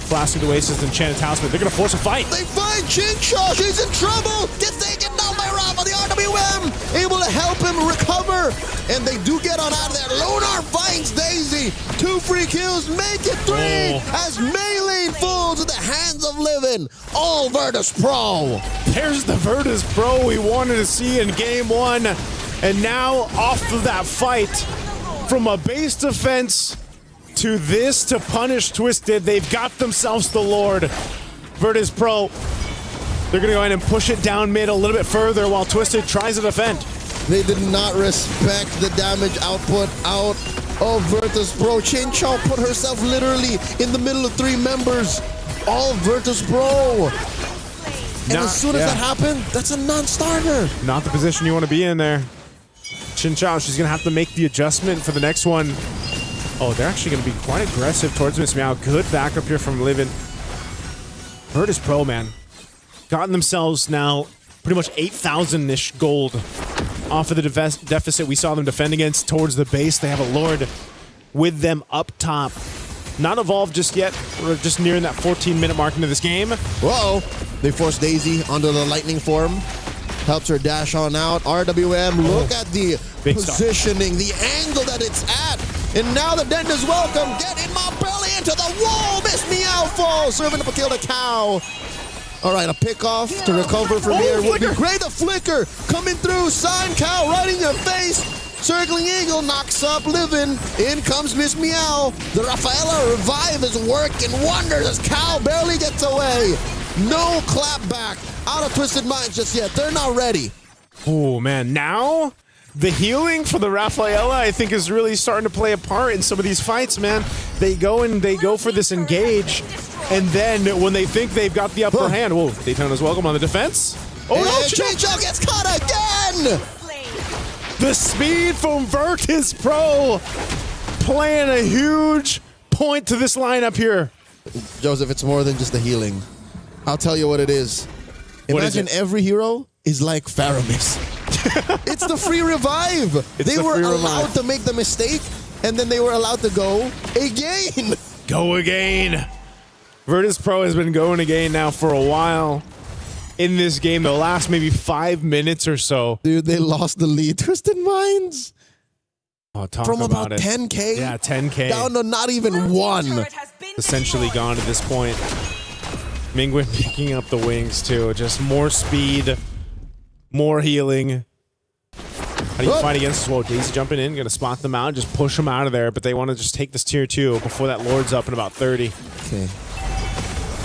Blasting the Oasis and Enchanted Talisman. They're going to force a fight. They find Chinshaw. She's in trouble. Gets taken down by Rafa. The RWM able to help him recover. And they do get on out of there. Lunar finds Daisy. 2 free kills. Make it 3 as Melee falls in the hands of Live-In. All Virtus Pro. There's the Virtus Pro we wanted to see in game 1. And now off of that fight from a base defense to this to punish Twisted. They've got themselves the Lord. Virtus Pro, they're going to go ahead and push it down mid a little bit further while Twisted tries to defend. They did not respect the damage output out of Virtus Pro. Chinchao put herself literally in the middle of 3 members. All Virtus Pro. And as soon as that happened, that's a non-starter. Not the position you want to be in there. Chinchao, she's going to have to make the adjustment for the next one. Oh, they're actually going to be quite aggressive towards Miss Meow. Good backup here from Live-In. Virtus Pro, man. Gotten themselves now pretty much 8,000-ish gold off of the deficit we saw them defend against towards the base. They have a Lord with them up top. Not evolved just yet. We're just nearing that 14-minute mark into this game. Whoa! They force Daisy onto the lightning form. Helps her dash on out. RWM, look at the positioning, the angle that it's at. And now the Dent is welcome. Get in my belly into the wall. Miss me out, fall. Serving up a kill to Cow. All right, a pick off to recover from here would be great. The flicker coming through. Sign Cow right in your face. Circling Eagle knocks up Livin. In comes Miss Meow. The Rafaela revive is working wonders as Cow barely gets away. No clap back out of Twisted Minds just yet. They're not ready. Oh, man. Now, the healing for the Rafaela, I think, is really starting to play a part in some of these fights, man. They go for this engage, and then when they think they've got the upper hand, whoa, Daytona's welcome on the defense. Oh, no, Chincho gets caught again! The speed from Virtus Pro playing a huge point to this lineup here. Joseph, it's more than just the healing. I'll tell you what it is. Imagine every hero is like Faramis. It's the free revive. They were allowed to make the mistake, and then they were allowed to go again. Go again. Virtus Pro has been going again now for a while. In this game, the last maybe 5 minutes or so. Dude, they lost the lead. Twisted Minds. Oh, talk From about about it. 10K? Yeah, 10K. Down to not even one. Essentially gone at this point. Mingwen picking up the wings, too. Just more speed, more healing. How do you fight against this? Whoa, Daisy jumping in, going to spot them out, just push them out of there, but they want to just take this tier 2 before that Lord's up in about 30. Okay.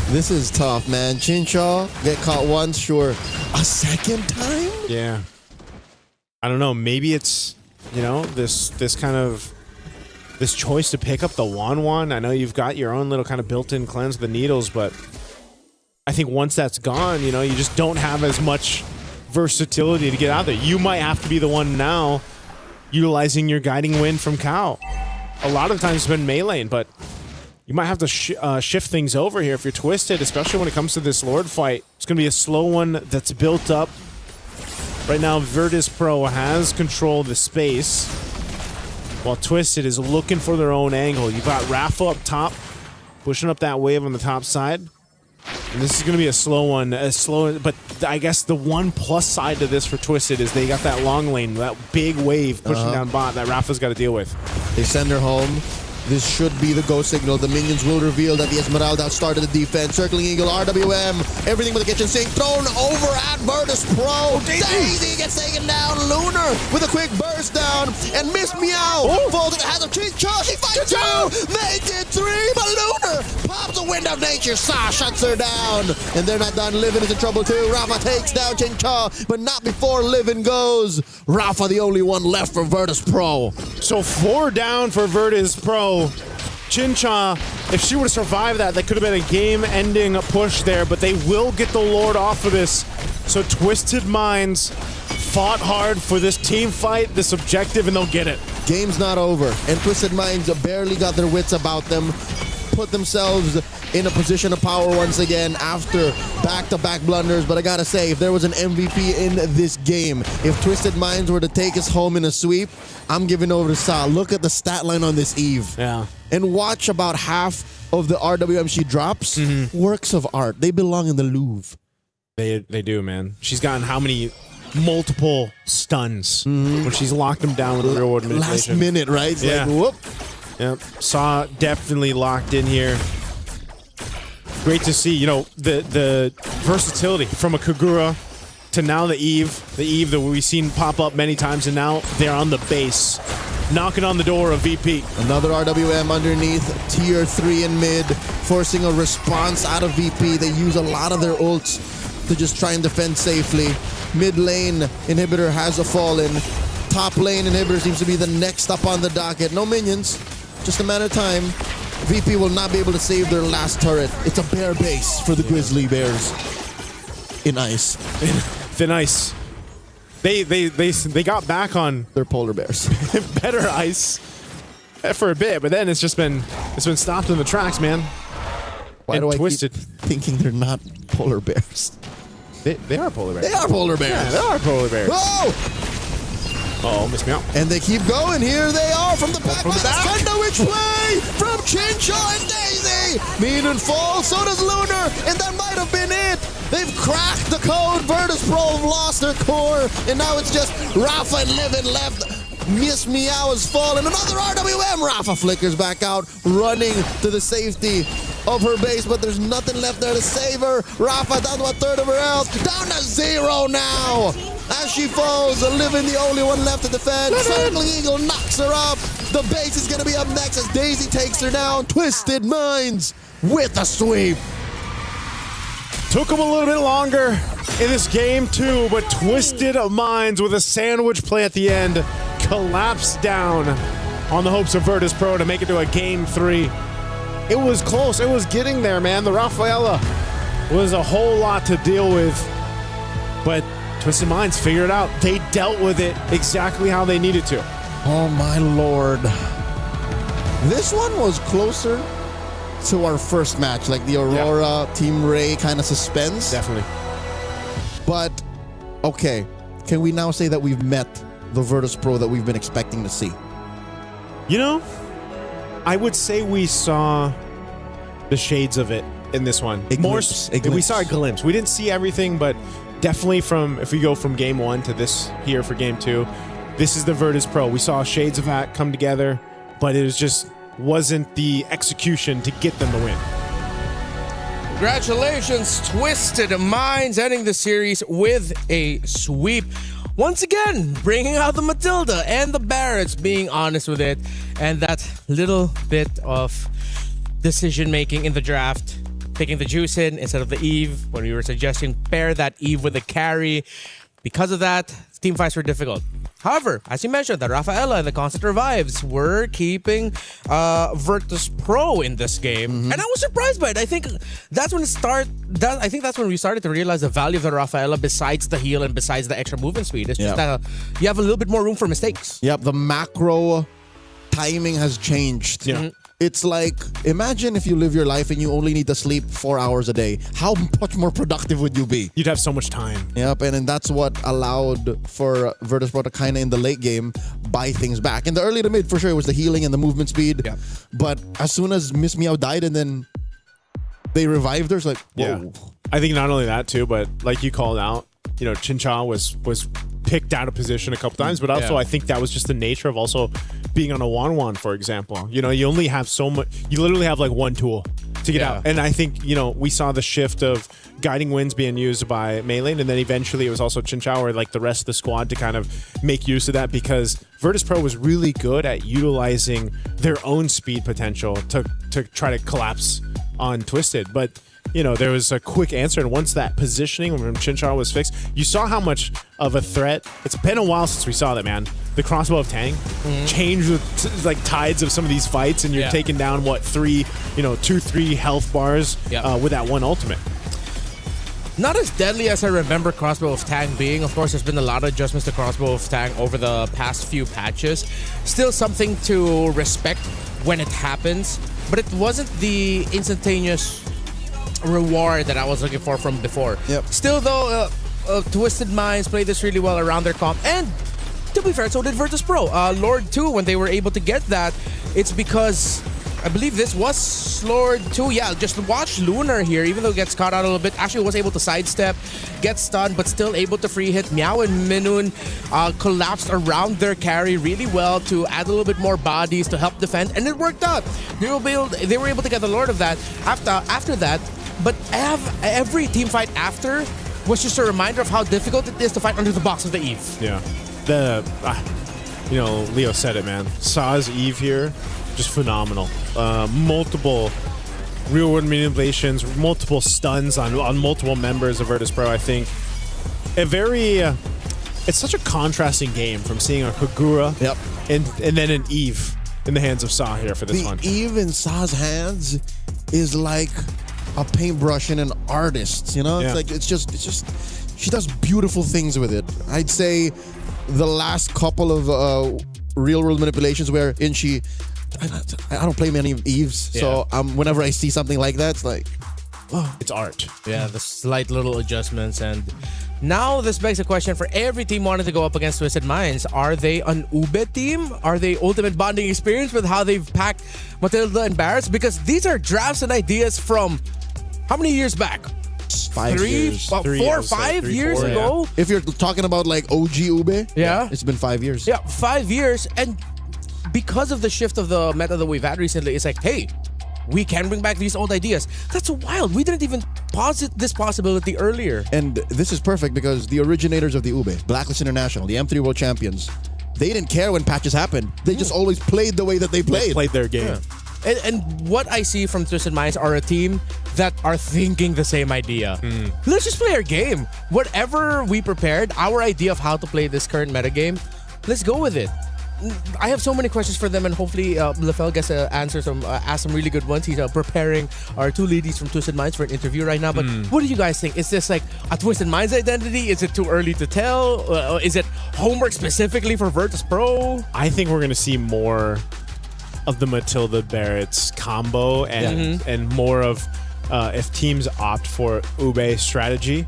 This is tough, man. Chinchaw get caught once, sure. A second time? Yeah. I don't know. Maybe it's, you know, this kind of this choice to pick up the Wan. I know you've got your own little kind of built-in cleanse of the needles, but I think once that's gone, you know, you just don't have as much versatility to get out there. You might have to be the one now utilizing your guiding wind from Cow. A lot of times it's been melee, but you might have to shift things over here if you're Twisted, especially when it comes to this Lord fight. It's going to be a slow one that's built up. Right now, Virtus Pro has control of the space, while Twisted is looking for their own angle. You've got Rafa up top, pushing up that wave on the top side. And this is going to be a slow one. But I guess the one plus side to this for Twisted is they got that long lane, that big wave pushing down bot that Rafa's got to deal with. They send her home. This should be the go signal. The minions will reveal that the Esmeralda started the defense. Circling Eagle, RWM, everything with the kitchen sink. Thrown over at Virtus Pro. Daisy gets taken down. Lunar with a quick burst down. And Miss Meow falls to the hands of Chincho. She fights two. Make it three. But Lunar pops the wind of nature. Sa shuts her down. And they're not done. Livin is in trouble too. Rafa takes down Chincho, but not before Livin goes. Rafa the only one left for Virtus Pro. So 4 down for Virtus Pro. Chincha, if she would have survived that could have been a game-ending push there, but they will get the Lord off of this. So Twisted Minds fought hard for this team fight, this objective, and they'll get it. Game's not over, and Twisted Minds barely got their wits about them. Put themselves in a position of power once again after back-to-back blunders. But I gotta say, if there was an MVP in this game, if Twisted Minds were to take us home in a sweep, I'm giving over to Sa. Look at the stat line on this Eve. Yeah. And watch about half of the RWM she drops. Works of art. They belong in the Louvre. They do, man. She's gotten how many multiple stuns when she's locked them down with the real world manipulation. Last minute, right? It's yeah. like, whoop. Yep. Saw definitely locked in here. Great to see, you know, the versatility from a Kagura to now the Eve that we've seen pop up many times, and now they're on the base, knocking on the door of VP. Another RWM underneath, tier 3 in mid, forcing a response out of VP. They use a lot of their ults to just try and defend safely. Mid lane inhibitor has fallen. Top lane inhibitor seems to be the next up on the docket. No minions, just a matter of time. VP will not be able to save their last turret. It's a bear base for the Grizzly Bears. In ice. Thin ice. They got back on their polar bears. Better ice for a bit, but then it's been stopped in the tracks, man. Why do I Twisted. keep thinking they're not polar bears? They are polar bears. They are polar bears. Yeah, they are polar bears. Oh, missed me out. And they keep going. Here they are from the back. From the back. Send which way? From Chincho and Daisy. Mean falls. So does Lunar. And that might have been it. They've cracked the code. Virtus Pro have lost their core. And now it's just Rafa and Livin left. Miss Meow has fallen. Another RWM. Rafa flickers back out, running to the safety of her base, but there's nothing left there to save her. Rafa down to a third of her health. Down to 0 now. As she falls, Livin the only one left to defend. Circling Eagle knocks her up. The base is going to be up next as Daisy takes her down. Twisted Minds with a sweep. Took them a little bit longer in this game too, but Twisted Minds with a sandwich play at the end collapsed down on the hopes of Virtus Pro to make it to a game 3. It was close. It was getting there, man. The Rafaela was a whole lot to deal with, but Twisted Minds figured it out. They dealt with it exactly how they needed to. Oh my lord. This one was closer to our first match, like the Aurora Team Ray kind of suspense. Definitely. But, okay, can we now say that we've met the Virtus Pro that we've been expecting to see? You know, I would say we saw the shades of it in this one. We saw a glimpse. We didn't see everything, but definitely if we go from game 1 to this here for game 2, this is the Virtus Pro. We saw shades of that come together, but it wasn't the execution to get them the win. Congratulations, Twisted Minds, ending the series with a sweep. Once again, bringing out the Matilda and the Barretts, being honest with it, and that little bit of decision-making in the draft, picking the Juice in instead of the Eve, when we were suggesting pair that Eve with the carry. Because of that, team fights were difficult. However, as you mentioned, that Rafaela and the Constant Revives were keeping Virtus Pro in this game. And I was surprised by it. I think that's when that's when we started to realize the value of the Rafaela besides the heal and besides the extra movement speed. It's just that you have a little bit more room for mistakes. Yep, the macro timing has changed. It's like, imagine if you live your life and you only need to sleep 4 hours a day. How much more productive would you be? You'd have so much time. Yep, and that's what allowed for Virtus Pro to kind of, in the late game, buy things back. In the early to mid, for sure, it was the healing and the movement speed. Yep. But as soon as Miss Meow died and then they revived her, it's like, whoa. Yeah. I think not only that, too, but like you called out, Chincha was picked out of position a couple times, but also I think that was just the nature of also being on a 1-1, for example. You only have so much, you literally have like one tool to get out. And I think, we saw the shift of guiding winds being used by Melee, and then eventually it was also Chincha or like the rest of the squad to kind of make use of that, because Virtus Pro was really good at utilizing their own speed potential to try to collapse on Twisted. But there was a quick answer, and once that positioning from Chinchar was fixed, you saw how much of a threat. It's been a while since we saw that, man. The crossbow of Tang changed with like tides of some of these fights, and you're taking down 2-3 health bars with that one ultimate. Not as deadly as I remember Crossbow of Tang being. Of course, there's been a lot of adjustments to Crossbow of Tang over the past few patches. Still something to respect when it happens, but it wasn't the instantaneous reward that I was looking for from before. Still though, Twisted Minds played this really well around their comp, and to be fair, so did Virtus Pro. Lord 2, when they were able to get that, it's because I believe this was Lord 2. Yeah, just watch Lunar here, even though it gets caught out a little bit, actually was able to sidestep, get stunned, but still able to free hit. Meow and Minun collapsed around their carry really well to add a little bit more bodies to help defend, and it worked out. They were able to get the Lord of that after that. But every team fight after was just a reminder of how difficult it is to fight under the box of the Eve. Yeah. Leo said it, man. Saw's Eve here, just phenomenal. Multiple real-world manipulations, multiple stuns on multiple members of Virtus Pro, I think. It's such a contrasting game from seeing a Kagura and then an Eve in the hands of Saw here for this one. The Eve in Saw's hands is like a paintbrush and an artist, it's just she does beautiful things with it. I'd say the last couple of real world manipulations I don't play many Eves, so whenever I see something like that, it's like, it's art. Yeah, the slight little adjustments. And now this begs a question for every team wanting to go up against Twisted Minds. Are they an Ube team? Are they ultimate bonding experience with how they've packed Matilda and Barretts? Because these are drafts and ideas from how many years back? 5 years. 4 or 5 years ago? If you're talking about like OG Ube, Yeah. it's been 5 years. Yeah, 5 years. And because of the shift of the meta that we've had recently, it's like, hey, we can bring back these old ideas. That's wild. We didn't even posit this possibility earlier. And this is perfect because the originators of the Ube, Blacklist International, the M3 World Champions, they didn't care when patches happened. They just always played the way that they played. They played their game. Yeah. And what I see from Twisted Minds are a team that are thinking the same idea. Let's just play our game. Whatever we prepared, our idea of how to play this current meta game, let's go with it. I have so many questions for them, and hopefully Lefel gets to answer ask some really good ones. He's preparing our 2 ladies from Twisted Minds for an interview right now. But what do you guys think? Is this like a Twisted Minds identity? Is it too early to tell? Is it homework specifically for Virtus Pro? I think we're going to see more of the Matilda Barretts combo and more of if teams opt for Ube strategy.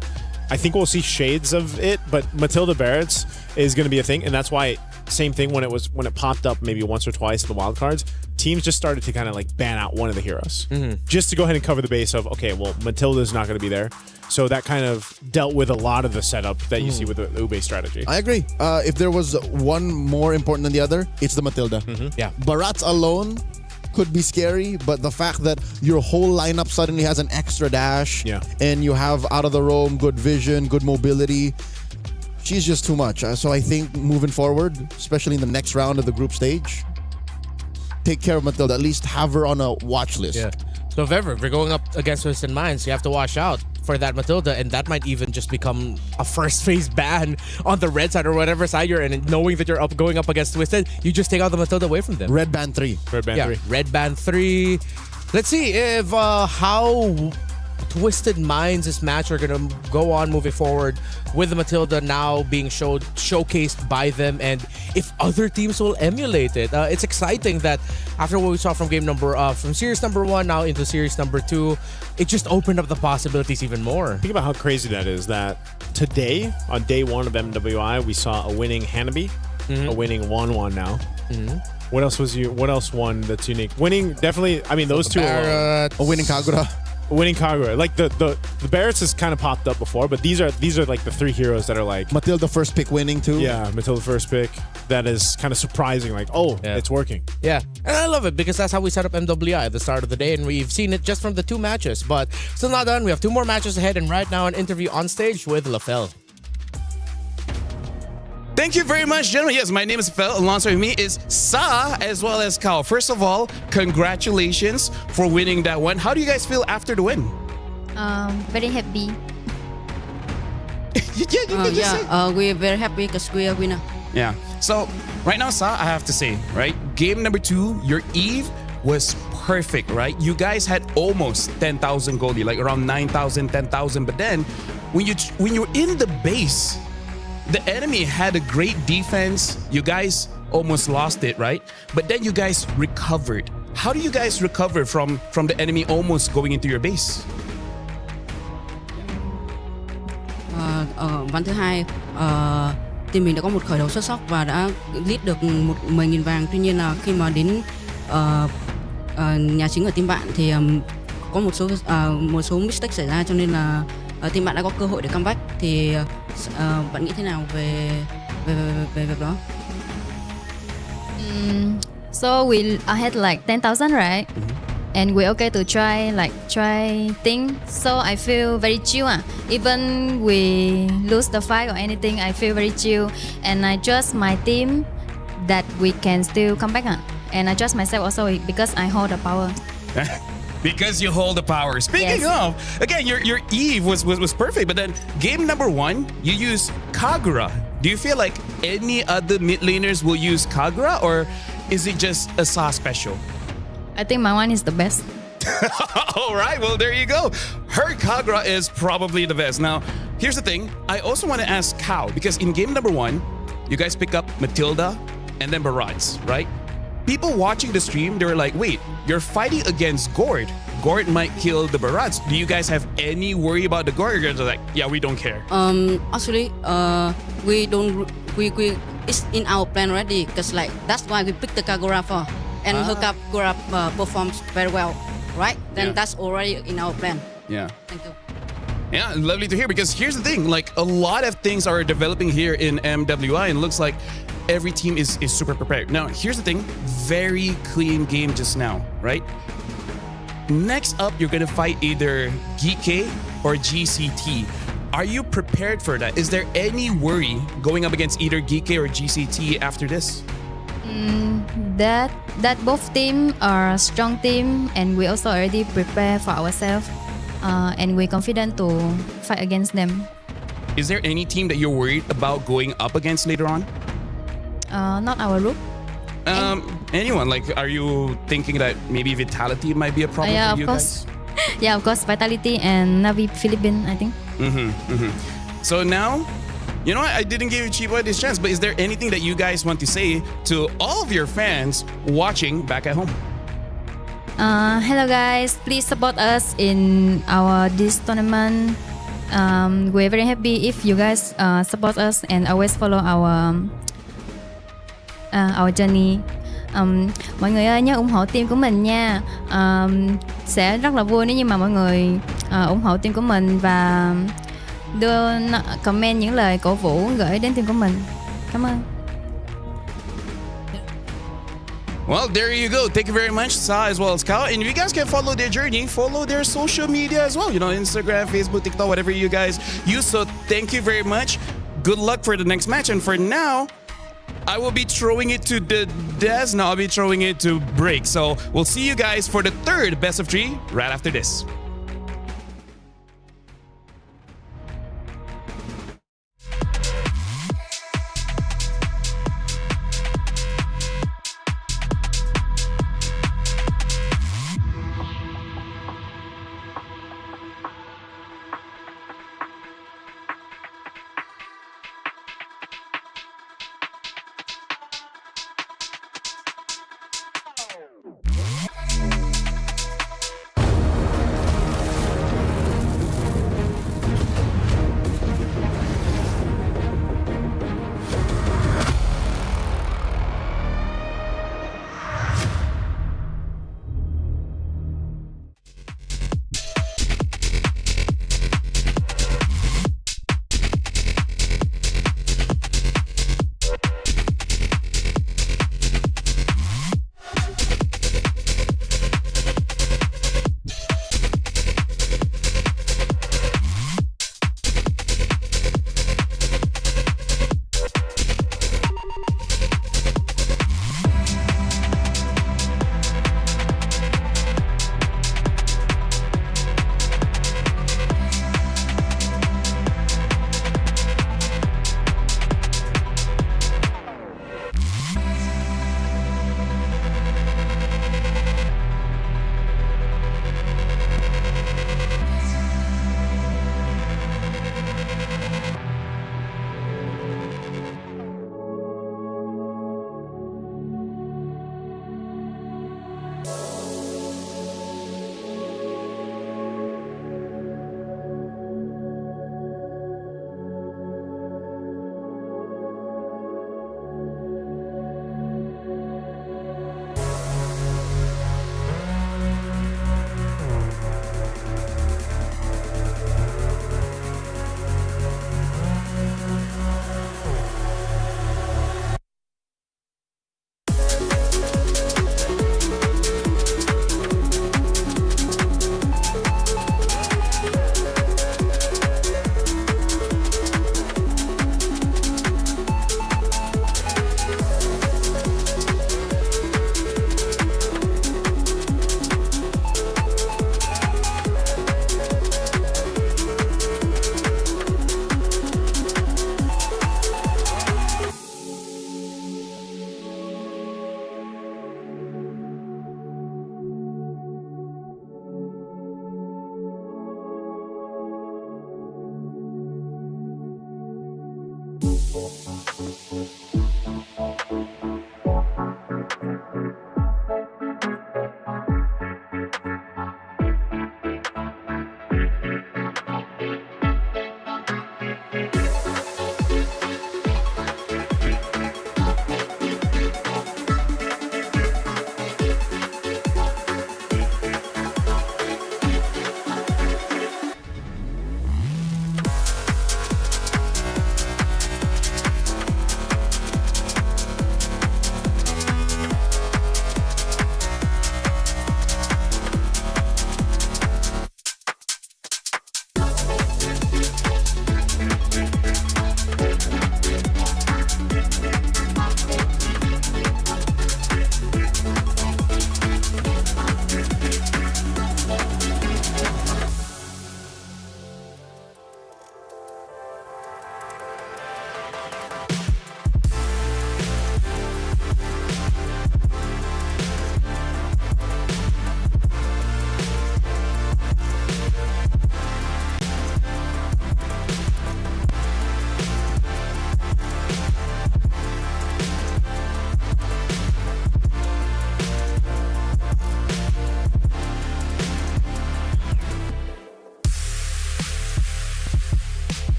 I think we'll see shades of it, but Matilda Barretts is going to be a thing, and that's why same thing when it popped up maybe once or twice in the wildcards, teams just started to kind of like ban out one of the heroes just to go ahead and cover the base of, okay, well, Matilda's not going to be there. So that kind of dealt with a lot of the setup that you see with the Ube strategy. I agree. If there was one more important than the other, it's the Matilda. Yeah. Barretts alone could be scary, but the fact that your whole lineup suddenly has an extra dash and you have out of the roam, good vision, good mobility, she's just too much. So I think moving forward, especially in the next round of the group stage, take care of Matilda. At least have her on a watch list. Yeah. So if we're going up against Twisted Minds, you have to watch out for that Matilda, and that might even just become a first phase ban on the red side or whatever side you're in. And knowing that you're going up against Twisted, you just take out the Matilda away from them. Red band 3. Red band 3. Red band 3. Let's see if how Twisted Minds this match are gonna go on moving forward with the Matilda now being showcased by them, and if other teams will emulate it. It's exciting that after what we saw from from series number 1 now into series number 2, it just opened up the possibilities even more. Think about how crazy that is, that today on day 1 of MWI we saw a winning Hanabi, a winning 1-1 now. What else won that's unique? Winning, definitely, I mean, those two alone. A winning Kagura. Winning Kagura. Like the Barretts has kind of popped up before, but these are like the 3 heroes that are like Matilda first pick winning too. Yeah, Matilda first pick. That is kind of surprising. Like, it's working. Yeah, and I love it because that's how we set up MWI at the start of the day, and we've seen it just from the 2 matches. But still not done. We have 2 more matches ahead, and right now an interview on stage with Lefel. Thank you very much, gentlemen. Yes, my name is Fel. Alongside me is Sa as well as Kao. First of all, congratulations for winning that one. How do you guys feel after the win? Very happy. We're very happy because we are winner. Yeah. So right now, Sa, I have to say, right? Game number 2, your Eve was perfect, right? You guys had almost 10,000 goldie, like around 9,000, 10,000. But then when you're in the base, the enemy had a great defense. You guys almost lost it, right? But then you guys recovered. How do you guys recover from the enemy almost going into your base? Ván thứ 2, team mình đã có một khởi đầu xuất sắc và đã lead được 10.000 vàng. Tuy nhiên là khi mà đến nhà chính ở team bạn thì có một số mistake xảy ra, cho nên là team bạn đã có cơ hội để comeback. Thì bạn nghĩ thế nào về việc đó? So we had like 10,000, right? And we're okay to try things. So I feel very chill. Even we lose the fight or anything, I feel very chill. And I trust my team that we can still come back. And I trust myself also because I hold the power. Because you hold the power. Speaking of, again, your Eve was perfect, but then game number 1, you use Kagura. Do you feel like any other mid laners will use Kagura, or is it just a Sa special? I think my one is the best. All right, well, there you go. Her Kagura is probably the best. Now, here's the thing. I also want to ask Kao, because in game number 1, you guys pick up Matilda and then Barretts, right? people watching the stream, they were like, wait, you're fighting against Gord. Gord might kill the Barats. Do you guys have any worry about the Gord? You're just like, yeah, we don't care. Actually, we don't. We it's in our plan already. Cause like that's why we picked the Kagura for, and her Kagura performs very well, right? Then that's already in our plan. Yeah. Thank you. Yeah, lovely to hear, because here's the thing, like a lot of things are developing here in MWI, and it looks like every team is super prepared. Now, here's the thing, very clean game just now, right? Next up, you're gonna fight either GK or GCT. Are you prepared for that? Is there any worry going up against either GK or GCT after this? That both team are a strong team, and we also already prepare for ourselves, and we're confident to fight against them. Is there any team that you're worried about going up against later on? Not our group. Anyone? Like, are you thinking that maybe Vitality might be a problem Yeah, for you of course. guys? Yeah, of course. Vitality and Navi Philippines, I think. So now, you know what? I didn't give Chiboy this chance, but is there anything that you guys want to say to all of your fans watching back at home? Hello guys, please support us in this tournament. We're very happy if you guys support us and always follow our journey. Mọi người ơi, nhớ ủng hộ team của mình nha. Sẽ rất là vui nếu như mà mọi người ủng hộ team của mình và đưa comment những lời cổ vũ gửi đến team của mình. Cảm ơn. Well, there you go. Thank you very much, Sa, as well as Kao. And you guys can follow their journey, follow their social media as well. You know, Instagram, Facebook, TikTok, whatever you guys use. So thank you very much. Good luck for the next match. And for now, I will be throwing it to the Des. Now I'll be throwing it to Break. So we'll see you guys for the third best of 3 right after this.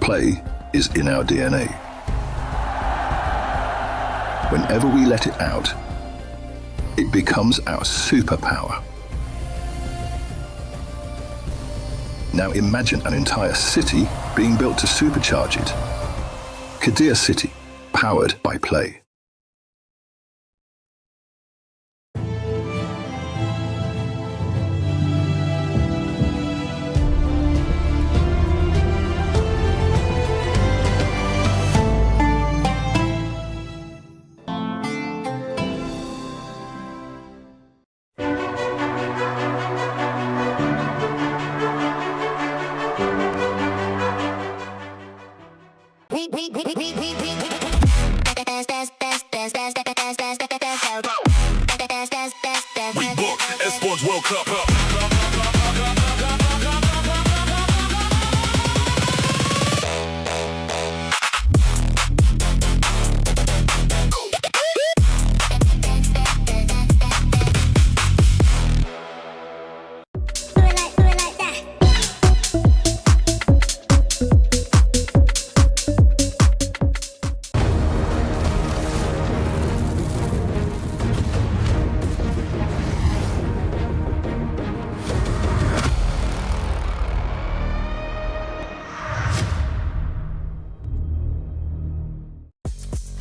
Play is in our DNA. Whenever we let it out, it becomes our superpower. Now imagine an entire city being built to supercharge it. Kadir City, powered by play. We book Esports World Cup up.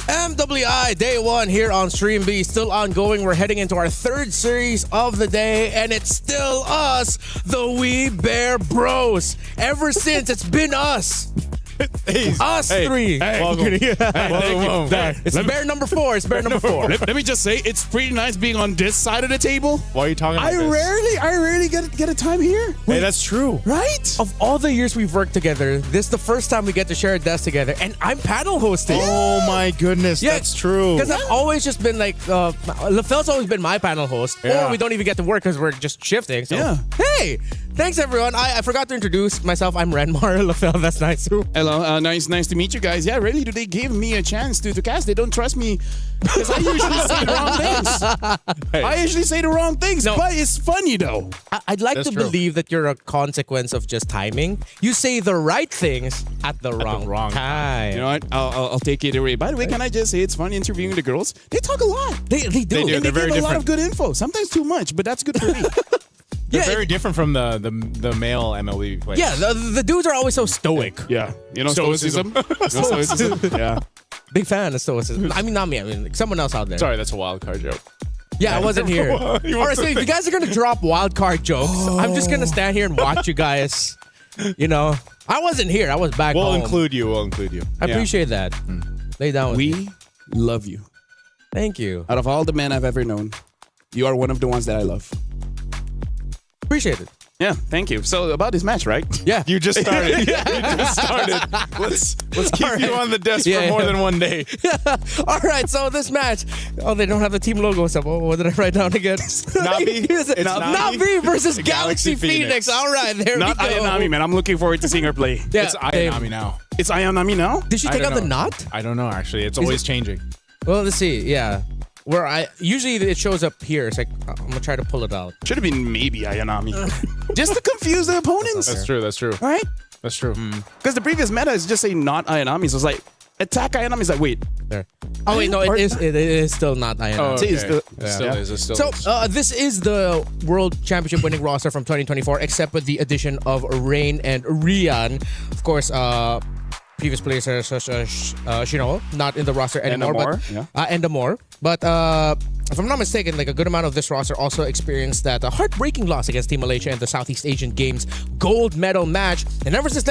MWI Day 1 here on Stream B, still ongoing. We're heading into our third series of the day, and it's still us, the We Bear Bros. Ever since, it's been us. Us three. Welcome. It's bear number 4. It's bear number 4. Let me just say, it's pretty nice being on this side of the table. Why are you talking about I this? rarely get a time here. Hey, that's true. Right? Of all the years we've worked together, this is the first time we get to share a desk together, and I'm panel hosting. Oh my goodness, that's true. Because I've always just been like, LaFell's always been my panel host, or we don't even get to work because we're just shifting. So, hey, thanks everyone. I forgot to introduce myself. I'm Renmar. LaFell, that's nice too. Hello, nice to meet you guys. Yeah, really, do they give me a chance to cast? They don't trust me because I usually say the wrong things. I usually say the wrong things, but it's funny though. I'd like to believe that you're a consequence of just timing. You say the right things at the wrong time. You know what? I'll take it away. By the way, can I just say it's fun interviewing the girls? They talk a lot. They do. They do. And they give a lot of good info. Sometimes too much, but that's good for me. They're very different from the male MLB players. Yeah, the dudes are always so stoic. Yeah, you know stoicism. Stoicism. Yeah, big fan of stoicism. I mean, not me. I mean, someone else out there. Sorry, that's a wild card joke. Yeah, I wasn't here. All right, so if you guys are gonna drop wild card jokes, I'm just gonna stand here and watch you guys. You know, I wasn't here. I was back home. We'll include you. I appreciate that. Lay down with me. We love you. Thank you. Out of all the men I've ever known, you are one of the ones that I love. Appreciate it. Yeah, thank you. So about this match, right? Yeah, you just started. You just started. Let's keep you on the desk for more than one day. All right, so this match. Oh, they don't have the team logo. So what did I write down again? Navi. It's Navi versus Galaxy Phoenix. All right, there Not we go. Ayanami, man. I'm looking forward to seeing her play. Yeah, it's Ayanami now. It's Ayanami now? Did she take out the knot? I don't know, actually. It's always changing. Well, let's see. Yeah. Where usually it shows up here. It's like I'm gonna try to pull it out. Should have been maybe Ayanami, just to confuse the opponents. That's true. All right, that's true. Because the previous meta is just saying not Ayanami, so it's like attack Ayanami. It's like wait, there. Oh wait, no, it is still not Ayanami. Oh, okay. It still is. It still so is. this is the World Championship winning roster from 2024, except with the addition of Rain and Rian. Of course, previous players such as Shino, not in the roster anymore. But if I'm not mistaken, like a good amount of this roster also experienced that heartbreaking loss against Team Malaysia in the Southeast Asian Games gold medal match. And ever since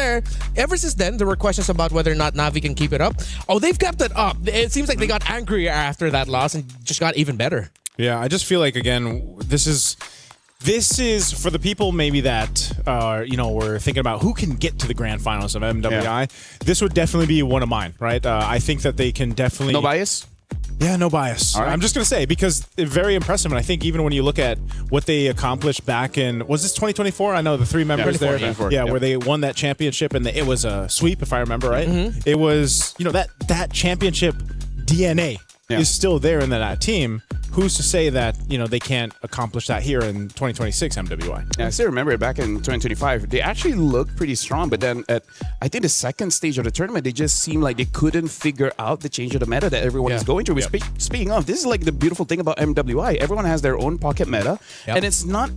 then, there were questions about whether or not Navi can keep it up. Oh, they've kept it up. It seems like they got angrier after that loss and just got even better. Yeah, I just feel like, again, this is for the people maybe that were thinking about who can get to the grand finals of MWI. Yeah. This would definitely be one of mine, right? I think that they can definitely... No bias? Yeah, no bias. Right. I'm just going to say, because they're very impressive, and I think even when you look at what they accomplished back in... Was this 2024? I know the 3 members there. Where they won that championship, and it was a sweep, if I remember right. Mm-hmm. It was, that championship DNA is still there in that team. who's to say that they can't accomplish that here in 2026 MWI? Yeah, I still remember back in 2025, they actually looked pretty strong, but then at I think the second stage of the tournament, they just seemed like they couldn't figure out the change of the meta that everyone is going through. Speaking of, this is like the beautiful thing about MWI. Everyone has their own pocket meta, and it's not.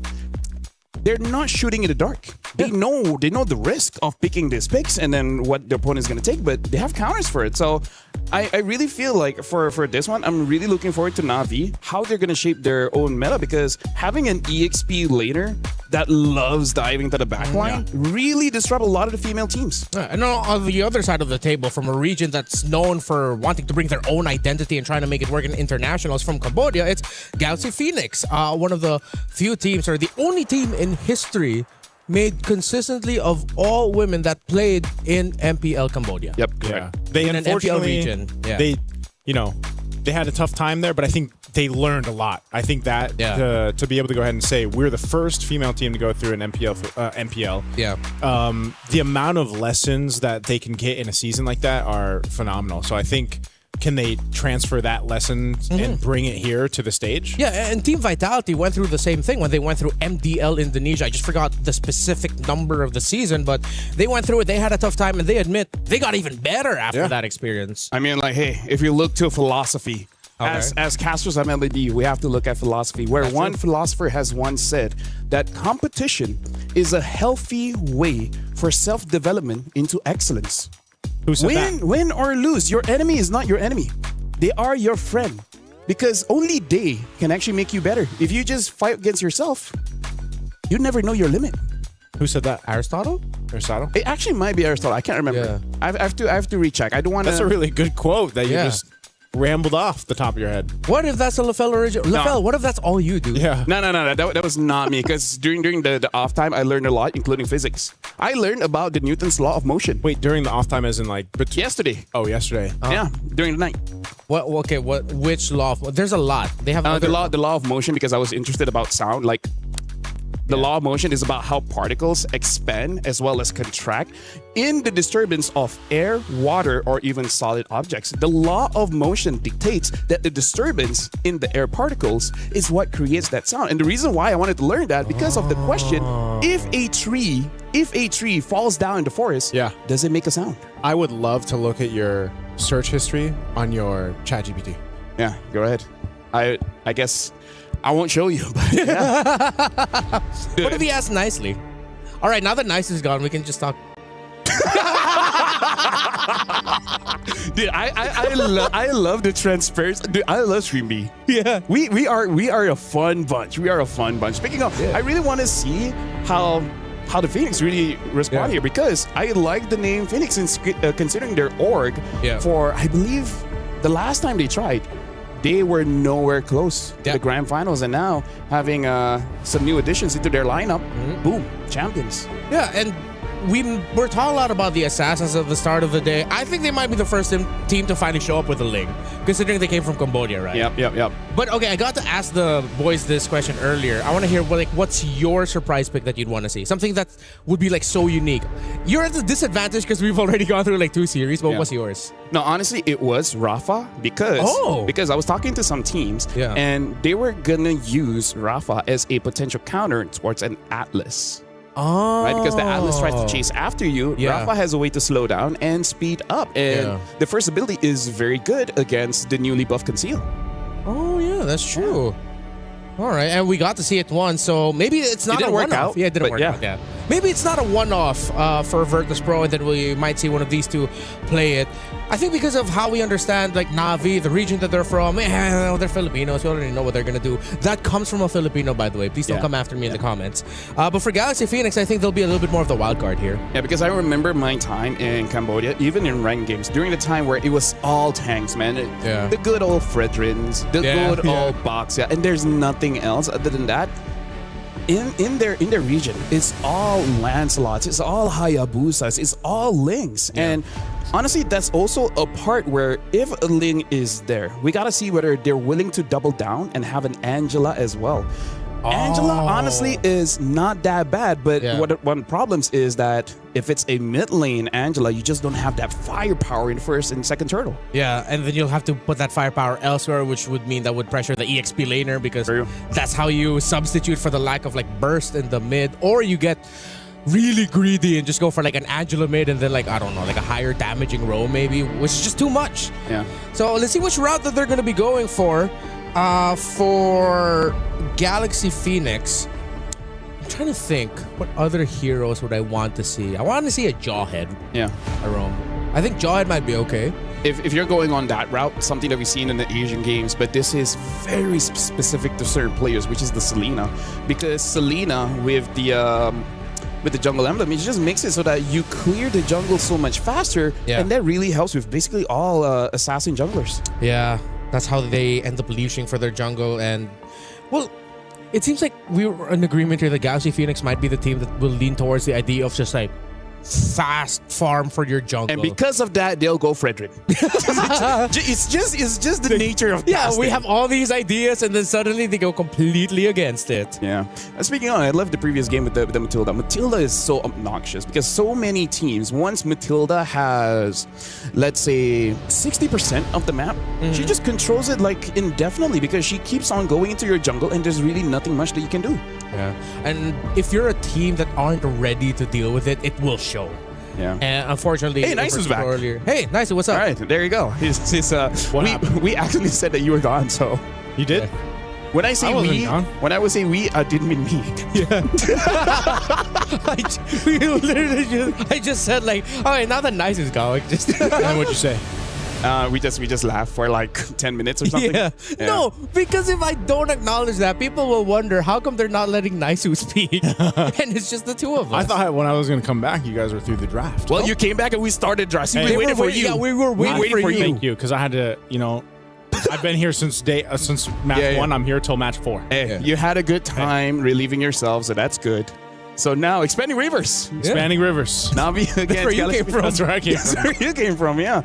They're not shooting in the dark. They know the risk of picking these picks and then what the opponent is going to take, but they have counters for it. So I really feel like for this one, I'm really looking forward to Na'Vi, how they're going to shape their own meta, because having an EXP laner that loves diving to the backline really disrupt a lot of the female teams. And on the other side of the table, from a region that's known for wanting to bring their own identity and trying to make it work in internationals from Cambodia, it's Galaxy Phoenix, one of the few teams, or the only team in history made consistently of all women that played in MPL Cambodia. Yep, correct. Yeah. They in an MPL region. They had a tough time there, but I think they learned a lot. I think that to be able to go ahead and say we're the first female team to go through an MPL. The amount of lessons that they can get in a season like that are phenomenal. So I think, can they transfer that lesson and bring it here to the stage? Yeah, and Team Vitality went through the same thing when they went through MDL Indonesia. I just forgot the specific number of the season, but they went through it. They had a tough time, and they admit they got even better after that experience. I mean, like, hey, if you look to philosophy, as casters of MLBB, we have to look at philosophy, where one philosopher has once said that competition is a healthy way for self-development into excellence. Who said that? Win or lose, your enemy is not your enemy. They are your friend, because only they can actually make you better. If you just fight against yourself, you never know your limit. Who said that? Aristotle? It actually might be Aristotle. I can't remember. I have to recheck. I don't want to. That's a really good quote that you just rambled off the top of your head. What if that's a LaFell original? LaFell, what if that's all you do? Yeah. No. That was not me, because during the off time, I learned a lot, including physics. I learned about the Newton's law of motion. Wait, during the off time as in like... yesterday. Oh, yesterday. Yeah, during the night. Which law? There's a lot. They have the law of motion, because I was interested about sound. Like, the law of motion is about how particles expand as well as contract in the disturbance of air, water, or even solid objects. The law of motion dictates that the disturbance in the air particles is what creates that sound. And the reason why I wanted to learn that, because of the question, if a tree falls down in the forest, does it make a sound? I would love to look at your search history on your ChatGPT. Yeah, go ahead. I guess I won't show you, but yeah. What if he asked nicely? All right, now that nice is gone, we can just talk. Dude, I love the transparency. Dude, I love Stream B. Yeah, we are a fun bunch. We are a fun bunch. Speaking of, I really want to see how the Phoenix really respond here, because I like the name Phoenix, considering their org. For I believe the last time they tried, they were nowhere close to the grand finals, and now having some new additions into their lineup, boom, champions. Yeah, and we're talking a lot about the Assassins at the start of the day. I think they might be the first team to finally show up with a Ling, considering they came from Cambodia, right? Yep. But okay, I got to ask the boys this question earlier. I want to hear what's your surprise pick that you'd want to see? Something that would be like so unique. You're at a disadvantage because we've already gone through like 2 series, but what's yours? No, honestly, it was Rafa, because I was talking to some teams, and they were gonna use Rafa as a potential counter towards an Atlas. Oh. Right, because the Atlas tries to chase after you. Rafa has a way to slow down and speed up, and the first ability is very good against the newly buffed Conceal. Oh yeah, that's true. All right, and we got to see it once, so maybe it's not a one-off. Yeah, it didn't work out. Yeah, maybe it's not a one-off for Virtus Pro, and then we might see one of these two play it. I think because of how we understand like Na'Vi, the region that they're from, they're Filipinos. We already know what they're gonna do. That comes from a Filipino, by the way. Please don't come after me in the comments. But for Galaxy Phoenix, I think they'll be a little bit more of the wild card here. Yeah, because I remember my time in Cambodia, even in ranked games, during the time where it was all tanks, man. The good old Fredrins, the good old Box, and there's nothing else other than that. In their region, it's all Lancelots, it's all Hayabusas, it's all Lings. And honestly, that's also a part where if a Ling is there, we gotta see whether they're willing to double down and have an Angela as well. Angela honestly is not that bad, but one problems is that if it's a mid lane Angela, you just don't have that firepower in first and second turtle. Yeah, and then you'll have to put that firepower elsewhere, which would mean that would pressure the EXP laner, because that's how you substitute for the lack of like burst in the mid, or you get really greedy and just go for like an Angela mid and then like, I don't know, like a higher damaging row maybe, which is just too much. Yeah. So let's see which route that they're going to be going for. For Galaxy Phoenix, I'm trying to think, what other heroes would I want to see? I want to see a Jawhead. Yeah. I think Jawhead might be okay. If you're going on that route, something that we've seen in the Asian games, but this is very specific to certain players, which is the Selena. Because Selena with the jungle emblem, it just makes it so that you clear the jungle so much faster, and that really helps with basically all assassin junglers. Yeah, that's how they end up leashing for their jungle. And well, it seems like we were in agreement here that Galaxy Phoenix might be the team that will lean towards the idea of just like fast farm for your jungle. And because of that, they'll go Frederick. it's just the nature of casting. We have all these ideas and then suddenly they go completely against it. Yeah. Speaking of, I love the previous game with the Matilda. Matilda is so obnoxious because so many teams, once Matilda has, let's say, 60% of the map, she just controls it like indefinitely because she keeps on going into your jungle and there's really nothing much that you can do. Yeah. And if you're a team that aren't ready to deal with it, it will show. Yeah. And unfortunately, hey, Nice is back earlier. Hey, Nice, what's up? All right, there you go. We actually said that you were gone, so you did. Yeah. When I say when I was saying we, I didn't mean me. Yeah. I just said like, all right, now that Nice is going, just. And what'd you say? We just laughed for like 10 minutes or something. Yeah. No, because if I don't acknowledge that, people will wonder how come they're not letting Naisu speak, and it's just the two of us. I thought when I was going to come back, you guys were through the draft. Well, you came back and we started draft. Hey, we waited for you. Yeah, we were waiting for you. Thank you, because I had to, I've been here since match 1. I'm here till match 4. Hey, you had a good time relieving yourself, so that's good. So now, expanding rivers. Expanding rivers. Navi against That's where you came from. That's where I came from. That's where you came from, yeah.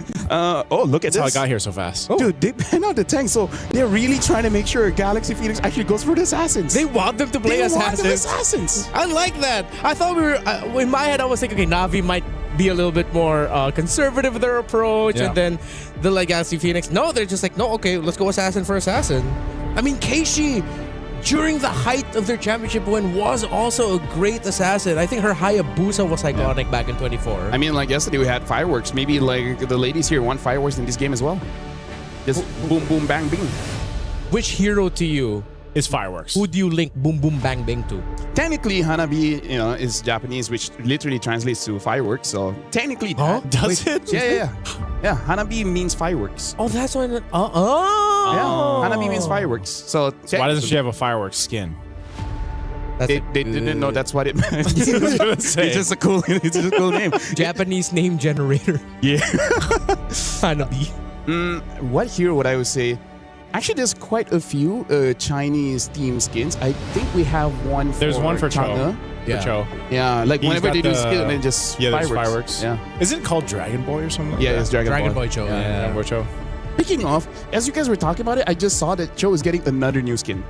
Look at That's how I got here so fast. Dude, they ban out the tank, so they're really trying to make sure Galaxy Phoenix actually goes for the assassins. They want them to play assassins. I like that. I thought we were, in my head, I was thinking, okay, Navi might be a little bit more conservative with their approach, and then the Galaxy Phoenix, no, they're just like, no, okay, let's go assassin for assassin. I mean, Keishi, during the height of their championship win, was also a great assassin. I think her Hayabusa was iconic back in 24. I mean, like yesterday we had fireworks. Maybe like the ladies here want fireworks in this game as well. Just boom, boom, bang, bing. Which hero to you is fireworks? Who do you link boom, boom, bang, bing to? Technically, Hanabi, is Japanese, which literally translates to fireworks. So technically, does it? Yeah. Yeah, Hanabi means fireworks. Oh, that's why. Yeah, Hanabi means fireworks. So why doesn't she have a fireworks skin? They didn't know that's what it meant. It's just a cool name. Japanese name generator. Yeah. Hanabi. What hero would I would say? Actually, there's quite a few Chinese theme skins. I think we have one for There's one for Chang'e. Cho. For Cho. Yeah, like whenever they do skin and then just fireworks. Yeah. Isn't it called Dragon Boy or something? Yeah, it's Dragon Boy Cho. Yeah, Dragon Boy Cho. Speaking of, as you guys were talking about it, I just saw that Cho is getting another new skin.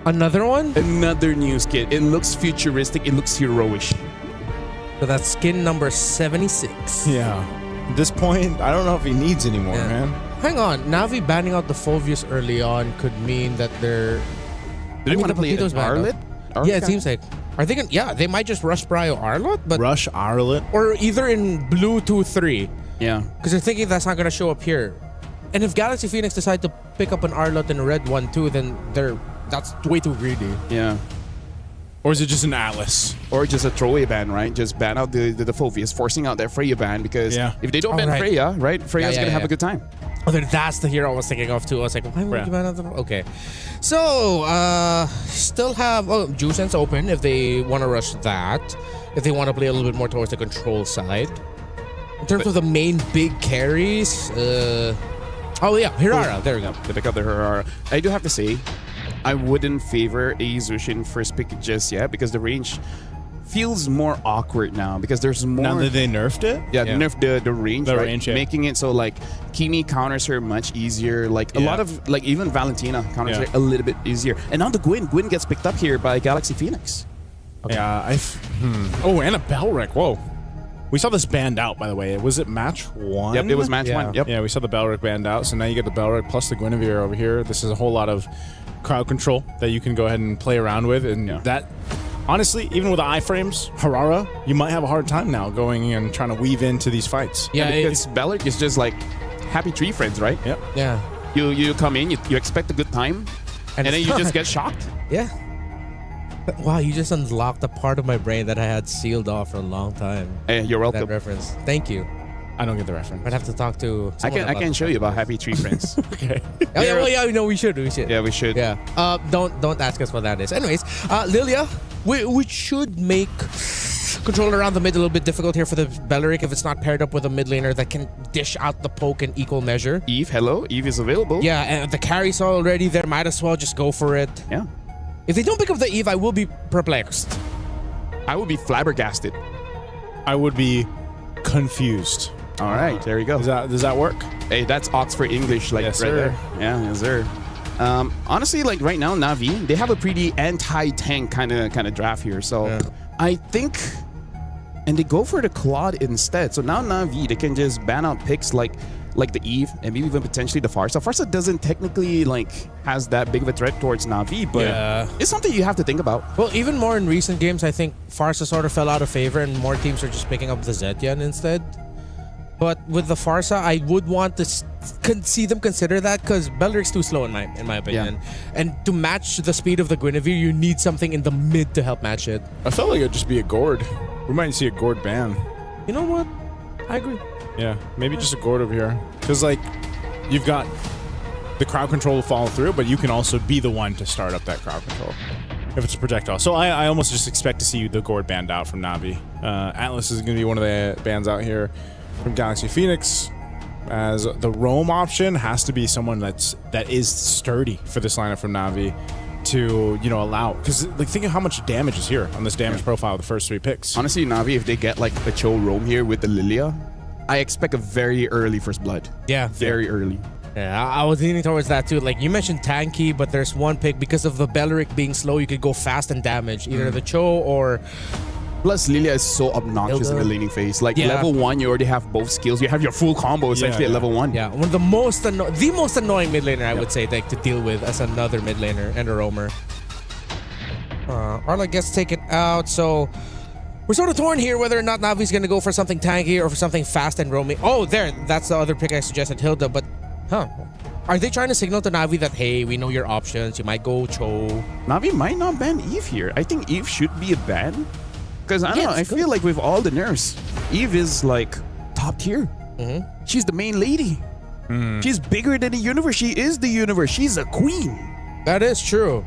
Another one? Another new skin. It looks futuristic. It looks heroish. So that's skin number 76. Yeah. At this point, I don't know if he needs any more, man. Hang on. Navi banning out the Phoveus early on could mean that they're... Do they want to play Arlet? Yeah, it seems like... Are they gonna... Yeah, they might just rush Brio Arlet, but... Rush Arlet? Or either in blue 2-3. Yeah. Because they're thinking that's not going to show up here. And if Galaxy Phoenix decide to pick up an Arlet in a red 1-2, then that's way too greedy. Yeah. Or is it just an Atlas? Or just a throwaway ban, right? Just ban out the Phoveus, forcing out that Freya ban, because if they don't ban Freya, right, Freya's going to have a good time. Oh, then that's the hero I was thinking of too. I was like, why would you ban out the... Okay. So, still have Jusen's open if they want to rush that. If they want to play a little bit more towards the control side. In terms of the main big carries, Hirara. There we go. They pick up the Hirara. I do have to say, I wouldn't favor a Zushin first pick just yet because the range feels more awkward now because there's more. Now that they nerfed it? Yeah, nerfed the range, The right? range, yeah. Making it so like Kimi counters her much easier. Like a lot of like even Valentina counters her a little bit easier. And now the Gwyn gets picked up here by Galaxy Phoenix. Yeah, Oh, and a Belric. Whoa. We saw this banned out, by the way. Was it match 1? Yep, it was match 1. Yep. Yeah, we saw the Belric banned out. So now you get the Belric plus the Guinevere over here. This is a whole lot of crowd control that you can go ahead and play around with. And that, honestly, even with the iframes, Harara, you might have a hard time now going and trying to weave into these fights. Yeah, because Belric is just like happy tree friends, right? Yep. Yeah. You come in, you expect a good time, and then you just get shocked. Yeah. Wow, you just unlocked a part of my brain that I had sealed off for a long time. Hey, you're welcome. That reference. Thank you. I don't get the reference. I'd have to talk to. I can show you about happy tree friends. Okay. Oh yeah, well, yeah, no, we should. Yeah, we should. Yeah. Don't ask us what that is. Anyways, Lilia, we should make control around the mid a little bit difficult here for the Belric if it's not paired up with a mid laner that can dish out the poke in equal measure. Eve, hello. Eve is available. Yeah, and the carry's already there. Might as well just go for it. Yeah. If they don't pick up the Eve, I will be perplexed. I would be flabbergasted. I would be confused. All right, there you go. Does that work? Hey, that's Oxford English, like Yes, right sir. there. Yeah, yes, sir. Honestly, like right now, Na'Vi, they have a pretty anti-tank kind of draft here. So I think, and they go for the Claude instead. So now Na'Vi, they can just ban out picks like the Eve and maybe even potentially the Farsa. Farsa doesn't technically has that big of a threat towards Na'Vi, but it's something you have to think about. Well, even more in recent games, I think Farsa sort of fell out of favor and more teams are just picking up the Zetian instead. But with the Farsa, I would want to see them consider that because Belric's too slow in my opinion. And to match the speed of the Guinevere, you need something in the mid to help match it. I felt like it'd just be a Gord. We might see a Gord ban. You know what? I agree. Yeah, maybe just a Gord over here. Because, you've got the crowd control to follow through, but you can also be the one to start up that crowd control if it's a projectile. So I almost just expect to see the Gord banned out from Na'Vi. Atlas is going to be one of the bans out here from Galaxy Phoenix, as the roam option has to be someone that is sturdy for this lineup from Na'Vi to allow, because think of how much damage is here on this damage profile of the first 3 picks. Honestly, Na'Vi, if they get a Cho roam here with the Lilia, I expect a very early first blood. Yeah. Very early. Yeah, I was leaning towards that too. Like you mentioned tanky, but there's one pick because of the Belric being slow, you could go fast and damage either the Cho or... Plus, Lilia is so obnoxious in the laning phase. Level 1, you already have both skills. You have your full combo essentially at level 1. Yeah, one of the most annoying mid laner I would say to deal with as another mid laner and a roamer. Arla gets taken out, so we're sort of torn here whether or not Navi's going to go for something tanky or for something fast and roaming. Oh, that's the other pick I suggested, Hilda, but are they trying to signal to Na'Vi that, hey, we know your options, you might go Cho? Na'Vi might not ban Eve here. I think Eve should be a ban. Because I don't know, I feel like with all the nerfs, Eve is top tier. She's the main lady. She's bigger than the universe. She is the universe. She's a queen. That is true.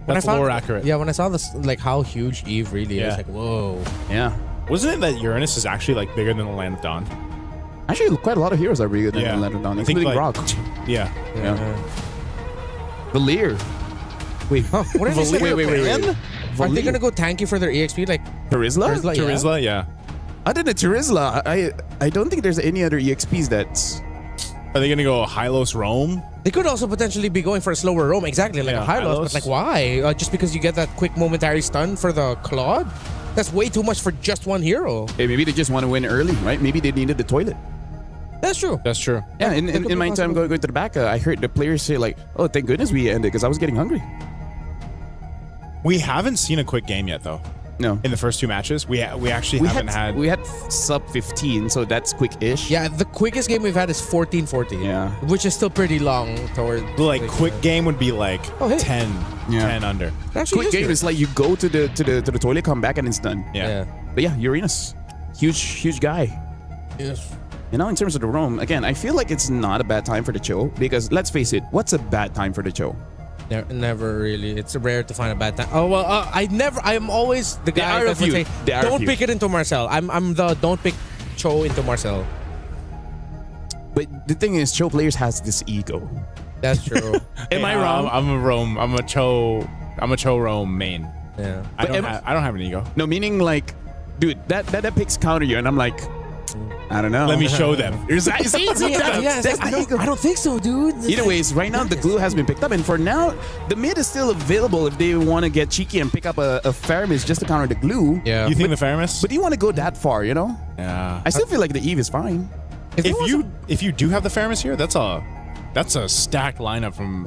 That's more accurate. Yeah, when I saw this, how huge Eve really is, whoa. Yeah. Wasn't it that Uranus is actually bigger than the Land of Dawn? Actually, quite a lot of heroes are bigger than the Land of Dawn, including Rock. Yeah. Valir. Wait, what did you say? Wait. Are they gonna go tanky for their EXP Terizla? Terizla, yeah. Other than Terizla, I don't think there's any other EXPs that's... Are they gonna go Hylos Roam? They could also potentially be going for a slower roam, exactly like a Hylos, but why? Just because you get that quick momentary stun for the Claude? That's way too much for just one hero. Hey, maybe they just want to win early, right? Maybe they needed the toilet. That's true. That's true. Yeah, in my time going to the back, I heard the players say oh, thank goodness we ended because I was getting hungry. We haven't seen a quick game yet, though. No. In the first 2 matches, we haven't had... We had sub 15, so that's quick-ish. Yeah, the quickest game we've had is 14-40. Yeah. Which is still pretty long toward... quick game would be 10 under. Quick game is you go to the toilet, come back, and it's done. Yeah. But yeah, Uranus. Huge guy. Yes. In terms of the roam, again, I feel like it's not a bad time for the Cho because, let's face it, what's a bad time for the Cho? Never really. It's rare to find a bad time. Oh well, I'm always the guy that would say, don't pick it into Marcel. I'm the don't pick Cho into Marcel. But the thing is, Cho players has this ego. That's true. Am I wrong? I'm a Cho roam main. Yeah. I don't have an ego. No, meaning like, dude, that picks counter you, and I'm like, I don't know. Let me show them. I don't think so, dude. Either ways, right now the glue has been picked up, and for now the mid is still available if they want to get cheeky and pick up a Faramis just to counter the glue. Yeah. You think the Faramis? But do you want to go that far? You know? Yeah. I still feel like the Eve is fine. If you do have the Faramis here, that's a stacked lineup from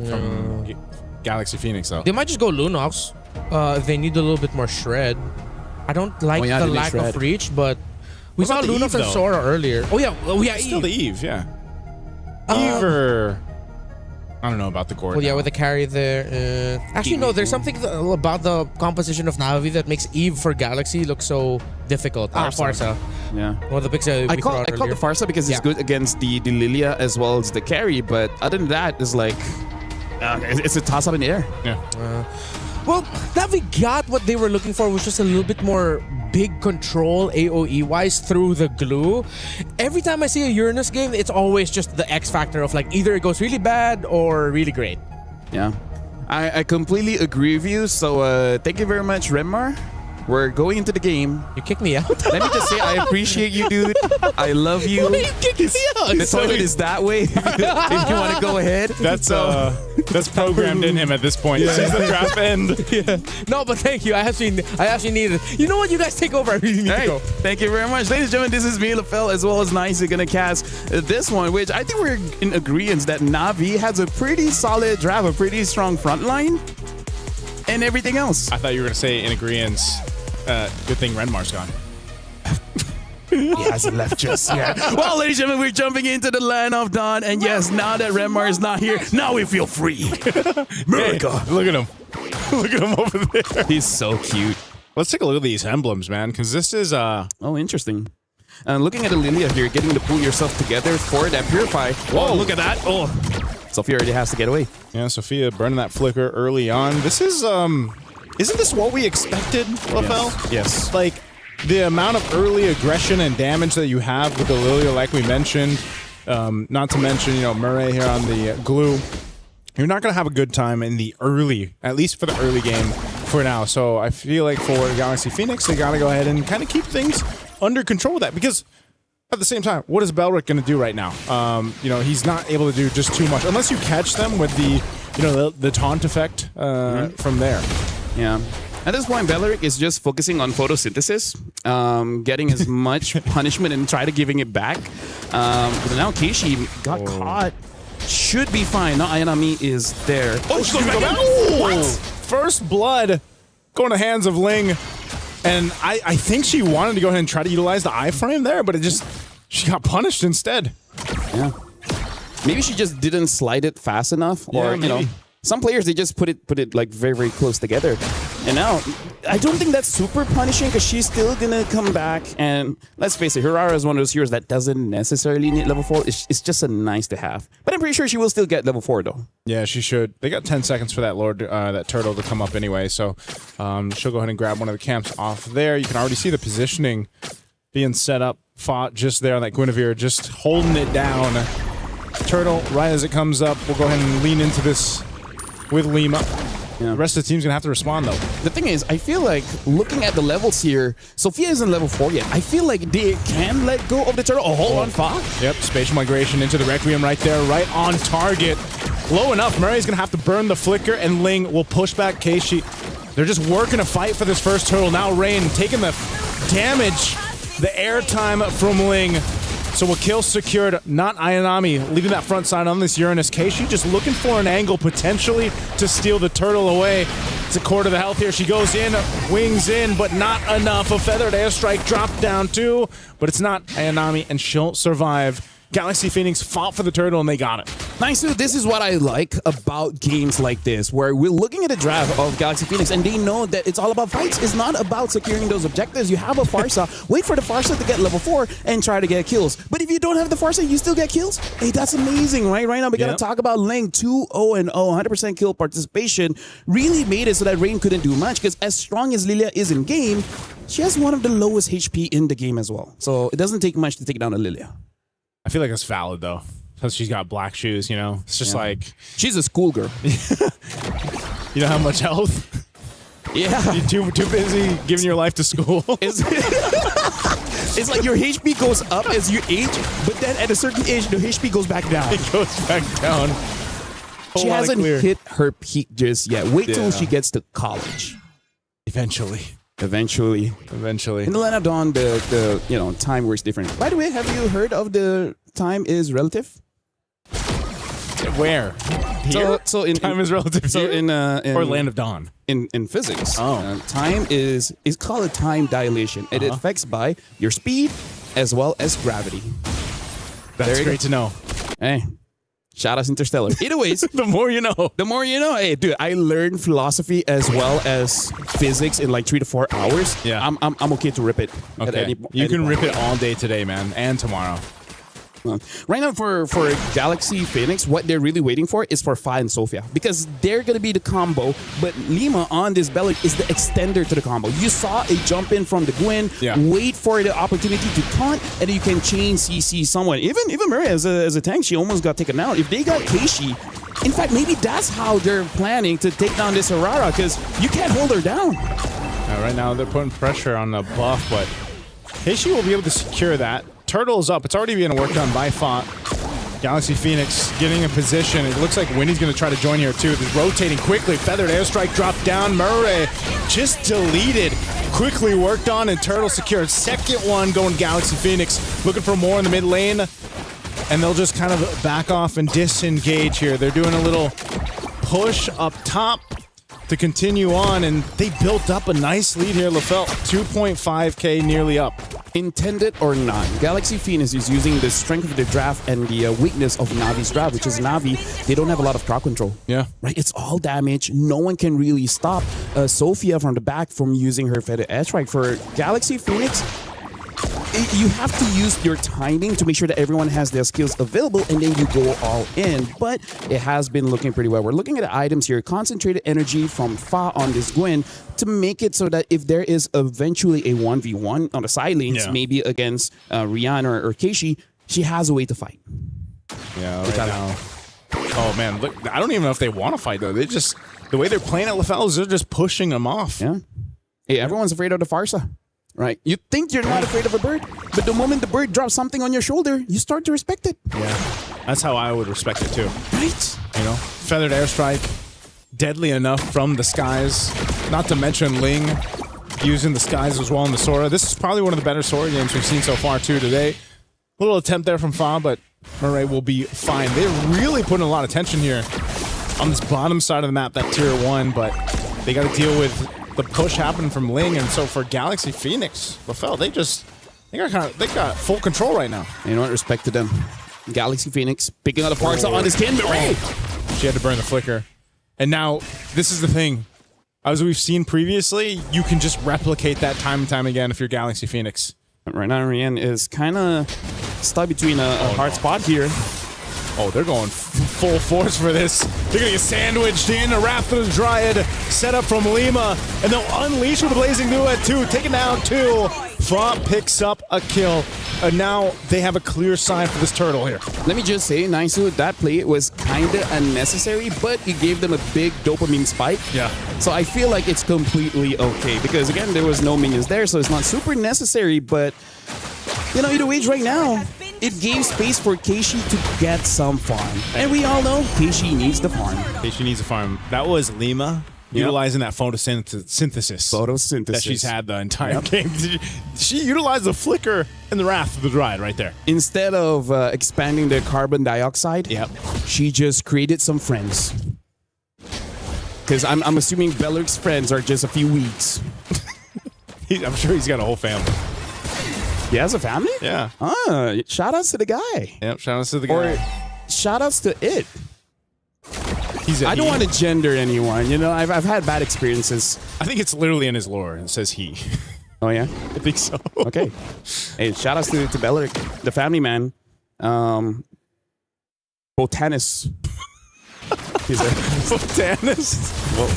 Galaxy Phoenix though. They might just go Lunox. If they need a little bit more shred. I don't like the lack of reach, but we saw Lunox and Sora earlier. Oh yeah, Still Eve. the Eve, yeah. Eve or I don't know about the Gord. Well, yeah, with the carry there. Actually, no. There's something about the composition of Navi that makes Eve for Galaxy look so difficult. Farsa. Yeah. One of the picks I call the Farsa because it's good against the Lilia as well as the carry, but other than that, it's like it's a toss up in the air. Yeah. Well, Navi got what they were looking for, which was a little bit more big control AoE-wise through the glue. Every time I see a Uranus game, it's always just the X factor of like either it goes really bad or really great. Yeah. I completely agree with you. So thank you very much, Renmar. We're going into the game. You kicked me out. Let me just say, I appreciate you, dude. I love you. Why are you kicking me out? The toilet is that way. If you want to go ahead. That's programmed in him at this point. Yeah. Since the draft end. Yeah. No, but thank you. I actually need it. You know what? You guys take over. I really need to go. Thank you very much. Ladies and gentlemen, this is me, LaFell, as well as Nice. You're going to cast this one, which I think we're in agreement that Navi has a pretty solid draft, a pretty strong front line, and everything else. I thought you were going to say in agreement. Good thing Renmar's gone. He hasn't left just yet. Well, ladies and gentlemen, we're jumping into the land of Dawn. And yes, now that Renmar is not here, now we feel free. America. Hey, look at him. Look at him over there. He's so cute. Let's take a look at these emblems, man, because this is... Oh, interesting. Looking at Lilia here, getting to pull yourself together for that Purify. Whoa, look at that. Oh, Sophia already has to get away. Yeah, Sophia burning that flicker early on. This is... Isn't this what we expected, LaFell? Yes. Like, the amount of early aggression and damage that you have with the Lilia, like we mentioned, not to mention, Murray here on the glue, you're not going to have a good time in the early, at least for the early game for now. So I feel like for Galaxy Phoenix, they got to go ahead and kind of keep things under control with that, because at the same time, what is Belric going to do right now? He's not able to do just too much, unless you catch them with the taunt effect from there. Yeah. At this point, Belric is just focusing on photosynthesis, getting as much punishment and try to giving it back. But now Keishi got caught. Should be fine. Now Ayanami is there. Oh, she's going to go back. What? First blood going to hands of Ling. And I think she wanted to go ahead and try to utilize the iframe there, but she got punished instead. Yeah. Maybe she just didn't slide it fast enough, or some players, they just put it like very, very close together. And now, I don't think that's super punishing because she's still gonna come back. And let's face it, Hirara is one of those heroes that doesn't necessarily need level 4. It's just a nice to have. But I'm pretty sure she will still get level 4 though. Yeah, she should. They got 10 seconds for that turtle to come up anyway. So she'll go ahead and grab one of the camps off there. You can already see the positioning being set up. Fought just there on that Guinevere, just holding it down. Turtle, right as it comes up, we'll go ahead and lean into this with Lima. Yeah. The rest of the team's gonna have to respond though. The thing is, I feel like looking at the levels here, Sophia isn't level 4 yet. I feel like they can let go of the turtle. Oh, hold on, Fox. Yep, spatial migration into the Requiem right there, right on target. Low enough, Murray's gonna have to burn the flicker, and Ling will push back Keishi. They're just working a fight for this first turtle. Now Rain taking the damage, the airtime from Ling. So a kill secured, not Ayanami leaving that front side on this Uranus. Keishi just looking for an angle potentially to steal the turtle away. It's a quarter of the health here. She goes in, wings in, but not enough. A feathered airstrike dropped down too, but it's not Ayanami, and she'll survive. Galaxy Phoenix fought for the turtle and they got it. Nice, dude. This is what I like about games like this, where we're looking at a draft of Galaxy Phoenix and they know that it's all about fights. It's not about securing those objectives. You have a Farsa, wait for the Farsa to get level 4 and try to get kills. But if you don't have the Farsa, you still get kills? Hey, that's amazing, right? Right now, we gotta talk about Ling 2-0-0, 100% kill participation. Really made it so that Rain couldn't do much, because as strong as Lilia is in game, she has one of the lowest HP in the game as well. So it doesn't take much to take down a Lilia. I feel like it's valid though, because she's got black shoes, It's just like... She's a schoolgirl. You know how much health? Yeah. You're too busy giving your life to school. It's like your HP goes up as you age, but then at a certain age, the HP goes back down. It goes back down. She hasn't hit her peak just yet. Wait till she gets to college. Eventually. In the Land of Dawn, the time works different. By the way, have you heard of the time is relative? Where? Here? So in time is relative. So here? in or Land of Dawn. In physics, time is called a time dilation. It affects by your speed as well as gravity. That's great to know. Hey, shout out Interstellar. Either ways, the more you know. The more you know. Hey, dude, I learned philosophy as well as physics in like 3 to 4 hours. Yeah, I'm okay to rip it. Okay, you can rip it all day today, man, and tomorrow. Right now for Galaxy Phoenix, what they're really waiting for is for Fa and Sophia because they're going to be the combo, but Lima on this Bellic is the extender to the combo. You saw a jump in from the Gwen, wait for the opportunity to taunt, and then you can chain CC someone. Even Murray as a tank, she almost got taken out. If they got Keishi, in fact, maybe that's how they're planning to take down this Aurora because you can't hold her down. Right now they're putting pressure on the buff, but Keishi will be able to secure that. Turtle's up. It's already being worked on by Fa. Galaxy Phoenix getting in position. It looks like Winnie's going to try to join here too. They're rotating quickly. Feathered airstrike dropped down. Murray just deleted. Quickly worked on and Turtle secured. Second one going Galaxy Phoenix. Looking for more in the mid lane. And they'll just kind of back off and disengage here. They're doing a little push up top to continue on, and they built up a nice lead here, LaFell. 2.5k nearly up. Intended or not, Galaxy Phoenix is using the strength of the draft and the weakness of Navi's draft, which is Navi. They don't have a lot of crowd control. Yeah. Right? It's all damage. No one can really stop Sophia from the back from using her feather airstrike. For Galaxy Phoenix, you have to use your timing to make sure that everyone has their skills available and then you go all in. But it has been looking pretty well. We're looking at the items here. Concentrated energy from Fa on this Gwen to make it so that if there is eventually a 1v1 on the side lanes, maybe against Rihanna or Keishi, she has a way to fight. Yeah, right now. Oh, man. Look, I don't even know if they want to fight, though. They just, the way they're playing at LaFell is they're just pushing them off. Yeah. Hey, everyone's afraid of the Farsa. Right? You think you're not afraid of a bird, but the moment the bird drops something on your shoulder, you start to respect it. Yeah. That's how I would respect it too. Right? You know, feathered airstrike, deadly enough from the skies. Not to mention Ling using the skies as well in the Sora. This is probably one of the better Sora games we've seen so far too today. A little attempt there from Fa, but Murray will be fine. They're really putting a lot of tension here on this bottom side of the map, that tier 1, but they got to deal with the push happened from Ling, and so for Galaxy Phoenix, LaFell, they got full control right now. You know what? Respect to them. Galaxy Phoenix picking out the parts on his kin. She had to burn the flicker. And now, this is the thing. As we've seen previously, you can just replicate that time and time again if you're Galaxy Phoenix. Right now, Rian is kind of stuck between a hard spot here. Oh, they're going full force for this. They're going to get sandwiched in. A Wrath of the Dryad set up from Lima. And they'll unleash with a Blazing Duet 2. Taking down 2. Fa picks up a kill. And now they have a clear sign for this turtle here. Let me just say, Naisu, that play was kind of unnecessary, but it gave them a big dopamine spike. Yeah. So I feel like it's completely okay. Because, again, there was no minions there, so it's not super necessary. But, you know, either way, right now, it gave space for Keishi to get some farm. And we all know Keishi needs the farm. Keishi needs a farm. That was Lima utilizing that photosynthesis that she's had the entire game. She utilized the flicker and the Wrath of the Dryad right there. Instead of expanding the carbon dioxide, she just created some friends. Because I'm assuming Beller's friends are just a few weeks. I'm sure he's got a whole family. He has a family? Yeah. Shout outs to the guy. Yep, shout outs to the guy. Or shout outs to it. I don't want to gender anyone. You know, I've had bad experiences. I think it's literally in his lore. It says he. Oh, yeah? I think so. Okay. Hey, shout outs to Beller, the family man. Botanist. He's a Botanist? Whoa.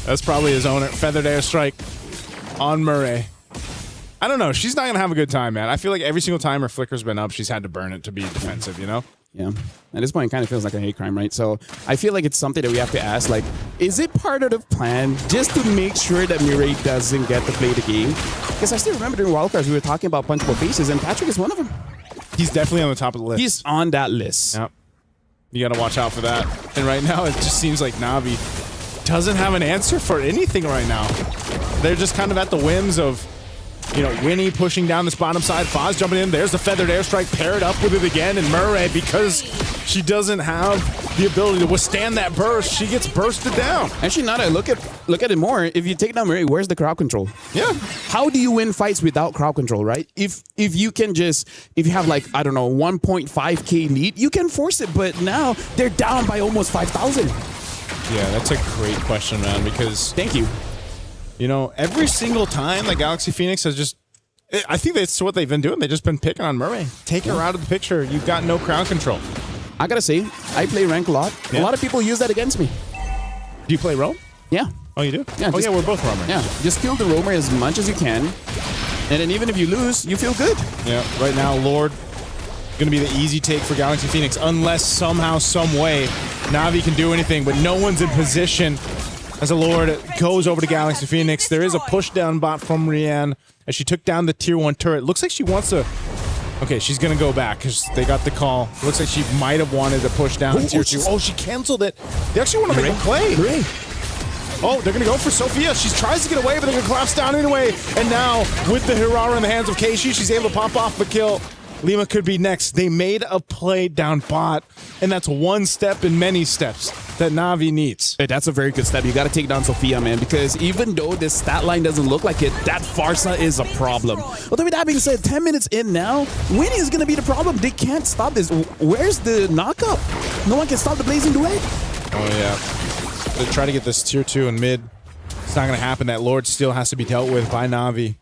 That's probably his owner. Feathered airstrike on Murray. I don't know. She's not going to have a good time, man. I feel like every single time her flicker's been up, she's had to burn it to be defensive, you know? Yeah. At this point, it kind of feels like a hate crime, right? So I feel like it's something that we have to ask, like, is it part of the plan just to make sure that Mireille doesn't get to play the game? Because I still remember during wildcards, we were talking about punchable faces, and Patrick is one of them. He's definitely on the top of the list. He's on that list. Yep. You got to watch out for that. And right now, it just seems like Na'Vi doesn't have an answer for anything right now. They're just kind of at the whims of, you know, Winnie pushing down this bottom side, Foz jumping in. There's the feathered airstrike paired up with it again, and Murray, because she doesn't have the ability to withstand that burst, she gets bursted down. Actually, now that I look at it more, if you take down Murray, where's the crowd control? Yeah. How do you win fights without crowd control, right? If you can just, if you have like, I don't know, 1.5K lead, you can force it, but now they're down by almost 5,000. Yeah, that's a great question, man, because... Thank you. You know, every single time that Galaxy Phoenix has just... I think that's what they've been doing. They've just been picking on Murray. Take her out of the picture. You've got no crowd control. I gotta say, I play rank a lot. Yeah. A lot of people use that against me. Do you play roam? Yeah. Oh, you do? Yeah. Yeah, we're both roamers. Yeah, just kill the roamer as much as you can. And then even if you lose, you feel good. Yeah, right now, Lord, going to be the easy take for Galaxy Phoenix, unless somehow, some way, Na'Vi can do anything, but no one's in position as a Lord goes over to Galaxy Phoenix. There is a push down bot from Rianne as she took down the tier 1 turret. Looks like she wants to... Okay, she's going to go back because they got the call. Looks like she might have wanted to push down tier 2. Oh, she canceled it. They actually want to make a play. Oh, they're going to go for Sophia. She tries to get away, but they're going to collapse down anyway. And now, with the Hirara in the hands of Keishi, she's able to pop off the kill. Lima could be next. They made a play down bot, and that's one step in many steps that Na'Vi needs. Hey, that's a very good step. You got to take down Sophia, man, because even though this stat line doesn't look like it, that Farsa is a problem. Although with that being said, 10 minutes in now, winning is going to be the problem. They can't stop this. Where's the knockup? No one can stop the Blazing Duet. Oh, yeah. They try to get this tier 2 in mid. It's not going to happen. That Lord still has to be dealt with by Na'Vi.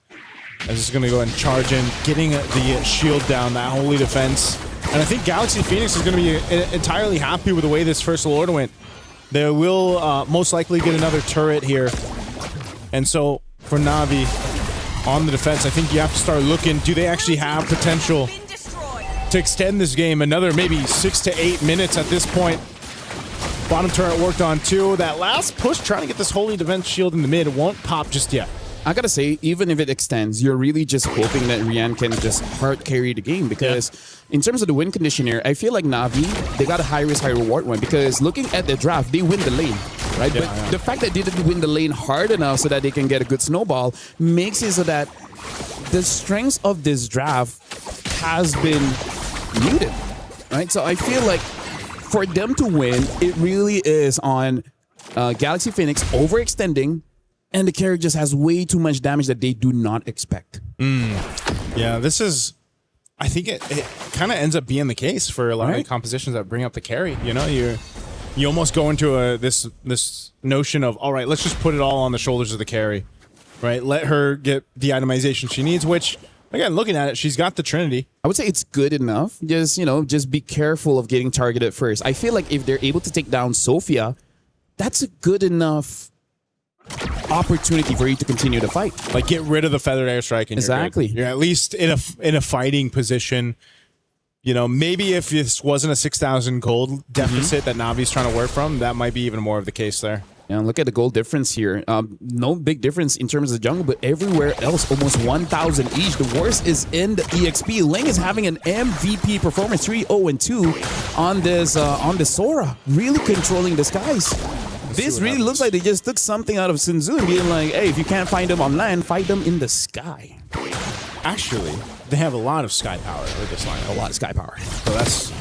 I'm just going to go ahead and charge in, getting the shield down, that holy defense. And I think Galaxy Phoenix is going to be entirely happy with the way this first Lord went. They will most likely get another turret here. And so for Na'Vi on the defense, I think you have to start looking, do they actually have potential to extend this game another maybe 6 to 8 minutes at this point? Bottom turret worked on too. That last push trying to get this holy defense shield in the mid won't pop just yet. I gotta say, even if it extends, you're really just hoping that Rianne can just hard carry the game, because in terms of the win condition here, I feel like Na'Vi, they got a high risk, high reward one, because looking at the draft, they win the lane, right? But the fact that they didn't win the lane hard enough so that they can get a good snowball makes it so that the strength of this draft has been muted, right? So I feel like for them to win, it really is on Galaxy Phoenix overextending, and the carry just has way too much damage that they do not expect. Yeah, this is... I think it kind of ends up being the case for a lot of the compositions that bring up the carry. You know, you almost go into this notion of, all right, let's just put it all on the shoulders of the carry, right? Let her get the itemization she needs, which, again, looking at it, she's got the Trinity. I would say it's good enough. Just, you know, just be careful of getting targeted first. I feel like if they're able to take down Sophia, that's a good enough opportunity for you to continue the fight. Like, get rid of the feathered airstrike and exactly. You're at least in a fighting position. You know, maybe if this wasn't a 6,000 gold deficit that Na'Vi's trying to work from, that might be even more of the case there. Yeah, look at the gold difference here. No big difference in terms of the jungle, but everywhere else, almost 1,000 each. The worst is in the EXP. Ling is having an MVP performance, 3-0-2 on this Sora, really controlling the skies. This really looks like they just took something out of Sun Tzu and being like, hey, if you can't find them on land, fight them in the sky. Actually, they have a lot of sky power with this line. A lot of sky power. So that's...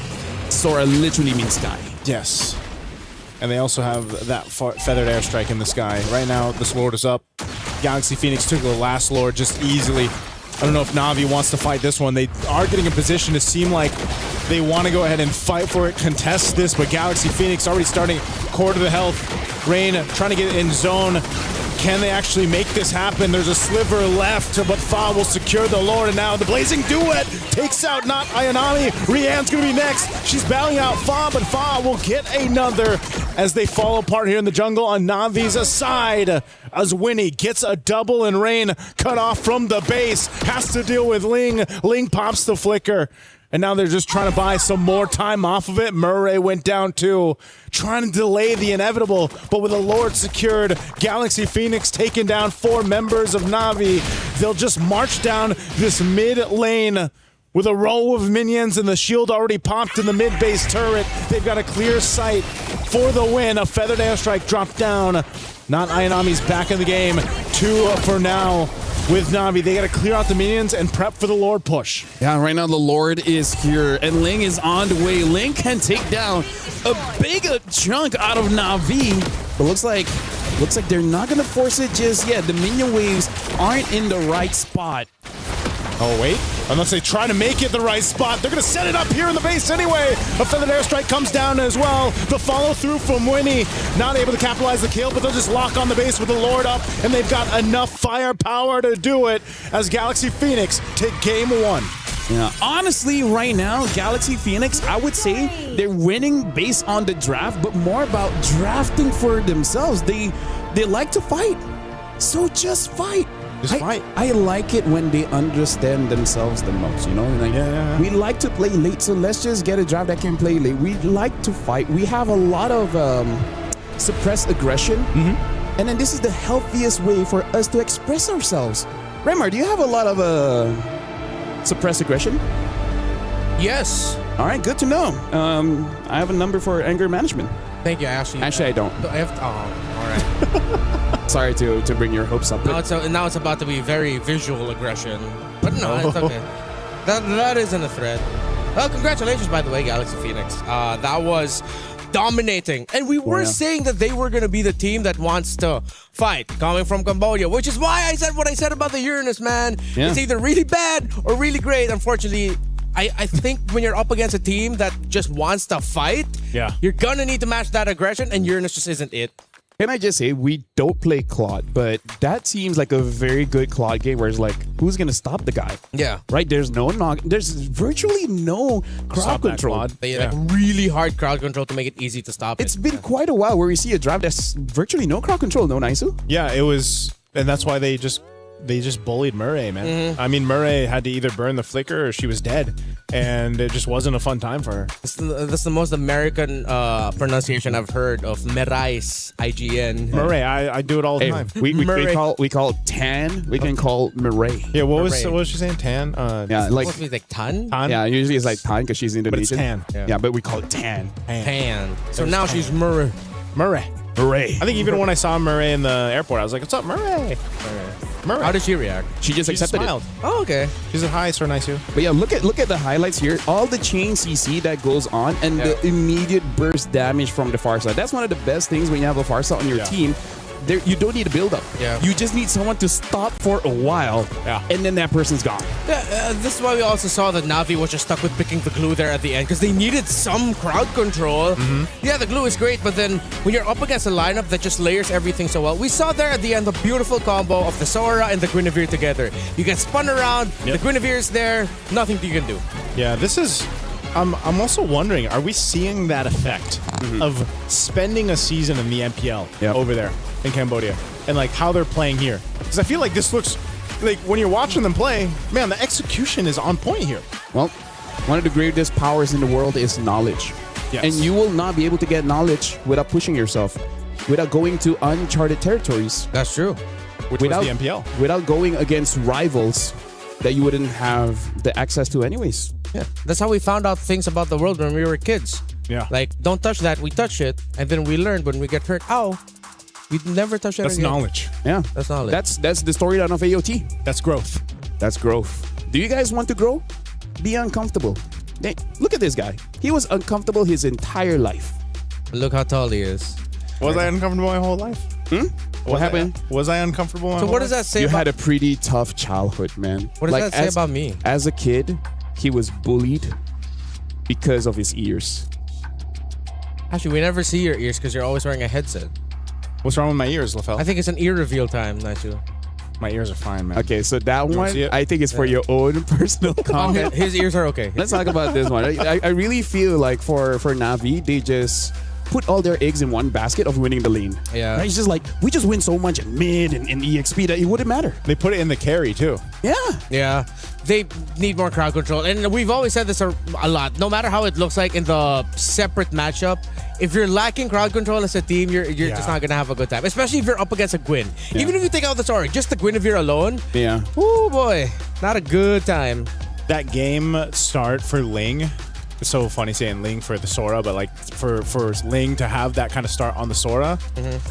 Sora literally means sky. Yes. And they also have that feathered airstrike in the sky. Right now, this Lord is up. Galaxy Phoenix took the last Lord just easily. I don't know if Na'Vi wants to fight this one. They are getting in position to seem like they want to go ahead and fight for it, contest this, but Galaxy Phoenix already starting core to the health. Rain trying to get in zone. Can they actually make this happen? There's a sliver left, but Fa will secure the Lord, and now the Blazing Duet takes out not Ayanami. Rianne's going to be next. She's battling out Fa, but Fa will get another as they fall apart here in the jungle on Na'Vi's side. As Winnie gets a double and Rain cut off from the base. Has to deal with Ling. Ling pops the flicker. And now they're just trying to buy some more time off of it. Murray went down too, trying to delay the inevitable. But with a Lord secured, Galaxy Phoenix taking down 4 members of Na'Vi. They'll just march down this mid lane with a row of minions and the shield already popped in the mid base turret. They've got a clear sight for the win. A feathered airstrike dropped down. Not Ayanami's back in the game. 2 for now. With Na'Vi, they got to clear out the minions and prep for the Lord push. Yeah, right now the Lord is here and Ling is on the way. Ling can take down a big chunk out of Na'Vi, but looks like they're not gonna force it just yet. The minion waves aren't in the right spot. Oh, wait. Unless they try to make it the right spot. They're going to set it up here in the base anyway. A feathered airstrike comes down as well. The follow through from Winnie. Not able to capitalize the kill, but they'll just lock on the base with the Lord up. And they've got enough firepower to do it as Galaxy Phoenix take game 1. Yeah, honestly, right now, Galaxy Phoenix, I would say they're winning based on the draft, but more about drafting for themselves. They like to fight. So just fight. I like it when they understand themselves the most, you know? Like, we like to play late, so let's just get a draft that can play late. We like to fight. We have a lot of suppressed aggression, and then this is the healthiest way for us to express ourselves. Remar, do you have a lot of suppressed aggression? Yes. All right, good to know. I have a number for anger management. Thank you, Ashley. Actually, I don't. All right. Sorry to bring your hopes up. Now it's about to be very visual aggression. But no, it's okay. That isn't a threat. Well, congratulations, by the way, Galaxy Phoenix. That was dominating. And we were saying that they were going to be the team that wants to fight, coming from Cambodia, which is why I said what I said about the Uranus, man. Yeah. It's either really bad or really great. Unfortunately, I think when you're up against a team that just wants to fight, you're going to need to match that aggression, and Uranus just isn't it. Can I just say, we don't play Claude, but that seems like a very good Claude game where it's like, who's going to stop the guy? Yeah. Right? There's virtually no crowd control. They like really hard crowd control to make it easy to stop it. It's been quite a while where we see a draft that's virtually no crowd control, no, Naisu? Yeah, it was, and that's why they just bullied Murray, man. I mean, Murray had to either burn the flicker or she was dead, and it just wasn't a fun time for her. That's the most American pronunciation I've heard of Merais, IGN. Murray, I do it all the time. We call Tan. We can call Murray. Yeah, what was she saying? Tan? Yeah, like supposed to be like Tan. Yeah, usually it's like Tan because she's Indonesian. But it's Tan. Yeah, but we call it Tan. Tan. So now she's Murray. Murray. Murray. I think even when I saw Murray in the airport, I was like, "What's up, Murray?" Murray. How did she react? She just accepted smiled. it. Oh, okay. She said, "Hi, so nice you." But yeah, look at the highlights here. All the chain CC that goes on and the immediate burst damage from the Farsa. That's one of the best things when you have a Farsa on your team. You don't need a build up. Yeah. You just need someone to stop for a while. Yeah. And then that person's gone. Yeah, this is why we also saw that Na'Vi was just stuck with picking the glue there at the end because they needed some crowd control. Yeah, the glue is great, but then when you're up against a lineup that just layers everything so well, we saw there at the end the beautiful combo of the Sora and the Guinevere together. You get spun around, the Guinevere's there, nothing you can do. Yeah, this is. I'm also wondering, are we seeing that effect of spending a season in the MPL over there in Cambodia and like how they're playing here? Because I feel like this looks like when you're watching them play, man, the execution is on point here. Well, one of the greatest powers in the world is knowledge. Yes. And you will not be able to get knowledge without pushing yourself, without going to uncharted territories. That's true. Which was the MPL. Without going against rivals that you wouldn't have the access to anyways. Yeah, that's how we found out things about the world when we were kids. Yeah. Like, don't touch that, we touch it, and then we learned when we get hurt, ow, we'd never touch it That's again. knowledge. Yeah. That's knowledge. That's the storyline of AOT. That's growth. That's growth. Do you guys want to grow? Be uncomfortable. Hey, look at this guy. He was uncomfortable his entire life. Look how tall he is. Was I uncomfortable my whole life? What happened? Was I uncomfortable my So whole what does life? that say You about... had a pretty tough childhood, man. What does that say about me? As a kid, he was bullied because of his ears. Actually, we never see your ears because you're always wearing a headset. What's wrong with my ears, LaFell? I think it's an ear reveal time, Nacho. My ears are fine, man. Okay, so that You wanna one, see it? I think it's for your own personal comment. Okay, his ears are okay. Let's talk about this one. I really feel like for Na'Vi, they just put all their eggs in one basket of winning the lane. Yeah. Right? It's just like, we just win so much in mid and in EXP that it wouldn't matter. They put it in the carry too. Yeah. Yeah. They need more crowd control. And we've always said this a lot. No matter how it looks like in the separate matchup, if you're lacking crowd control as a team, you're just not going to have a good time. Especially if you're up against a Gwyn. Yeah. Even if you take out the Sora, just the Guinevere alone. Yeah. Oh boy. Not a good time. That game start for Ling. It's so funny saying Ling for the Sora, but like for Ling to have that kind of start on the Sora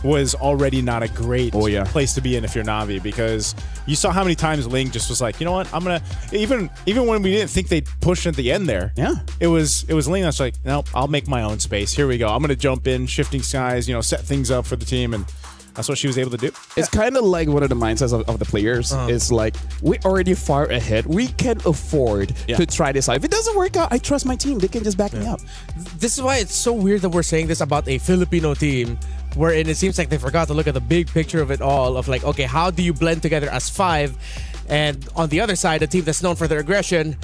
was already not a great place to be in if you're Na'Vi, because you saw how many times Ling just was like, you know what, I'm gonna even when we didn't think they'd push at the end there. Yeah. It was Ling that's like, nope, I'll make my own space. Here we go. I'm gonna jump in, shifting skies, set things up for the team, and that's what she was able to do. It's kind of like one of the mindsets of the players. It's like, we're already far ahead. We can afford to try this out. If it doesn't work out, I trust my team. They can just back me up. This is why it's so weird that we're saying this about a Filipino team, wherein it seems like they forgot to look at the big picture of it all, of like, okay, how do you blend together as five? And on the other side, a team that's known for their aggression,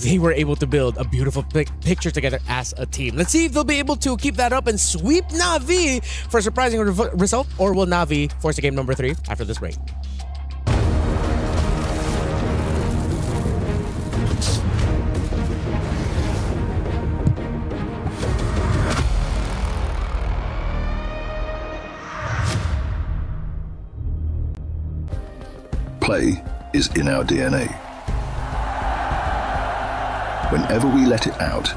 they were able to build a beautiful picture together as a team. Let's see if they'll be able to keep that up and sweep Na'Vi for a surprising result, or will Na'Vi force a game number 3 after this break? Play is in our DNA. Whenever we let it out,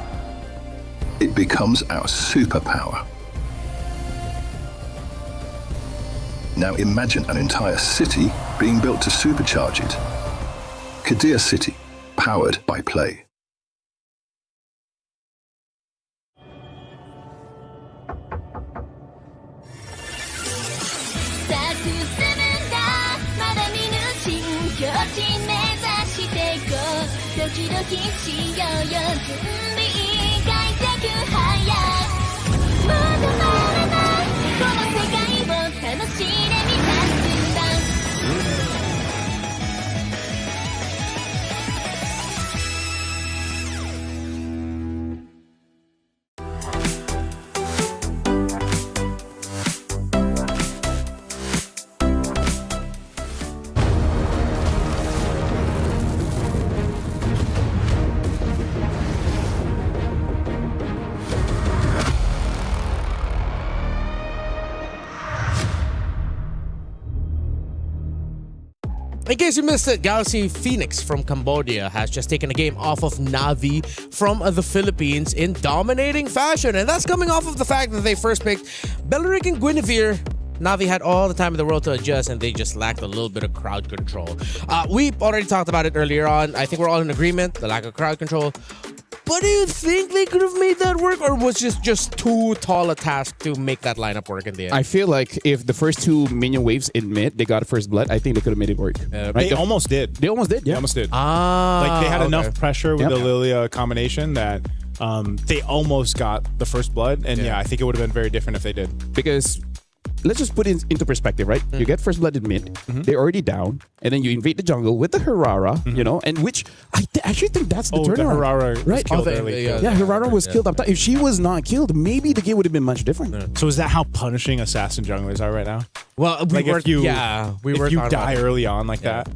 it becomes our superpower. Now imagine an entire city being built to supercharge it. Kadir City, powered by play. In case you missed it, Galaxy Phoenix from Cambodia has just taken a game off of Na'Vi from the Philippines in dominating fashion. And that's coming off of the fact that they first picked Belleric and Guinevere. Na'Vi had all the time in the world to adjust, and they just lacked a little bit of crowd control. We already talked about it earlier on. I think we're all in agreement, the lack of crowd control. But do you think they could have made that work, or was it just too tall a task to make that lineup work in the end? I feel like if the first two minion waves in mid, they got first blood, I think they could have made it work. Right? They almost did. They almost did, yeah. They almost did. Like they had enough pressure with the Lilia combination that they almost got the first blood. And I think it would have been very different if they did. Because let's just put it into perspective, right? You get first blood in mid, they're already down, and then you invade the jungle with the Hirara, and which I actually think that's the turnaround. The Hirara was killed early. Yeah, Hirara was killed up top. If she was not killed, maybe the game would have been much different. So is that how punishing assassin junglers are right now? Well, if you die early on like that.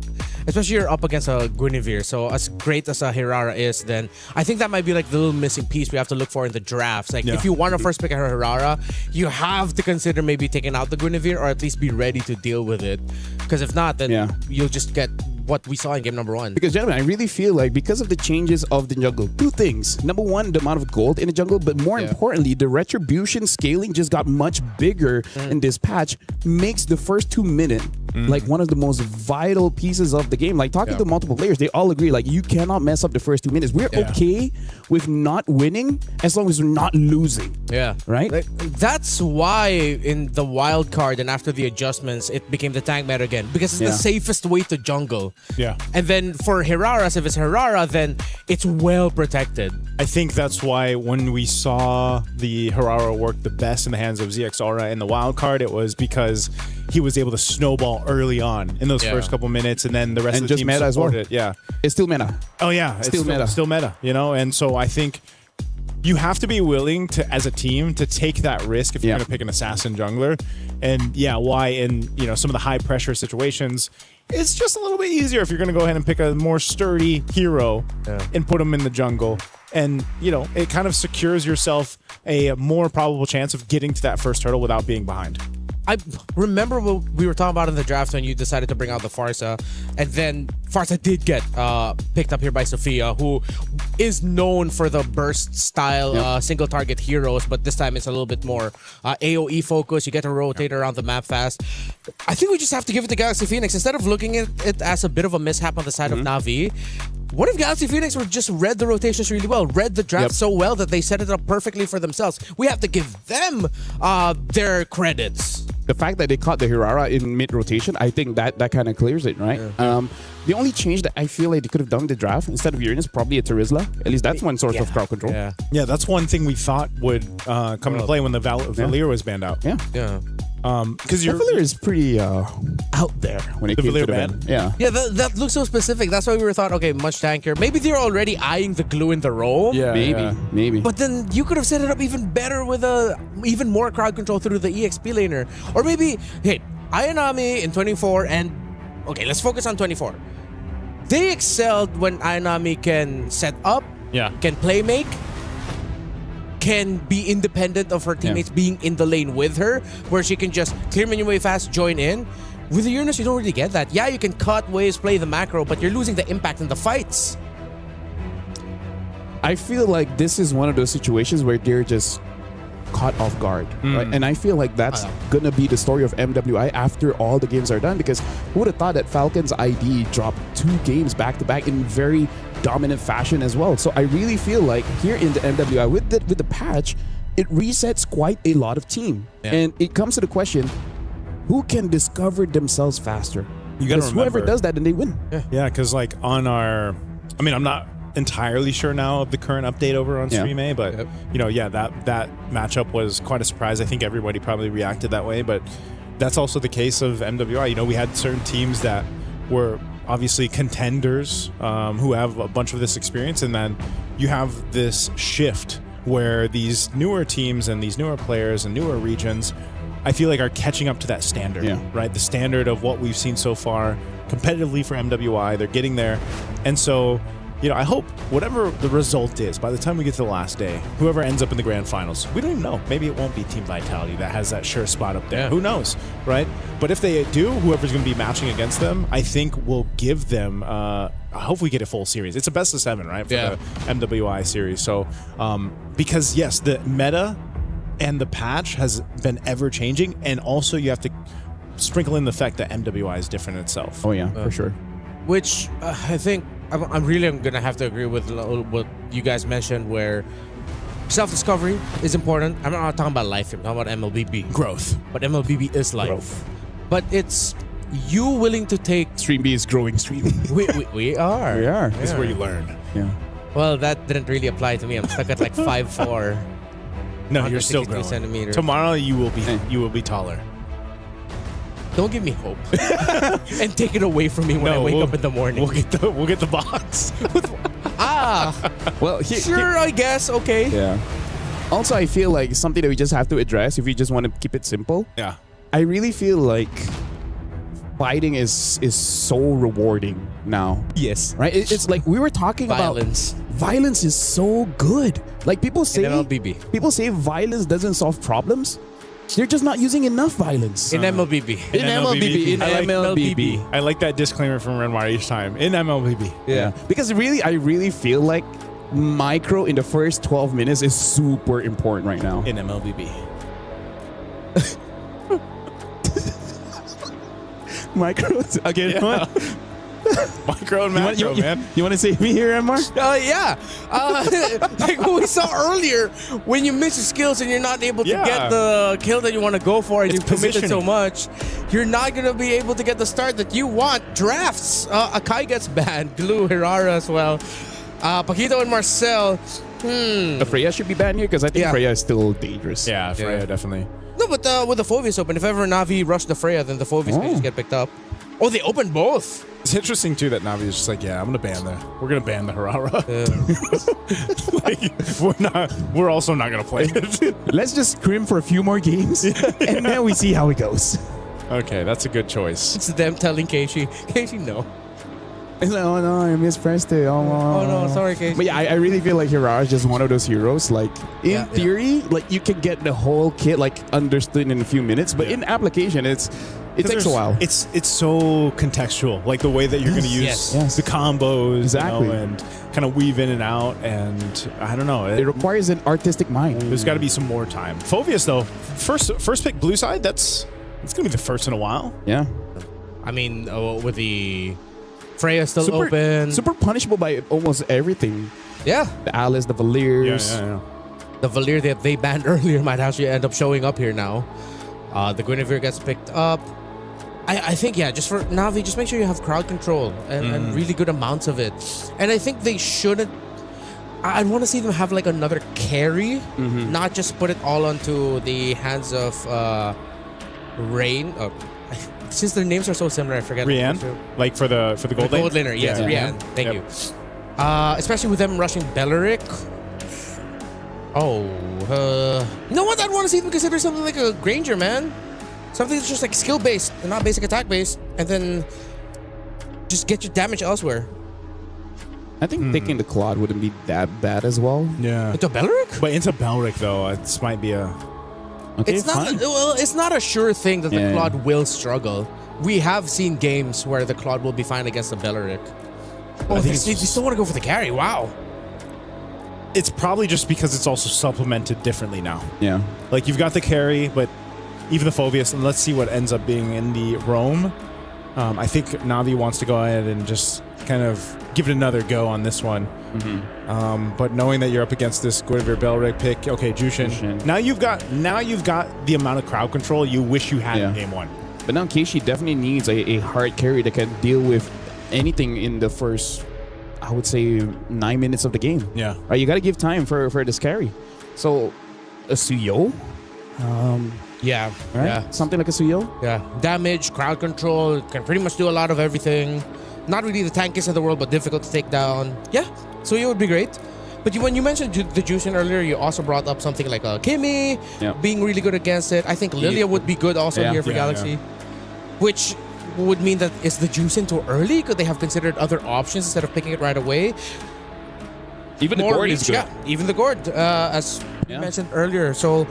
Especially you're up against a Guinevere, so as great as a Hirara is, then I think that might be like the little missing piece we have to look for in the drafts. Like if you want to first pick a Hirara, you have to consider maybe taking out the Guinevere, or at least be ready to deal with it. Because if not, then you'll just get what we saw in game number 1. Because gentlemen, I really feel like because of the changes of the jungle, two things. Number one, the amount of gold in the jungle, but more importantly, the retribution scaling just got much bigger in this patch, makes the first 2 minutes like one of the most vital pieces of the game. Like talking to multiple players, they all agree like you cannot mess up the first 2 minutes. We're okay with not winning as long as we're not losing. Yeah. Right? That's why in the wild card and after the adjustments, it became the tank meta again. Because it's the safest way to jungle. Yeah. And then for Hiraras, if it's Hirara, then it's well protected. I think that's why when we saw the Hirara work the best in the hands of ZXaura in the wild card, it was because he was able to snowball early on in those first couple minutes, and then the rest of the team supported it. Yeah. It's still meta. Oh yeah, Still meta. Still meta, and so I think you have to be willing to, as a team, to take that risk if you're going to pick an assassin jungler. And yeah, why in some of the high pressure situations, it's just a little bit easier if you're going to go ahead and pick a more sturdy hero and put him in the jungle. And it kind of secures yourself a more probable chance of getting to that first hurdle without being behind. I remember what we were talking about in the draft when you decided to bring out the Farsa, and then Farsa did get picked up here by Sophia, who is known for the burst style single target heroes, but this time it's a little bit more AoE focused. You get to rotate around the map fast. I think we just have to give it to Galaxy Phoenix. Instead of looking at it as a bit of a mishap on the side of Na'Vi, what if Galaxy Phoenix were just read the rotations really well, read the draft so well that they set it up perfectly for themselves? We have to give them their credits. The fact that they caught the Hirara in mid-rotation, I think that kind of clears it, right? The only change that I feel like they could have done with the draft, instead of Uranus, probably a Terizla. At least that's one source of crowd control. Yeah, that's one thing we thought would come into play when the Valir was banned out. Yeah. Because your Valir is pretty out there when it came to the ban. Yeah, that looks so specific. That's why we were thought, okay, much tankier. Maybe they're already eyeing the glue in the row. Maybe. But then you could have set it up even better with even more crowd control through the EXP laner. Or maybe, hey, Ayanami in 24 and... Okay, let's focus on 24. They excelled when Ayanami can set up, can play make, can be independent of her teammates being in the lane with her, where she can just clear minion wave fast, join in. With the Uranus, you don't really get that. Yeah, you can cut waves, play the macro, but you're losing the impact in the fights. I feel like this is one of those situations where they're just caught off guard, right? And I feel like that's gonna be the story of MWI after all the games are done, because who would have thought that Falcon's ID dropped 2 games back to back in very dominant fashion as well. So I really feel like here in the MWI with the patch, it resets quite a lot of team, and it comes to the question, who can discover themselves faster? You gotta remember, whoever does that, then they win. Yeah, because like on our, I mean, I'm not entirely sure now of the current update over on Stream A, but that matchup was quite a surprise. I think everybody probably reacted that way, but that's also the case of MWI. We had certain teams that were obviously contenders who have a bunch of this experience, and then you have this shift where these newer teams and these newer players and newer regions, I feel like, are catching up to that standard, right? The standard of what we've seen so far competitively for MWI. They're getting there, and so I hope whatever the result is, by the time we get to the last day, whoever ends up in the grand finals, we don't even know. Maybe it won't be Team Vitality that has that sure spot up there. Who knows, right? But if they do, whoever's going to be matching against them, I think will give them, hopefully get a full series. It's a best of 7, right? For the MWI series. So, because yes, the meta and the patch has been ever changing, and also you have to sprinkle in the fact that MWI is different itself. Oh yeah, for sure. Which I think I'm really going to have to agree with what you guys mentioned, where self-discovery is important. I'm not talking about life, I'm talking about MLBB. Growth. But MLBB is life. Growth. But it's you willing to take... Stream B is growing Stream. We are. We are. This is where you learn. Yeah. Well, that didn't really apply to me. I'm stuck at like 5'4". No, you're still growing. Centimeters. Tomorrow you will be taller. Don't give me hope and take it away from me when I wake up in the morning. We'll get the box. Well, I guess. Okay. Yeah. Also, I feel like something that we just have to address if we just want to keep it simple. Yeah. I really feel like fighting is so rewarding now. Yes. Right? It's like we were talking violence. about violence is so good. Like people say violence doesn't solve problems. They're just not using enough violence. In MLBB. In MLBB. I like that disclaimer from Renmar each time. In MLBB. Yeah. Because I really feel like micro in the first 12 minutes is super important right now. In MLBB. Micro again. Yeah. Micro and macro, man. You want to save me here, Emar? Yeah. Like what we saw earlier, when you miss your skills and you're not able to get the kill that you want to go for, and you've committed so much, you're not going to be able to get the start that you want. Drafts. Akai gets banned. Glue, Hirara as well. Paquito and Marcel. The Freya should be banned here because I think Freya is still dangerous. Yeah, Freya definitely. No, but with the Phoveus open, if ever Na'Vi rush the Freya, then the Phoveus may just get picked up. Oh, they opened both. It's interesting too that Navi is just like, yeah, we're gonna ban the Harara. We're also not gonna play it. Let's just scrim for a few more games, and then we see how it goes. Okay, that's a good choice. It's them telling Keishi, no. It's like, oh no, I mispressed it. Oh no, sorry, Keishi. But yeah, I really feel like Hirara is just one of those heroes. Like in theory, like you can get the whole kit like understood in a few minutes, but in application, it takes a while. It's so contextual, like the way that you're going to use the combos, Exactly. and kind of weave in and out. And I don't know, it requires an artistic mind. There's got to be some more time. Phoveus though, first pick blue side. It's going to be the first in a while. Yeah. I mean, with the Freya still open, super punishable by almost everything. Yeah. The Alice, the Valiers. The Valir that they banned earlier might actually end up showing up here now. The Guinevere gets picked up. I think, just for Navi, just make sure you have crowd control and really good amounts of it. And I think they shouldn't. I'd want to see them have like another carry, not just put it all onto the hands of Rain. Since their names are so similar, I forget. Rianne, like for the gold lane? Gold laner, yes, Rianne. Thank you. Especially with them rushing Belleric. You know what? I'd want to see them consider something like a Granger, man. Something that's just like skill based and not basic attack based, and then just get your damage elsewhere. I think taking the Claude wouldn't be that bad as well. Yeah. Into Belleric? But into Belleric though, this might be a. Okay, it's not a sure thing that the Claude will struggle. We have seen games where the Claude will be fine against the Belleric. They still want to go for the carry. Wow. It's probably just because it's also supplemented differently now. Yeah. Like you've got the carry, but even the Phoveus, and let's see what ends up being in the Roam. I think Navi wants to go ahead and just kind of give it another go on this one. But knowing that you're up against this Guinevere Belleric pick, okay, Jushin. Now you've got the amount of crowd control you wish you had in game one. But now Keishi definitely needs a hard carry that can deal with anything in the first, I would say, 9 minutes of the game. Yeah. Right, you got to give time for this carry. So a Suyo. Yeah. Right? Yeah. Something like a Suyo. Yeah. Damage, crowd control, can pretty much do a lot of everything. Not really the tankiest in the world, but difficult to take down. Yeah. Suyo would be great. But when you mentioned the Jushin earlier, you also brought up something like Kimmy being really good against it. I think Lilia would be good also here for Galaxy. Which would mean that is the Jushin too early? Could they have considered other options instead of picking it right away? Even the Gord is good. Yeah, even the Gord, as you mentioned earlier. So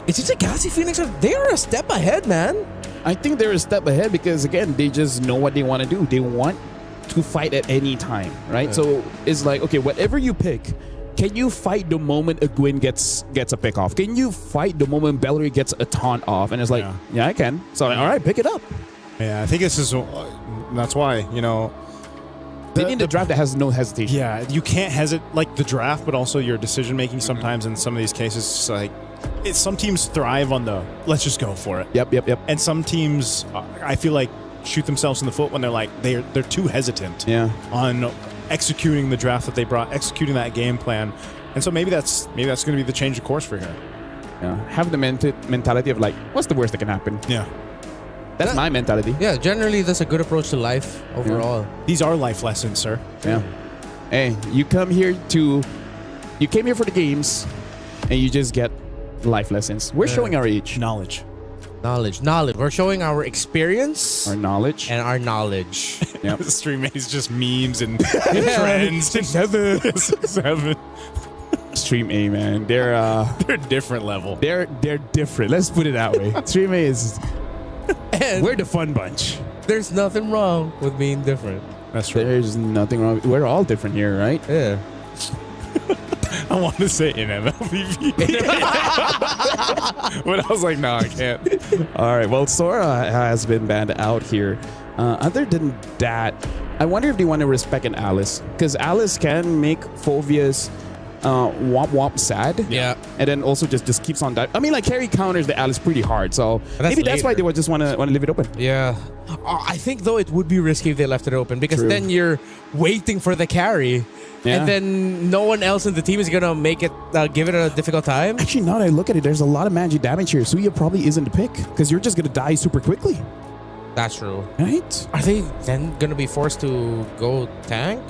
it seems like Galaxy Phoenix, they are a step ahead, man. I think they're a step ahead because, again, they just know what they want to do. They want to fight at any time, right? So it's like, okay, whatever you pick, can you fight the moment a Gwyn gets a pick off? Can you fight the moment Bellary gets a taunt off? And it's like, yeah I can. So, all right, pick it up. Yeah, I think this is, that's why, they need a draft that has no hesitation. Yeah, you can't hesitate, like the draft, but also your decision making sometimes in some of these cases, like, some teams thrive on the, let's just go for it. Yep. And some teams, I feel like, shoot themselves in the foot when they're like, they're too hesitant on executing the draft that they brought, executing that game plan. And so maybe that's going to be the change of course for here. Yeah, have the mentality of like, what's the worst that can happen? Yeah. That's my mentality. Yeah, generally that's a good approach to life overall. Yeah. These are life lessons, sir. Yeah. Hey, you came here for the games, and you just get life lessons. We're showing our age. Knowledge. We're showing our experience. Our knowledge. And our knowledge. Yep. The stream is just memes and trends. 6-7. Stream A, man. They're a different level. They're different. Let's put it that way. Stream A is... And we're the fun bunch. There's nothing wrong with being different. That's right. There's nothing wrong. We're all different here, right? Yeah. I want to say in MLBB. But I was like, no, I can't. All right. Well, Sora has been banned out here. Other than that, I wonder if they want to respect an Alice. Because Alice can make Phoveus womp sad. Yeah. And then also just keeps on dying. I mean, like, carry counters the Alice pretty hard. So maybe that's why they would just want to leave it open. Yeah. I think, though, it would be risky if they left it open. Because then you're waiting for the carry. Yeah. And then no one else in the team is going to make it, give it a difficult time. Actually, now that I look at it, there's a lot of magic damage here. Suya probably isn't the pick because you're just going to die super quickly. That's true. Right? Are they then going to be forced to go tank?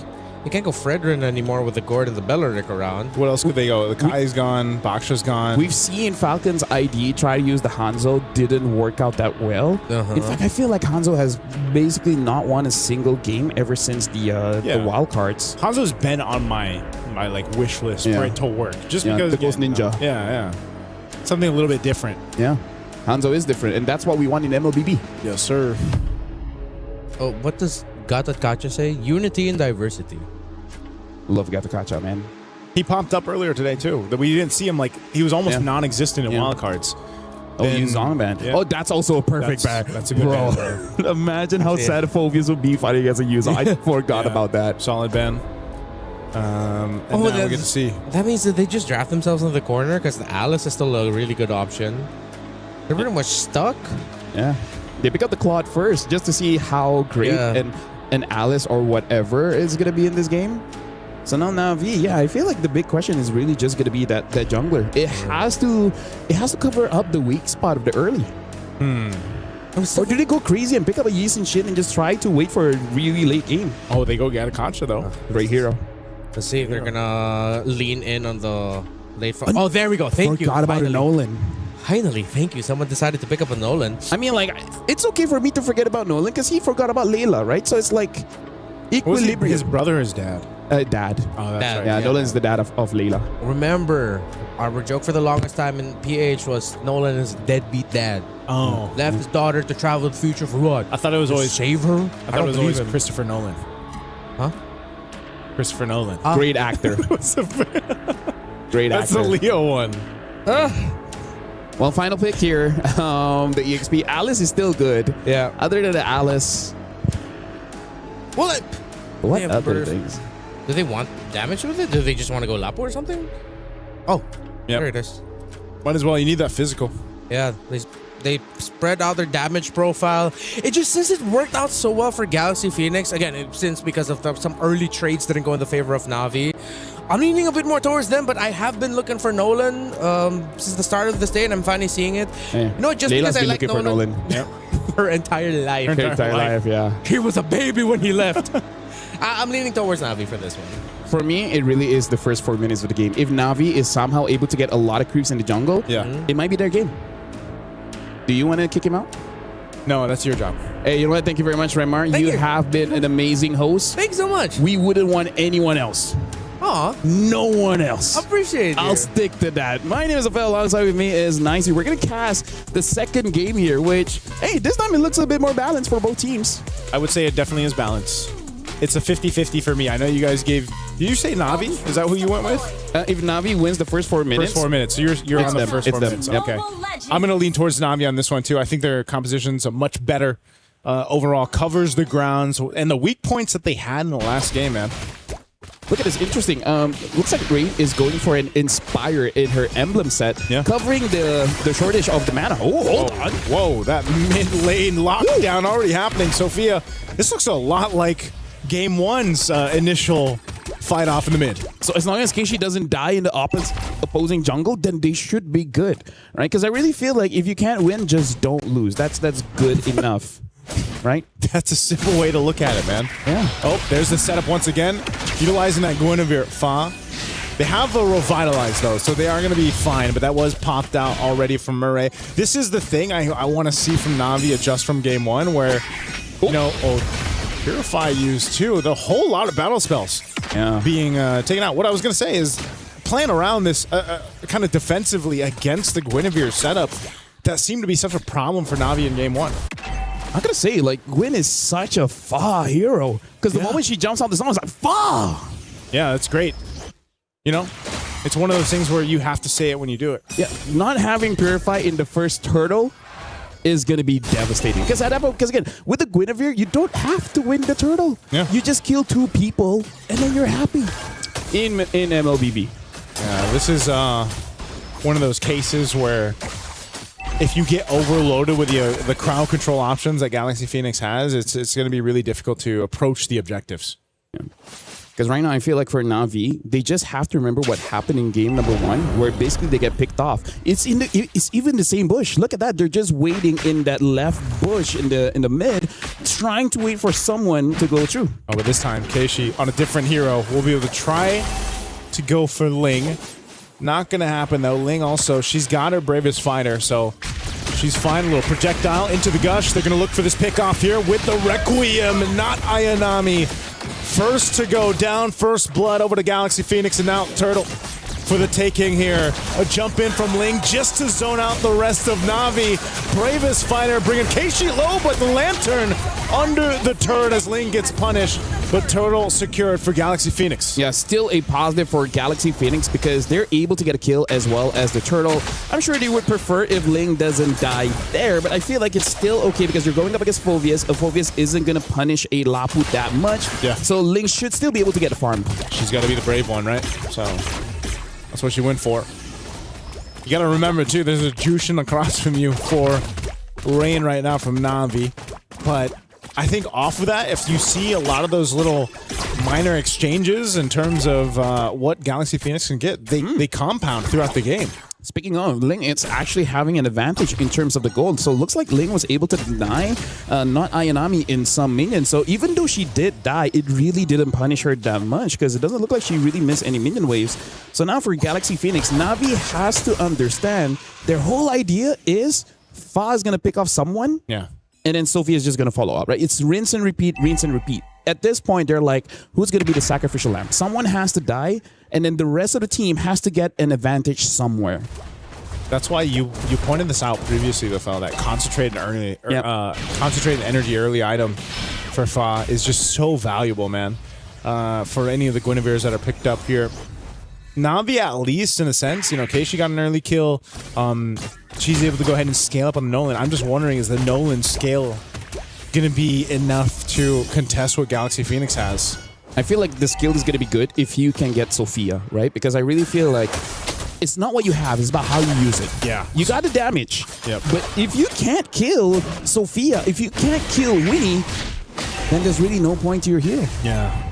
You can't go Fredrin anymore with the Gord and the Belleric around. What else could they go? The Kai's gone. Baksha's gone. We've seen Falcon's ID try to use the Hanzo. Didn't work out that well. In fact, I feel like Hanzo has basically not won a single game ever since the wild cards. Hanzo's been on my like wish list for it to work. Just because the Ghost Ninja. Yeah. Something a little bit different. Yeah. Hanzo is different, and that's what we want in MLBB. Yes, sir. Oh, what does Gata Kacha say? Unity and diversity. Love Gata Kacha, man. He popped up earlier today too. That we didn't see him, like he was almost non-existent in wildcards. Oh, you Zong ban. Yeah. Oh, that's also a perfect ban. That's a good ban. Imagine how sad Phobius would be fighting against a user. I forgot about that. Solid ban. And now we get to see. That means that they just draft themselves in the corner because the Alice is still a really good option. They're pretty much stuck. Yeah. They pick up the Claude first just to see how great an Alice or whatever is going to be in this game. So now Na'Vi, I feel like the big question is really just going to be that jungler. It has to cover up the weak spot of the early. Or do they go crazy and pick up a Yeast and shit and just try to wait for a really late game? Oh, they go Gatakacha though. Great hero. Let's see if they're gonna lean in on the late front. Oh, there we go. Thank you. Forgot about a Nolan. Finally, thank you. Someone decided to pick up a Nolan. I mean, like, it's okay for me to forget about Nolan because he forgot about Layla, right? So it's like equilibrium. His brother or his dad? Dad. Oh, that's Dad, right. Yeah, Nolan's the dad of Layla. Remember, our joke for the longest time in PH was Nolan is deadbeat dad. Oh. Left his daughter to travel the future for what? I thought it was always save her. I thought it was always Christopher Nolan. Huh? Christopher Nolan. Great actor. Great That's actor. the Leo one. Well, final pick here. The EXP. Alice is still good. Yeah. Other than the Alice. What Other burst. things? Do they want damage with it? Do they just want to go Lapo or something? Oh, there it is. Might as well. You need that physical. Yeah, they spread out their damage profile. It just since it worked out so well for Galaxy Phoenix, again, since because of some early trades didn't go in the favor of Na'Vi, I'm leaning a bit more towards them, but I have been looking for Nolan since the start of this day, and I'm finally seeing it. Yeah. No, just Layla's because I been like looking Nolan. for Nolan. Her entire life. Her entire life, yeah. He was a baby when he left. I'm leaning towards Na'Vi for this one. For me, it really is the first 4 minutes of the game. If Na'Vi is somehow able to get a lot of creeps in the jungle, it might be their game. Do you want to kick him out? No, that's your job. Hey, you know what? Thank you very much, Remar. Thank You you. have been an amazing host. Thanks so much. We wouldn't want anyone else. Aw. No one else. Appreciate it. I'll stick to that. My name is Afel. Alongside with me is Nicey. We're going to cast the second game here, which, hey, this time it looks a bit more balanced for both teams. I would say it definitely is balanced. It's a 50-50 for me. I know you guys gave... Did you say Na'Vi? Is that who you went with? If Na'Vi wins the first 4 minutes... First 4 minutes. So you're on the first 4 minutes. Yep. Okay. I'm going to lean towards Na'Vi on this one, too. I think their composition's a much better overall. Covers the grounds. And the weak points that they had in the last game, man. Look at this. Interesting. Looks like Rain is going for an Inspire in her emblem set, covering the shortage of the mana. Oh, hold on. Whoa, that mid-lane lockdown already happening. Sophia, this looks a lot like Game 1's initial fight off in the mid. So as long as Keishi doesn't die in the opposing jungle, then they should be good, right? Because I really feel like if you can't win, just don't lose. That's good enough, right? That's a simple way to look at it, man. Yeah. Oh, there's the setup once again. Utilizing that Guinevere Fa. They have a Revitalize, though, so they are going to be fine, but that was popped out already from Murray. This is the thing I want to see from Na'Vi adjust from Game 1, where, you know, Purify used, too. The whole lot of battle spells being taken out. What I was going to say is playing around this kind of defensively against the Guinevere setup that seemed to be such a problem for Na'Vi in Game 1. I gotta say, like, Gwen is such a Fa hero. Because the moment she jumps off the song, it's like, Fa! Yeah, that's great. You know, it's one of those things where you have to say it when you do it. Yeah, not having Purify in the first turtle is going to be devastating. Because again, with the Guinevere, you don't have to win the turtle. Yeah. You just kill 2 people, and then you're happy in MLBB. Yeah, this is one of those cases where if you get overloaded with the crowd control options that Galaxy Phoenix has, it's going to be really difficult to approach the objectives. Yeah. Because right now, I feel like for Na'Vi, they just have to remember what happened in game number 1, where basically they get picked off. It's even the same bush. Look at that. They're just waiting in that left bush in the mid, trying to wait for someone to go through. Oh, but this time, Keishi on a different hero will be able to try to go for Ling. Not going to happen, though. Ling also, she's got her bravest fighter, so she's fine. A little projectile into the Gush. They're going to look for this pick off here with the Requiem, not Ayanami. First to go down, first blood over to Galaxy Phoenix, and now Turtle for the taking here. A jump in from Ling just to zone out the rest of Na'Vi. Bravest fighter bringing Keishi low, but the Lantern under the turret as Ling gets punished. But Turtle secured for Galaxy Phoenix. Yeah, still a positive for Galaxy Phoenix because they're able to get a kill as well as the Turtle. I'm sure they would prefer if Ling doesn't die there, but I feel like it's still okay because you're going up against Phoveus. Phoveus isn't going to punish a Lapu that much. Yeah. So Ling should still be able to get a farm. She's got to be the brave one, right? So that's what she went for. You got to remember, too, there's a Jushin across from you for Rain right now from Na'Vi. But I think off of that, if you see a lot of those little minor exchanges in terms of what Galaxy Phoenix can get, they compound throughout the game. Speaking of, Ling, it's actually having an advantage in terms of the gold. So it looks like Ling was able to deny not Ayanami in some minions. So even though she did die, it really didn't punish her that much because it doesn't look like she really missed any minion waves. So now for Galaxy Phoenix, Na'Vi has to understand their whole idea is Fa is going to pick off someone. Yeah. And then Sophia is just going to follow up, right? It's rinse and repeat, rinse and repeat. At this point, they're like, who's going to be the sacrificial lamb? Someone has to die, and then the rest of the team has to get an advantage somewhere. That's why you pointed this out previously, the fella, that concentrated energy early item for Fa is just so valuable, man. For any of the Guinevere's that are picked up here. Na'Vi, at least, in a sense, you know, Keishi got an early kill. She's able to go ahead and scale up on the Nolan. I'm just wondering, is the Nolan scale going to be enough to contest what Galaxy Phoenix has? I feel like the skill is going to be good if you can get Sophia, right? Because I really feel like it's not what you have, it's about how you use it. Yeah. You got the damage. Yep. But if you can't kill Sophia, if you can't kill Winnie, then there's really no point to your hero. Yeah.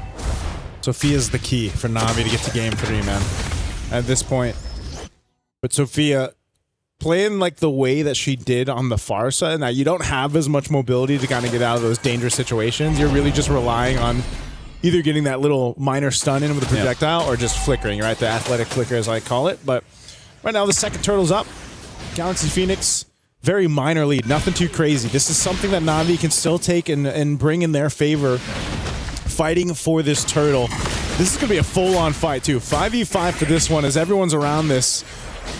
Sophia's the key for Na'Vi to get to game 3, man. At this point. But Sophia, playing like the way that she did on the far side, now you don't have as much mobility to kind of get out of those dangerous situations. You're really just relying on either getting that little minor stun in with a projectile or just flickering, right? The athletic flicker, as I call it. But right now, the second turtle's up. Galaxy Phoenix, very minor lead. Nothing too crazy. This is something that Na'Vi can still take and bring in their favor. Fighting for this turtle. This is going to be a full-on fight, too. 5v5 for this one as everyone's around this.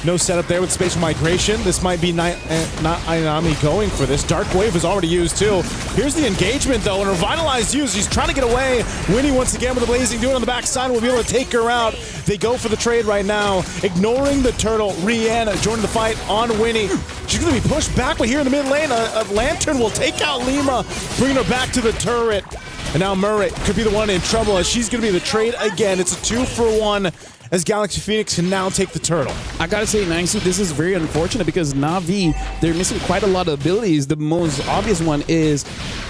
No setup there with spatial migration. This might be not Ayanami going for this. Dark Wave is already used, too. Here's the engagement, though, and Revitalized used. She's trying to get away. Winnie once again with the Blazing Dude on the backside will be able to take her out. They go for the trade right now, ignoring the turtle. Rihanna joining the fight on Winnie. She's going to be pushed back, but here in the mid lane, a Lantern will take out Lima, bringing her back to the turret. And now Murray could be the one in trouble as she's going to be the trade again. It's a 2-for-1 as Galaxy Phoenix can now take the turtle. I gotta say, Nancy, this is very unfortunate because Na'Vi, they're missing quite a lot of abilities. The most obvious one is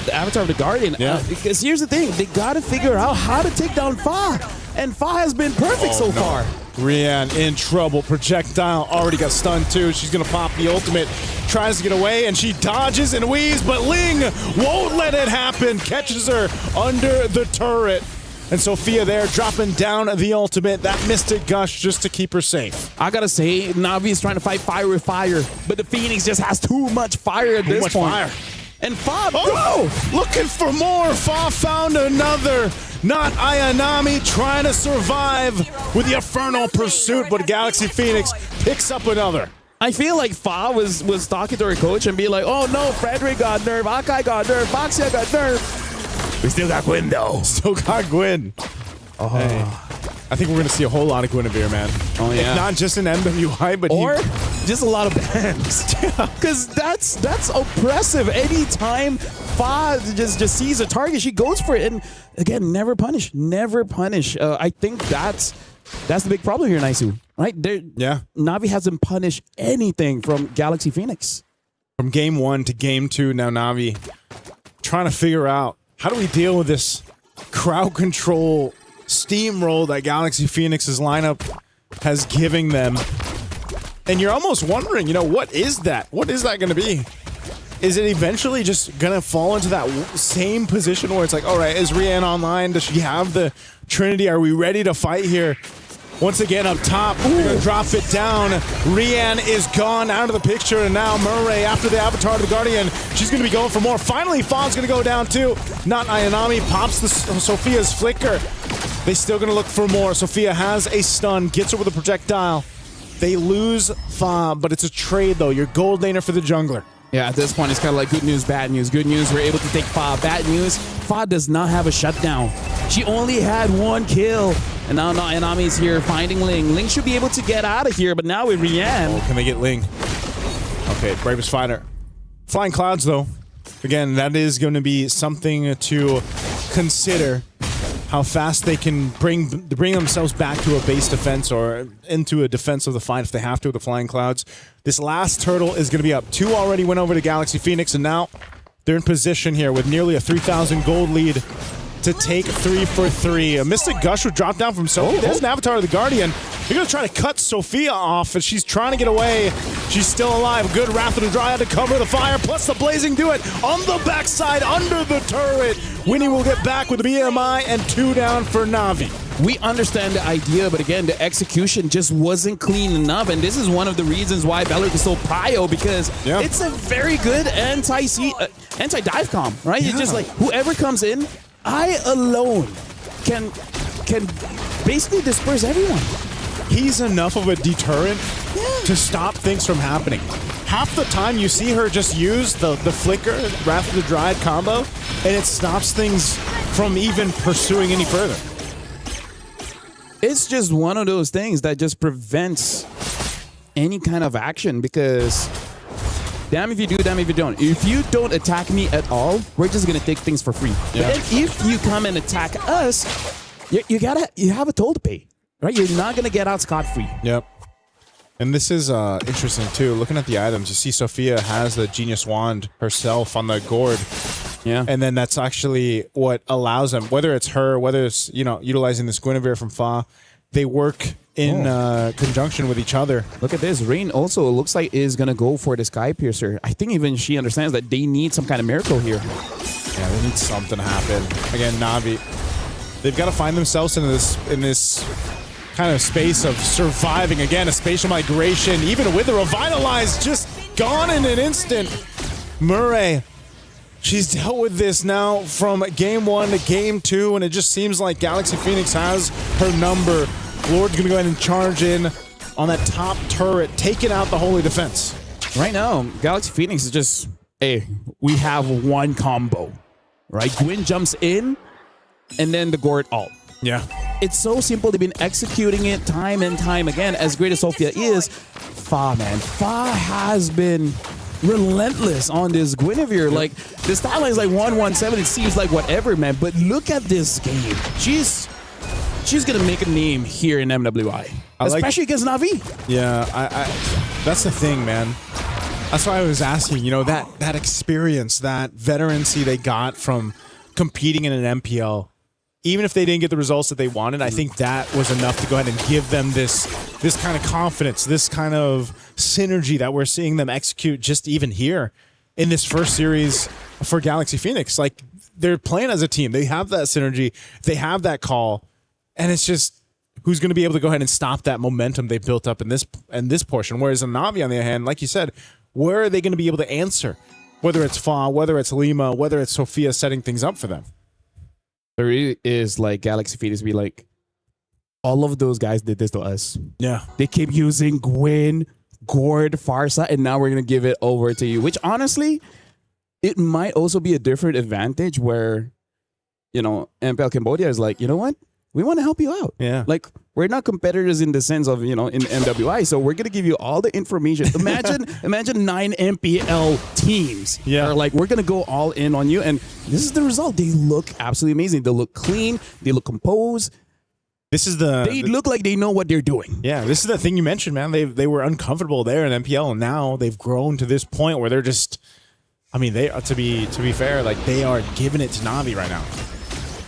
the Avatar of the Guardian. Yeah. Because here's the thing, they gotta figure out how to take down Fa. And Fa has been perfect so far. Rian in trouble. Projectile already got stunned too. She's going to pop the ultimate. Tries to get away and she dodges and weaves, but Ling won't let it happen. Catches her under the turret. And Sophia there dropping down the ultimate. That Mystic Gush just to keep her safe. I gotta say, Na'Vi is trying to fight fire with fire, but the Phoenix just has too much fire at this point. Fire. And Fa, looking for more. Fa found another. Not Ayanami trying to survive with the Infernal Pursuit, but Galaxy Phoenix picks up another. I feel like Fa was talking to her coach and be like, oh no, Frederick got nerfed, Akai got nerfed, Baxia got nerfed. We still got Gwyn though. Still got Gwyn. Oh. Hey, I think we're going to see a whole lot of Guinevere, man. Oh, yeah. If not just in MWI, but just a lot of bans. Because that's oppressive. Anytime Fa just sees a target, she goes for it. And again, never punish. Never punish. I think that's the big problem here, Naisu. Right? Na'Vi hasn't punished anything from Galaxy Phoenix. From game 1 to game 2, now Na'Vi trying to figure out how do we deal with this crowd control steamroll that Galaxy Phoenix's lineup has given them. And you're almost wondering, you know, what is that? What is that going to be? Is it eventually just going to fall into that same position where it's like, all right, is Rian online? Does she have the Trinity? Are we ready to fight here? Once again, up top, they're going to drop it down. Rian is gone out of the picture, and now Murray, after the Avatar of the Guardian, she's going to be going for more. Finally, Fa's going to go down too. Not Ayanami, pops the Sophia's flicker. They still going to look for more. Sophia has a stun, gets over the projectile. They lose Fa, but it's a trade though. You're gold laner for the jungler. Yeah, at this point, it's kind of like good news, bad news. Good news, we're able to take Fa. Bad news, Fa does not have a shutdown. She only had 1 kill. And now Ayanami's here finding Ling. Ling should be able to get out of here, but now with Rian. Oh, can they get Ling? Okay, Bravest Fighter. Flying Clouds, though. Again, that is going to be something to consider. How fast they can bring themselves back to a base defense or into a defense of the fight if they have to with the Flying Clouds. This last turtle is going to be up. 2 already went over to Galaxy Phoenix, and now they're in position here with nearly a 3,000 gold lead to take 3 for 3. A Mystic Gush would drop down from Sophia. There's an Avatar of the Guardian. They're going to try to cut Sophia off as she's trying to get away. She's still alive. Good Wrath of the Dryad to cover the fire, plus the Blazing Duet on the backside under the turret. Winnie will get back with the BMI and 2 down for Na'Vi. We understand the idea, but again, the execution just wasn't clean enough, and this is one of the reasons why Beleric is so prio, because it's a very good anti-dive comp, right? It's just like, whoever comes in, I alone can basically disperse everyone. He's enough of a deterrent to stop things from happening. Half the time you see her just use the flicker, Wrath of the Dryad combo, and it stops things from even pursuing any further. It's just one of those things that just prevents any kind of action, because damn if you do, damn if you don't. If you don't attack me at all, we're just gonna take things for free. Yeah. But then if you come and attack us, you have a toll to pay, right? You're not gonna get out scot-free. Yep. And this is interesting too. Looking at the items, you see Sophia has the Genius Wand herself on the gourd. Yeah. And then that's actually what allows them, whether it's her, whether it's, you know, utilizing this Guinevere from Fa, they work in conjunction with each other. Look at this. Rain also looks like is going to go for the Sky Piercer. I think even she understands that they need some kind of miracle here. Yeah, they need something to happen. Again, Na'Vi, they've got to find themselves in this kind of space of surviving. Again, a spatial migration, even with the Revitalize just gone in an instant. Murray, she's dealt with this now from game 1 to game 2, and it just seems like Galaxy Phoenix has her number. Lord's going to go ahead and charge in on that top turret, taking out the Holy Defense. Right now, Galaxy Phoenix is just, hey, we have one combo, right? Gwyn jumps in, and then the Gourd ult. Yeah. It's so simple. They've been executing it time and time again. As great as Sophia is, Fa, man. Fa has been relentless on this Guinevere. Like, the stat line is like 117. It seems like whatever, man. But look at this game. She's gonna make a name here in MWI, especially against Na'Vi. Yeah, I that's the thing, man. That's why I was asking. You know, that experience, that veterancy they got from competing in an MPL. Even if they didn't get the results that they wanted, I think that was enough to go ahead and give them this kind of confidence, this kind of synergy that we're seeing them execute just even here in this first series for Galaxy Phoenix. Like, they're playing as a team. They have that synergy. They have that call. And it's just who's going to be able to go ahead and stop that momentum they built up in this portion. Whereas in Na'Vi, on the other hand, like you said, where are they going to be able to answer? Whether it's Fa, whether it's Lima, whether it's Sophia setting things up for them. There really is, like, Galaxy Phoenix be like, all of those guys did this to us. Yeah. They keep using Gwyn, Gourd, Farsa, and now we're going to give it over to you. Which, honestly, it might also be a different advantage where, you know, MPL Cambodia is like, you know what? We want to help you out. Yeah. Like, we're not competitors in the sense of, you know, in MWI, so we're going to give you all the information. Imagine 9 MPL teams. Yeah. Are like, we're going to go all in on you. And this is the result. They look absolutely amazing. They look clean. They look composed. They look like they know what they're doing. Yeah, this is the thing you mentioned, man. They were uncomfortable there in MPL, and now they've grown to this point where they're just, I mean, they to be fair, like, they are giving it to Na'Vi right now.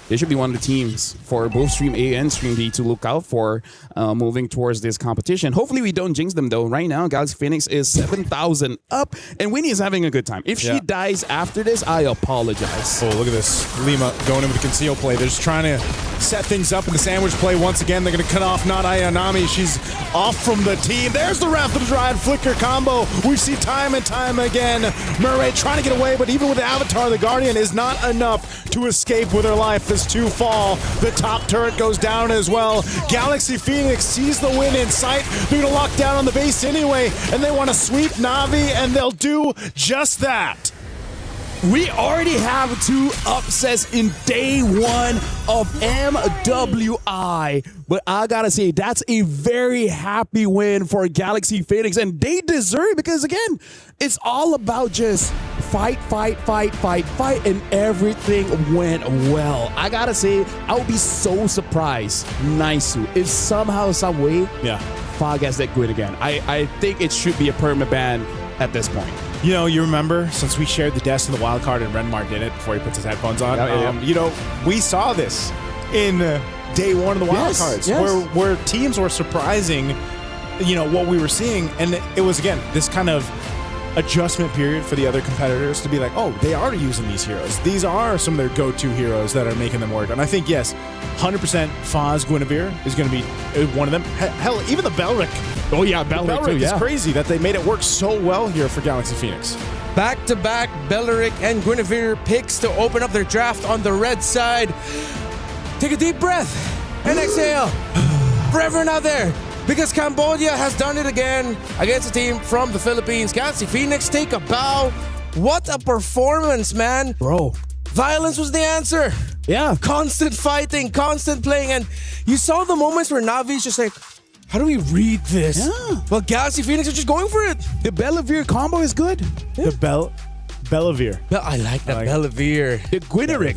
they should be one of the teams for both Stream A and Stream B to look out for moving towards this competition. Hopefully we don't jinx them though. Right now, Galaxy Phoenix is 7,000 up, and Winnie is having a good time. If she dies after this, I apologize. Oh, look at this. Lima going in with the conceal play. They're just trying to set things up in the sandwich play. Once again, they're going to cut off not Ayanami. She's off from the team. There's the Wrath of the Dryad flicker combo. We see time and time again. Murray trying to get away, but even with the Avatar, the Guardian is not enough to escape with her life. As two fall, the top turret goes down as well. Galaxy Phoenix sees the win in sight. They're going to lock down on the base anyway, and they want to sweep Na'Vi, and they'll do just that. We already have 2 upsets in day 1 of MWI. But I gotta say, that's a very happy win for Galaxy Phoenix. And they deserve it because, again, it's all about just fight, and everything went well. I gotta say, I would be so surprised, Naisu, if somehow, some way, Fa gets that good again. I think it should be a perma ban at this point. You know, you remember, since we shared the desk in the wild card and Renmar did it before he puts his headphones on, you know, we saw this in day 1 of the wild cards where teams were surprising, you know, what we were seeing. And it was, again, this kind of adjustment period for the other competitors to be like, oh, they are using these heroes. These are some of their go-to heroes that are making them work. And I think, yes, 100% Faz Guinevere is going to be one of them. Hell, even the Belric. Oh, yeah, Belric too, is crazy that they made it work so well here for Galaxy Phoenix. Back-to-back Belric and Guinevere picks to open up their draft on the red side. Take a deep breath and exhale for everyone out there. Because Cambodia has done it again against a team from the Philippines. Galaxy Phoenix take a bow. What a performance, man. Bro. Violence was the answer. Yeah. Constant fighting, constant playing. And you saw the moments where Navi's just like, how do we read this? Yeah. Well, Galaxy Phoenix are just going for it. The Bellavere combo is good. Yeah. The Bellavere. I like that Bellavere. The Guineric.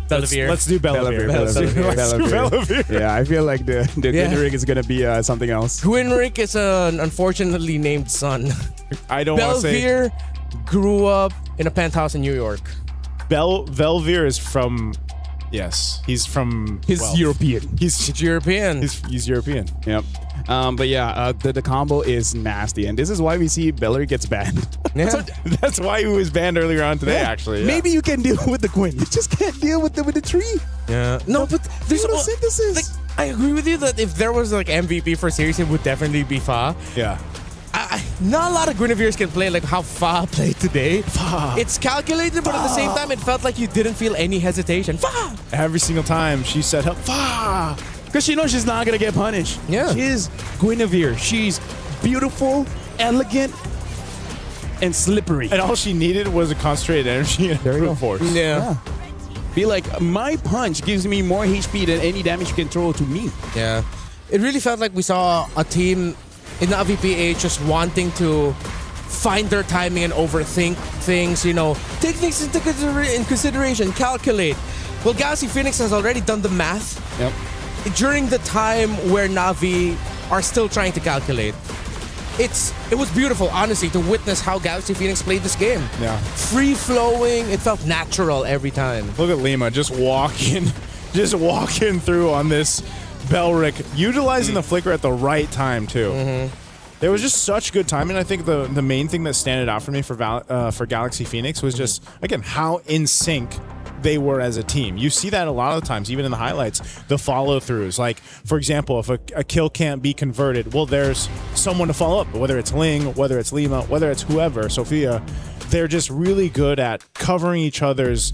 Bellavere. Let's do Bellavere. Let's do Bellavere. Yeah, I feel like the Guineric is going to be something else. Guineric is an unfortunately named son. I don't want to say. Bellavere grew up in a penthouse in New York. Bellavere is from... Yes, he's from... He's European. He's European. He's European. Yep. But yeah, the combo is nasty, and this is why we see Bellery gets banned. Yeah. That's why he was banned earlier on today, actually. Yeah. Maybe you can deal with the Quinn. You just can't deal with the tree. Yeah. No, but there's photosynthesis. Like, I agree with you that if there was like MVP for series, it would definitely be Fa. Yeah. Not a lot of Guineveres can play like how Fa played today. It's calculated, but at the same time, it felt like you didn't feel any hesitation. Fa! Every single time she said, Fa! Because she knows she's not going to get punished. Yeah. She's Guinevere. She's beautiful, elegant, and slippery. And all she needed was a concentrated energy and brute force. Yeah. Be like, my punch gives me more HP than any damage you can throw to me. Yeah. It really felt like we saw a team in the VPH just wanting to find their timing and overthink things, you know, take things into consideration, calculate. Well, Galaxy Phoenix has already done the math. Yep. During the time where Na'Vi are still trying to calculate. It was beautiful, honestly, to witness how Galaxy Phoenix played this game. Yeah. Free-flowing, it felt natural every time. Look at Lima just walking through on this Belric, utilizing the flicker at the right time, too. Mm-hmm. There was just such good timing. I think the main thing that standed out for me for Galaxy Phoenix was just, again, how in sync they were as a team. You see that a lot of the times, even in the highlights, the follow-throughs. Like, for example, if a kill can't be converted, well, there's someone to follow up, whether it's Ling, whether it's Lima, whether it's whoever, Sophia. They're just really good at covering each other's,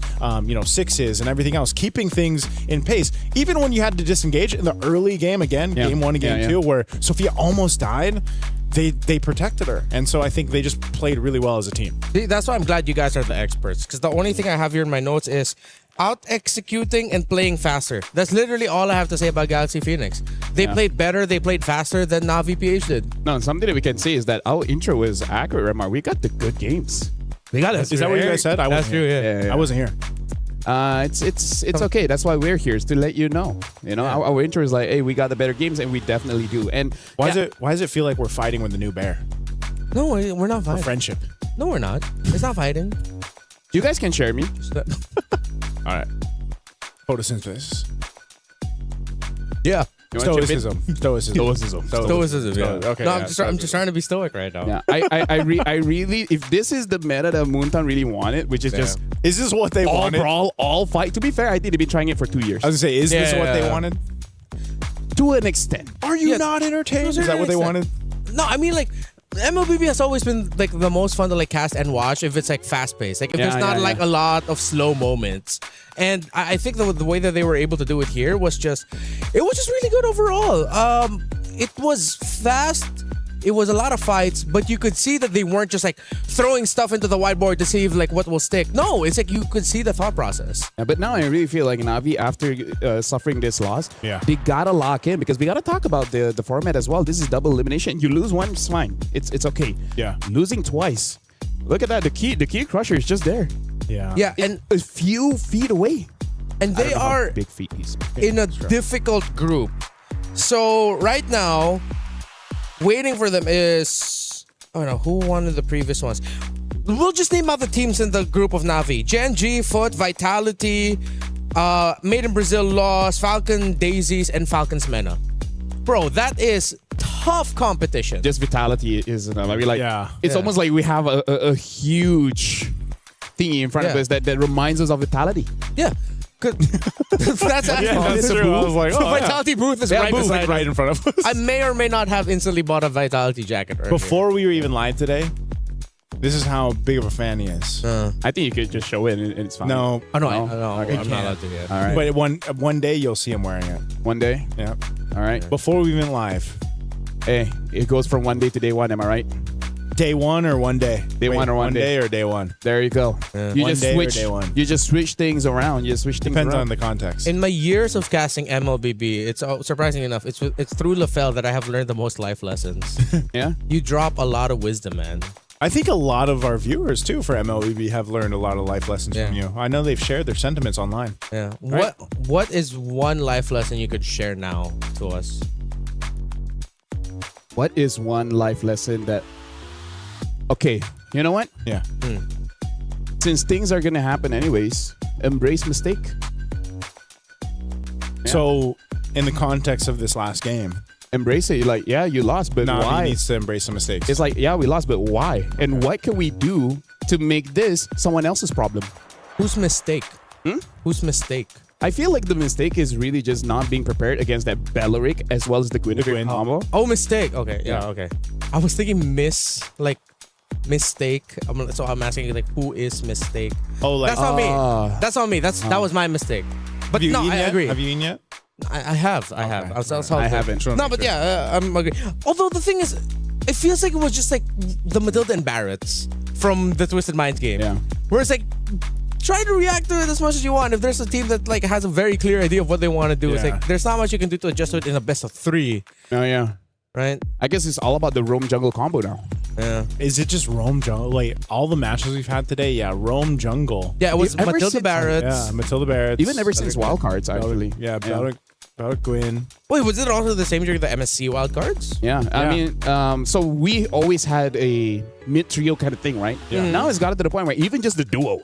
sixes and everything else, keeping things in pace. Even when you had to disengage in the early game, game 1 and game 2, where Sophia almost died, they protected her. And so I think they just played really well as a team. See, that's why I'm glad you guys are the experts, because the only thing I have here in my notes is out-executing and playing faster. That's literally all I have to say about Galaxy Phoenix. They played better, they played faster than Na'Vi PH did. No, something that we can say is that our intro was accurate, Remar. We got the good games. We got it. Is that what you guys said? I wasn't here. I wasn't here. It's okay. That's why we're here, is to let you know. You know, our intro is like, hey, we got the better games, and we definitely do. And why does it feel like we're fighting with the new bear? No, we're not fighting. For friendship. No, we're not. It's not fighting. You guys can share me. All right. Photosynthesis. Yeah. Stoicism. Stoicism. Yeah. Okay. No, yeah, I'm just trying to be stoic right now. Yeah, I really, if this is the meta that Moontown really wanted, which is just Is this what they all wanted? brawl, all fight. To be fair, I think they've been trying it for 2 years. I was gonna say, is this what they wanted? To an extent. Are you not entertained? Is that what they wanted? No, I mean like MLBB has always been like the most fun to like cast and watch if it's like fast paced. Like if there's not like a lot of slow moments. And I think the way that they were able to do it here was just really good overall. It was fast. It was a lot of fights, but you could see that they weren't just like throwing stuff into the whiteboard to see if like what will stick. No, it's like you could see the thought process. Yeah, but now I really feel like Navi, after suffering this loss, they gotta lock in because we gotta talk about the format as well. This is double elimination. You lose one, it's fine. It's okay. Yeah. Losing twice. Look at that. The key crusher is just there. Yeah. Yeah, and a few feet away. And they are big feet he's in a difficult group. So right now, waiting for them is, I don't know, who won in the previous ones? We'll just name out the teams in the group of Navi. Gen G, Foot, Vitality, Made in Brazil lost, Falcon Daisies, and Falcons Mena. Bro, that is tough competition. Just Vitality is enough. I mean, like, it's almost like we have a huge thingy in front of us that reminds us of Vitality. Yeah. That's true. I was like, the Vitality booth is right beside right in front of us. I may or may not have instantly bought a Vitality jacket earlier. Before we were even live today, this is how big of a fan he is. I think you could just show it and it's fine. No. No, No? I'm not allowed to yet. All right. But one day you'll see him wearing it. One day? Yeah. All right. Before we went live. Hey, it goes from one day to day one, am I right? Day one or one day? Day one or one day? or day one? There you go. You One just day or switch. day one? You just switch things around. You switch things Depends around. on the context. In my years of casting MLBB, it's surprising enough, it's through LaFell that I have learned the most life lessons. Yeah? You drop a lot of wisdom, man. I think a lot of our viewers too for MLBB have learned a lot of life lessons from you. I know they've shared their sentiments online. Yeah. Right? What is one life lesson you could share now to us? What is one life lesson that... Okay, you know what? Yeah. Since things are going to happen anyways, embrace mistake. So, in the context of this last game, embrace it. You're like, yeah, you lost, but Navi why? needs to embrace the mistakes. It's like, yeah, we lost, but why? And what can we do to make this someone else's problem? Whose mistake? Whose mistake? I feel like the mistake is really just not being prepared against that Belleric as well as the Gwyn combo. Oh, mistake. Okay, yeah, okay. I was thinking mistake. So I'm asking you, like, who is mistake? Oh, like that's not me. That's not me. That was my mistake. But no, I agree. Have you eaten yet? I have. I haven't. No, but yeah, I'm agree. Although the thing is, it feels like it was just like the Matilda and Barretts from the Twisted Minds game. Yeah. Where it's like, try to react to it as much as you want. If there's a team that like has a very clear idea of what they want to do, it's like there's not much you can do to adjust to it in a best of 3. Oh yeah. Right? I guess it's all about the roam jungle combo now. Yeah. Is it just roam jungle? Like all the matches we've had today, roam jungle. Yeah, it was Ever Matilda since- Barretts. Yeah, Matilda Barretts. Even ever since wildcards, actually. Yeah, Belleric Gwyn. Wait, was it also the same during the MSC wildcards? Yeah, I mean, so we always had a mid trio kind of thing, right? Yeah. Now it's got to the point where even just the duo,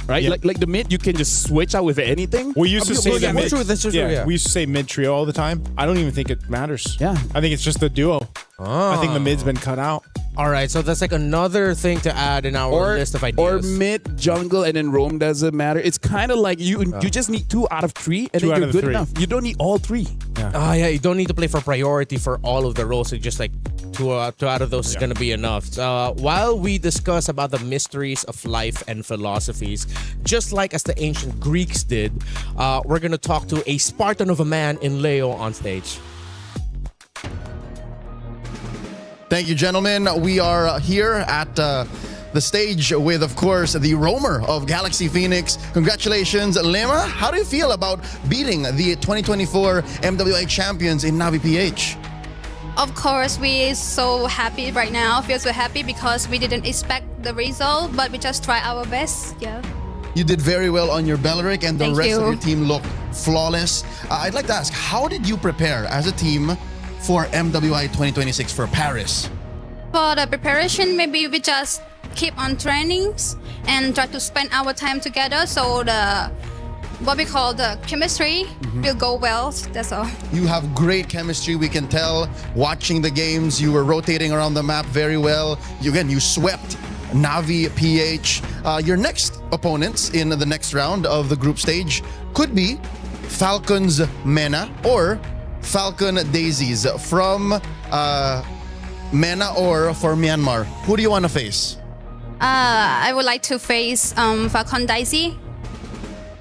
right? Yeah. Like the mid, you can just switch out with anything. We used to say that mid. That's true, yeah. We used to say mid trio all the time. I don't even think it matters. Yeah. I think it's just the duo. I think the mid's been cut out. All right, so that's like another thing to add in our list of ideas. Or mid jungle and then roam doesn't matter. It's kind of like you just need 2 out of 3 and 2 then out you're of good 3. enough. You don't need all 3. Yeah, you don't need to play for priority for all of the roles. So just like 2 out of those is going to be enough. While we discuss about the mysteries of life and philosophies, just like as the ancient Greeks did, we're going to talk to a Spartan of a man in Leo on stage. Thank you, gentlemen. We are here at the stage with, of course, the roamer of Galaxy Phoenix. Congratulations, Lema. How do you feel about beating the 2024 MWI champions in Navi PH? Of course, we so happy right now. Feel so happy because we didn't expect the result, but we just try our best. Yeah. You did very well on your Belleric, and the Thank rest you. of your team looked flawless. I'd like to ask, how did you prepare as a team for MWI 2026 for Paris? For the preparation, maybe we just keep on trainings and try to spend our time together. So what we call the chemistry will go well. That's all. You have great chemistry, we can tell. Watching the games, you were rotating around the map very well. You swept Navi PH. Your next opponents in the next round of the group stage could be Falcons Mena or Falcon Daisies from Mena or for Myanmar. Who do you want to face? I would like to face Falcon Daisy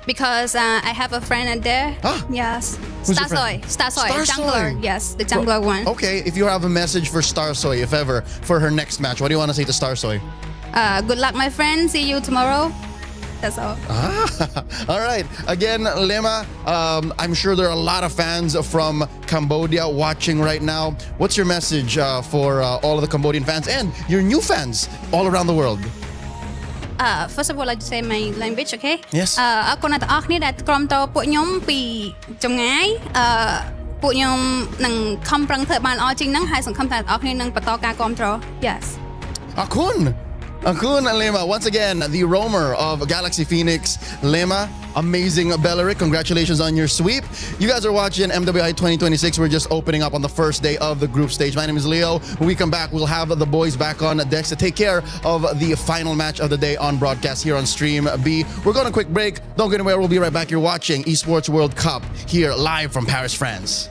because I have a friend there. Yes. Who's your Starsoy. friend? Starsoy. Starsoy. Jungler. Yes, the jungler one. Okay, if you have a message for Starsoy, if ever, for her next match, what do you want to say to Starsoy? Good luck, my friend. See you tomorrow. That's all. All right. Again, Lema, I'm sure there are a lot of fans from Cambodia watching right now. What's your message for all of the Cambodian fans and your new fans all around the world? First of all, I'd say my language, okay? Yes. អរគុណអ្នកទាំងអស់គ្នាដែលគ្រប់តពួកខ្ញុំពីចម្ងាយពួកខ្ញុំនឹងខំប្រឹងធ្វើបានល្អជាងហ្នឹងហើយសង្ឃឹមថាអ្នកទាំងអស់គ្នានឹងបន្តការគ្រប់គ្រង Yes. Akun Lema, once again, the roamer of Galaxy Phoenix, Lema, amazing Belleric. Congratulations on your sweep. You guys are watching MWI 2026. We're just opening up on the first day of the group stage. My name is Leo. When we come back, we'll have the boys back on decks to take care of the final match of the day on broadcast here on Stream B. We're going to quick break. Don't go anywhere. We'll be right back. You're watching Esports World Cup here live from Paris, France.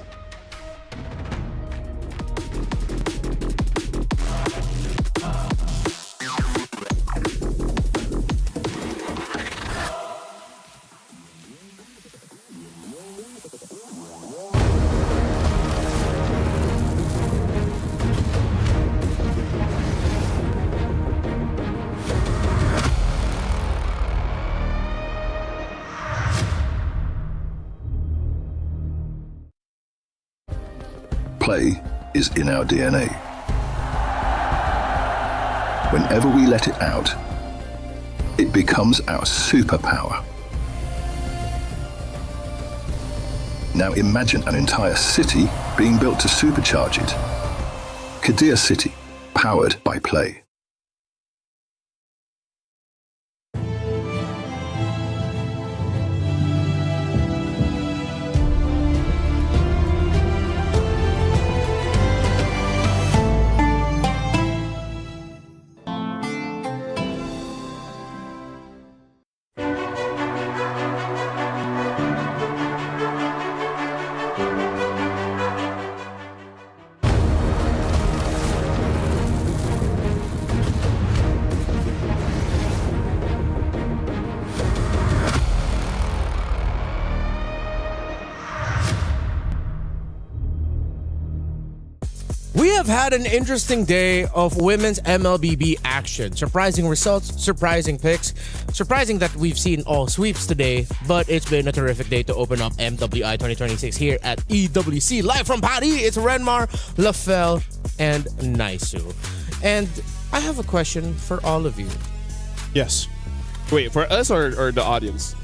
Play is in our DNA. Whenever we let it out, it becomes our superpower. Now imagine an entire city being built to supercharge it. Kadir City, powered by play. We have had an interesting day of women's MLBB action. Surprising results, surprising picks, surprising that we've seen all sweeps today, but it's been a terrific day to open up MWI 2026 here at EWC. Live from Paris, it's Renmar, Lafel, and Naisu. And I have a question for all of you. Yes. Wait, for us or the audience?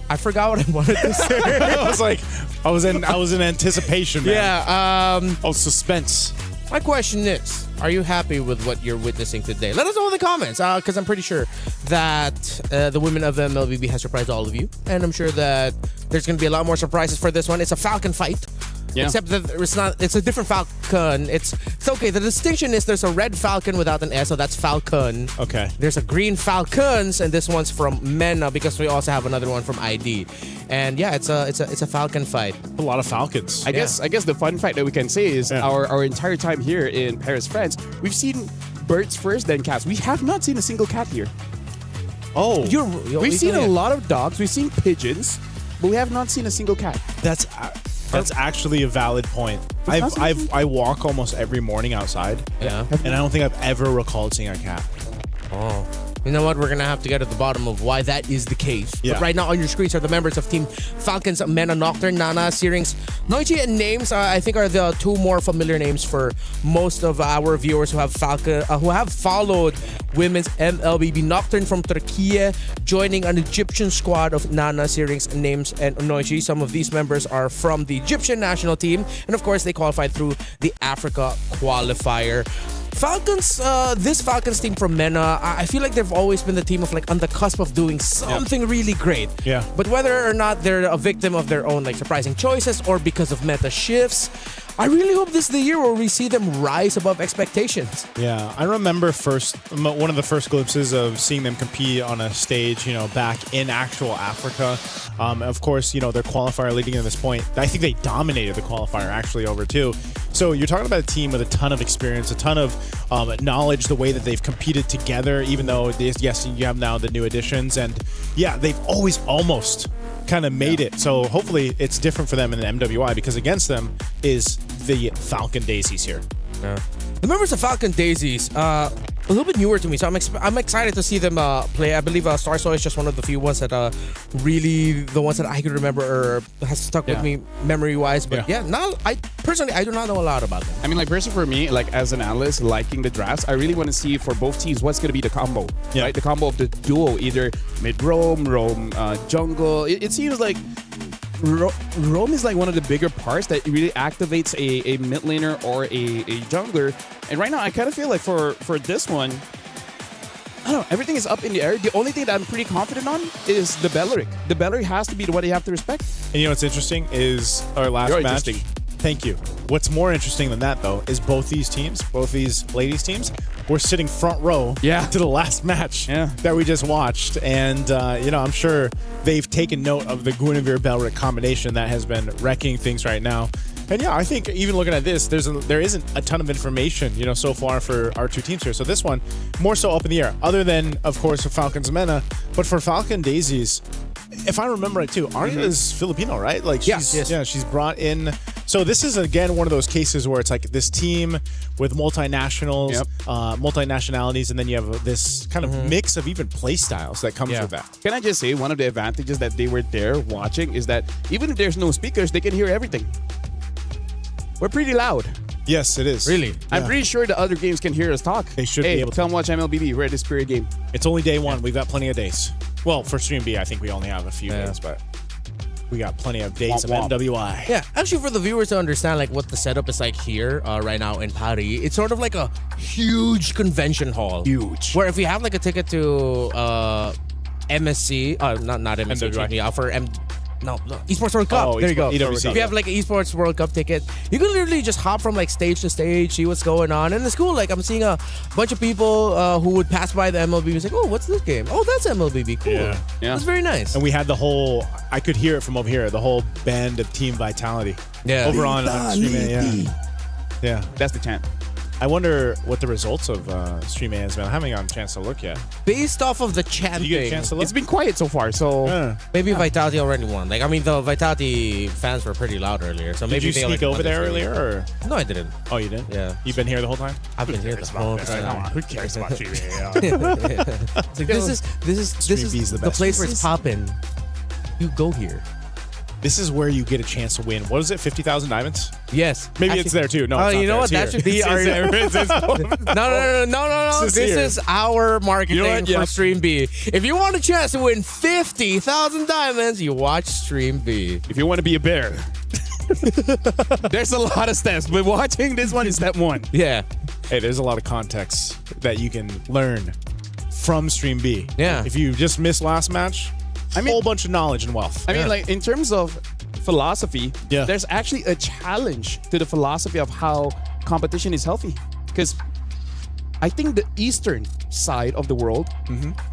I forgot what I wanted to say. I was in anticipation, man. Yeah. Suspense. My question is, are you happy with what you're witnessing today? Let us know in the comments, because I'm pretty sure that the women of MLBB has surprised all of you, and I'm sure that there's going to be a lot more surprises for this one. It's a Falcon fight. Yeah. Except that it's a different Falcon. It's okay. The distinction is there's a red Falcon without an S, so that's Falcon. Okay. There's a green Falcons, and this one's from Mena because we also have another one from ID. And yeah, it's a Falcon fight. A lot of Falcons. I guess the fun fact that we can say is our entire time here in Paris, France, we've seen birds first, then cats. We have not seen a single cat here. Oh, we've seen a lot of dogs. We've seen pigeons, but we have not seen a single cat. That's actually a valid point. I walk almost every morning outside. Yeah. And I don't think I've ever recalled seeing a cat. Oh. You know what? We're going to have to get to the bottom of why that is the case. Yeah. But right now on your screens are the members of Team Falcons, Mena, Nocturne, Nana, Searings, Noichi, and Names. I think are the two more familiar names for most of our viewers who have followed women's MLBB. Nocturne from Turkey, joining an Egyptian squad of Nana, Searings, Names, and Noichi. Some of these members are from the Egyptian national team. And of course, they qualified through the Africa qualifier. Falcons, this Falcons team from MENA, I feel like they've always been the team of like on the cusp of doing something really great. Yeah. But whether or not they're a victim of their own like surprising choices or because of meta shifts, I really hope this is the year where we see them rise above expectations. Yeah, I remember one of the first glimpses of seeing them compete on a stage, back in actual Africa. Of course, their qualifier leading to this point, I think they dominated the qualifier actually over too. So you're talking about a team with a ton of experience, a ton of knowledge, the way that they've competed together, even though, yes, you have now the new additions. And yeah, they've always almost kind of made it. So hopefully it's different for them in the MWI, because against them is the Falcon Daisies here. Yeah. The members of Falcon Daisies, a little bit newer to me, so I'm excited to see them play. I believe Star Soul is just one of the few ones that really the ones that I can remember or has stuck with me memory-wise. But now I do not know a lot about them. I mean, like personally for me, like as an analyst liking the drafts, I really want to see for both teams what's going to be the combo, right? The combo of the duo, either mid roam, jungle. It seems like roam is like one of the bigger parts that really activates a mid laner or a jungler. And right now, I kind of feel like for this one, I don't know, everything is up in the air. The only thing that I'm pretty confident on is the Belleric. The Belleric has to be the one you have to respect. And what's interesting is our last match. Thank you. What's more interesting than that, though, is both these ladies' teams, were sitting front row to the last match that we just watched. And, I'm sure they've taken note of the Guinevere-Belleric combination that has been wrecking things right now. And I think even looking at this, there isn't a ton of information, so far for our two teams here. So this one, more so up in the air, other than, of course, for Falcons MENA. But for Falcon Daisies, if I remember right too, Arya is Filipino, right? Like she's brought in. So this is again one of those cases where it's like this team with multinationals, multinationalities, and then you have this kind of mix of even play styles that comes with that. Can I just say one of the advantages that they were there watching is that even if there's no speakers, they can hear everything. We're pretty loud. Yes, it is. Really? I'm pretty sure the other games can hear us talk. They should be able to. Come watch MLBB. We're at this period game. It's only day one. We've got plenty of days. Well, for Stream B, I think we only have a few days, but we got plenty of days of MWI. Yeah, actually, for the viewers to understand like what the setup is like here right now in Paris, it's sort of like a huge convention hall. Huge. Where if you have like a ticket to MSC, not MSC, MWI. for Esports World Cup. Oh, there you go. EWC. If you have like an Esports World Cup ticket, you can literally just hop from like stage to stage, see what's going on. And it's cool. Like I'm seeing a bunch of people who would pass by the MLBB and say, "Oh, what's this game? Oh, that's MLBB. Cool." Yeah. It's very nice. And we had the whole, I could hear it from over here, the whole band of Team Vitality. Yeah. Over on Stream A, yeah. That's the chant. I wonder what the results of Stream A has been. I haven't gotten a chance to look yet. Based off of the chanting, Did you get a chance to look? It's been quiet so far, so maybe Vitality already won. Like I mean, the Vitality fans were pretty loud earlier, so maybe Did you sneak over there earlier, or no? I didn't. Oh, you didn't? Yeah. You've been here the whole time? I've been here the whole time. Who cares about Stream A? This is the place where it's popping. You go here. This is where you get a chance to win. What is it? 50,000 diamonds? Yes. Maybe Actually, it's there too. No, oh, it's not you know there. what? That should be our. No. This is our marketing for Stream B. If you want a chance to win 50,000 diamonds, you watch Stream B. If you want to be a bear, there's a lot of steps, but watching this one is step one. Yeah. Hey, there's a lot of context that you can learn from Stream B. Yeah. If you just missed last match, a whole bunch of knowledge and wealth. I mean, like in terms of philosophy, there's actually a challenge to the philosophy of how competition is healthy. Because I think the eastern side of the world,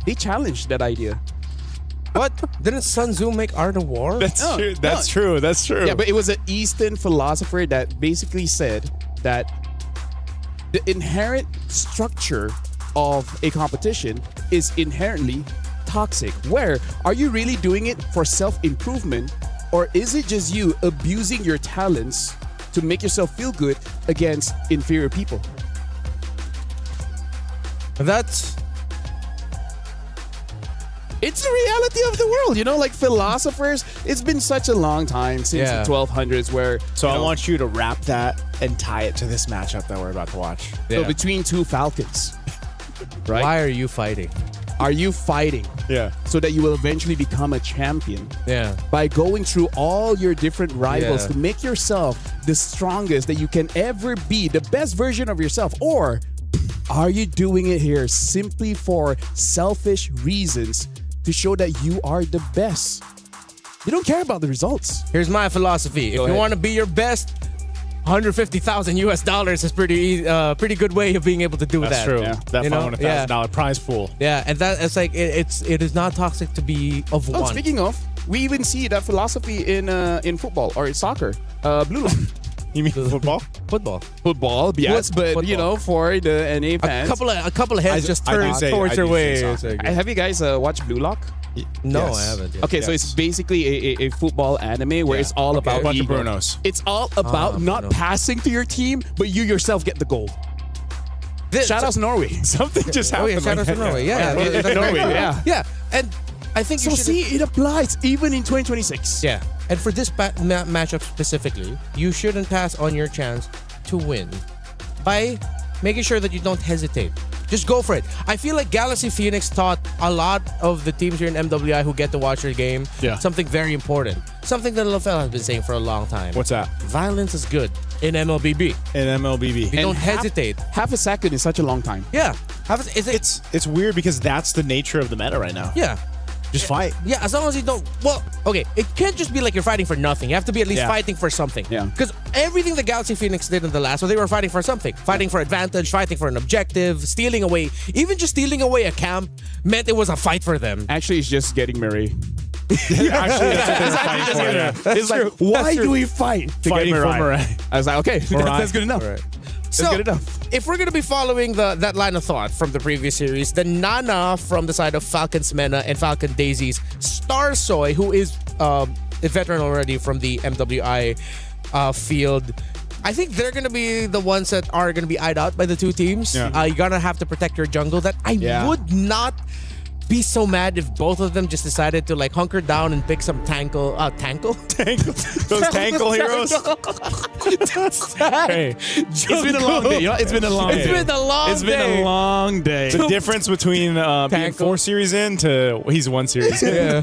they challenged that idea. What? Didn't Sun Tzu make Art of War? That's true. That's true. That's true. Yeah, but it was an Eastern philosopher that basically said that the inherent structure of a competition is inherently toxic. Where are you really doing it for self-improvement, or is it just you abusing your talents to make yourself feel good against inferior people? It's the reality of the world, like philosophers. It's been such a long time since the 1200s where. So I want you to wrap that and tie it to this matchup that we're about to watch. So between two Falcons, right? Why are you fighting? Are you fighting? Yeah. So that you will eventually become a champion. Yeah. By going through all your different rivals to make yourself the strongest that you can ever be, the best version of yourself, or Are you doing it here simply for selfish reasons to show that you are the best? You don't care about the results. Here's my philosophy. If you want to be your best, $150,000 is pretty good way of being able to do that. That's true. Yeah. That $500,000 prize pool. Yeah, and that it's like it is not toxic to be of one. Speaking of, we even see that philosophy in football or in soccer. Blue line. You mean football? Football, yes, but football. For the NA fans, a couple of heads just turned towards their way. Have you guys watched Blue Lock? No, I haven't. Okay, so it's basically a football anime where it's all about a bunch ego. of Brunos. It's all about not passing to your team, but you yourself get the goal. Shout out to Norway. Something just happened. Shout out to Norway. Yeah, Norway. Yeah, and I think so. It applies even in 2026. Yeah, and for this matchup specifically, you shouldn't pass on your chance to win by making sure that you don't hesitate. Just go for it. I feel like Galaxy Phoenix taught a lot of the teams here in MWI who get to watch your game something very important. Something that LaFell has been saying for a long time. What's that? Violence is good in MLBB. You don't hesitate. Half a second is such a long time. Yeah. It's weird because that's the nature of the meta right now. Yeah. Just fight. Yeah, as long as you don't. Well, okay, it can't just be like you're fighting for nothing. You have to be at least fighting for something. Yeah. Because everything the Galaxy Phoenix did in the last one, they were fighting for something. Fighting for advantage, fighting for an objective, stealing away. Even just stealing away a camp meant it was a fight for them. Actually, it's just getting Marie. It's like, why do we fight? Fighting for Mirai. I was like, okay, that's good enough. Right. That's good enough. If we're going to be following that line of thought from the previous series, then Nana from the side of Falcon Smena and Falcon Daisies, Star Soy, who is a veteran already from the MWI field, I think they're going to be the ones that are going to be eyed out by the two teams. Yeah. You're going to have to protect your jungle. That I would not be so mad if both of them just decided to like hunker down and pick some tankle. Those tankle heroes. Hey, it's been a long day. You know, it's been a long day. It's been a long day. The difference between being 4 series in to he's 1 series in. Yeah.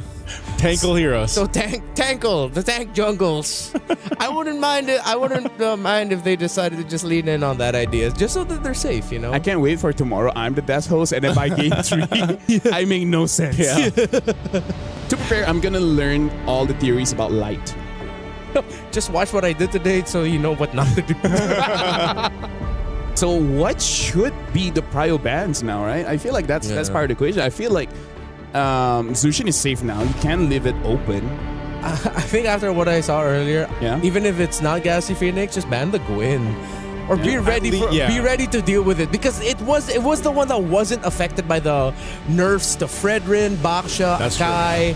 Tankle heroes. So tankle, the tank jungles. I wouldn't mind it. I wouldn't mind if they decided to just lean in on that idea, just so that they're safe. You know. I can't wait for tomorrow. I'm the best host, and then by game 3, I make no sense. Yeah. To prepare, I'm gonna learn all the theories about light. Just watch what I did today, so you know what not to do. So what should be the prio bans now, right? I feel like that's part of the equation. I feel like Zushin is safe now. You can leave it open. I think after what I saw earlier, even if it's not Galaxy Phoenix, just ban the Gwyn. Or be ready be ready to deal with it, because it was the one that wasn't affected by the nerfs to Fredrin, Baksha, Akai.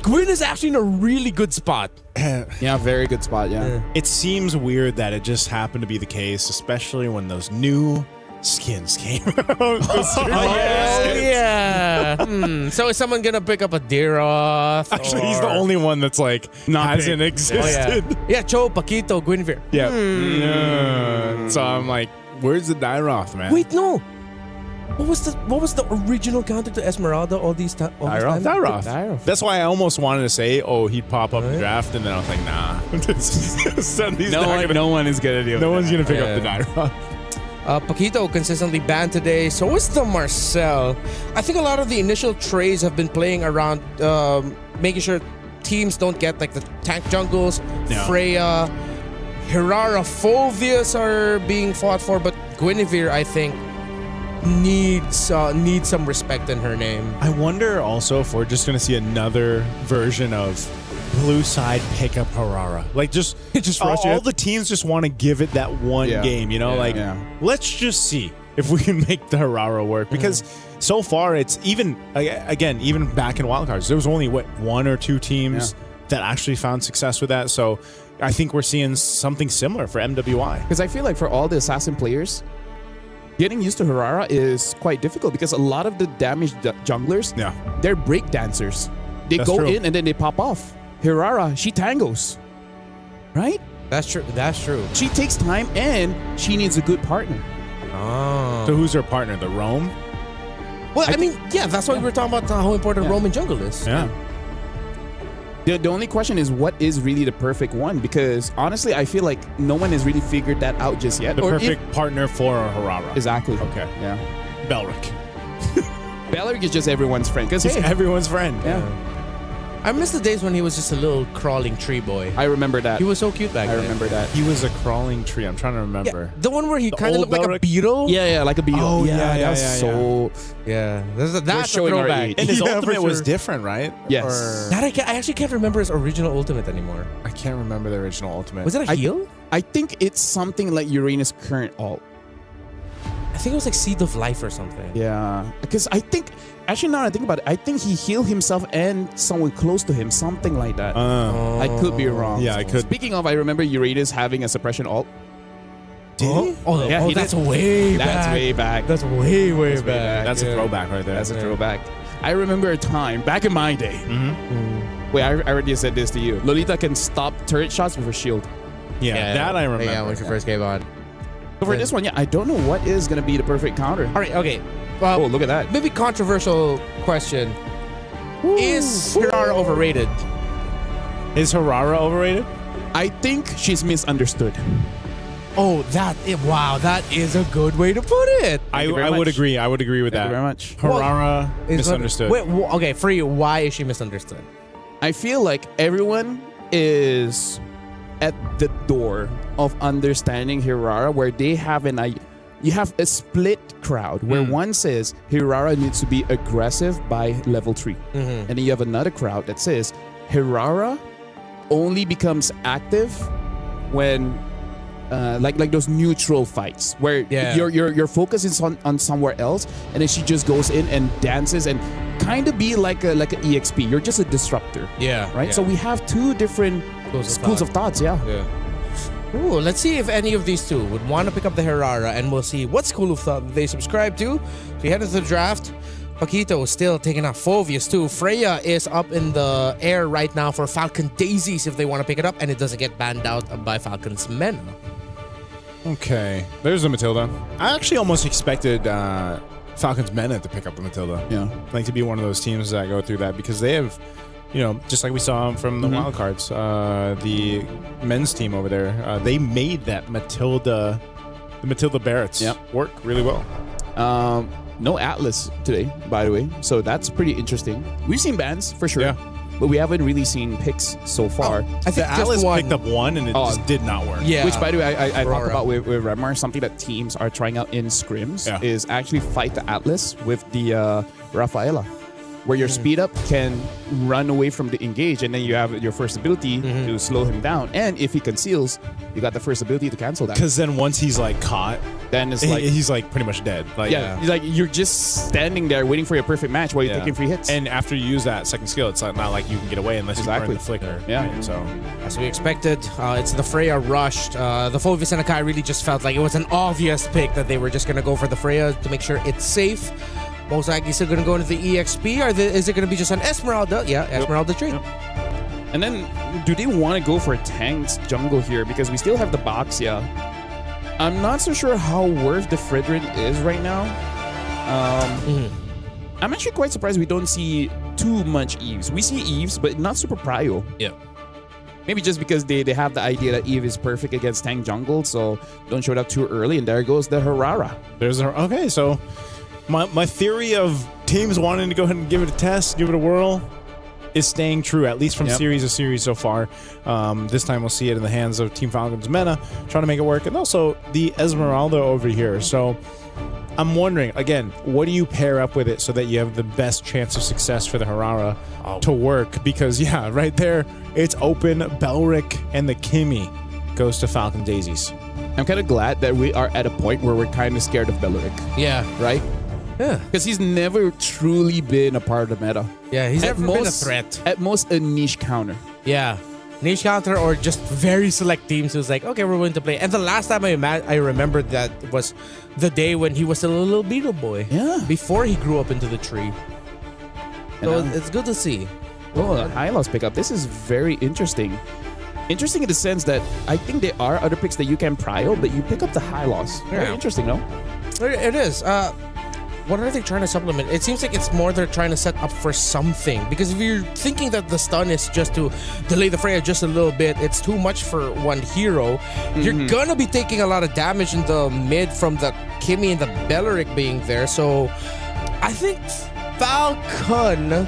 Gwyn is actually in a really good spot. Yeah, very good spot, yeah. It seems weird that it just happened to be the case, especially when those new skins came out. So is someone gonna pick up a Deeroth? Actually, he's the only one that's like hasn't existed. Yeah, Cho, Paquito, Guinevere. Yeah. So I'm like, where's the Dyroth, man? Wait, no. What was the original counter to Esmeralda all these times? Dyroth. That's why I almost wanted to say, he'd pop up in the draft, and then I was like, nah. No one is gonna do. No one's gonna pick up the Dyroth. Paquito consistently banned today. So is the Marcel. I think a lot of the initial trays have been playing around making sure teams don't get like the tank jungles. No. Freya, Hirara, Phovius are being fought for, but Guinevere, I think, needs some respect in her name. I wonder also if we're just going to see another version of blue side pick up Harara. Like just rush all the teams just want to give it that one game, you know? Let's just see if we can make the Harara work, because so far it's even back in wildcards, there was only 1 or 2 teams that actually found success with that. So I think we're seeing something similar for MWI. Because I feel like for all the assassin players, getting used to Harara is quite difficult, because a lot of the damaged junglers, they're break dancers. They go in and then they pop off. Hirara, she tangos, right? That's true. She takes time, and she needs a good partner. So who's her partner? The Roam? Well, I mean, that's why we were talking about how important Roam in jungle is. Yeah. The only question is what is really the perfect one? Because honestly, I feel like no one has really figured that out just yet. The perfect partner for Harara. Exactly. Okay. Yeah. Belric. Belric is just everyone's friend. Because He's everyone's friend. Yeah. I miss the days when he was just a little crawling tree boy. I remember that. He was so cute back then. I remember that. He was a crawling tree. I'm trying to remember. The one where he kind of old looked like a Belric? beetle. Yeah, like a beetle. Oh, that was so. Yeah, that's a showing our throwback. age. And his Yeah, ultimate for was sure. different, right? Yes. Or- That I actually can't remember his original ultimate anymore. I can't remember the original ultimate. Was it a heal? I think it's something like Uranus' current alt. I think it was like Seed of Life or something. Yeah, because I think actually now that I think about it, I think he healed himself and someone close to him, something like that. I could be wrong. Yeah, I could. Speaking of, I remember Uranus having a suppression alt. Did he? Yeah, he that's did. way back. That's way back. That's way back. That's a throwback right there. That's a throwback. I remember a time back in my day. Wait, I already said this to you. Lolita can stop turret shots with her shield. Yeah, that I remember. Yeah, when she first came on. So for this one, yeah, I don't know what is gonna be the perfect counter. All right, okay. Oh, look at that. Maybe controversial question. Is Hirara overrated? Is Harara overrated? I think she's misunderstood. Oh, wow, that is a good way to put it. I you very would much. agree. I would agree with Thank that. you very much. Harara misunderstood. Wait, okay, for you, why is she misunderstood? I feel like everyone is at the door of understanding Hirara, where they have you have a split crowd where one says Hirara needs to be aggressive by level 3. And then you have another crowd that says Hirara only becomes active when like those neutral fights where your focus is on somewhere else, and then she just goes in and dances and kind of be like a EXP. You're just a disruptor. Yeah. Right? yeah. So we have two different schools of thoughts, yeah. Ooh, let's see if any of these two would want to pick up the Hirara, and we'll see what school of thought they subscribe to. So we head into the draft. Paquito is still taking out Phovius too. Freya is up in the air right now for Falcon Daisies if they want to pick it up, and it doesn't get banned out by Falcon's men. Okay, there's the Matilda. I actually almost expected Falcon's men to pick up the Matilda. Yeah. Like to be one of those teams that go through that because they have, you know, just like we saw from the wild cards, the men's team over there, they made that Matilda, the Matilda Barretts work really well. No Atlas today, by the way, so that's pretty interesting. We've seen bans for sure, but we haven't really seen picks so far. I think the Atlas one picked up one and it just did not work. Yeah. Which, by the way, I talked about with Redmar. Something that teams are trying out in scrims is actually fight the Atlas with the Rafaela, where your speed up can run away from the engage, and then you have your first ability to slow him down. And if he conceals, you got the first ability to cancel that. Because then once he's like caught, then it's like he's like pretty much dead. Like he's like you're just standing there waiting for your perfect match while you're taking free hits. And after you use that second skill, it's not like you can get away unless you burn the flicker. Yeah. Right? So as we expected, it's the Freya rushed. The Phovius and Akai really just felt like it was an obvious pick that they were just gonna go for the Freya to make sure it's safe. Most likely still going to go into the EXP, or is it going to be just an Esmeralda? Yeah, Esmeralda tree. And then, do they want to go for a tanked jungle here? Because we still have the Baxia. I'm not so sure how worth the Fredrin is right now. I'm actually quite surprised we don't see too much Eves. We see Eves, but not super prio. Yeah. Maybe just because they have the idea that Eve is perfect against tank jungle, so don't show it up too early, and there goes the Harara. Okay, so my theory of teams wanting to go ahead and give it a test, give it a whirl, is staying true, at least from series to series so far. This time we'll see it in the hands of Team Falcon's Mena, trying to make it work, and also the Esmeralda over here. So I'm wondering, again, what do you pair up with it so that you have the best chance of success for the Harara to work? Because, yeah, right there, it's open. Belric and the Kimmy goes to Falcon Daisies. I'm kind of glad that we are at a point where we're kind of scared of Belric. Yeah. Right? Yeah. Because he's never truly been a part of the meta. Yeah, he's never been a threat. At most, a niche counter. Yeah. Niche counter or just very select teams who's like, okay, we're going to play. And the last time I remembered that was the day when he was still a little beetle boy. Yeah. Before he grew up into the tree. So it's good to see. Oh, the Hylos pickup. This is very interesting. Interesting in the sense that I think there are other picks that you can prio, but you pick up the Hylos. Very interesting, no? It is. what are they trying to supplement? It seems like it's more they're trying to set up for something. Because if you're thinking that the stun is just to delay the Freya just a little bit, it's too much for one hero. You're gonna be taking a lot of damage in the mid from the Kimmy and the Belleric being there. So I think Falcon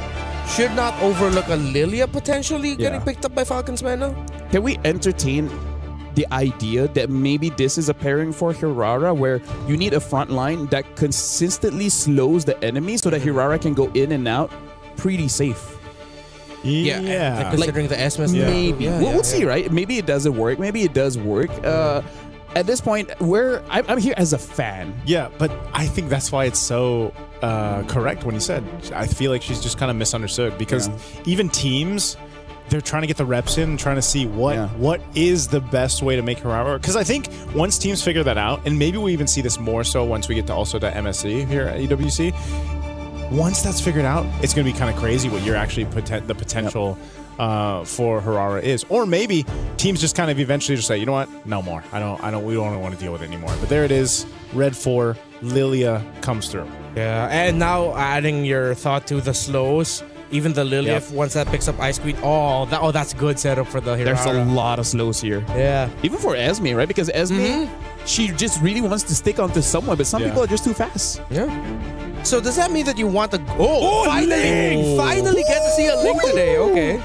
should not overlook a Lilia potentially getting picked up by Falcon's mana. Can we entertain the idea that maybe this is a pairing for Hirara where you need a front line that consistently slows the enemy so that Hirara can go in and out pretty safe? Yeah. Considering the Esmus. Maybe. We'll see, right? Maybe it doesn't work. Maybe it does work. At this point, I'm here as a fan. Yeah, but I think that's why it's so correct when you said, I feel like she's just kind of misunderstood because even teams, they're trying to get the reps in and trying to see what is the best way to make Hirara. Because I think once teams figure that out, and maybe we even see this more so once we get to also to MSC here at EWC, once that's figured out, it's going to be kind of crazy what you're actually the potential for Hirara is. Or maybe teams just kind of eventually just say, you know what, no more. We don't want to deal with it anymore. But there it is, Red 4, Lilia comes through. Yeah, and now adding your thought to the slows. Even the Lilia, once that picks up Ice Queen, that's good setup for the Hirara. There's a lot of slows here. Yeah. Even for Esme, right? Because Esme, she just really wants to stick onto someone, but some people are just too fast. Yeah. So does that mean that you want to... finally get to see a Link today. Okay.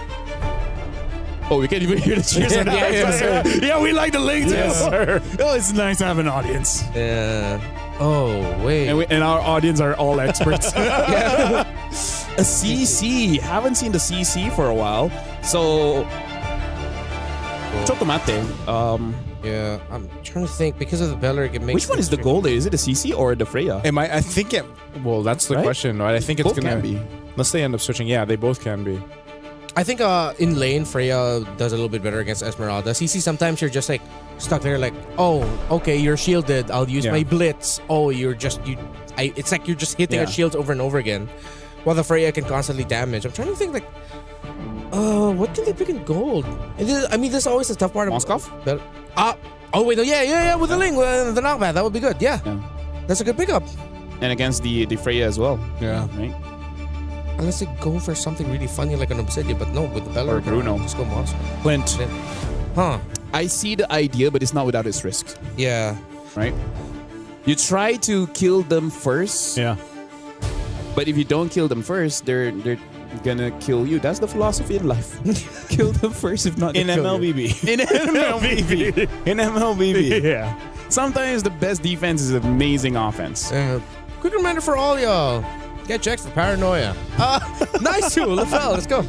Oh, we can't even hear the cheers. Yeah, we like the Link too. Yes, sir. Oh, it's nice to have an audience. Yeah. Oh, wait. And our audience are all experts. A CC. Haven't seen the CC for a while. So, Chocolate. Yeah, I'm trying to think. Because of the Belleric, it makes... Which one is the gold? Is it the CC or the Freya? I think it... Well, that's the question, right? I think it's going to be. Unless they end up switching. Yeah, they both can be. I think in lane, Freya does a little bit better against Esmeralda. CC, sometimes you're just like stuck there like, oh, okay, you're shielded. I'll use my blitz. Oh, it's like you're just hitting her shields over and over again. While the Freya can constantly damage. I'm trying to think like, what can they pick in gold? This is always a tough part of Moskov? With the Ling, the knockback, that would be good. Yeah. That's a good pickup. And against the Freya as well. Yeah. Right? Unless they go for something really funny like an Obsidian, but no, with the Bella or Bruno. Just go Moskov. Quint. Huh. I see the idea, but it's not without its risks. Yeah. Right? You try to kill them first. Yeah. But if you don't kill them first, they're gonna kill you. That's the philosophy in life. Kill them first, if not in MLBB. In MLBB. In MLBB. Yeah. Sometimes the best defense is amazing offense. Quick reminder for all y'all. Get checked for paranoia. Nice too, LaFell. Let's go.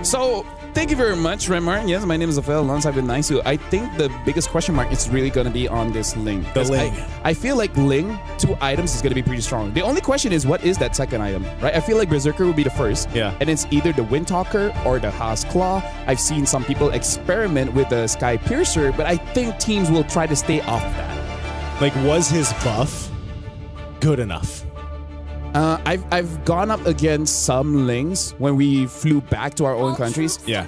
So, thank you very much, Remar. Yes, my name is LaFell. Alongside with Nice. I think the biggest question mark is really going to be on this Ling. The Ling. I feel like Ling, 2 items is going to be pretty strong. The only question is, what is that second item, right? I feel like Berserker will be the first. Yeah. And it's either the Windtalker or the Haas Claw. I've seen some people experiment with the Sky Piercer, but I think teams will try to stay off that. Like, was his buff good enough? I've gone up against some Lings when we flew back to our own countries. Yeah.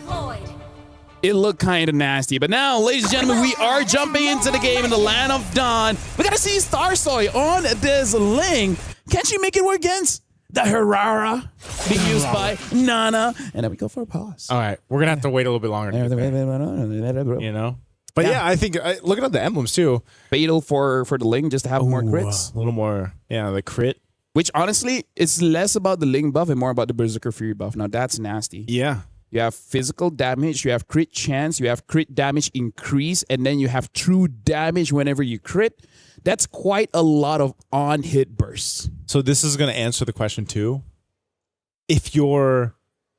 It looked kind of nasty. But now, ladies and gentlemen, we are jumping into the game in the Land of Dawn. We got to see Starsoy on this Ling. Can she make it work against the Hirara being used by Nana? And then we go for a pause. All right. We're going to have to wait a little bit longer. You know? But yeah, I think, looking at the emblems too. Fatal for the Ling just to have more crits. A little more, the crit. Which honestly, it's less about the Ling buff and more about the Berserker Fury buff. Now that's nasty. Yeah. You have physical damage, you have crit chance, you have crit damage increase, and then you have true damage whenever you crit. That's quite a lot of on-hit bursts. So this is going to answer the question too. If you're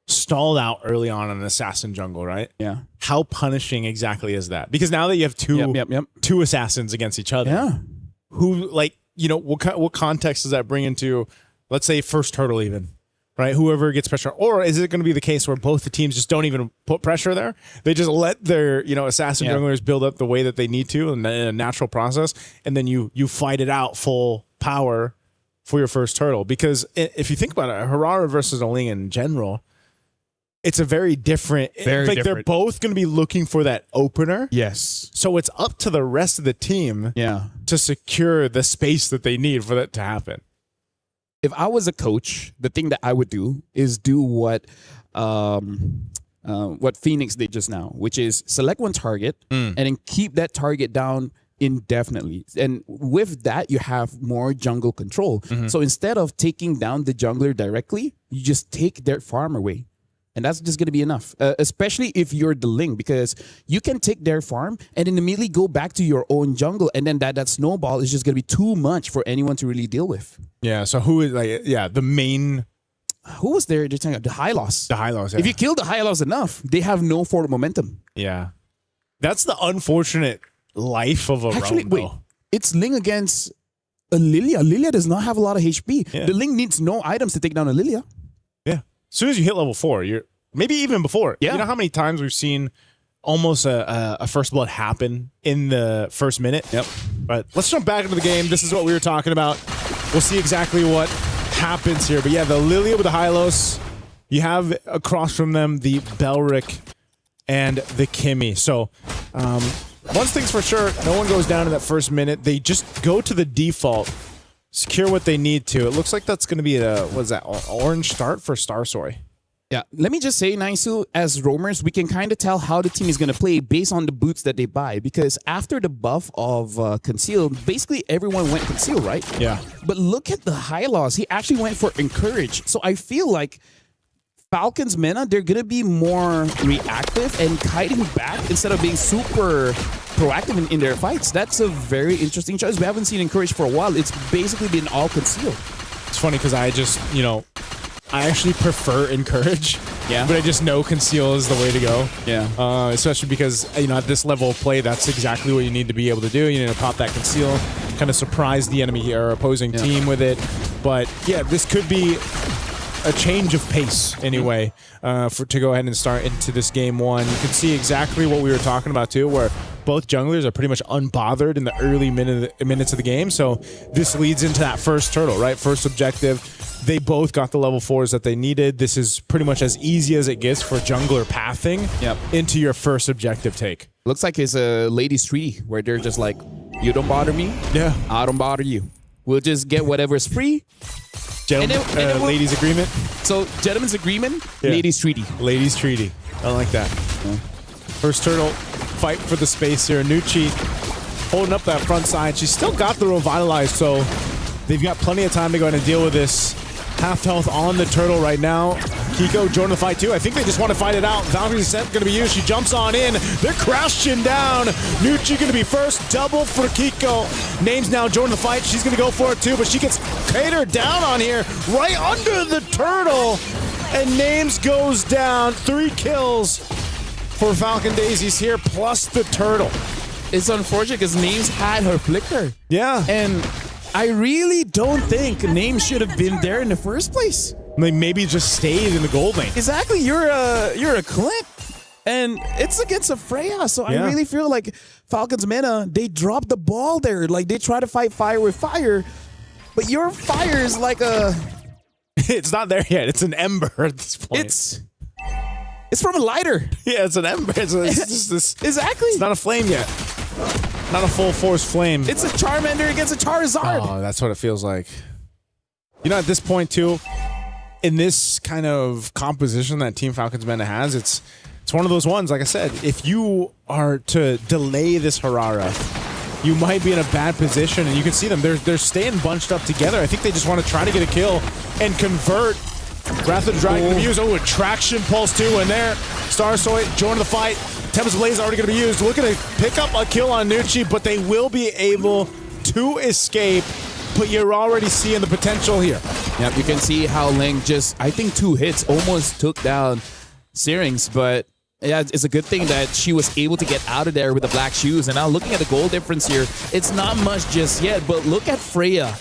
stalled out early on an assassin jungle, right? Yeah. How punishing exactly is that? Because now that you have two assassins against each other, who what context does that bring into, let's say, first turtle even, right? Whoever gets pressure, or is it going to be the case where both the teams just don't even put pressure there? They just let their assassin junglers build up the way that they need to in a natural process, and then you fight it out full power for your first turtle. Because if you think about it, Hirara versus a Ling in general, it's a very different. They're both going to be looking for that opener. Yes. So it's up to the rest of the team to secure the space that they need for that to happen. if I was a coach, the thing that I would do is do what Phoenix did just now, which is select one target and then keep that target down indefinitely. And with that, you have more jungle control. So instead of taking down the jungler directly, you just take their farm away. And that's just going to be enough, especially if you're the Ling, because you can take their farm and then immediately go back to your own jungle. And then that snowball is just going to be too much for anyone to really deal with. Yeah, so who is the main... Who was there? The Hylos. The Hylos, yeah. If you kill the Hylos enough, they have no forward momentum. Yeah. That's the unfortunate life of a Actually, roam, wait. though. It's Ling against a Lilia. Lilia does not have a lot of HP. Yeah. The Ling needs no items to take down a Lilia. Yeah. As soon as you hit level 4, you're maybe even before. Yeah. You know how many times we've seen almost a first blood happen in the first minute? Yep. But let's jump back into the game. This is what we were talking about. We'll see exactly what happens here. But yeah, the Lilia with the Hylos. You have across from them the Belric and the Kimmy. So one thing's for sure, no one goes down in that first minute. They just go to the default, secure what they need to. It looks like that's going to be orange start for Starsoy. Yeah, let me just say, Naisu, as roamers, we can kind of tell how the team is going to play based on the boots that they buy. Because after the buff of Conceal, basically everyone went Conceal, right? Yeah. But look at the Hylos. He actually went for Encourage. So I feel like Falcon's Mena, they're going to be more reactive and kiting back instead of being super proactive in their fights. That's a very interesting choice. We haven't seen Encourage for a while. It's basically been all Conceal. It's funny because I just, I actually prefer Encourage. Yeah. But I just know Conceal is the way to go. Yeah. Especially because, at this level of play, that's exactly what you need to be able to do. You need to pop that Conceal, kind of surprise the enemy or opposing team with it. But yeah, this could be a change of pace anyway to go ahead and start into this game one. You can see exactly what we were talking about too, where both junglers are pretty much unbothered in the early minutes of the game. So this leads into that first turtle, right? First objective. They both got the level 4s that they needed. This is pretty much as easy as it gets for jungler pathing into your first objective take. Looks like it's a ladies' tree where they're just like, you don't bother me. Yeah. I don't bother you. We'll just get whatever's free. Ladies' agreement. So, gentlemen's agreement, ladies' treaty. Ladies' treaty. I like that. First turtle, fight for the space here. Nucci holding up that front side. She's still got the revitalize, so they've got plenty of time to go ahead and deal with this. Half health on the turtle right now. Kiko joined the fight too. I think they just want to fight it out. Valkyrie's set going to be used. She jumps on in. They're crashing down. Nucci going to be first. Double for Kiko. Name's now joined the fight. She's going to go for it too, but she gets catered down on here right under the turtle. And Names goes down. 3 kills for Falcon Daisies here, plus the turtle. It's unfortunate because Names had her flicker. Yeah. And I really don't think Names should have been there in the first place. Maybe just stayed in the gold lane. Exactly. You're a Clint. And it's against a Freya. So I really feel like Falcon's Mena, they dropped the ball there. Like they try to fight fire with fire. But your fire is like a... It's not there yet. It's an ember at this point. It's from a lighter. Yeah, it's an ember. It's just this. Exactly. It's not a flame yet. Not a full force flame. It's a Charmander against a Charizard. Oh, that's what it feels like. At this point too, in this kind of composition that Team Falcons Mena has, it's one of those ones, like I said, if you are to delay this Harara, you might be in a bad position, and you can see them. They're staying bunched up together. I think they just want to try to get a kill and convert. Wrath of the Dragon going to be used. Oh, Attraction Pulse too in there. Starsoy joining the fight. Tempest Blaze already going to be used. Looking to pick up a kill on Nucci, but they will be able to escape. But you're already seeing the potential here. Yep, you can see how Ling just, I think 2 hits almost took down Syrinx, but yeah, it's a good thing that she was able to get out of there with the black shoes. And now looking at the goal difference here, it's not much just yet, but look at Freya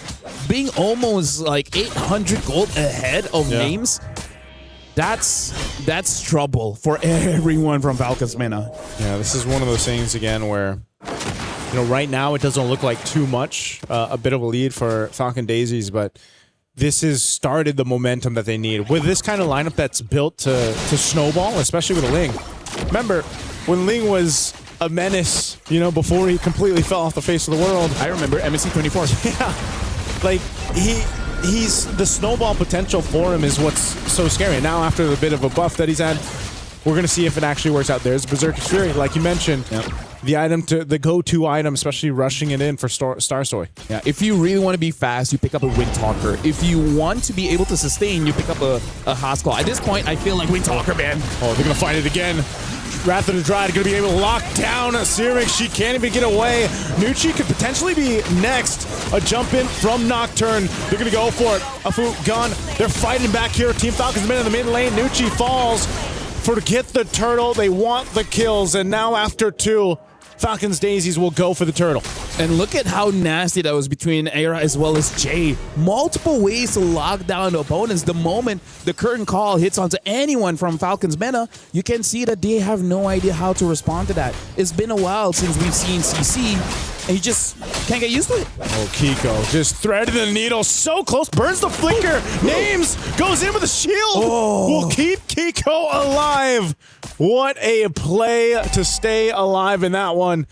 being almost like 800 gold ahead of Names. That's trouble for everyone from Falcons Mena. Yeah, this is one of those things again where, right now it doesn't look like too much, a bit of a lead for Falcon Daisies, but this has started the momentum that they need. With this kind of lineup that's built to snowball, especially with a Ling. Remember, when Ling was a menace, before he completely fell off the face of the world. I remember MSC 24. Yeah. Like, the snowball potential for him is what's so scary. Now, after the bit of a buff that he's had, we're going to see if it actually works out. There's Berserker's Fury, like you mentioned. The go-to item, especially rushing it in for Starsoy. Yeah, if you really want to be fast, you pick up a Windtalker. If you want to be able to sustain, you pick up a Haskell. At this point, I feel like Windtalker, man. Oh, they're going to find it again. Wrath of the Dryad going to be able to lock down Syrinx. She can't even get away. Nucci could potentially be next. A jump in from Nocturne. They're going to go for it. Afu gone. They're fighting back here. Team Falcons in the mid lane. Nucci falls for get the turtle. They want the kills. And now after 2, Falcons Daisies will go for the turtle. And look at how nasty that was between Era as well as Jay. Multiple ways to lock down the opponents. The moment the curtain call hits onto anyone from Falcons meta, you can see that they have no idea how to respond to that. It's been a while since we've seen CC, and you just can't get used to it. Oh, Kiko just threaded the needle so close. Burns the flicker. Names goes in with a shield. Will keep Kiko alive. What a play to stay alive in that one.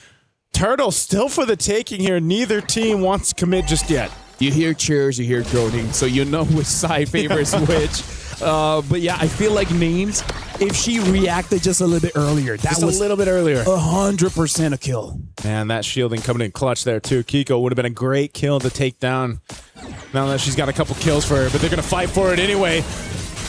Turtle still for the taking here. Neither team wants to commit just yet. You hear cheers, you hear groaning, so you know which side favors which. But yeah, I feel like Names, if she reacted just a little bit earlier, that was a little bit earlier. 100% a kill. Man, that shielding coming in clutch there too. Kiko would have been a great kill to take down. Now that she's got a couple kills for her, but they're going to fight for it anyway.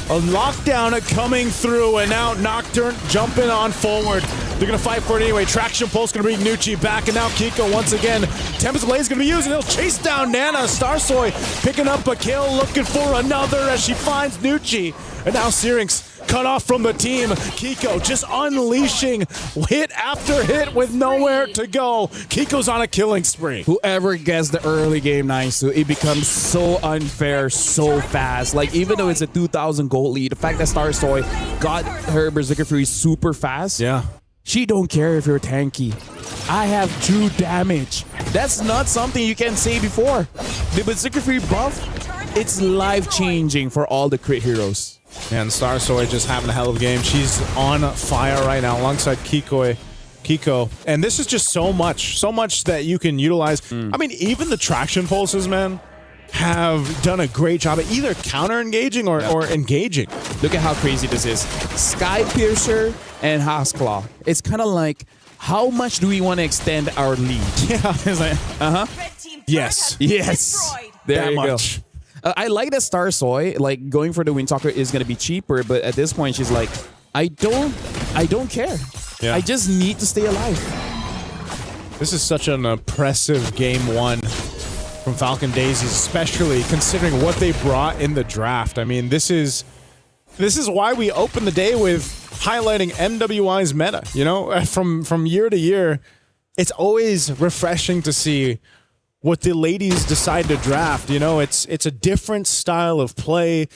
A lockdown coming through, and now Nocturne jumping on forward. They're going to fight for it anyway. Traction Pulse going to bring Nucci back, and now Kiko once again. Tempest Blaze going to be used, and he'll chase down Nana. Starsoy picking up a kill, looking for another as she finds Nucci. And now Syrinx cut off from the team. Kiko just unleashing hit after hit with nowhere to go. Kiko's on a killing spree. Whoever gets the early game nice, it becomes so unfair so fast. Like, even though it's a 2,000 gold lead, the fact that Starsoy got her Berserker Fury super fast, she don't care if you're tanky. I have 2 damage. That's not something you can say before. The Berserker Fury buff, it's life-changing for all the crit heroes. And Starsoy just having a hell of a game. She's on fire right now alongside Kiko. And this is just so much that you can utilize. I mean, even the traction pulses, man, have done a great job at either counter-engaging or engaging. Look at how crazy this is. Sky Piercer and Haskell. It's kind of like, how much do we want to extend our lead? Yeah, it's like, Yes. There you go. I like that Starsoy, like, going for the Windtalker is going to be cheaper, but at this point she's like, I don't care. Yeah. I just need to stay alive. This is such an impressive game 1 from Falcon Daisies, especially considering what they brought in the draft. I mean, this is why we open the day with highlighting MWI's meta. You know, from year to year, it's always refreshing to see what the ladies decide to draft. You know, it's a different style of play,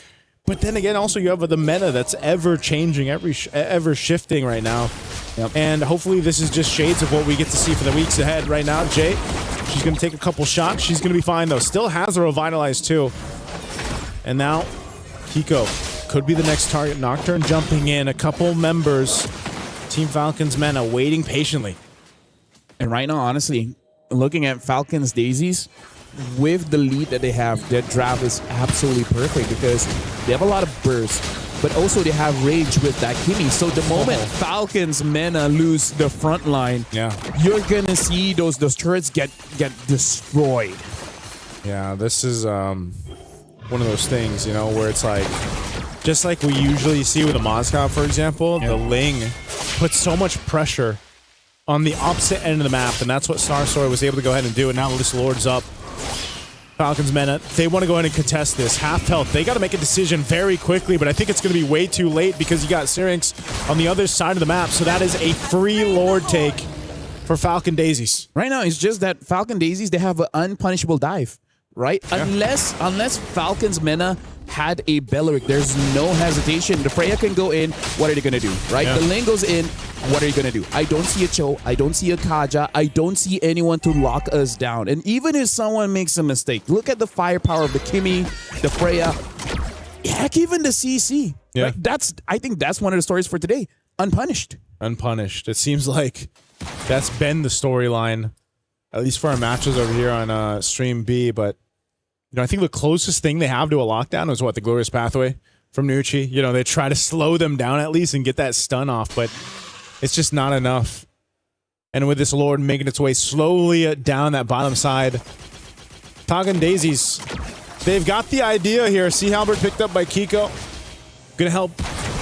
but then again, also you have the meta that's ever changing, ever shifting right now. And hopefully this is just shades of what we get to see for the weeks ahead. Right now, Jay, she's going to take a couple shots. She's going to be fine though. Still has a Revitalize too. And now Kiko could be the next target. Nocturne jumping in. A couple members, Team Falcons meta, waiting patiently. And right now, honestly, looking at Falcons Daisies, with the lead that they have, their draft is absolutely perfect because they have a lot of burst, but also they have rage with that Kimmy. So the moment Falcons Mena lose the front line, you're gonna see those turrets get destroyed. Yeah, this is one of those things, you know, where it's like, just like we usually see with a Moscow, for example, the Ling puts so much pressure on the opposite end of the map, and that's what Starsoy was able to go ahead and do, and now this Lord's up. Falcons Mena, they want to go ahead and contest this. Half health. They got to make a decision very quickly, but I think it's going to be way too late because you got Syrinx on the other side of the map, so that is a free Lord take for Falcon Daisies. Right now, it's just that Falcon Daisies, they have an unpunishable dive, right? Yeah. Unless Falcons Mena had a Belleric, there's no hesitation. The Freya can go in. What are they going to do, right? The Ling goes in. What are you going to do? I don't see a Cho. I don't see a Kaja. I don't see anyone to lock us down. And even if someone makes a mistake, look at the firepower of the Kimmy, the Freya, heck, even the CC. Yeah. Right? I think that's one of the stories for today. Unpunished. Unpunished. It seems like that's been the storyline, at least for our matches over here on Stream B, but I think the closest thing they have to a lockdown is the Glorious Pathway from Nucci. They try to slow them down at least and get that stun off, but it's just not enough. And with this Lord making its way slowly down that bottom side, Falcon Daisies, they've got the idea here. Sea Halberd picked up by Kiko. Gonna help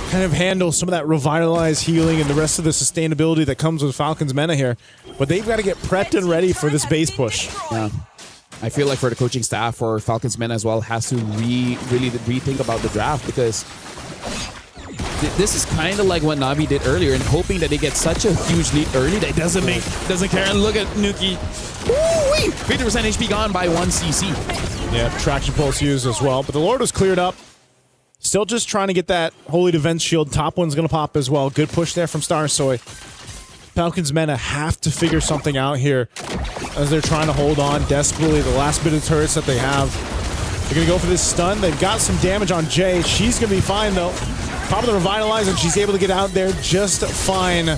kind of handle some of that revitalized healing and the rest of the sustainability that comes with Falcon's Mena here. But they've got to get prepped and ready for this base push. Yeah. I feel like for the coaching staff or Falcons Mena as well has to really rethink about the draft, because this is kind of like what Navi did earlier and hoping that they get such a huge lead early that it doesn't care. And look at Nuki. Woo-wee! 50% HP gone by 1 CC. Yeah, traction pulse used as well. But the Lord was cleared up. Still just trying to get that Holy Defense Shield. Top one's going to pop as well. Good push there from Starsoy. Falcons Mena have to figure something out here as they're trying to hold on desperately. The last bit of turrets that they have. They're going to go for this stun. They've got some damage on Jay. She's going to be fine, though. Pop of the Revitalize, and she's able to get out there just fine.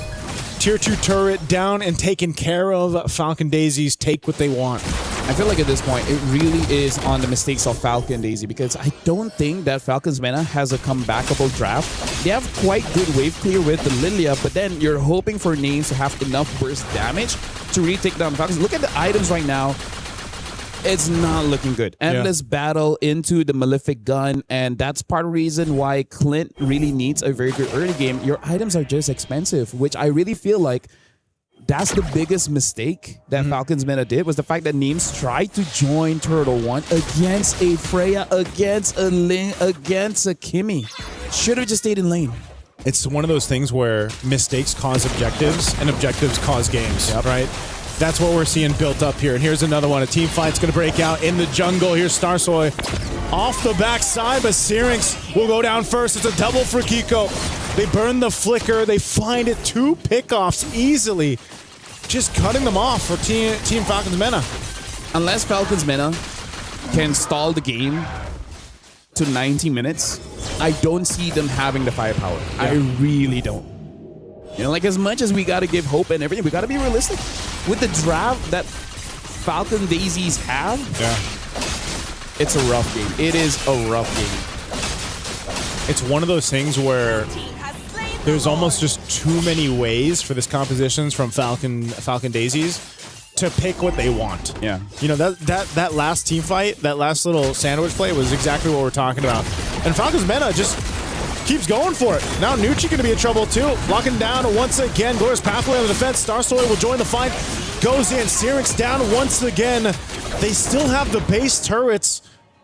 Tier 2 turret down and taken care of. Falcon Daisies take what they want. I feel like at this point, it really is on the mistakes of Falcon Daisy, because I don't think that Falcon's Mena has a comebackable draft. They have quite good wave clear with the Lilia, but then you're hoping for names to have enough burst damage to really take down Falcons. Look at the items right now. It's not looking good. Endless battle into the Malefic Gun, and that's part of the reason why Clint really needs a very good early game. Your items are just expensive, which I really feel like that's the biggest mistake that Falcons Mena did, was the fact that Names tried to join Turtle 1 against a Freya, against a Ling, against a Kimmy. Should have just stayed in lane. It's one of those things where mistakes cause objectives and objectives cause games, right? That's what we're seeing built up here. And here's another one. A team fight's going to break out in the jungle. Here's Starsoy off the backside, but Syrinx will go down first. It's a double for Kiko. They burn the flicker. They find it. 2 pickoffs easily. Just cutting them off for Team Falcons Mena. Unless Falcons Mena can stall the game to 90 minutes, I don't see them having the firepower. I really don't. Like, as much as we got to give hope and everything, we got to be realistic. With the draft that Falcon Daisies have, it's a rough game. It is a rough game. It's one of those things where there's almost just too many ways for this compositions from Falcon Daisies to pick what they want. Yeah. That last team fight, that last little sandwich play was exactly what we're talking about. And Falcons Mena just keeps going for it. Now Nucci going to be in trouble too. Locking down once again. Glorious Pathway on the defense. Starsoy will join the fight. Goes in. Syrinx down once again. They still have the base turrets,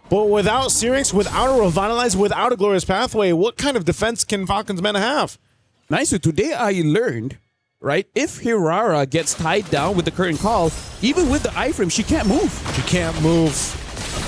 but without Syrinx, without a Revitalize, without a Glorious Pathway, what kind of defense can Falcons Mena have? Nice. So today I learned, right, if Hirara gets tied down with the current call, even with the iframe, she can't move. She can't move.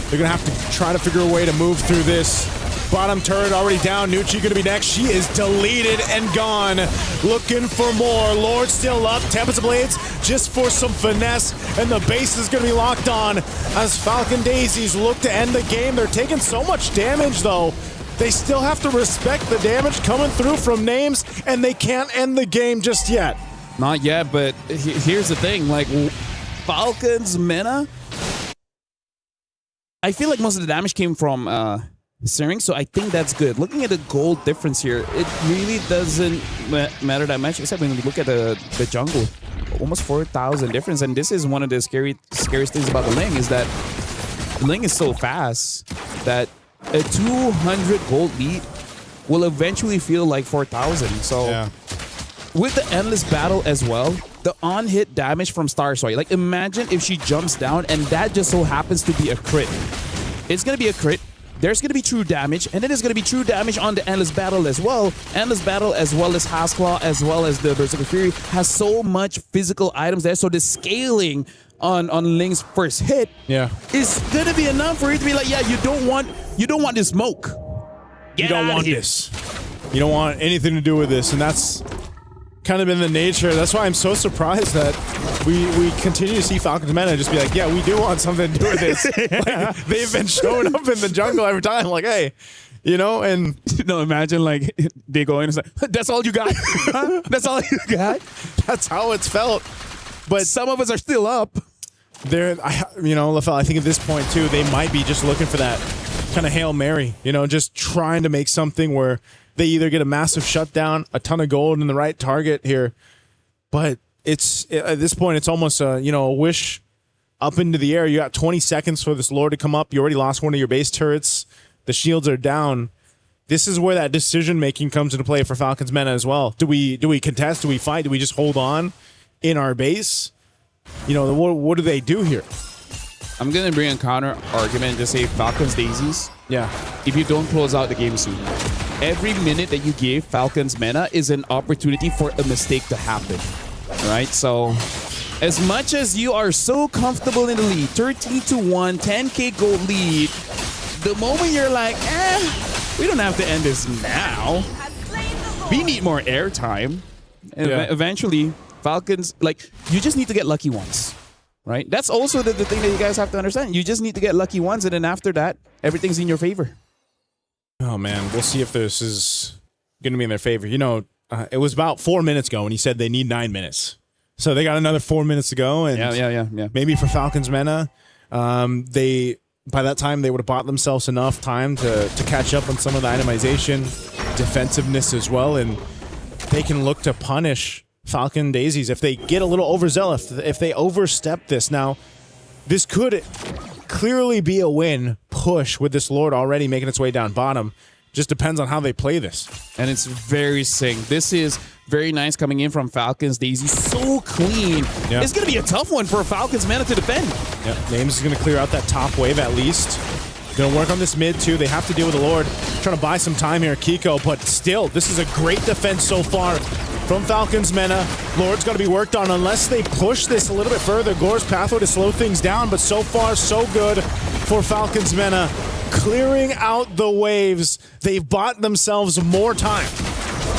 They're going to have to try to figure a way to move through this. Bottom turret already down. Nucci going to be next. She is deleted and gone. Looking for more. Lord still up. Tempest Blades just for some finesse. And the base is going to be locked on as Falcon Daisies look to end the game. They're taking so much damage, though. They still have to respect the damage coming through from Names, and they can't end the game just yet. Not yet, but here's the thing. Like, Falcons Mena, I feel like most of the damage came from Syrinx, so I think that's good. Looking at the gold difference here, it really doesn't matter that much, except when you look at the jungle. Almost 4,000 difference, and this is one of the scariest things about the Ling, is that the Ling is so fast that a 200 gold lead will eventually feel like 4,000. So with the endless battle as well, the on-hit damage from Starsoy, like, imagine if she jumps down and that just so happens to be a crit. It's going to be a crit. There's going to be true damage, and then there's going to be true damage on the Endless Battle as well. Endless Battle, as well as Hasclaw, as well as the Berserker Fury, has so much physical items there, so the scaling on Ling's first hit is going to be enough for it to be like, yeah, you don't want this smoke. You don't want this. You don't want anything to do with this, and that's kind of been the nature. That's why I'm so surprised that we continue to see Falcons Mena just be like, yeah, we do want something to do with this. Like, they've been showing up in the jungle every time, like, hey, and imagine like they go in and say, that's all you got? That's all you got? That's how it's felt. But some of us are still up. LaFell, I think at this point too, they might be just looking for that kind of Hail Mary, just trying to make something where they either get a massive shutdown, a ton of gold in the right target here. But at this point, it's almost a wish up into the air. You got 20 seconds for this Lord to come up. You already lost one of your base turrets. The shields are down. This is where that decision making comes into play for Falcons Mena as well. Do we contest? Do we fight? Do we just hold on in our base? What do they do here? I'm going to bring a counter argument to say Falcons Daisies. Yeah. If you don't close out the game soon, every minute that you give Falcons Mena is an opportunity for a mistake to happen. Right? So as much as you are so comfortable in the lead, 13-1, 10K gold lead, the moment you're like, we don't have to end this now. We need more airtime. And eventually, Falcons, you just need to get lucky once. Right? That's also the thing that you guys have to understand. You just need to get lucky once, and then after that, everything's in your favor. Oh, man. We'll see if this is going to be in their favor. It was about 4 minutes ago when he said they need 9 minutes. So they got another 4 minutes to go. And yeah. Maybe for Falcons Mena, by that time, they would have bought themselves enough time to catch up on some of the itemization, defensiveness as well, and they can look to punish Falcon Daisies if they get a little overzealous, if they overstep this. Now, this could clearly be a win push with this Lord already making its way down bottom. Just depends on how they play this. And it's very synced. This is very nice coming in from Falcons Daisy. So clean. Yeah. It's going to be a tough one for Falcons Mena to defend. Yeah, Names is going to clear out that top wave at least. Going to work on this mid too. They have to deal with the Lord. Trying to buy some time here, Kiko. But still, this is a great defense so far from Falcons Mena. Lord's got to be worked on unless they push this a little bit further. Gore's pathway to slow things down. But so far, so good for Falcons Mena. Clearing out the waves. They've bought themselves more time.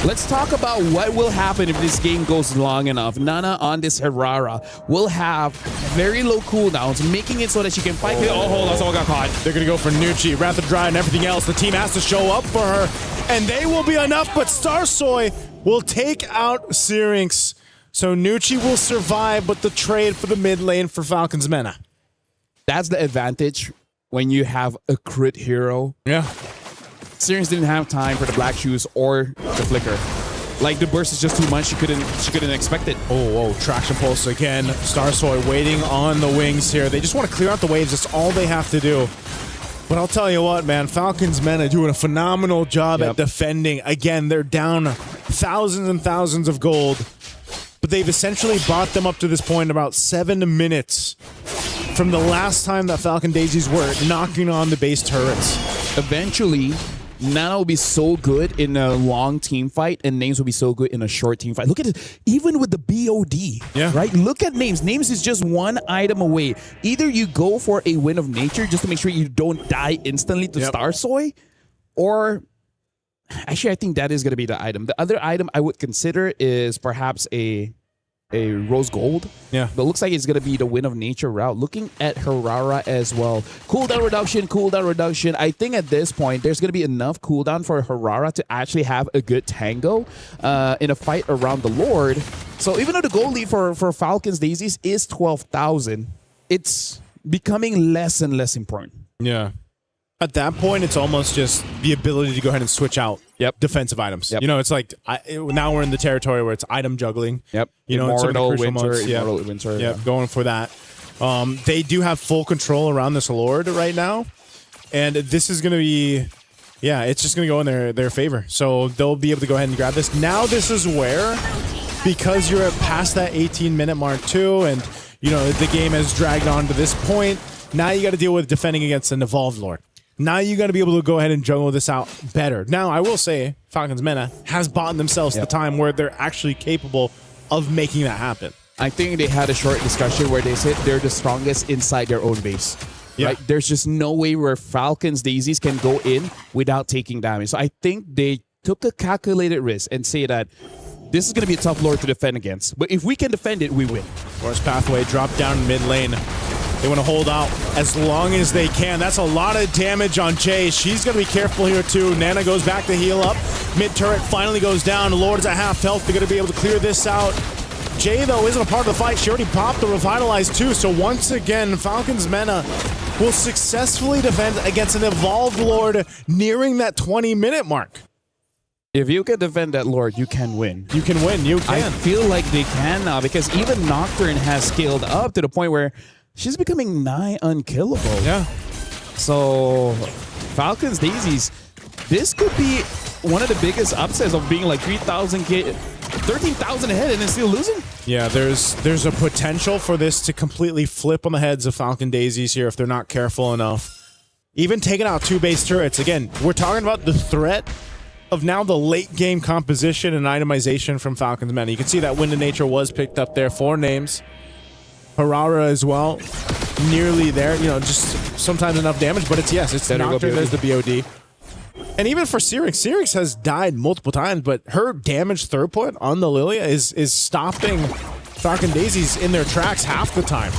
Let's talk about what will happen if this game goes long enough. Nana on this Herrera will have very low cooldowns, making it so that she can fight. Oh, hold on, someone got caught. They're going to go for Nucci, Wrath of Dry, and everything else. The team has to show up for her, and they will be enough, but Starsoy will take out Syrinx. So Nucci will survive, but the trade for the mid lane for Falcons Mena. That's the advantage when you have a crit hero. Yeah. Syrinx didn't have time for the black shoes or the flicker. The burst is just too much. She couldn't expect it. Oh, traction pulse again. Starsoy waiting on the wings here. They just want to clear out the waves. That's all they have to do. But I'll tell you what, man, Falcons Mena doing a phenomenal job at defending. Again, they're down thousands and thousands of gold, but they've essentially brought them up to this point in about 7 minutes from the last time that Falcon Daisies were knocking on the base turrets. Eventually, Nana will be so good in a long team fight, and Names will be so good in a short team fight. Look at it, even with the BOD, right? Look at Names. Names is just one item away. Either you go for a win of nature just to make sure you don't die instantly to Starsoy, or actually, I think that is going to be the item. The other item I would consider is perhaps a rose gold. Yeah. But it looks like it's going to be the win of nature route. Looking at Herrera as well. Cooldown reduction. I think at this point, there's going to be enough cooldown for Herrera to actually have a good tango in a fight around the Lord. So even though the goal lead for Falcons Daisies is 12,000, it's becoming less and less important. Yeah. At that point, it's almost just the ability to go ahead and switch out defensive items. It's like now we're in the territory where it's item juggling. Immortal, Winter. Going for that. They do have full control around this Lord right now, and this is going to be, it's just going to go in their favor. So they'll be able to go ahead and grab this. Now this is where, because you're past that 18-minute mark too, and the game has dragged on to this point. Now you got to deal with defending against an evolved Lord. Now you got to be able to go ahead and juggle this out better. Now, I will say, Falcons Mena has bought themselves the time where they're actually capable of making that happen. I think they had a short discussion where they said they're the strongest inside their own base. Right? There's just no way where Falcons Daisies can go in without taking damage. So I think they took a calculated risk and say that this is going to be a tough Lord to defend against. But if we can defend it, we win. Forest Pathway drop down mid lane. They want to hold out as long as they can. That's a lot of damage on Jay. She's going to be careful here too. Nana goes back to heal up. Mid turret finally goes down. Lord's at half health. They're going to be able to clear this out. Jay, though, isn't a part of the fight. She already popped the Revitalize, too. So once again, Falcons Mena will successfully defend against an Evolved Lord nearing that 20-minute mark. If you can defend that Lord, you can win. You can win. You can. I feel like they can now because even Nocturne has scaled up to the point where she's becoming nigh unkillable. Yeah. So Falcons Daisies, this could be one of the biggest upsets of being like 13,000 ahead and then still losing. Yeah, there's a potential for this to completely flip on the heads of Falcon Daisies here if they're not careful enough. Even taking out 2 base turrets. Again, we're talking about the threat of now the late game composition and itemization from Falcons Mena. You can see that Wind of Nature was picked up there. 4 names. Harara as well. Nearly there. You know, just sometimes enough damage, but it's Nocturne. There's the BOD. And even for Syrinx has died multiple times, but her damage throughput on the Lilia is stopping Falcon Daisies in their tracks half the time.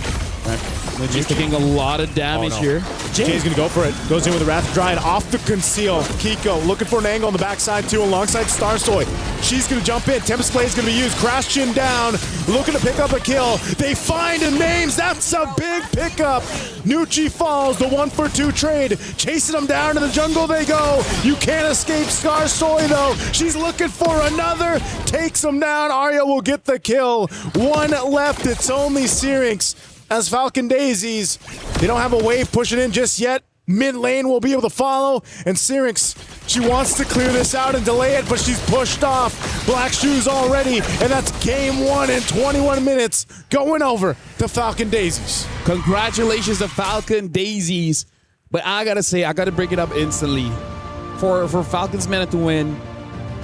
She's taking a lot of damage here. Jay's gonna go for it. Goes in with the Wrath Dryad off the conceal. Kiko looking for an angle on the backside too, alongside Starsoy. She's gonna jump in. Tempest Play is gonna be used. Crash Chin down, looking to pick up a kill. They find a names. That's a big pickup. Nucci falls. The 1-for-2 trade. Chasing them down to the jungle they go. You can't escape Starsoy though. She's looking for another. Takes them down. Arya will get the kill. 1 left. It's only Syrinx. As Falcon Daisies, they don't have a wave pushing in just yet. Mid lane will be able to follow, and Syrinx, she wants to clear this out and delay it, but she's pushed off. Black Shoes already, and that's game 1 in 21 minutes, going over to Falcon Daisies. Congratulations to Falcon Daisies, but I gotta say, I gotta bring it up instantly. For Falcons Mena to win,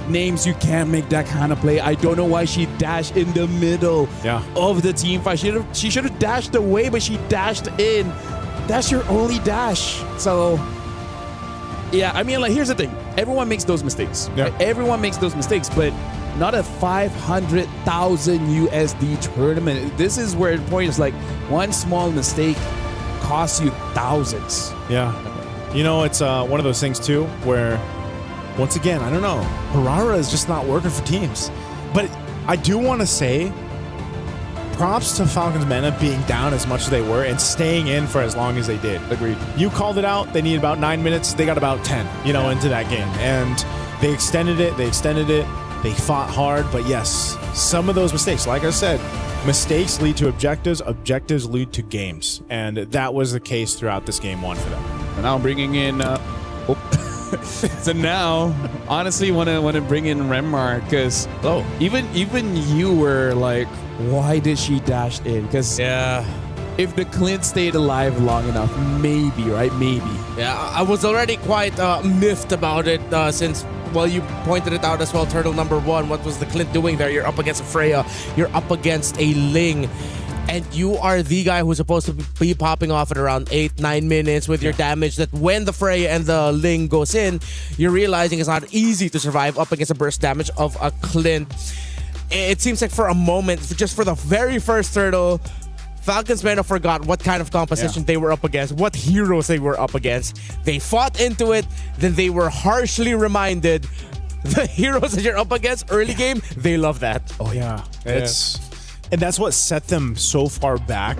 names, you can't make that kind of play. I don't know why she dashed in the middle of the team fight. She should have dashed away, but she dashed in. That's your only dash. So, yeah, I mean, like, here's the thing. Everyone makes those mistakes. Yeah. Right? Everyone makes those mistakes, but not a 500,000 USD tournament. This is where the point is like one small mistake costs you thousands. Yeah. You know, it's one of those things, too, where once again, I don't know. Harara is just not working for teams. But I do want to say props to Falcons Mena being down as much as they were and staying in for as long as they did. Agreed. You called it out. They needed about 9 minutes. They got about 10, into that game. And they extended it. They fought hard. But yes, some of those mistakes, like I said, mistakes lead to objectives. Objectives lead to games. And that was the case throughout this game 1 for them. And now I'm bringing in... So now, honestly, want to bring in Renmar because even you were like, why did she dash in? Because if the Clint stayed alive long enough, maybe, right? Maybe. Yeah, I was already quite miffed about it since, well, you pointed it out as well, Turtle number 1. What was the Clint doing there? You're up against a Freya. You're up against a Ling. And you are the guy who's supposed to be popping off at around 8-9 minutes with your damage that when the Freya and the Ling goes in, you're realizing it's not easy to survive up against a burst damage of a Clint. It seems like for a moment, just for the very first Turtle, Falcons Mena forgot what kind of composition they were up against, what heroes they were up against. They fought into it, then they were harshly reminded the heroes that you're up against early game, they love that. Oh, yeah. And that's what set them so far back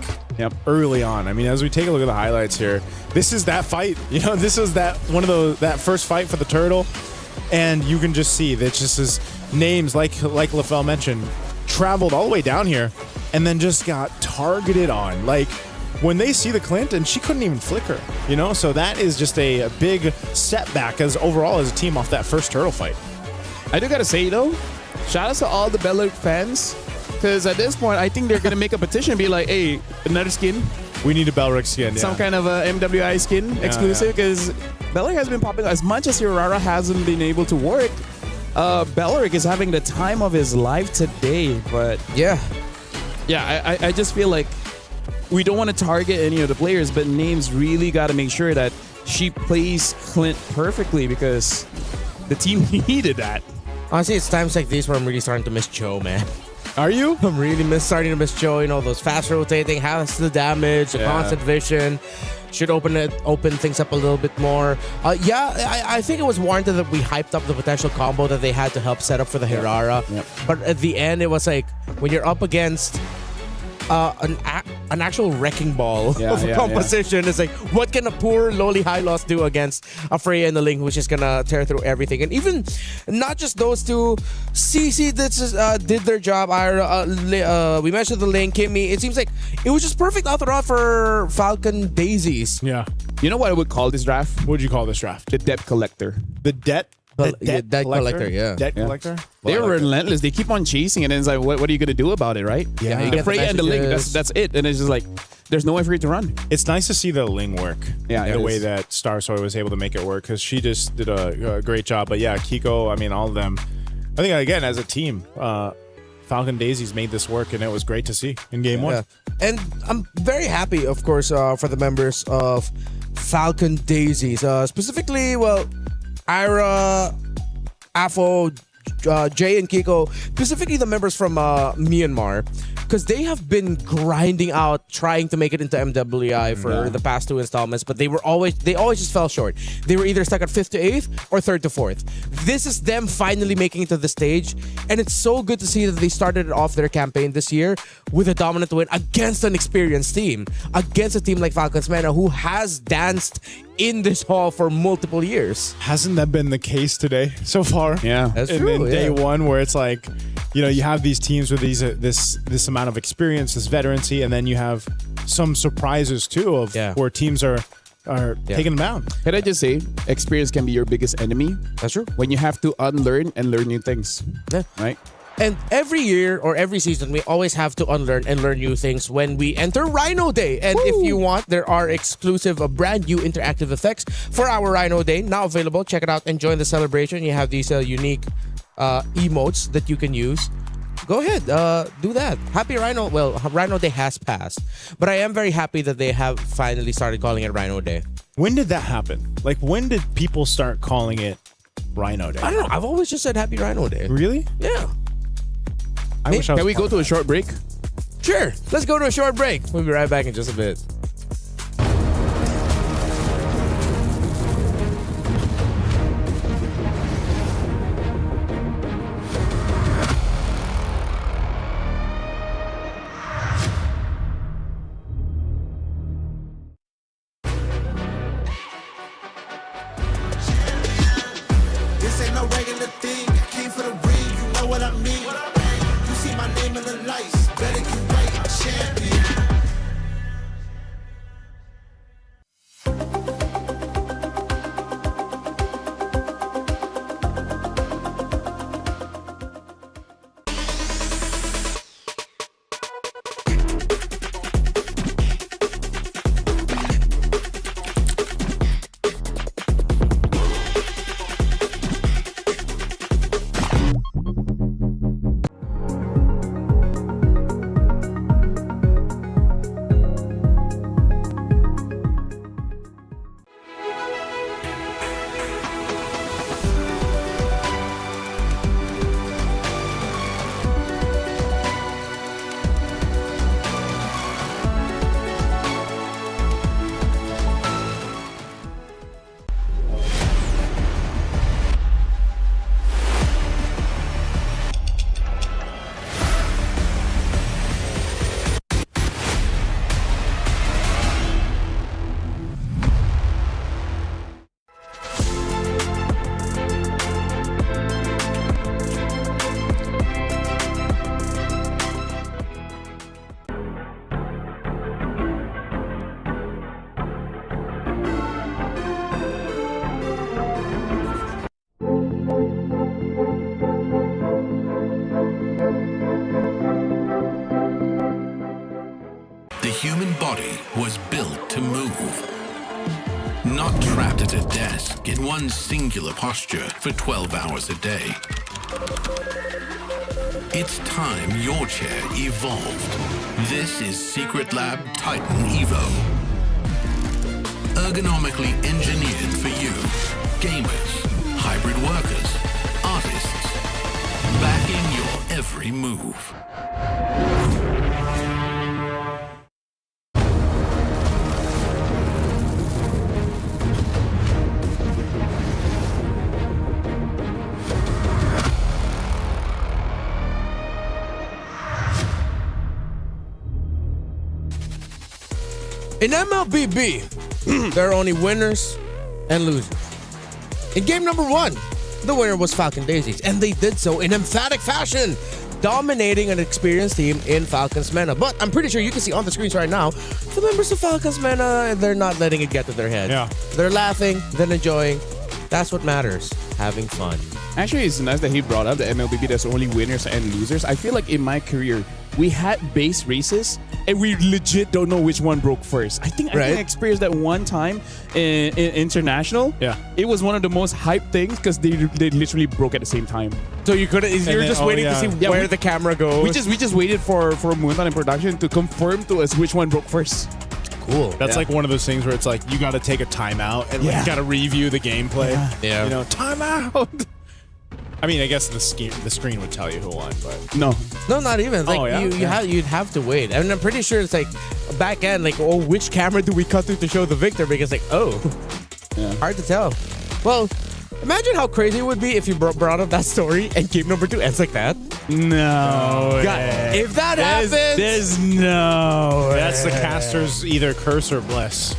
early on. I mean, as we take a look at the highlights here, this is that fight. This is that first fight for the Turtle. And you can just see that just as names, like LaFell mentioned, traveled all the way down here and then just got targeted on. Like, when they see the Clint, and she couldn't even flicker, So that is just a big setback overall as a team off that first Turtle fight. I do got to say, though, shout out to all the Beleric fans. Because at this point, I think they're going to make a petition and be like, hey, another skin. We need a Beleric skin, Some kind of a MWI skin exclusive. Because Beleric has been popping as much as Hirara hasn't been able to work. Beleric is having the time of his life today. But yeah, I just feel like we don't want to target any of the players, but Names really got to make sure that she plays Clint perfectly because the team needed that. Honestly, it's times like these where I'm really starting to miss Cho, man. Are you? I'm really starting to miss Cho. Those fast rotating, has the damage, the constant vision. should open things up a little bit more. I think it was warranted that we hyped up the potential combo that they had to help set up for the Hirara. Yep. But at the end, it was like when you're up against an actual wrecking ball of a composition. It's like, what can a poor lowly high loss do against a Freya and the Link, which is gonna tear through everything? And even not just those two, CC did their job. We mentioned the Link, Kimmy. It seems like it was just perfect out the route for Falcon Daisies. Yeah. You know what I would call this draft? What would you call this draft? The debt collector. The debt? Debt collector, yeah. Debt collector? They're relentless. They keep on chasing it, and it's like, what are you going to do about it, right? Yeah. The Freya and the Link, that's it. And it's just like, there's no way for you to run. It's nice to see the Ling work. Yeah, the way that Star Soy was able to make it work, because she just did a great job. But yeah, Kiko, I mean, all of them. I think, again, as a team, Falcon Daisies made this work, and it was great to see in game one. And I'm very happy, of course, for the members of Falcon Daisies. Specifically, well, Ira, Afo, Jay, and Kiko, specifically the members from Myanmar, because they have been grinding out, trying to make it into MWI for the past 2 installments, but they always just fell short. They were either stuck at 5th to 8th or 3rd to 4th. This is them finally making it to the stage, and it's so good to see that they started off their campaign this year with a dominant win against an experienced team, against a team like Falcons Mena, who has danced in this hall for multiple years. Hasn't that been the case today so far? Yeah, that's and true. then day one, where it's like, you know, you have these teams with this amount of experience, this veterancy, and then you have some surprises too of where teams are taking them down. Can I just say, experience can be your biggest enemy. That's true. When you have to unlearn and learn new things. Yeah. Right? And every year or every season, we always have to unlearn and learn new things when we enter Rhino Day. And if you want, there are exclusive brand new interactive effects for our Rhino Day now available. Check it out and join the celebration. You have these unique emotes that you can use. Go ahead, do that. Happy Rhino. Well, Rhino Day has passed, but I am very happy that they have finally started calling it Rhino Day. When did that happen? Like, when did people start calling it Rhino Day? I don't know. I've always just said Happy Rhino Day. Really? Yeah. Can we go to a short break? Sure. Let's go to a short break. We'll be right back in just a bit. This ain't no regular thing. I came for the ring, you know what I mean. You see my name in the lights, better get right, I'm champion. The human body was built to move. Not trapped at a desk in one singular posture for 12 hours a day. It's time your chair evolved. This is Secret Lab Titan Evo. Ergonomically engineered for you, gamers, hybrid workers, artists, backing your every move. In MLBB, there are only winners and losers. In game number 1, the winner was Falcon Daisies, and they did so in emphatic fashion, dominating an experienced team in Falcons Mena. But I'm pretty sure you can see on the screens right now, the members of Falcons Mena, they're not letting it get to their head. Yeah. They're laughing, they're enjoying. That's what matters, having fun. Actually, it's nice that he brought up the MLBB. There's only winners and losers. I feel like in my career, we had base races, and we legit don't know which one broke first. I think I experienced that one time in international. Yeah, it was one of the most hyped things because they literally broke at the same time. So you couldn't. You're just waiting to see where the camera goes. We just waited for Moonton in production to confirm to us which one broke first. Cool. That's like one of those things where it's like you got to take a timeout and like, you got to review the gameplay. Yeah. You know, timeout. I mean, I guess the screen would tell you who won, but no, not even. Like you'd have to wait. And I'm pretty sure it's like back end, like, oh, which camera do we cut through to show the victor? Because like, hard to tell. Well, imagine how crazy it would be if you brought up that story and game number 2 ends like that. No. God, if that happens, there's no. That's the caster's either curse or bliss.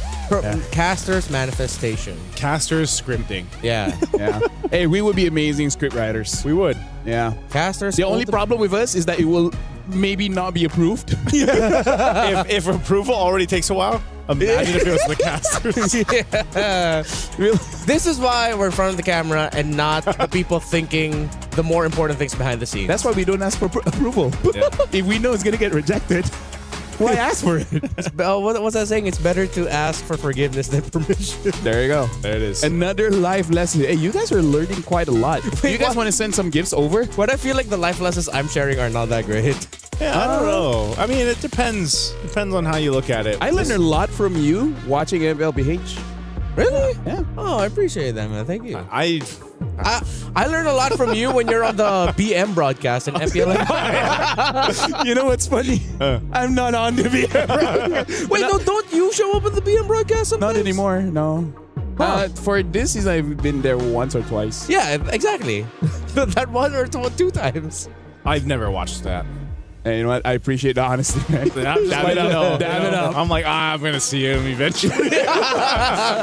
Caster's manifestation. Caster's scripting. Yeah. Yeah. Hey, we would be amazing script writers. We would. Yeah. Caster's. The only problem with us is that it will maybe not be approved. if approval already takes a while, imagine if it was the casters. This is why we're in front of the camera and not the people thinking the more important things behind the scenes. That's why we don't ask for approval. If we know it's going to get rejected, why ask for it? What's that saying? It's better to ask for forgiveness than permission. There you go. There it is. Another life lesson. Hey, you guys are learning quite a lot. You guys want to send some gifts over? But I feel like the life lessons I'm sharing are not that great. Yeah, I don't know. I mean, it depends. Depends on how you look at it. I learned a lot from you watching MLBH. Really? Yeah. Oh, I appreciate that, man. Thank you. I learned a lot from you when you're on the BM broadcast in MPLA. You know what's funny? I'm not on the BM broadcast. Wait, no, don't you show up at the BM broadcast sometimes? Not anymore, no. For this season, I've been there once or twice. Yeah, exactly. That one or 2 times. I've never watched that. And you know what? I appreciate the honesty, man. Damn it up. I'm like, I'm going to see him eventually.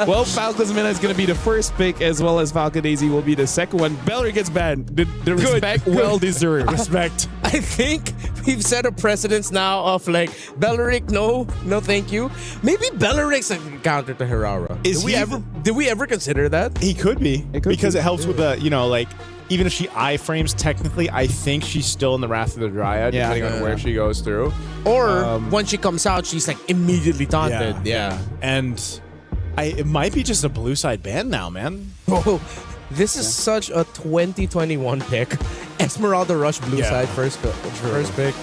Well, Falcons Mena is going to be the first pick, as well as Falcon Daisy will be the second one. Bellary gets banned. The respect, well deserved. Respect. I think we've set a precedence now of like, Bellaric, no thank you. Maybe Bellaric's a counter to Hirara. Did we ever consider that? He could be. Because it helps with the, like, even if she iframes, technically, I think she's still in the Wrath of the Dryad, depending on where she goes through. Or when she comes out, she's like immediately taunted. Yeah. And it might be just a blue side ban now, man. Oh, this is such a 2021 pick. Esmeralda Rush blue side first pick.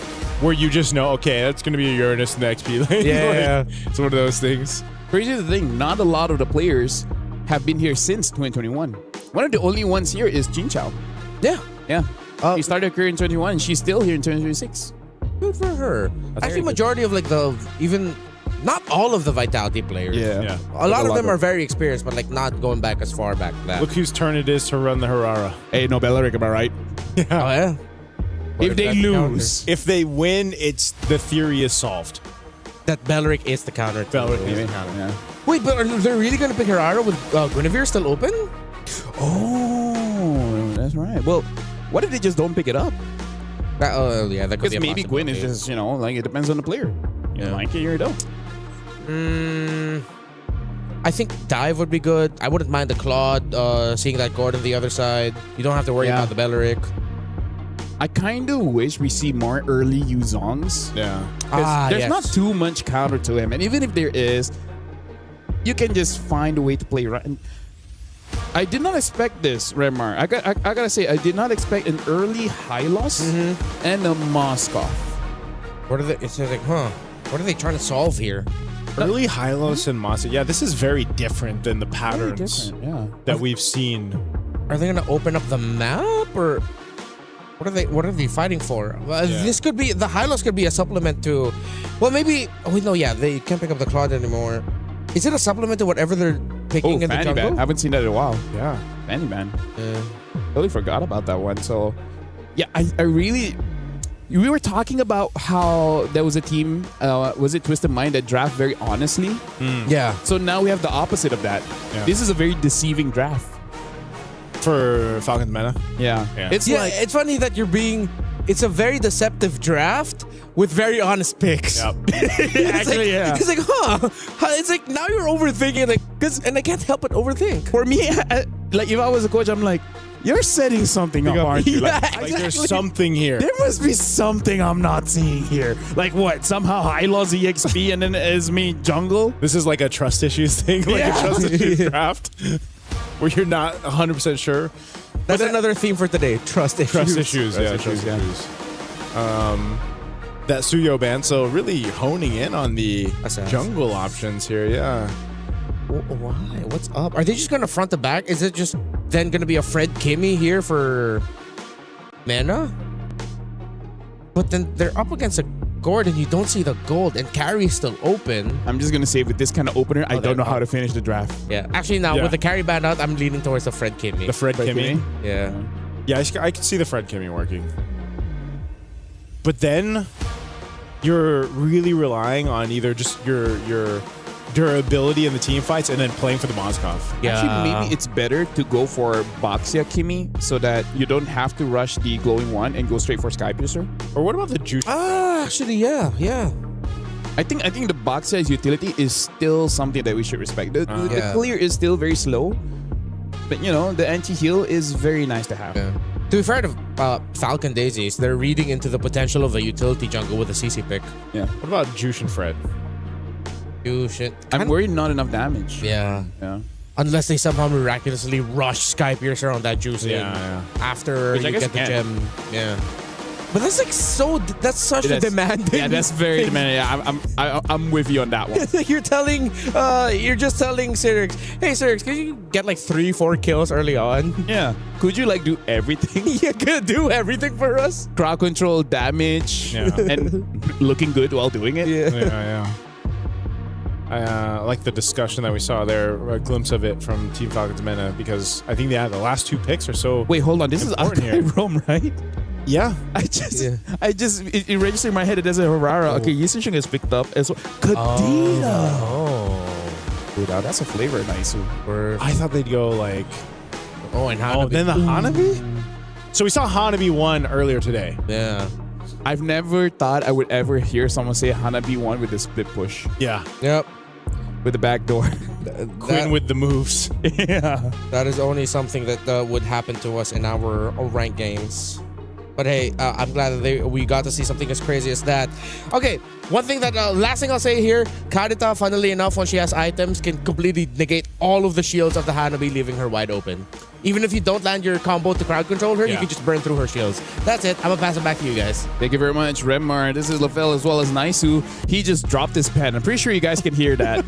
Where you just know, okay, that's going to be a Uranus in the XP lane. Yeah. It's one of those things. Crazy the thing, not a lot of the players have been here since 2021. One of the only ones here is Jin Chao. Yeah. Yeah. She started her career in 2021 and she's still here in 2026. Good for her. Actually, majority of like not all of the Vitality players. Yeah. A lot of them are very experienced, but like not going back as far back as that. Look whose turn it is to run the Hirara. Hey, no Bellaric, am I right? Yeah. Oh, yeah. If they lose. If they win, the theory is solved. That Bellaric is the counter. Bellaric is the counter. Yeah. Wait, but are they really going to pick Hirara with Guinevere still open? Oh, that's right. Well, what if they just don't pick it up? Yeah, that could be a maybe Gwyn is just, like it depends on the player. You like it or you don't. I think dive would be good. I wouldn't mind the Claude, seeing that Gordon the other side. You don't have to worry about the Bellaric. I kind of wish we see more early Yuzongs. Yeah. There's not too much counter to him. And even if there is, you can just find a way to play right. And I did not expect this, Remar. I gotta say, I did not expect an early Hylos and a Moskov. What are they? It's like, what are they trying to solve here? Early Hylos and Moskov. Yeah, this is very different than the patterns that we've seen. Are they gonna open up the map or? What are they fighting for? This could be the Hylos could be a supplement to, well maybe. Oh wait, no, they can't pick up the Claude anymore. Is it a supplement to whatever they're picking in the jungle? Ban. I haven't seen that in a while. Yeah, Fanny Ban. Totally forgot about that one. So, yeah, I really, we were talking about how there was a team, was it Twisted Mind, that draft very honestly? Yeah. So now we have the opposite of that. Yeah. This is a very deceiving draft. For Falcons meta? Yeah. It's it's funny that it's a very deceptive draft with very honest picks. Yep. Actually, yeah. It's like, it's like now you're overthinking, and I can't help but overthink. For me, like if I was a coach, I'm like, you're setting something up, aren't you? Yeah, Like, Like there's something here. there must be something I'm not seeing here. Like what? Somehow I lost EXP and then it's me jungle? This is like a trust issues thing, like Yeah. a trust issues draft, where you're not 100% sure. That's another theme for today. Trust issues. Trust issues, yeah, trust yeah. issues. That Suyo ban, so really honing in on the jungle options here, yeah. Why? What's up? Are they just gonna front the back? Is it just then gonna be a Fred Kimmy here for mana? But then they're up against a Gordon. You don't see the gold, and carry is still open. I'm just gonna say with this kind of opener, I don't know how to finish the draft. Yeah, actually now with the carry ban out, I'm leaning towards the Fred Kimmy. The Fred Kimmy? Yeah. Yeah, I can see the Fred Kimmy working. But then you're really relying on either just your durability in the team fights and then playing for the Moskov. Yeah. Actually, maybe it's better to go for Baxia Kimi so that you don't have to rush the glowing one and go straight for Sky Piercer. Or what about the Juice? Actually, yeah. I think the Baxia's utility is still something that we should respect. The clear is still very slow, but you know the anti-heal is very nice to have. Yeah. To be fair to Falcon Daisies, they're reading into the potential of a utility jungle with a CC pick. Yeah. What about Juice and Fred? I'm worried not enough damage. Yeah. Unless they somehow miraculously rush Sky Piercer on that Juice after Which I you guess get the you can. gem. Yeah. But that's like that's such a demanding. Yeah, that's very thing. demanding. Yeah, I'm with you on that one. You're just telling Cyrix, hey Cyrix, can you get like 3-4 kills early on? Yeah. Could you like do everything? You could do everything for us. Crowd control, damage, and looking good while doing it. Yeah. I like the discussion that we saw there, a glimpse of it from Team Falcons Meta, because I think the last 2 picks are so. Wait, hold on. This is important Akai Rome, right? Yeah. It registered in my head. It does a Harara. Okay, Yisishing is picked up as well. Kadena. Dude, that's a flavor, nice. I thought they'd go like. And Hanabi. Then the Hanabi? So we saw Hanabi 1 earlier today. Yeah. I've never thought I would ever hear someone say Hanabi 1 with the split push. Yeah. Yep. With the back door. Quinn with the moves. Yeah. That is only something that would happen to us in our ranked games. But hey, I'm glad that we got to see something as crazy as that. Okay, one thing last thing I'll say here, Kadita, funnily enough, when she has items, can completely negate all of the shields of the Hanabi, leaving her wide open. Even if you don't land your combo to crowd control her, you can just burn through her shields. That's it. I'm gonna pass it back to you guys. Thank you very much, Remar. This is LaFell as well as Naisu. He just dropped his pen. I'm pretty sure you guys can hear that.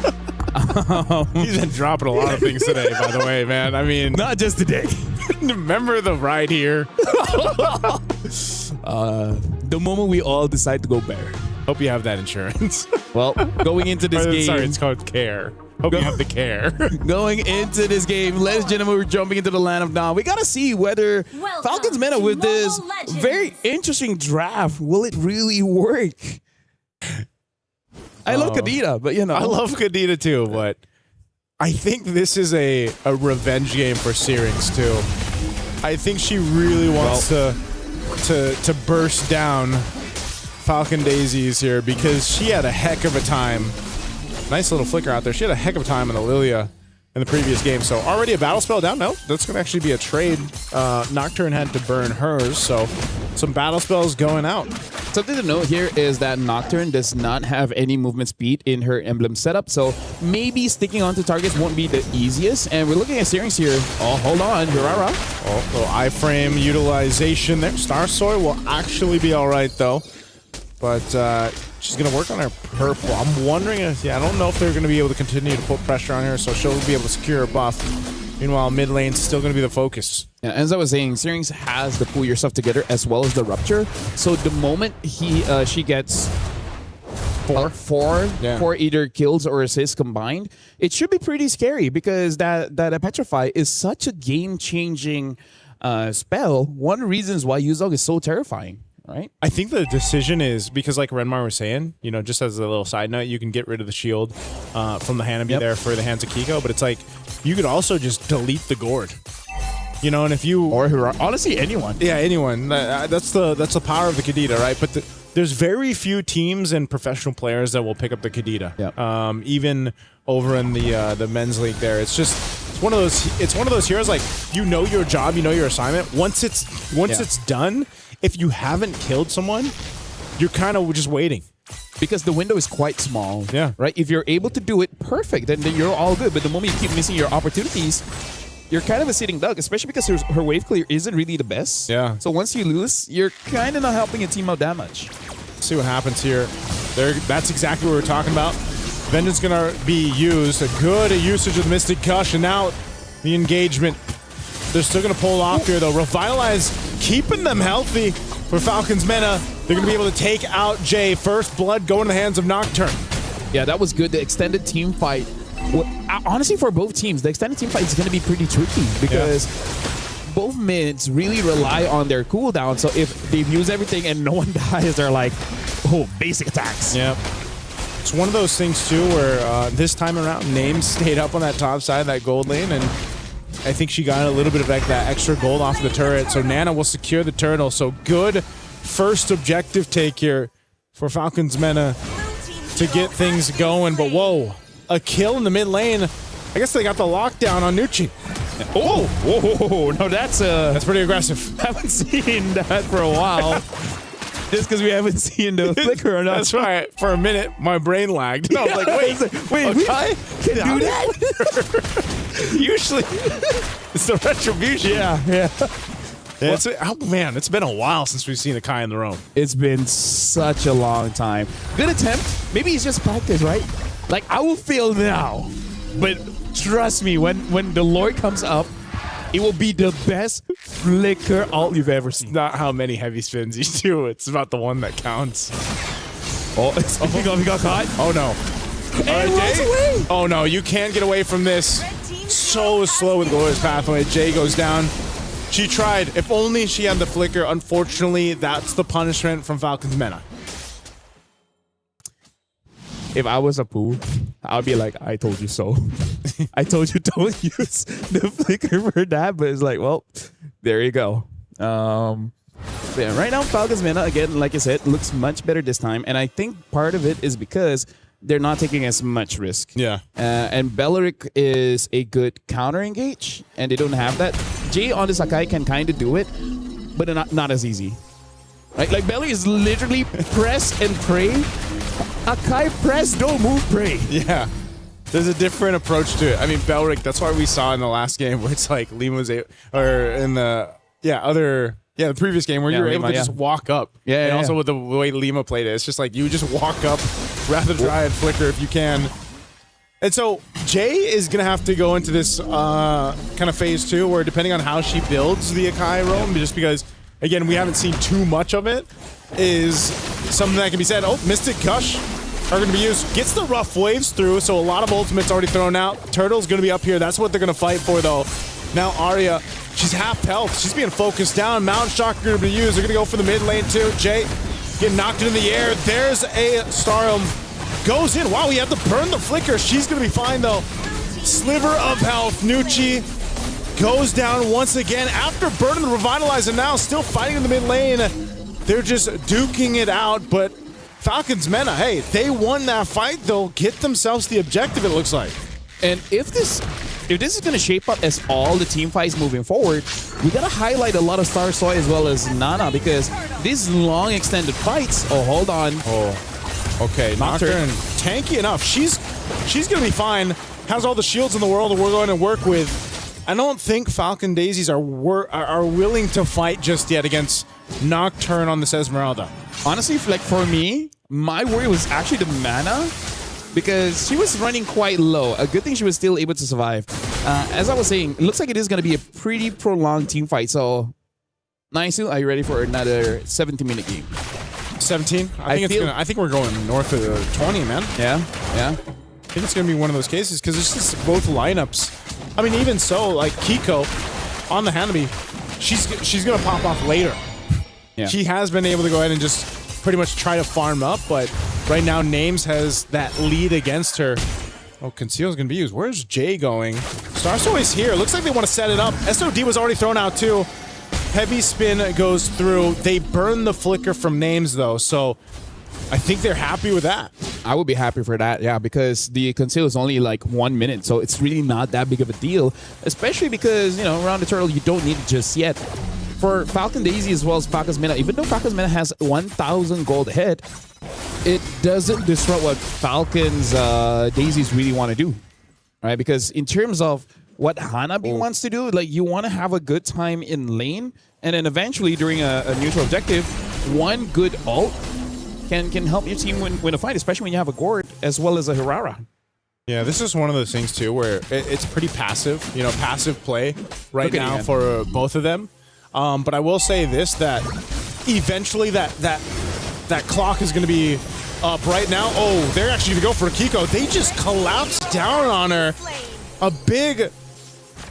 He's been dropping a lot of things today, by the way, man. I mean, not just today. Remember the ride here? The moment we all decide to go bear. Hope you have that insurance. Well, going into this game. Sorry, it's called care. Hope you have the care. Going into this game, ladies and gentlemen, we're jumping into the land of now. We gotta see whether Falcons Meta with this very interesting draft, will it really work? I love Kadita, but you know. I love Kadita too, but I think this is a revenge game for Syrinx too. I think she really wants to burst down Falcon Daisies here because she had a heck of a time. Nice little flicker out there. She had a heck of a time in the Lilia in the previous game. So already a battle spell down? No, that's going to actually be a trade. Nocturne had to burn hers, so some battle spells going out. Something to note here is that Nocturne does not have any movement speed in her emblem setup, so maybe sticking onto targets won't be the easiest. And we're looking at Syrinx here. Oh, hold on. Hirara. Oh, little iframe utilization there. Starsoy will actually be all right, though. But she's going to work on her purple. I'm wondering if, I don't know if they're going to be able to continue to put pressure on her, so she'll be able to secure her buff. Meanwhile, mid lane's still going to be the focus. Yeah, as I was saying, Syrinx has the pull yourself together as well as the rupture. So the moment she gets four either kills or assists combined, it should be pretty scary because that Petrify is such a game-changing spell. One of the reasons why Yuzog is so terrifying. right? I think the decision is because, like Renmar was saying, you know, just as a little side note, you can get rid of the shield from the Hanabi there for the hands of Kiko, but it's like you could also just delete the gourd. You know, and if you honestly anyone, anyone. That's the power of the Kadita, right? But there's very few teams and professional players that will pick up the Kadita. Even over in the men's league, there, it's one of those heroes. Like, you know your job, you know your assignment. Once it's done, if you haven't killed someone, you're kind of just waiting. Because the window is quite small. Yeah. Right? If you're able to do it perfect, then you're all good. But the moment you keep missing your opportunities, you're kind of a sitting duck, especially because her wave clear isn't really the best. Yeah. So once you lose, you're kind of not helping your team out that much. See what happens here. That's exactly what we're talking about. Vengeance gonna be used. A good usage of the Mystic Gush, and now the engagement. They're still gonna pull off here though. Revitalize, keeping them healthy for Falcons Mena. They're gonna be able to take out Jay. First blood going in the hands of Nocturne. Yeah, that was good. The extended team fight. Honestly, for both teams, the extended team fight is going to be pretty tricky because both mids really rely on their cooldown. So if they've used everything and no one dies, they're like, oh, basic attacks. Yep. It's one of those things, too, where this time around, Names stayed up on that top side of that gold lane, and I think she got a little bit of that extra gold off of the turret. So Nana will secure the turtle. So good first objective take here for Falcons Mena to get things going. But whoa. A kill in the mid lane. I guess they got the lockdown on Nucci. Oh, whoa, no, that's pretty aggressive. Haven't seen that for a while. Just because we haven't seen the flicker or not. That's right. For a minute, my brain lagged. And I was like, wait, okay, can do that? Usually, it's the retribution. Yeah. Oh man, it's been a while since we've seen a Kai in the roam. It's been such a long time. Good attempt. Maybe it's just practice, right? Like, I will fail now, but trust me, when the Lord comes up, it will be the best flicker ult you've ever seen. Not how many heavy spins you do, it's about the one that counts. Oh, he got caught? Oh no. And runs away. Oh no, you can't get away from this. So slow with Glorious Pathway. Jay goes down. She tried. If only she had the flicker. Unfortunately, that's the punishment from Falcons Mena. If I was a poo, I'd be like, I told you so. I told you don't use the flicker for that, but it's like, well, there you go. Yeah, right now, Falcons Mena, again, like I said, looks much better this time. And I think part of it is because they're not taking as much risk. Yeah. And Belleric is a good counter engage, and they don't have that. Jay on the Sakai can kind of do it, but not as easy. Like Belleric is literally press and pray. Akai press, don't move, pray. Yeah. There's a different approach to it. I mean, Belleric, that's why we saw in the last game where it's like Lima's the previous game where you were able to just walk up. Yeah, and also with the way Lima played it, it's just like you just walk up, rather try and flicker if you can. And so Jay is going to have to go into this kind of phase 2 where depending on how she builds the Akai roam, just because, again, we haven't seen too much of it, is something that can be said. Oh, Mystic Gush are going to be used. Gets the rough waves through, so a lot of ultimates already thrown out. Turtle's going to be up here. That's what they're going to fight for, though. Now Arya, she's half health. She's being focused down. Mount Shock are going to be used. They're going to go for the mid lane, too. Jay getting knocked into the air. There's a Starium. Goes in. Wow, he had to burn the flicker. She's going to be fine, though. Sliver of health. Nucci goes down once again after burning the Revitalizer. Now still fighting in the mid lane. They're just duking it out, but Falcons Mena, hey, they won that fight. They'll get themselves the objective, it looks like. And if this is going to shape up as all the team fights moving forward, we got to highlight a lot of Star Soy as well as Nana, because these long extended fights, oh, hold on. Oh, okay, Nocturne, tanky enough. She's going to be fine. Has all the shields in the world that we're going to work with. I don't think Falcon Daisies are willing to fight just yet against Nocturne on this Esmeralda. Honestly, like for me, my worry was actually the mana, because she was running quite low. A good thing she was still able to survive. As I was saying, it looks like it is going to be a pretty prolonged team fight. So, Naisu, are you ready for another 17-minute game? 17? I think we're going north of 20, man. Yeah. I think it's going to be one of those cases because it's just both lineups. I mean, even so, like Kiko on the Hanabi, she's going to pop off later. She has been able to go ahead and just pretty much try to farm up, but right now Names has that lead against her. Oh, Conceal's going to be used. Where's Jay going? Starsoy's here. Looks like they want to set it up. SOD was already thrown out too. Heavy spin goes through. They burn the flicker from Names though, so I think they're happy with that. I would be happy for that, yeah, because the conceal is only like 1 minute, so it's really not that big of a deal, especially because, you know, around the turtle, you don't need it just yet. For Falcon Daisy as well as Falcon's Mena, even though Falcon's Mena has 1,000 gold ahead, it doesn't disrupt what Falcon's Daisies really want to do, right? Because in terms of what Hanabi wants to do, like, you want to have a good time in lane, and then eventually during a neutral objective, one good ult can help your team win a fight, especially when you have a Gord as well as a Hirara. Yeah, this is one of those things too where it's pretty passive, you know, passive play right now for both of them. But I will say this, that eventually that clock is going to be up right now. Oh, they're actually going to go for Kiko. They just collapsed down on her. A big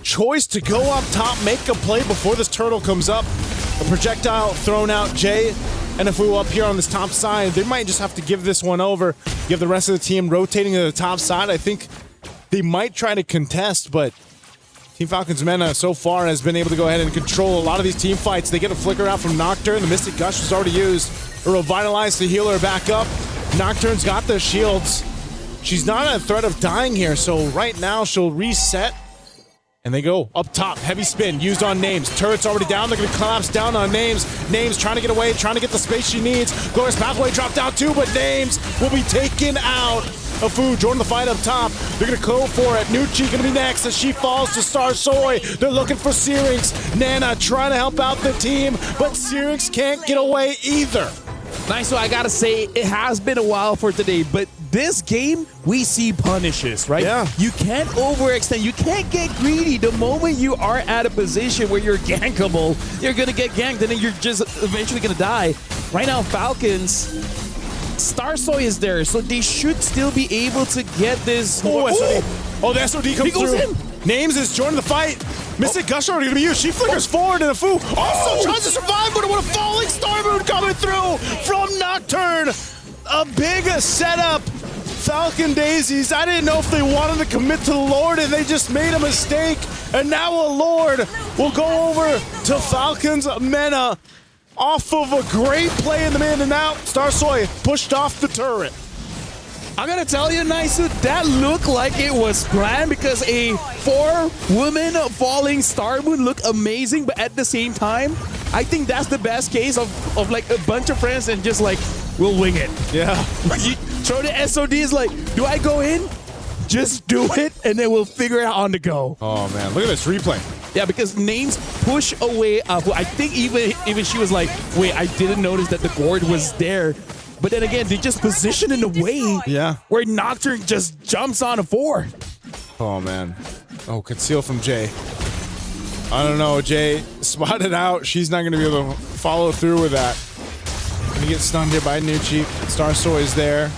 choice to go up top, make a play before this turtle comes up. A projectile thrown out, Jay. And if we were up here on this top side, they might just have to give this one over. Give the rest of the team rotating to the top side. I think they might try to contest, but Team Falcon's Mena so far has been able to go ahead and control a lot of these team fights. They get a flicker out from Nocturne. The Mystic Gush was already used. A Revitalize to heal her back up. Nocturne's got the shields. She's not at a threat of dying here, so right now she'll reset. And they go up top. Heavy spin used on Names. Turret's already down. They're going to collapse down on Names. Names trying to get away, trying to get the space she needs. Glorious Pathway dropped down too, but Names will be taken out. Afu joining the fight up top. They're going to go for it. Nucci going to be next as she falls to Star Soy. They're looking for Syrinx. Nana trying to help out the team, but Syrinx can't get away either. Nice, so I gotta say, it has been a while for today, but this game, we see punishes, right? Yeah. You can't overextend. You can't get greedy. The moment you are at a position where you're gankable, you're gonna get ganked, and then you're just eventually gonna die. Right now, Falcons, Starsoy is there, so they should still be able to get this. Oh, SOD. Oh, the SOD comes through. In. Names is joining the fight. Mystic Gush already gonna be used. She flickers forward, and Afu also tries to survive, but what a falling Star Moon coming through from Nocturne. A big setup. Falcon Daisies, I didn't know if they wanted to commit to the Lord and they just made a mistake. And now a Lord will go over to Falcon's Mena off of a great play in the man and out. Starsoy pushed off the turret. I gotta tell you, Naisu, that looked like it was planned because a 4-woman falling Star Moon looked amazing, but at the same time, I think that's the best case of like a bunch of friends and just like, we'll wing it. Yeah. You throw the SODs like, do I go in? Just do it, and then we'll figure it out on the go. Oh, man. Look at this replay. Yeah, because Names push away. I think even she was like, wait, I didn't notice that the Gord was there. But then again, they just position in a way where Nocturne just jumps on a 4. Oh, man. Oh, conceal from Jay. I don't know. Jay spotted out. She's not going to be able to follow through with that. Gonna get stunned here by Nucci. Starsoy is there.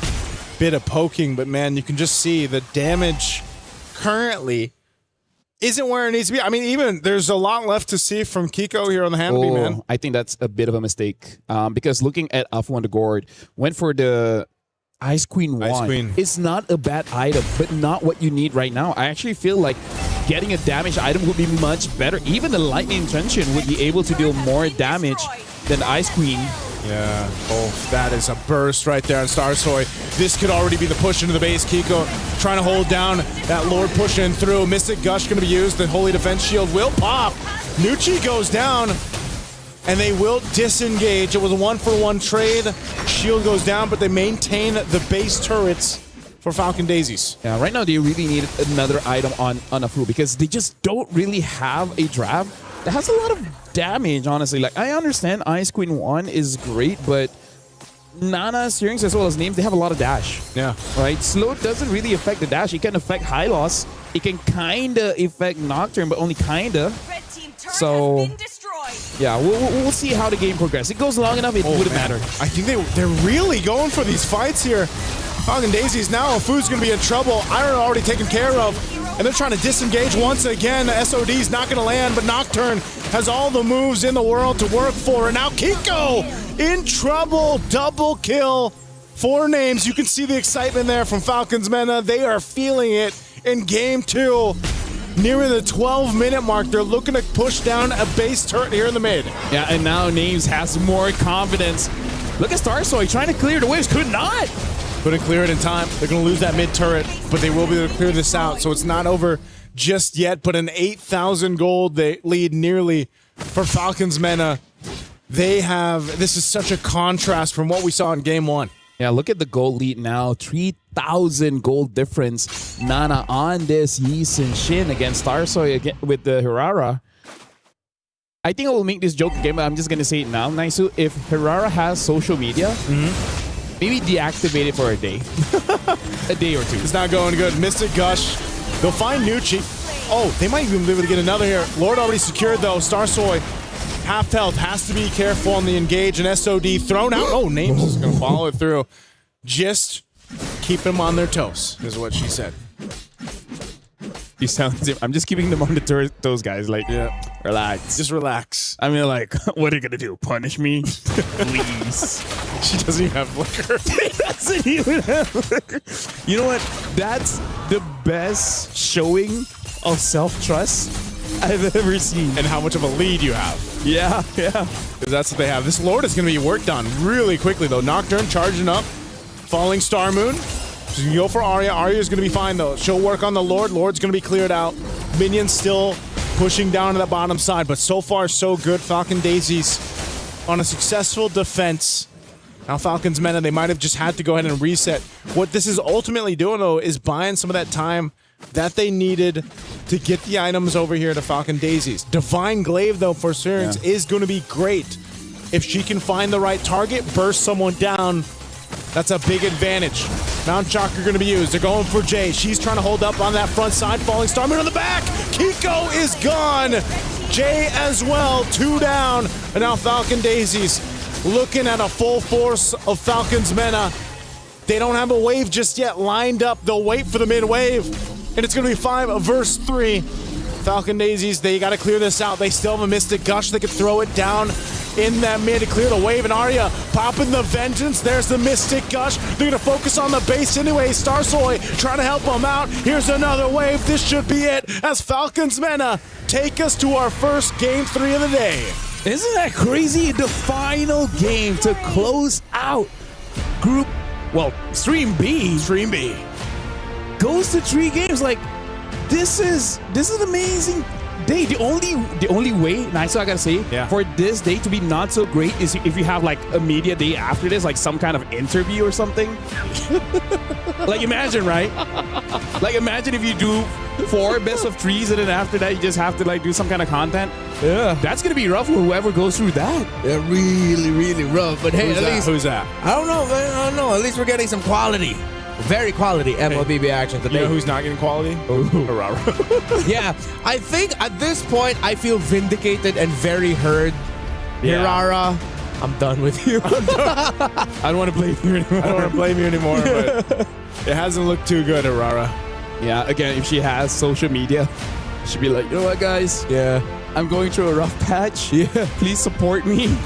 Bit of poking, but man, you can just see the damage currently isn't where it needs to be. I mean, even there's a lot left to see from Kiko here on the Hanabi, man. I think that's a bit of a mistake. Because looking at Afu on the Gord, went for the Ice Queen 1. Ice Queen. It's not a bad item, but not what you need right now. I actually feel like getting a damage item would be much better. Even the Lightning Intention would be able to deal more damage than the Ice Queen. Yeah. Oh, that is a burst right there on Starsoy. This could already be the push into the base. Kiko trying to hold down that Lord pushing through. Mystic Gush going to be used. The Holy Defense Shield will pop. Nucci goes down, and they will disengage. It was a 1-for-1 trade. Shield goes down, but they maintain the base turrets for Falcon Daisies. Yeah, right now they really need another item on Afu because they just don't really have a draft that has a lot of damage, honestly. Like, I understand Ice Queen 1 is great, but Nana, Syrinx, as well as Names, they have a lot of dash. Yeah. Right? Slow doesn't really affect the dash. It can affect high loss. It can kind of affect Nocturne, but only kind of. So, yeah, we'll see how the game progresses. It goes long enough, it wouldn't matter. I think they're really going for these fights here. Falcon Daisies now. Afu's going to be in trouble. Iron already taken care of. And they're trying to disengage once again. SOD's not going to land, but Nocturne has all the moves in the world to work for. And now Kiko in trouble. Double kill. 4 names. You can see the excitement there from Falcons Mena. They are feeling it in game 2. Nearing the 12-minute mark, they're looking to push down a base turret here in the mid. Yeah, and now Names has more confidence. Look at Starsoy trying to clear the waves. Could not. Couldn't clear it in time. They're going to lose that mid turret, but they will be able to clear this out. So it's not over just yet, but an 8,000 gold they lead nearly for Falcons Mena. This is such a contrast from what we saw in game 1. Yeah, look at the gold lead now. 3,000 gold difference. Nana on this Yi Sin Shin against Starsoy again with the Hirara. I think I will make this joke again, but I'm just going to say it now, Naisu. If Hirara has social media, maybe deactivate it for a day. A day or 2. It's not going good. Mystic Gush. They'll find Nucci. Oh, they might even be able to get another here. Lord already secured, though. Starsoy, half health, has to be careful on the engage, and SOD thrown out. Oh, Names is going to follow it through. Just keep them on their toes, is what she said. You sound. I'm just keeping them on the toes, guys. Like, relax. Just relax. I mean, like, what are you gonna do? Punish me? Please. She doesn't even have liquor. She doesn't even have liquor. You know what? That's the best showing of self-trust I've ever seen. And how much of a lead you have. Yeah. Because that's what they have. This Lord is going to be worked on really quickly, though. Nocturne charging up. Falling Star Moon. She's going to go for Arya. Arya's going to be fine, though. She'll work on the Lord. Lord's going to be cleared out. Minions still pushing down to the bottom side, but so far, so good. Falcon Daisies on a successful defense. Now Falcons Mena, they might have just had to go ahead and reset. What this is ultimately doing, though, is buying some of that time that they needed to get the items over here to Falcon Daisies. Divine Glaive, though, for Sirens is going to be great. If she can find the right target, burst someone down, that's a big advantage. Mount Chakra going to be used. They're going for Jay. She's trying to hold up on that front side. Falling Star Moon on the back. Kiko is gone. Jay as well. 2 down. And now Falcon Daisies looking at a full force of Falcons Mena. They don't have a wave just yet lined up. They'll wait for the mid wave. And it's going to be 5 versus 3. Falcon Daisies, they got to clear this out. They still have a Mystic Gush. They could throw it down in that mid to clear the wave. And Arya popping the Vengeance. There's the Mystic Gush. They're going to focus on the base anyway. Starsoy trying to help them out. Here's another wave. This should be it as Falcons Mena take us to our first game 3 of the day. Isn't that crazy? The final game to close out Stream B. Stream B goes to 3 games. Like, this is an amazing day. The only way, nice, so I gotta say, for this day to be not so great is if you have like a media day after this, like some kind of interview or something. Like, imagine, right? Like, imagine if you do 4 best of 3s and then after that you just have to like do some kind of content. Yeah, that's gonna be rough for whoever goes through that. Yeah, really, really rough. But hey, who's that? I don't know. At least we're getting some quality. Very quality MLBB action today. You know who's not getting quality? Hirara. Yeah, I think at this point I feel vindicated and very heard. Yeah. Hirara, I'm done with you. I don't want to blame you anymore. I don't want to blame you anymore, but it hasn't looked too good, Hirara. Yeah, again, if she has social media, she'd be like, you know what, guys? Yeah, I'm going through a rough patch. Yeah, please support me.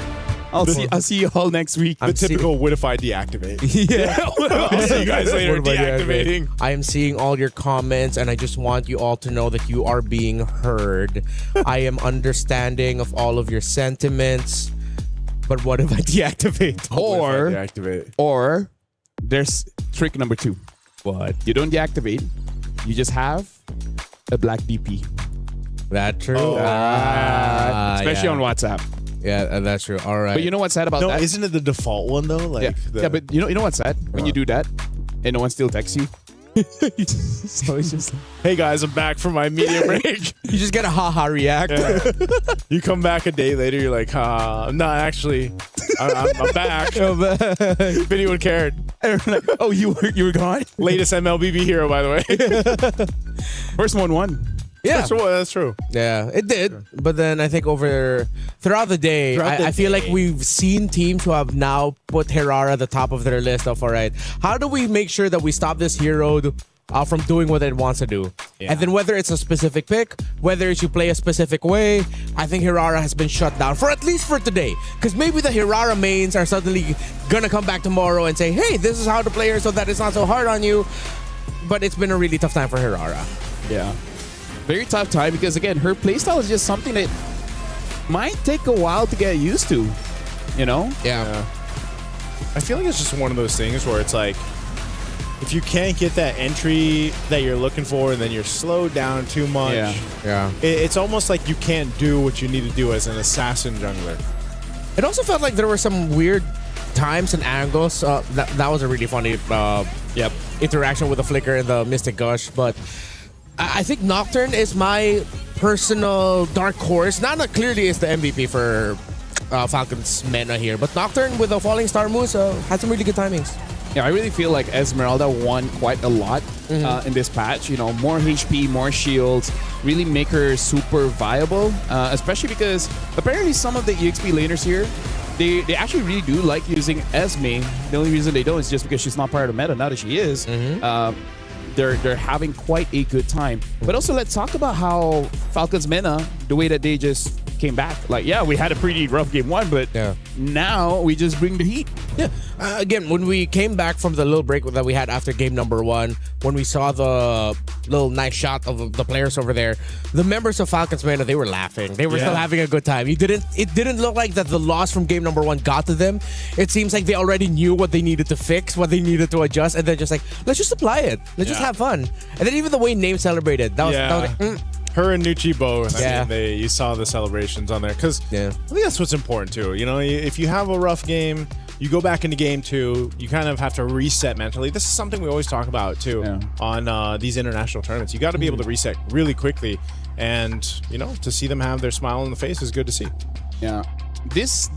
I'll see you all next week. The typical what if I deactivate? Yeah. I'll see you guys later deactivating. I am seeing all your comments and I just want you all to know that you are being heard. I am understanding of all of your sentiments. But what if I deactivate? Or there's trick number 2. What? You don't deactivate. You just have a black DP. That true? Especially on WhatsApp. Yeah, that's true. All right. But you know what's sad about that? Isn't it the default one though? Like yeah, but you know what's sad? When you do that and no one still texts you. So it's just like, hey guys, I'm back from my media break. You just get a haha react. Yeah. You come back a day later, you're like, no, actually, I'm back. If anyone cared. Like, oh, you were gone? Latest MLBB hero, by the way. First one won. Yeah, that's true. Yeah, it did. But then I think throughout the day, I feel like we've seen teams who have now put Hirara at the top of their list of, all right, how do we make sure that we stop this hero from doing what it wants to do. And then whether it's a specific pick, whether it's you play a specific way, I think Hirara has been shut down for at least for today. Because maybe the Hirara mains are suddenly gonna come back tomorrow and say, hey, this is how to play her so that it's not so hard on you. But it's been a really tough time for Hirara. Yeah. Very tough time because, again, her playstyle is just something that might take a while to get used to, you know? Yeah. I feel like it's just one of those things where it's like, if you can't get that entry that you're looking for and then you're slowed down too much, it's almost like you can't do what you need to do as an assassin jungler. It also felt like there were some weird times and angles. That was a really funny interaction with the Flicker and the Mystic Gush. But I think Nocturne is my personal dark horse. Nana clearly is the MVP for Falcon's Mena here. But Nocturne with the Falling Star moves had some really good timings. Yeah, I really feel like Esmeralda won quite a lot in this patch. You know, more HP, more shields, really make her super viable. Especially because apparently some of the EXP laners here, they actually really do like using Esme. The only reason they don't is just because she's not part of the meta. Now that she is, they're having quite a good time. But also, let's talk about how Falcons Mena, the way that they just came back. Like, yeah, we had a pretty rough game one, but now we just bring the heat. Yeah. Again, when we came back from the little break that we had after game number one, when we saw the little nice shot of the players over there, the members of Falcons Mena, they were laughing. They were still having a good time. It didn't look like that the loss from game number one got to them. It seems like they already knew what they needed to fix, what they needed to adjust, and then just like, let's just apply it. Let's just have fun. And then even the way Name celebrated, that was like, Her and Nucci both. I mean, you saw the celebrations on there because I think that's what's important too. You know, if you have a rough game, you go back into game two, you kind of have to reset mentally. This is something we always talk about too on these international tournaments. You got to be able to reset really quickly, and you know, to see them have their smile on the face is good to see. Yeah, these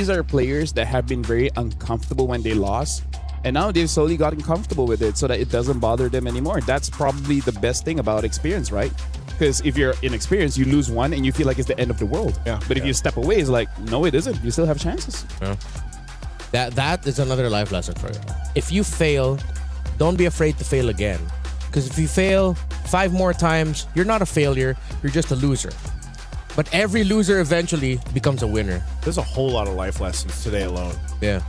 are players that have been very uncomfortable when they lost. And now they've slowly gotten comfortable with it so that it doesn't bother them anymore. That's probably the best thing about experience, right? Because if you're inexperienced, you lose one and you feel like it's the end of the world. But if you step away, it's like, no, it isn't. You still have chances. That is another life lesson for you. If you fail, don't be afraid to fail again. Because if you fail 5 more times, you're not a failure. You're just a loser. But every loser eventually becomes a winner. There's a whole lot of life lessons today alone. Yeah.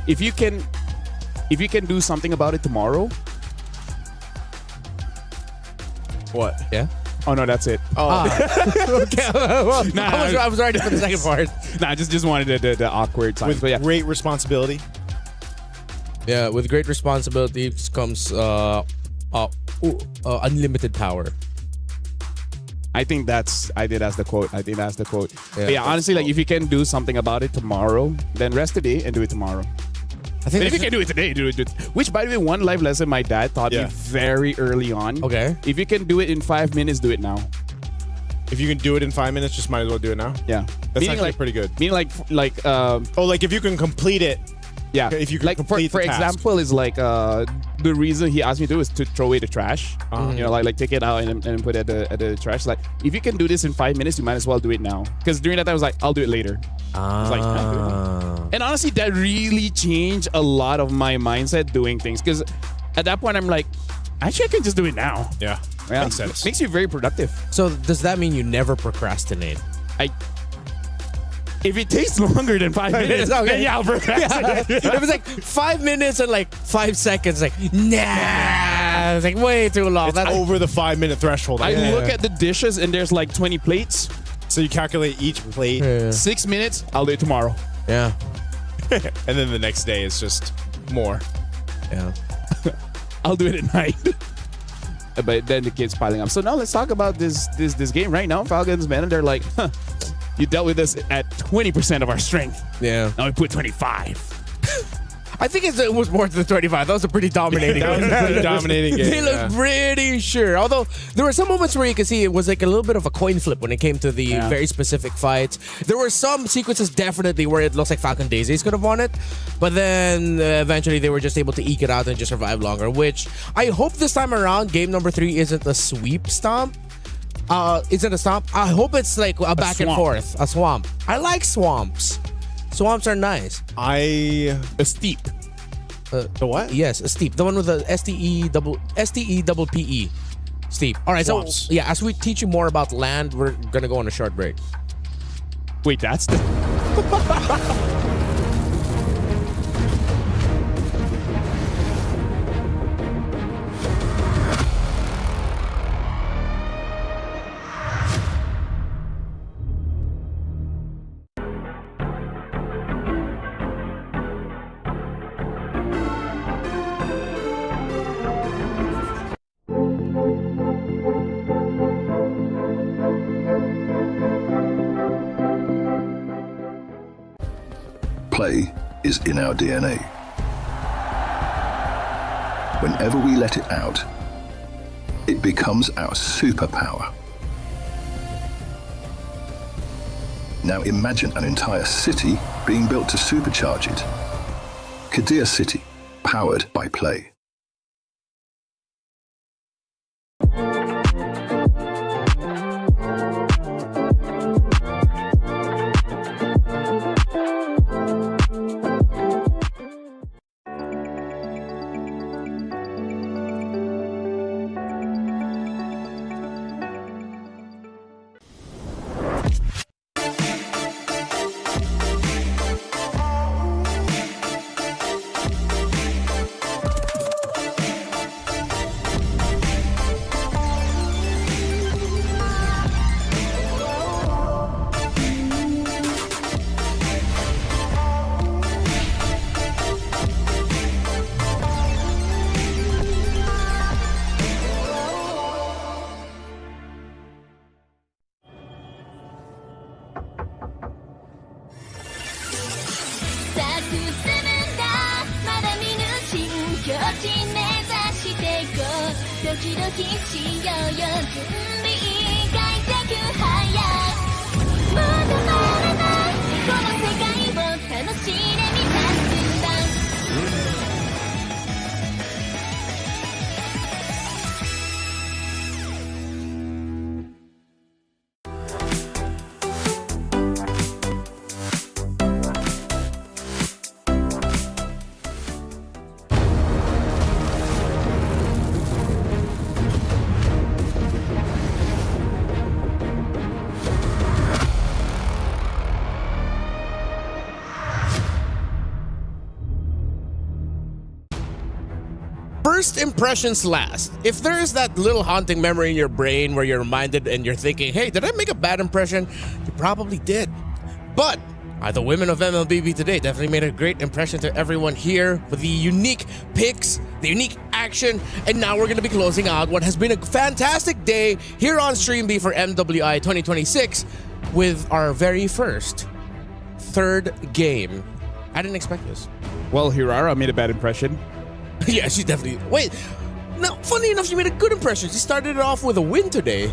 If you can do something about it tomorrow. What? Yeah? Oh, no, that's it. Oh. Okay. Well, I was ready for the second part. I just wanted the awkward time. With great responsibility. Yeah, with great responsibility comes unlimited power. I think that's the quote. Yeah, honestly, like if you can do something about it tomorrow, then rest today and do it tomorrow. I think if you can do it today, do it. Which, by the way, one life lesson my dad taught me very early on. Okay. If you can do it in 5 minutes, do it now. If you can do it in 5 minutes, just might as well do it now. Yeah. That's meaning actually like pretty good. Meaning like like if you can complete it. Yeah. If you can like complete for the task. example, is like the reason he asked me to do is to throw away the trash. You know, like take it out and put it at the trash. Like if you can do this in 5 minutes, you might as well do it now. Because during that time I was like, I'll do it later. I was like, and honestly, that really changed a lot of my mindset doing things. Because at that point, I'm like, actually, I can just do it now. Yeah. Makes sense. Makes you very productive. So does that mean you never procrastinate? If it takes longer than 5 minutes, okay. yeah, I'll procrastinate. If it's like 5 minutes and like 5 seconds, like, nah. It's like way too long. That's over the 5 minute threshold. I look at the dishes and there's like 20 plates. So you calculate each plate. 6 minutes, I'll do it tomorrow. Yeah. And then the next day is just more. Yeah. I'll do it at night. But then the kids piling up. So now let's talk about this game right now. Falcons, man, and they're like, you dealt with us at 20% of our strength. Yeah. Now we put 25. I think it was more than 25. That was a pretty dominating game. That was a pretty dominating game. They looked pretty sure. Although there were some moments where you could see it was like a little bit of a coin flip when it came to the very specific fights. There were some sequences definitely where it looks like Falcon Daisies could have won it. But then eventually they were just able to eke it out and just survive longer. Which I hope this time around, game number 3 isn't a sweep stomp. Isn't a stomp. I hope it's like a back and forth. A swamp. I like swamps. Swamps are nice. A steep. The what? Yes, steep. The one with the STE double PE. Steep. All right, Swaps. so yeah, as we teach you more about land, we're gonna go on a short break. Wait, that's the. Play is in our DNA. Whenever we let it out, it becomes our superpower. Now imagine an entire city being built to supercharge it. Kadir City, powered by play. First impressions last. If there is that little haunting memory in your brain where you're reminded and you're thinking, hey, did I make a bad impression? You probably did. But the women of MLBB today definitely made a great impression to everyone here with the unique picks, the unique action, and now we're going to be closing out what has been a fantastic day here on Stream B for MWI 2026 with our very first third game. I didn't expect this. Well, Hirara made a bad impression. Yeah, she definitely. Wait, no, funny enough, she made a good impression. She started it off with a win today.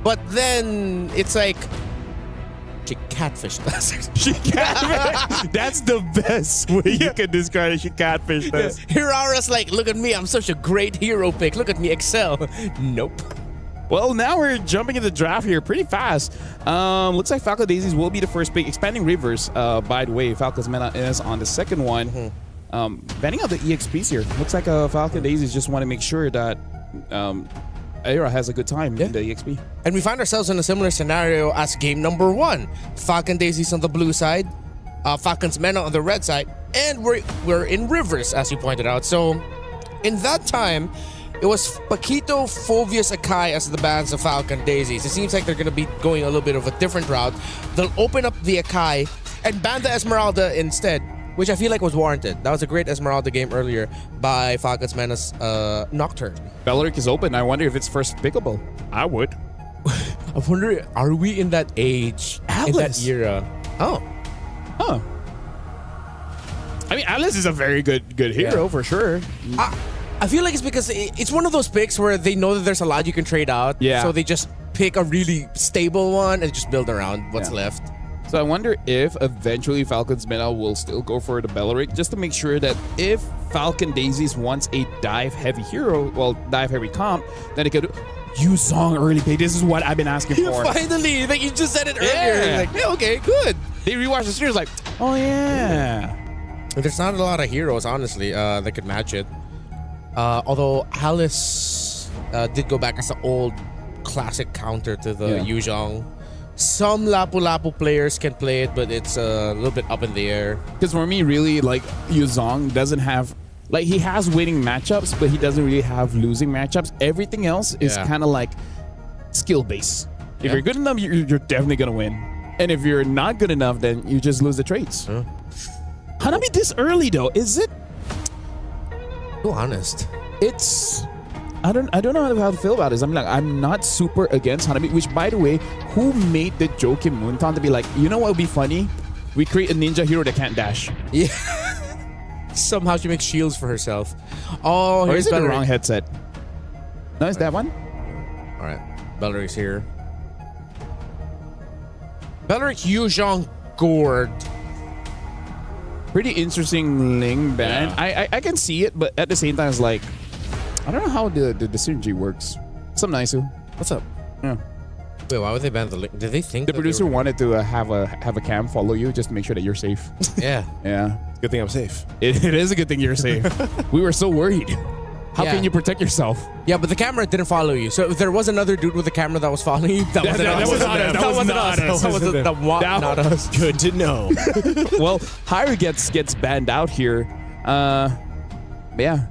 But then it's like she catfished us. She catfished. That's the best way you can describe it. She catfished us. Hirara's like, look at me, I'm such a great hero pick. Look at me excel. Nope. Well, now we're jumping in the draft here pretty fast. Looks like Falcon Daisies will be the first pick. Expanding Rivers, by the way, Falcon's Meta is on the second one. Banning out the EXPs here. Looks like Falcon Daisies just want to make sure that Aira has a good time in the EXP. And we find ourselves in a similar scenario as game number 1. Falcon Daisies on the blue side, Falcon's Mena on the red side, and we're in Rivers, as you pointed out. So in that time, it was Paquito, Fovius, Akai as the bans of Falcon Daisies. It seems like they're going to be going a little bit of a different route. They'll open up the Akai and ban the Esmeralda instead, which I feel like was warranted. That was a great Esmeralda game earlier by Falcon's Menace Nocturne. Belleric is open. I wonder if it's first pickable. I would. I wonder, are we in that age, in that era? Oh. Huh. I mean, Atlas is a very good hero for sure. I feel like it's because it's one of those picks where they know that there's a lot you can trade out. Yeah. So they just pick a really stable one and just build around what's left. So I wonder if eventually Falcon's Meta will still go for the Belleric just to make sure that if Falcon Daisies wants a dive-heavy hero, well, dive-heavy comp, then it could use Song early pick. This is what I've been asking for. Finally, like you just said it earlier. Like, yeah, okay, good. They rewatched the series like, oh yeah. There's not a lot of heroes, honestly, that could match it. Although Alice did go back as an old classic counter to the Yu Zhong. Some Lapu-Lapu players can play it, but it's a little bit up in the air. Because for me, really, like, Yu Zhong doesn't have... Like, he has winning matchups, but he doesn't really have losing matchups. Everything else is kind of like skill-based. If you're good enough, you're definitely going to win. And if you're not good enough, then you just lose the trades. Hanabi this early, though, is it? Be honest. It's... I don't know how to feel about this. I mean, like, I'm not super against Hanabi, which, by the way, who made the joke in Moontown to be like, you know what would be funny? We create a ninja hero that can't dash. Yeah. Somehow she makes shields for herself. Oh, or is it the Bellary. wrong headset? No, it's that one? All right. Bellary's here. Bellary Yu Zhong Gourd. Pretty interesting Ling ban. I can see it, but at the same time, it's like, I don't know how the synergy works. What's up, Naisu? What's up? Yeah. Wait, why would they ban the link? Did they think the producer wanted to have a cam follow you just to make sure that you're safe? Yeah. Yeah. Good thing I'm safe. It is a good thing you're safe. We were so worried. How can you protect yourself? Yeah, but the camera didn't follow you. So if there was another dude with a camera that was following you, that wasn't not us. Good to know. Well, Haru gets banned out here. Yeah.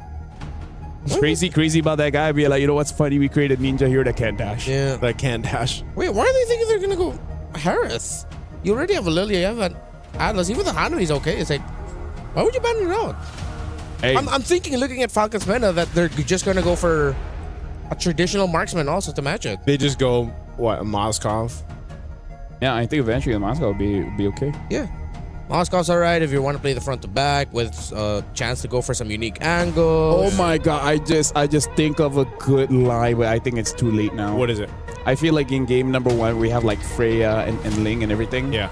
It's crazy about that guy being like, you know what's funny? We created ninja here that can't dash. Yeah. That can't dash. Wait, why are they thinking they're gonna go Harris? You already have a Lilia, you have an Atlas. Even the Hanabi's okay. It's like, why would you ban it out? Hey. I'm thinking, looking at Falcon's meta, that they're just gonna go for a traditional marksman also to match it. They just go, what, a Moskov? Yeah, I think eventually the Moscow will be okay. Yeah. Moscow's alright if you want to play the front to back with a chance to go for some unique angles. Oh my god, I just think of a good line, but I think it's too late now. What is it? I feel like in game number 1 we have like Freya and Ling and everything. Yeah.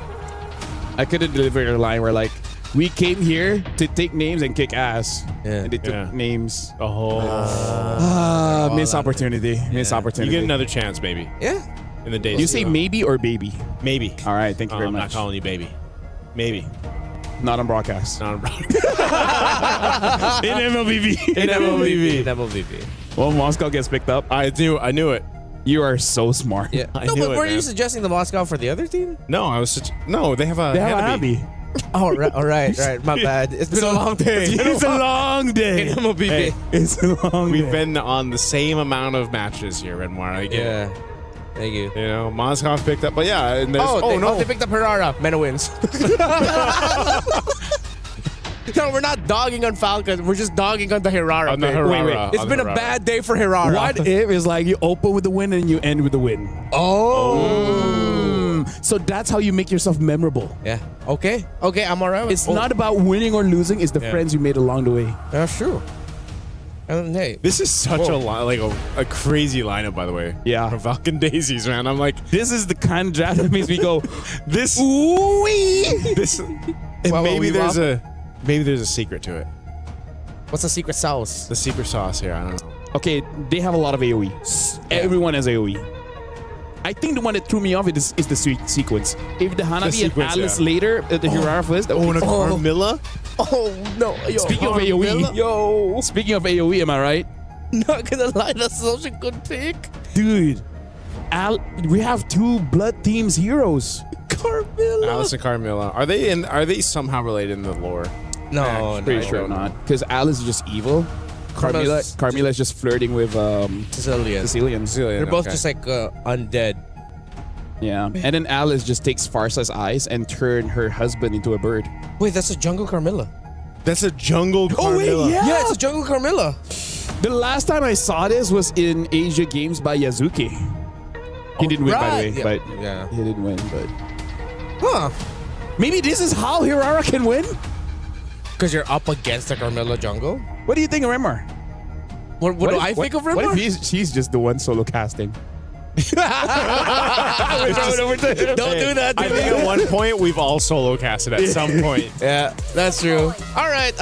I could have delivered a line where like, we came here to take names and kick ass. Yeah. And they took names. Oh. Missed opportunity. Missed You opportunity. get another chance, maybe. Yeah. In the days. You say maybe or baby? Maybe. All right, thank you very I'm much. not calling you baby. Maybe. Not on broadcast. Not on broadcast. In MLBB. In MLBB. Well, Moscow gets picked up. I knew it. You are so smart. Yeah. I No, knew but it, were man. you suggesting the Moscow for the other team? No, they have a Hanabi. Oh, right. My bad. It's been a long day. It's a long day. In MLBB. Hey, it's a long We've day. been on the same amount of matches here, Redmar. I get it. Yeah. Thank you. You know, Moskov picked up, but yeah, and there's They picked up Herrera. Mena wins. No, we're not dogging on Falcon. We're just dogging on the Herrera. On the pick. Herrera. Wait. It's On been the a Herrera. bad day for Herrera. What if it's like you open with the win and you end with the win? Oh. So that's how you make yourself memorable. Yeah. Okay, I'm alright with It's not about winning or losing. It's the friends you made along the way. That's true. And hey, This is such a crazy lineup, by the way. Yeah. For Falcon Daisies, man. I'm like, This is the kind of draft that makes me go, this. ooh-wee. This. And Well, maybe we there's rock- a secret to it. what's the secret sauce? The secret sauce here. I don't know. Okay, they have a lot of AoE. Everyone has AoE. I think the one that threw me off is the sequence. If the Hanabi and sequence, Alice yeah. later at the Hirara first, that would be Carmilla? Oh no! Yo, Speaking of AoE, Speaking of AoE, am I right? Not gonna lie, that's such a good pick. Dude, we have 2 blood teams heroes. Carmilla. Alice and Carmilla. Are they somehow related in the lore? No, Pretty sure not. Because Alice is just evil. Carmilla is just flirting with Sicilians. They're both just like undead. Yeah. And then Alice just takes Farsa's eyes and turn her husband into a bird. Wait, that's a jungle Carmilla. That's a jungle Carmilla. Yeah, it's a jungle Carmilla. The last time I saw this was in Asia Games by Yazuki. He didn't win, by the way. Yeah. But Yeah. he didn't win, but Huh? maybe this is how Hirara can win? Because you're up against the Carmilla jungle. What do you think of Remar? What do I think of Rimmer? What if she's just the one solo casting? Don't do that. I think at one point we've all solo casted at some point. Yeah, that's true. All right,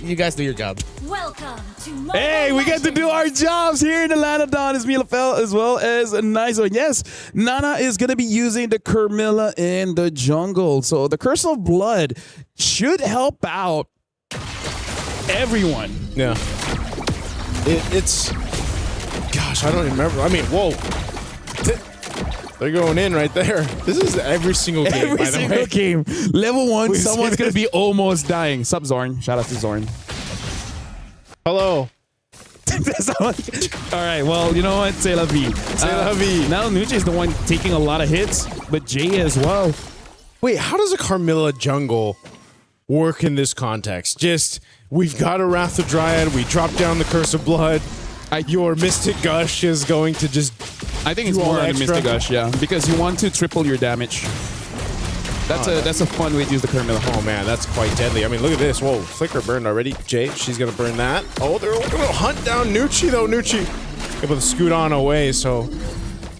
you guys do your job. Welcome to Hey, we get to do our jobs here in Atlanta. Don is Milafel as well as a nice one. Yes, Nana is going to be using the Carmilla in the jungle. So the Curse of Blood should help out everyone. Yeah. It's... Gosh, I don't even remember. I mean, whoa. They're going in right there. This is every single game, Every by the single way. game. Level 1, We've someone's seen going to this. be almost dying. Sup, Zorn. Shout out to Zorn. Hello. All right, well, you know what? C'est la vie. C'est la vie. Now Nuche is the one taking a lot of hits, but Jay as well. Wait, how does a Carmilla jungle work in this context? Just, we've got a Wrath of Dryad, we drop down the Curse of Blood, your Mystic Gush is going to just I think it's do all more the on the extra. Mystic Gush, yeah, because you want to triple your damage. That's a fun way to use the Carmilla. Oh man, that's quite deadly. I mean, look at this. Whoa, Flicker burned already. Jay, she's gonna burn that. Oh, they're gonna hunt down Nucci though. Nucci able to scoot on away. So,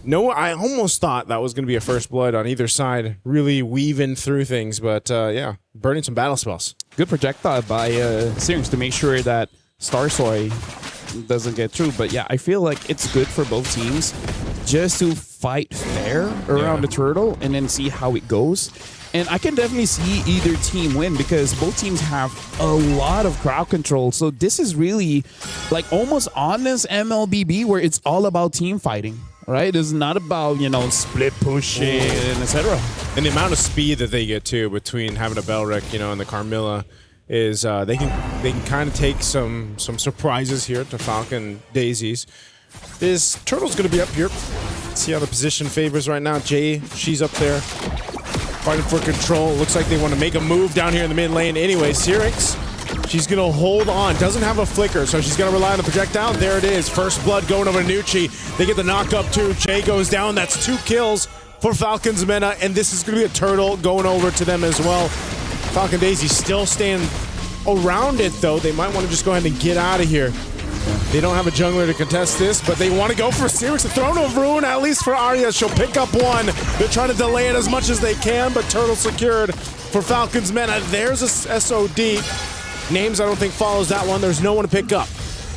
no, I almost thought that was gonna be a first blood on either side, really weaving through things. But yeah, burning some battle spells. Good projectile by Syrinx to make sure that Starsoy doesn't get through. But yeah, I feel like it's good for both teams just to fight fair around the turtle and then see how it goes. And I can definitely see either team win because both teams have a lot of crowd control. So this is really like almost honest MLBB where it's all about team fighting, right? It's not about, you know, split pushing and etc. And the amount of speed that they get too between having a Belric, you know, and the Carmilla is they can kind of take some surprises here to Falcon Daisies. This turtle's going to be up here. See how the position favors right now. Jay, she's up there. Fighting for control. Looks like they want to make a move down here in the mid lane. Anyway, Syrinx, she's going to hold on. Doesn't have a flicker, so she's going to rely on the projectile. There it is. First blood going over to Nucci. They get the knock up too. Jay goes down. That's 2 kills for Falcon's Mena, and this is going to be a turtle going over to them as well. Falcon Daisy still staying around it, though. They might want to just go ahead and get out of here. They don't have a jungler to contest this, but they want to go for Syrinx. The Throne of Ruin, at least for Arya. She'll pick up one. They're trying to delay it as much as they can, but Turtle secured for Falcon's Mena. There's a SOD. Names, I don't think, follows that one. There's no one to pick up.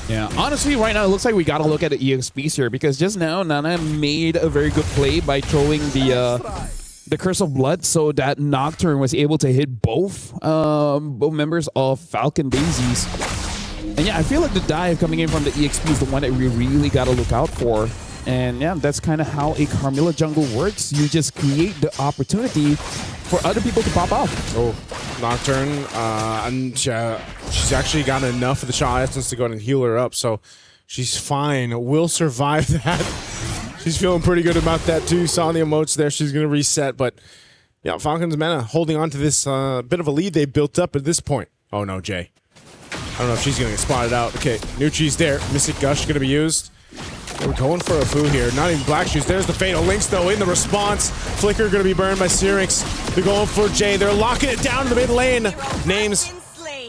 Yeah, honestly, right now, it looks like we got to look at the EXPs here because just now, Nana made a very good play by throwing the Curse of Blood so that Nocturne was able to hit both members of Falcon Daisies. And yeah, I feel like the dive coming in from the EXP is the one that we really got to look out for. And yeah, that's kind of how a Carmilla jungle works. You just create the opportunity for other people to pop off. Oh, Nocturne, and she's actually got enough of the shot essence to go ahead and heal her up, so she's fine. Will survive that. She's feeling pretty good about that too. Saw the emotes there. She's going to reset, but yeah, Falcon's Mena holding on to this bit of a lead they built up at this point. Oh no, Jay. I don't know if she's going to get spotted out. Okay, Nucci's there. Mystic Gush going to be used. We're going for a foo here. Not even Black Shoes. There's the Fatal Links, though, in the response. Flicker going to be burned by Syrinx. They're going for Jay. They're locking it down in the mid lane. Names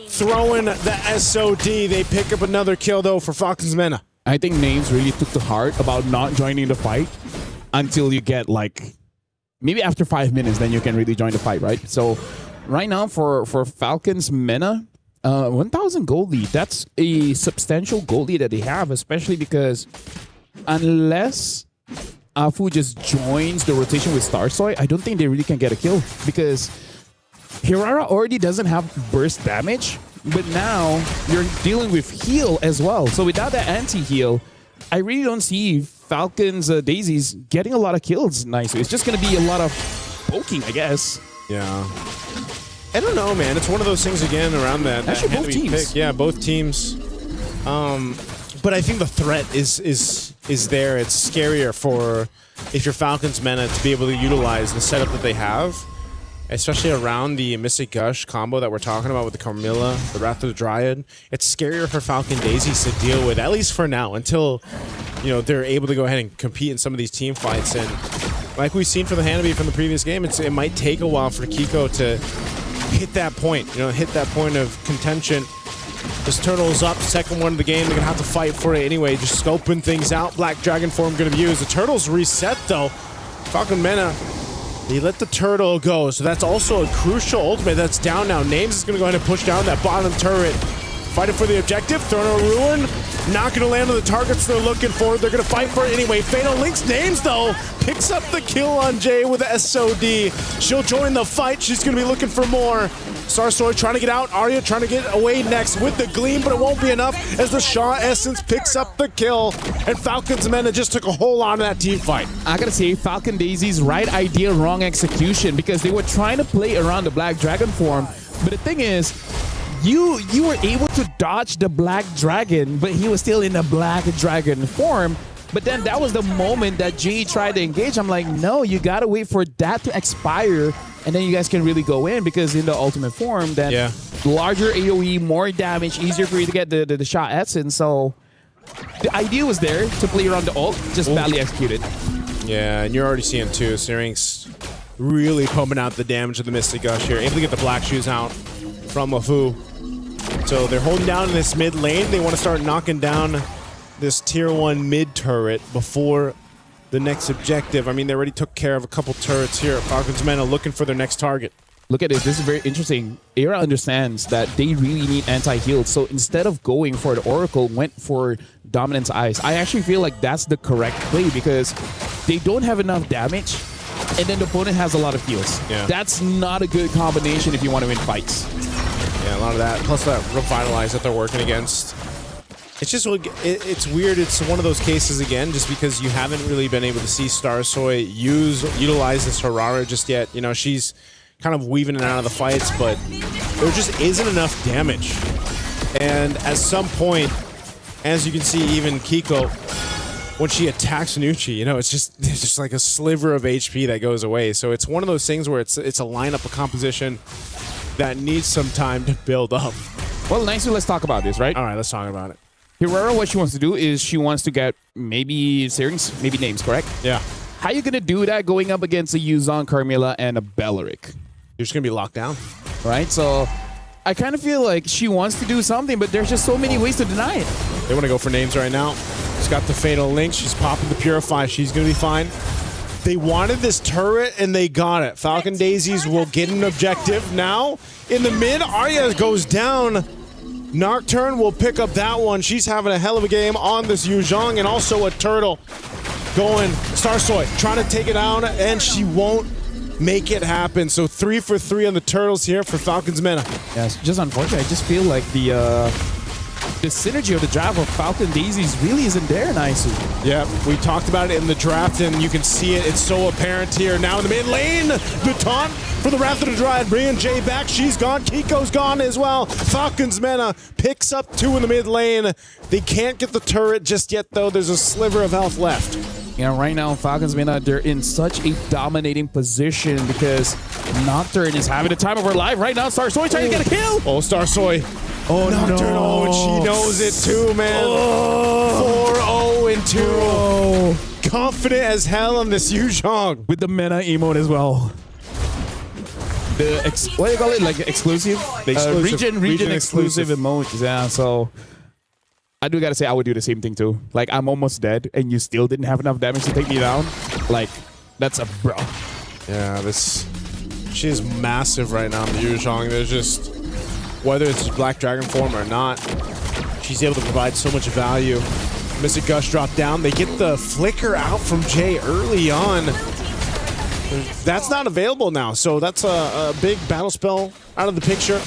throwing the SOD. They pick up another kill, though, for Falcon's Mena. I think Names really took to heart about not joining the fight until you get like, maybe after 5 minutes, then you can really join the fight, right? So right now for Falcon's Mena, 1,000 gold lead. That's a substantial gold lead that they have, especially because unless Afu just joins the rotation with Starsoy, I don't think they really can get a kill because Hirara already doesn't have burst damage, but now you're dealing with heal as well. So without that anti-heal, I really don't see Falcon's Daisies getting a lot of kills nicely. It's just going to be a lot of poking, I guess. Yeah. I don't know, man. It's one of those things again around that. Actually, both teams. Pick. Yeah, both teams. But I think the threat is there. It's scarier for if you're Falcon's Mena to be able to utilize the setup that they have, especially around the Mystic Gush combo that we're talking about with the Carmilla, the Wrath of the Dryad. It's scarier for Falcon Daisies to deal with, at least for now, until they're able to go ahead and compete in some of these team fights. And like we've seen for the Hanabi from the previous game, it might take a while for Kiko to hit that point, hit that point of contention. This turtle's up, second one of the game. They're gonna have to fight for it anyway. Just scoping things out. Black Dragon form gonna be used. The turtle's reset though. Falcon Mena, he let the turtle go. So that's also a crucial ultimate that's down now. Names is gonna go ahead and push down that bottom turret. Fighting for the objective. Throwing a ruin. Not gonna land on the targets they're looking for. They're gonna fight for it anyway. Fatal Links Names though picks up the kill on Jay with the SOD. She'll join the fight. She's gonna be looking for more. Starsoy trying to get out. Arya trying to get away next with the Gleam, but it won't be enough as the Shaw Essence picks up the kill. And Falcon's Mena just took a whole lot of that team fight. I gotta say, Falcon Daisy's right idea, wrong execution, because they were trying to play around the Black Dragon form. But the thing is, you were able to dodge the Black Dragon, but he was still in the Black Dragon form. But then that was the moment that Jay tried to engage. I'm like, no, you gotta wait for that to expire, and then you guys can really go in, because in the ultimate form, then larger AoE, more damage, easier for you to get the shot essence. So the idea was there to play around the ult, just badly executed. Yeah, and you're already seeing too, Syrinx really pumping out the damage of the Mystic Gush here, able to get the Black Shoes out from LeFou. So they're holding down in this mid lane. They want to start knocking down this tier 1 mid turret before the next objective. I mean, they already took care of a couple turrets here. Falcons Mena looking for their next target. Look at this. This is very interesting. Era understands that they really need anti-heal. So instead of going for the Oracle, went for Dominance Eyes. I actually feel like that's the correct play, because they don't have enough damage, and then the opponent has a lot of heals. Yeah. That's not a good combination if you want to win fights. Yeah, a lot of that. Plus that Revitalize that they're working against. It's just, it's weird. It's one of those cases again, just because you haven't really been able to see Starsoy utilize this Harara just yet. You know, she's kind of weaving in and out of the fights, but there just isn't enough damage. And at some point, as you can see, even Kiko, when she attacks Nucci, you know, it's just like a sliver of HP that goes away. So it's one of those things where it's a lineup, a composition that needs some time to build up. Well, nicely, let's talk about this, right? All right, let's talk about it. Herrera, what she wants to do is she wants to get maybe Syrinx, maybe Names, correct? Yeah. How you going to do that going up against a Yuzong, Carmilla, and a Belleric? You're just going to be locked down. Right? So I kind of feel like she wants to do something, but there's just so many ways to deny it. They want to go for Names right now. She's got the Fatal Link. She's popping the Purify. She's going to be fine. They wanted this turret, and they got it. Falcon Daisies will get an objective. Now, in the mid, Arya goes down. Nocturne will pick up that one. She's having a hell of a game on this Yuzhong, and also a turtle going. Starsoy trying to take it down, and she won't make it happen. So 3 for 3 on the turtles here for Falcons Mena. Yeah, it's just unfortunate. I just feel like the synergy of the draft of Falcon Daisies really isn't there in ISU. Yeah, we talked about it in the draft, and you can see it. It's so apparent here. Now in the mid lane, the taunt for the Wrath of the Dryad, bringing Jay back. She's gone. Kiko's gone as well. Falcons Mena picks up 2 in the mid lane. They can't get the turret just yet, though. There's a sliver of health left. You know, right now, Falcons Mena, they're in such a dominating position because Nocturne is having the time of her life right now. Starsoy trying to get a kill. Oh, Starsoy. Oh, Nocturne. Oh, and she knows it too, man. 4-0-2. Confident as hell on this Yuzhong. With the Mena emote as well. The what do you call it? Like exclusive? Region exclusive emotes. Yeah, so I do gotta say I would do the same thing too. Like, I'm almost dead and you still didn't have enough damage to take me down. Like, that's a bro. Yeah, she is massive right now in the Yuzhong. There's just, whether it's Black Dragon form or not, she's able to provide so much value. Mystic Gush dropped down. They get the flicker out from Jay early on. That's not available now, so that's a big battle spell out of the picture.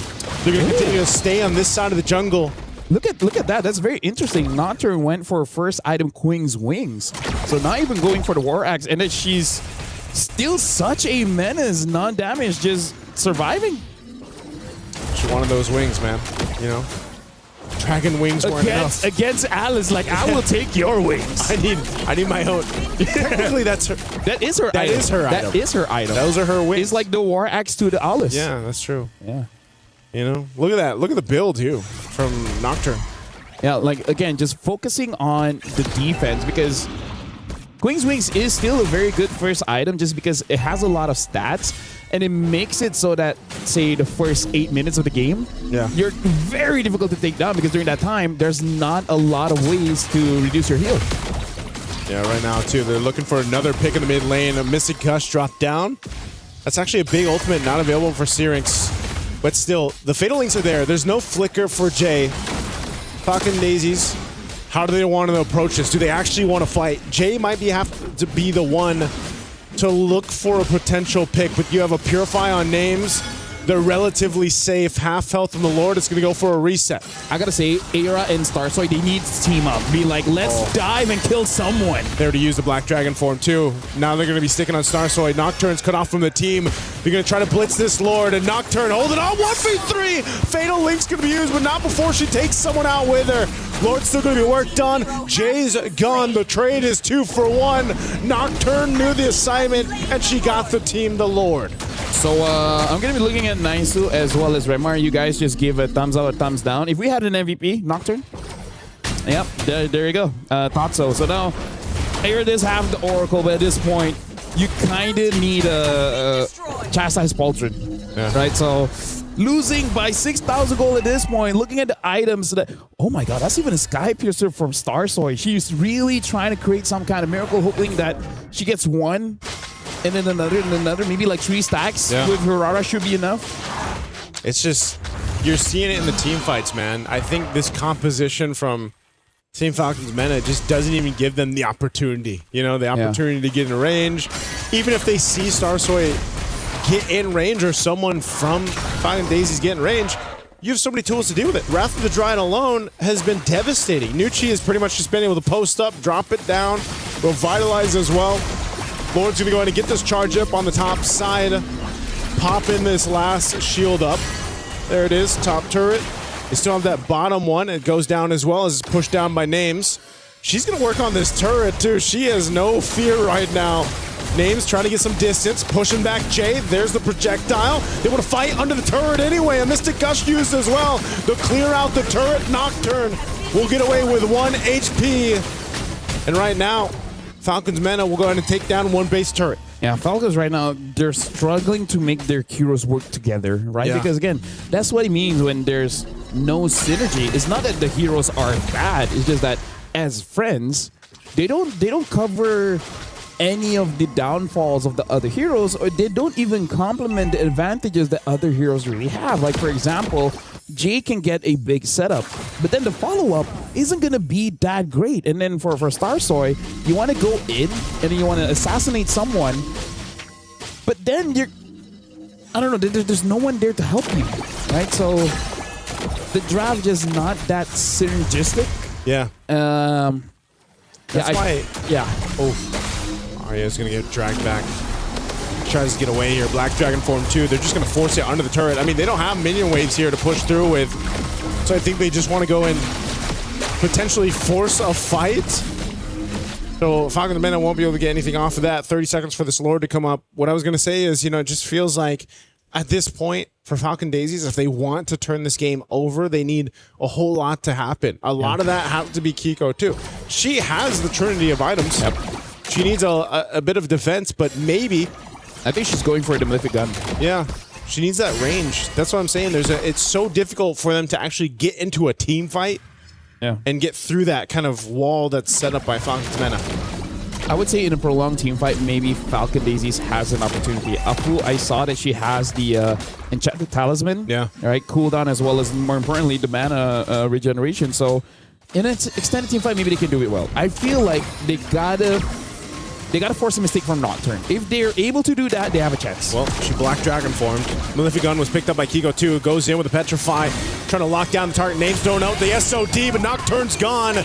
They're going to continue to stay on this side of the jungle. Look at that. That's very interesting. Nocturne went for first item Queen's Wings. So not even going for the War Axe, and then she's still such a menace, non-damage, just surviving. She wanted those wings, man. You know? Dragon wings weren't enough. Against Alice, like, I will take your wings. I need my own. Technically, That is her item. That is her item. Those are her wings. It's like the War Axe to the Alice. Yeah, that's true. Yeah. You know, look at that. Look at the build, too, from Nocturne. Yeah, like, again, just focusing on the defense, because Queen's Wings is still a very good first item just because it has a lot of stats and it makes it so that, say, the first 8 minutes of the game, you're very difficult to take down because during that time, there's not a lot of ways to reduce your heal. Yeah, right now, too, they're looking for another pick in the mid lane. A Mystic Gush dropped down. That's actually a big ultimate not available for Syrinx. But still, the Fatal Links are there. There's no flicker for Jay. Falcon Daisies, how do they want to approach this? Do they actually want to fight? Jay might have to be the one to look for a potential pick, but you have a Purify on names. They're relatively safe. Half health from the Lord. It's going to go for a reset. I got to say, Aira and Starsoy, they need to team up. Be like, let's dive and kill someone. There to use the Black Dragon form, too. Now they're going to be sticking on Starsoy. Nocturne's cut off from the team. They're going to try to blitz this Lord, and Nocturne holding on. 1v3! Fatal Link's going to be used, but not before she takes someone out with her. Lord's still going to be worked on. Jay's gone. The trade is 2 for 1. Nocturne knew the assignment, and she got the team the Lord. So I'm going to be looking at Naisu as well as Remar. You guys just give a thumbs up or thumbs down. If we had an MVP, Nocturne. Yep, there you go. Thought so. So now, Aira does have the Oracle, but at this point, you kind of need a Chastise Pauldron. Right? So losing by 6,000 gold at this point, looking at the items that, oh my god, that's even a Sky Piercer from Starsoy. She's really trying to create some kind of miracle, hoping that she gets one. And then another, maybe like 3 stacks with Hirara should be enough. It's just, you're seeing it in the team fights, man. I think this composition from Team Falcon's Mena just doesn't even give them the opportunity. You know, the opportunity to get in range. Even if they see Starsoy get in range or someone from Falcon Daisy's get in range, you have so many tools to deal with it. Wrath of the Giant alone has been devastating. Nucci has pretty much just been able to post up, drop it down, revitalize as well. Lord's going to go ahead and get this charge up on the top side. Pop in this last shield up. There it is, top turret. They still have that bottom one. It goes down as well as it's pushed down by Names. She's going to work on this turret too. She has no fear right now. Names trying to get some distance, pushing back Jay. There's the projectile. They want to fight under the turret anyway. A Mystic Gush used as well to clear out the turret. Nocturne will get away with 1 HP. And right now, Falcon's Mena will go ahead and take down 1 base turret. Yeah, Falcons right now, they're struggling to make their heroes work together, right? Yeah. Because again, that's what it means when there's no synergy. It's not that the heroes are bad, it's just that as friends, they don't cover any of the downfalls of the other heroes, or they don't even complement the advantages that other heroes really have. Like for example, Jay can get a big setup, but then the follow-up isn't going to be that great. And then for Starsoy, you want to go in and then you want to assassinate someone, but then I don't know, there's no one there to help you, right? So the draft just not that synergistic. Yeah. That's why. Yeah. Oh, Arya's going to get dragged back. Tries to get away here. Black Dragon form 2. They're just going to force it under the turret. I mean, they don't have minion waves here to push through with. So I think they just want to go and potentially force a fight. So Falcon the Mena won't be able to get anything off of that. 30 seconds for this Lord to come up. What I was going to say is, you know, it just feels like at this point for Falcon Daisies, if they want to turn this game over, they need a whole lot to happen. A lot of that has to be Kiko too. She has the trinity of items. She needs a bit of defense, but maybe. I think she's going for the Malefic Gun. Yeah, she needs that range. That's what I'm saying. It's so difficult for them to actually get into a team fight and get through that kind of wall that's set up by Falcon's Mena. I would say in a prolonged team fight, maybe Falcon Daisies has an opportunity. Apu, I saw that she has the Enchanted Talisman. Yeah. Right, cooldown as well as, more importantly, the mana regeneration. So in an extended team fight, maybe they can do it well. I feel like they gotta force a mistake from Nocturne. If they're able to do that, they have a chance. Well, she Black Dragon formed. Malefic Gun was picked up by Kiko too. Goes in with a Petrify, trying to lock down the target. Names thrown out the SOD, but Nocturne's gone.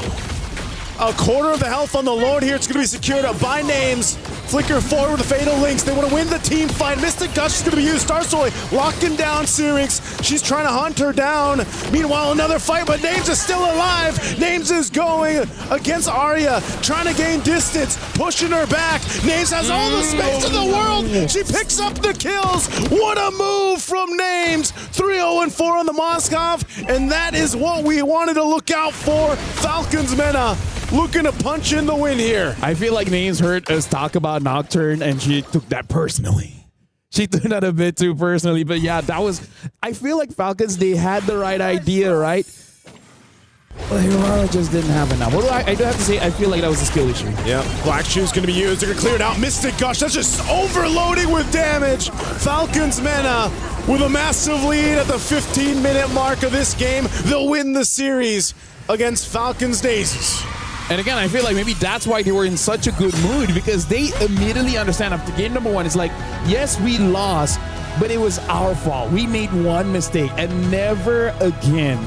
A quarter of the health on the Lord here. It's going to be secured up by Names. Flicker forward with the Fatal Links. They want to win the team fight. Mystic Gush is going to be used. Starsoy locking down Syrinx. She's trying to hunt her down. Meanwhile, another fight, but Names is still alive. Names is going against Arya, trying to gain distance, pushing her back. Names has all the space in the world. She picks up the kills. What a move from Names. 3-0-4 on the Moskov, and that is what we wanted to look out for. Falcons Mena looking to punch in the win here. I feel like Names heard us talk about Nocturne and she took that personally. She took that a bit too personally. But yeah, that was... I feel like Falcons, they had the right idea, right? But Hirara just didn't have enough. Although I do have to say, I feel like that was a skill issue. Yep. Black Shoe's going to be used. They're going to clear it out. Mystic Gush, that's just overloading with damage. Falcons Mena with a massive lead at the 15-minute mark of this game. They'll win the series against Falcons Daisies. And again, I feel like maybe that's why they were in such a good mood, because they immediately understand after game number 1, it's like, yes, we lost, but it was our fault. We made one mistake and never again.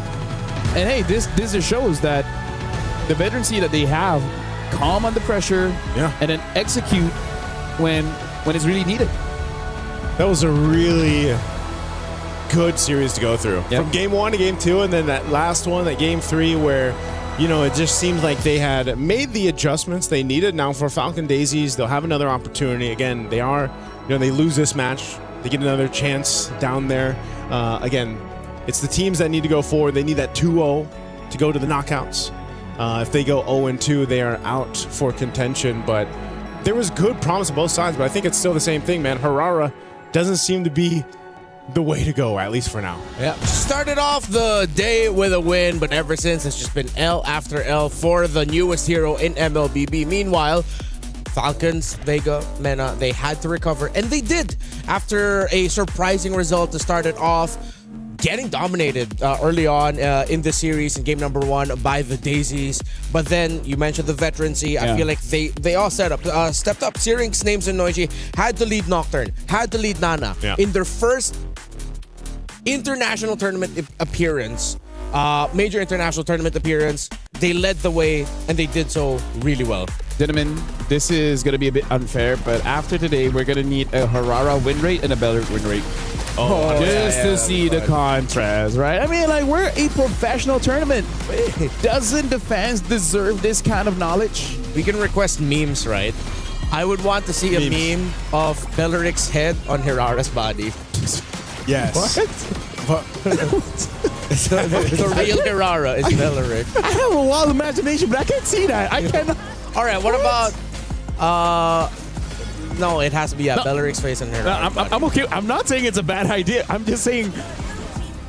And hey, this just shows that the veterancy that they have, calm under pressure, and then execute when it's really needed. That was a really good series to go through. From game 1 to game 2, and then that last one, that game 3, where it just seems like they had made the adjustments they needed. Now for Falcon Daisies, they'll have another opportunity. Again, they are, they lose this match, they get another chance down there. Again, it's the teams that need to go forward. They need that 2-0 to go to the knockouts. If they go 0-2, they are out for contention. But there was good promise on both sides, but I think it's still the same thing, man. Hirara doesn't seem to be the way to go, at least for now. Yeah, started off the day with a win, but ever since it's just been L after L for the newest hero in MLBB. Meanwhile, Falcons, Vega, Mena, they had to recover, and they did after a surprising result to start it off, getting dominated early on in the series in game number 1 by the Daisies. But then you mentioned the veterancy. I feel like they all stepped up. Syrinx, Names, and Noiji had to lead Nocturne, had to lead Nana in their first international tournament appearance, major international tournament appearance. They led the way, and they did so really well. Gentlemen, this is going to be a bit unfair, but after today, we're going to need a Hirara win rate and a Belleric win rate. Just to see the contrast, right? I mean, like, we're a professional tournament. Doesn't the fans deserve this kind of knowledge? We can request memes, right? I would want to see a meme of Belleric's head on Hirara's body. Yes. What? The real Hirara is Belleric. I have a wild imagination, but I can't see that. I cannot. All right, what about... No, it has to be Belleric's face on Hirara. I'm okay. I'm not saying it's a bad idea. I'm just saying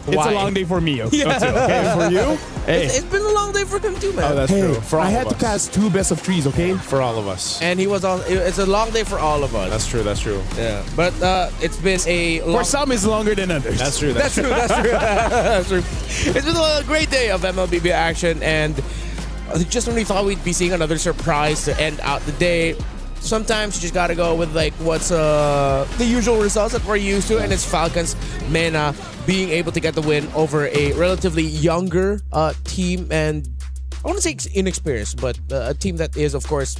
it's a long day for me. Okay, for you? Hey. It's been a long day for him too, man. Oh, that's true. For all I had of to cast 2 best of 3s, okay? For all of us. And he was on. It's a long day for all of us. That's true. That's true. Yeah, but it's been a long... For some, it's longer than others. That's true. That's true. That's true. It's been a great day of MLBB action, and just when we thought we'd be seeing another surprise to end out the day, sometimes you just gotta go with like what's the usual results that we're used to, and it's Falcons Mena being able to get the win over a relatively younger team, and I want to say inexperienced, but a team that is, of course,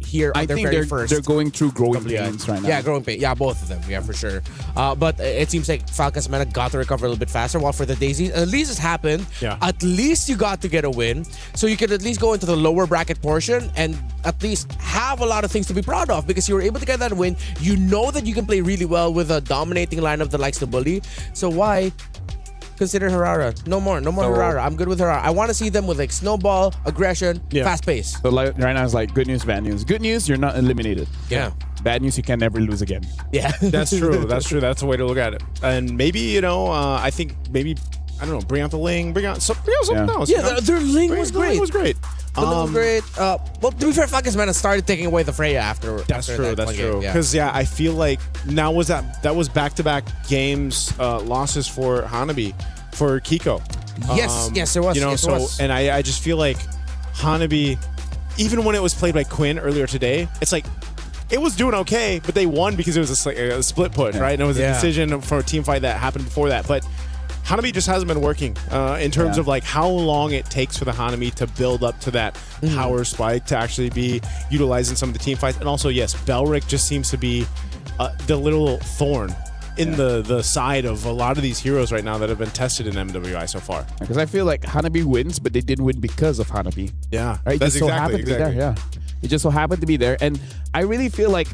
here on their very first. They're going through growing pains right now. Yeah, growing pains. Yeah, both of them. Yeah, for sure. But it seems like Falcons Mena got to recover a little bit faster, while for the Daisies, at least it's happened. Yeah. At least you got to get a win. So you could at least go into the lower bracket portion and at least have a lot of things to be proud of, because you were able to get that win. You know that you can play really well with a dominating lineup that likes to bully. So why consider Hirara? No more Hirara. I'm good with Hirara. I want to see them with like snowball, aggression, fast pace. So like, right now it's like good news, bad news. Good news, you're not eliminated. Yeah. Bad news, you can never lose again. Yeah. That's true. That's true. That's the way to look at it. And maybe, I think maybe, I don't know, bring out the Ling, bring out something else. Yeah, their Ling was great. Ling was great. The Ling was great. Well, to be fair, Falcons Mena started taking away the Freya after. That's true. That's true. Yeah. Because I feel like now that was back-to-back games losses for Hanabi, for Kiko. Yes, it was. Yes, it was. And I just feel like Hanabi, even when it was played by Quinn earlier today, it's like it was doing okay, but they won because it was a split push, right? And it was a decision for a team fight that happened before that. But Hanabi just hasn't been working in terms of like how long it takes for the Hanabi to build up to that power spike to actually be utilized in some of the team fights. And also, yes, Belric just seems to be the little thorn in the side of a lot of these heroes right now that have been tested in MWI so far. Because I feel like Hanabi wins, but they didn't win because of Hanabi. Yeah, right? That's It just so happened to be there. Yeah, it just so happened to be there, and I really feel like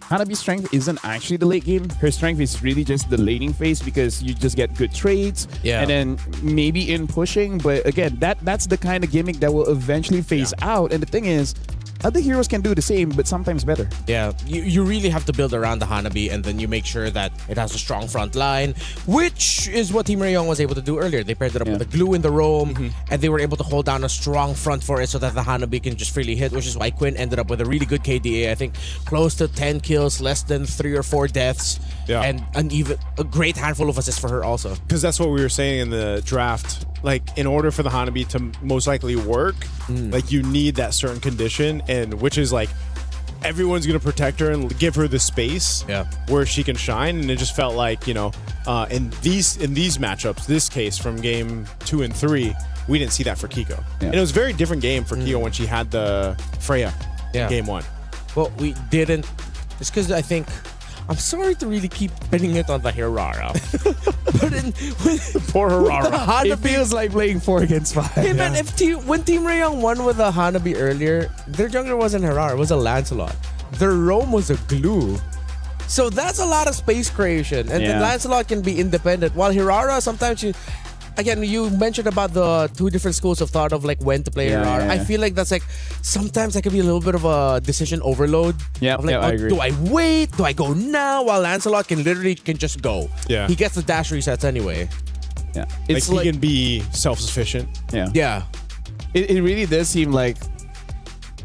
Hanabi's strength isn't actually the late game. Her strength is really just the laning phase because you just get good trades. Yeah. And then maybe in pushing. But again, that's the kind of gimmick that will eventually phase out. And the thing is, other heroes can do the same, but sometimes better. Yeah, you really have to build around the Hanabi, and then you make sure that it has a strong front line, which is what Team Rayong was able to do earlier. They paired it up with the glue in the roam, and they were able to hold down a strong front for it so that the Hanabi can just freely hit, which is why Quinn ended up with a really good KDA. I think close to 10 kills, less than 3 or 4 deaths, and a great handful of assists for her also. Because that's what we were saying in the draft. Like, in order for the Hanabi to most likely work, like, you need that certain condition, and which is like everyone's gonna protect her and give her the space where she can shine. And it just felt like, you know, in these matchups, this case from game 2 and 3, we didn't see that for Kiko. And it was a very different game for Kiko when she had the Freya in game 1. Well, we didn't. It's because I think. I'm sorry to really keep pinning it on the Hirara. But poor Hirara. It feels like playing 4 against 5. Hey man, when Team Rayong won with the Hanabi earlier, their jungler wasn't Hirara, it was a Lancelot. Their roam was a glue. So that's a lot of space creation. And then Lancelot can be independent. While Hirara, sometimes again, you mentioned about the 2 different schools of thought of like when to play Hirara. I feel like that's like sometimes that can be a little bit of a decision overload. Yeah, like, I agree. Do I wait? Do I go now? While Lancelot can literally just go. Yeah, he gets the dash resets anyway. Yeah, it's like he can be self-sufficient. Yeah. It really does seem like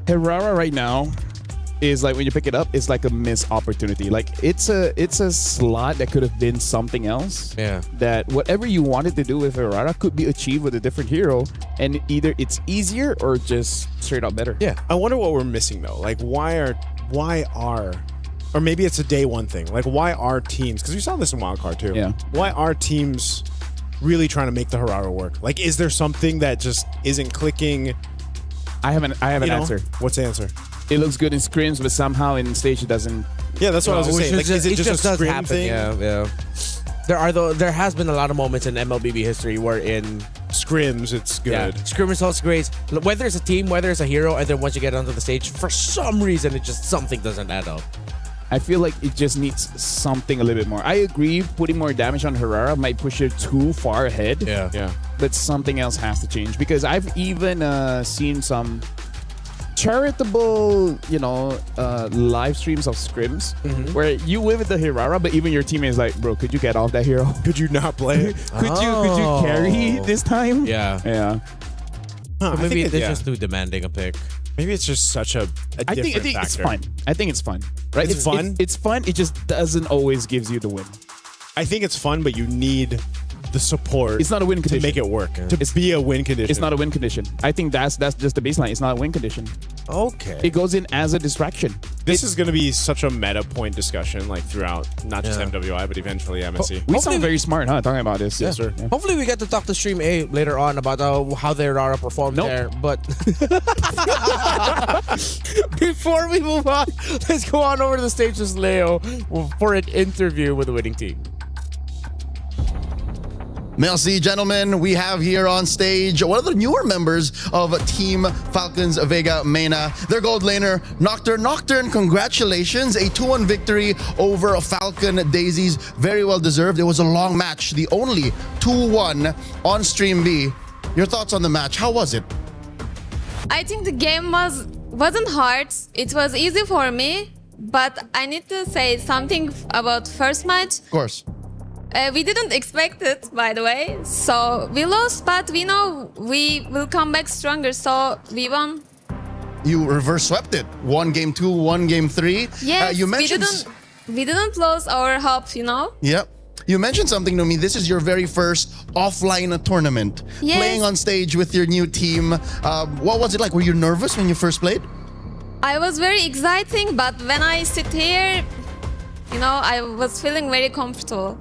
Hirara right now is like when you pick it up, it's like a missed opportunity. Like it's a slot that could have been something else. Yeah. That whatever you wanted to do with Hirara could be achieved with a different hero, and either it's easier or just straight up better. Yeah. I wonder what we're missing though. Like why are or maybe it's a day one thing. Like why are teams, because we saw this in Wildcard too. Yeah. Why are teams really trying to make the Hirara work? Like is there something that just isn't clicking? I have an answer. What's the answer? It looks good in scrims, but somehow in stage it doesn't. Yeah, that's what I was saying. Like, is it just a scrim happen. thing? Yeah. There has been a lot of moments in MLBB history where in scrims it's good. Yeah, scrim results great. Whether it's a team, whether it's a hero, and then once you get onto the stage, for some reason it just something doesn't add up. I feel like it just needs something a little bit more. I agree, putting more damage on Hirara might push her too far ahead. Yeah. But something else has to change, because I've even seen some charitable, live streams of scrims where you win with the Hirara, but even your teammate is like, bro, could you get off that hero? Could you not play it? could you carry this time? Yeah. Huh, maybe it's just too demanding a pick. Maybe it's just such a I different think factor. it's fun. I think it's fun. Right? It's fun? It's fun. It just doesn't always gives you the win. I think it's fun, but you need the support. It's not a win condition to make it work. To be a win condition. It's not a win condition. I think that's just the baseline. It's not a win condition. Okay. It goes in as a distraction. This is going to be such a meta point discussion, like throughout not just MWI, but eventually MSC. We sound very smart, huh? Talking about this. Yes, sir. Yeah. Hopefully we get to talk to Stream A later on about how their Rara performed there. But before we move on, let's go on over to the stage with Leo for an interview with the winning team. Merci, gentlemen. We have here on stage one of the newer members of Team Falcons Vega Mena, their gold laner, Nocturne. Nocturne, congratulations. A 2-1 victory over Falcon Daisies. Very well deserved. It was a long match. The only 2-1 on Stream B. Your thoughts on the match? How was it? I think the game wasn't hard. It was easy for me. But I need to say something about first match. Of course. We didn't expect it, by the way. So we lost, but we know we will come back stronger. So we won. You reverse swept it. 1 game 2, 1 game 3. Yes, you mentioned we didn't lose our hope, Yep. You mentioned something to me. This is your very first offline tournament. Yes. Playing on stage with your new team. What was it like? Were you nervous when you first played? I was very exciting, but when I sit here, I was feeling very comfortable.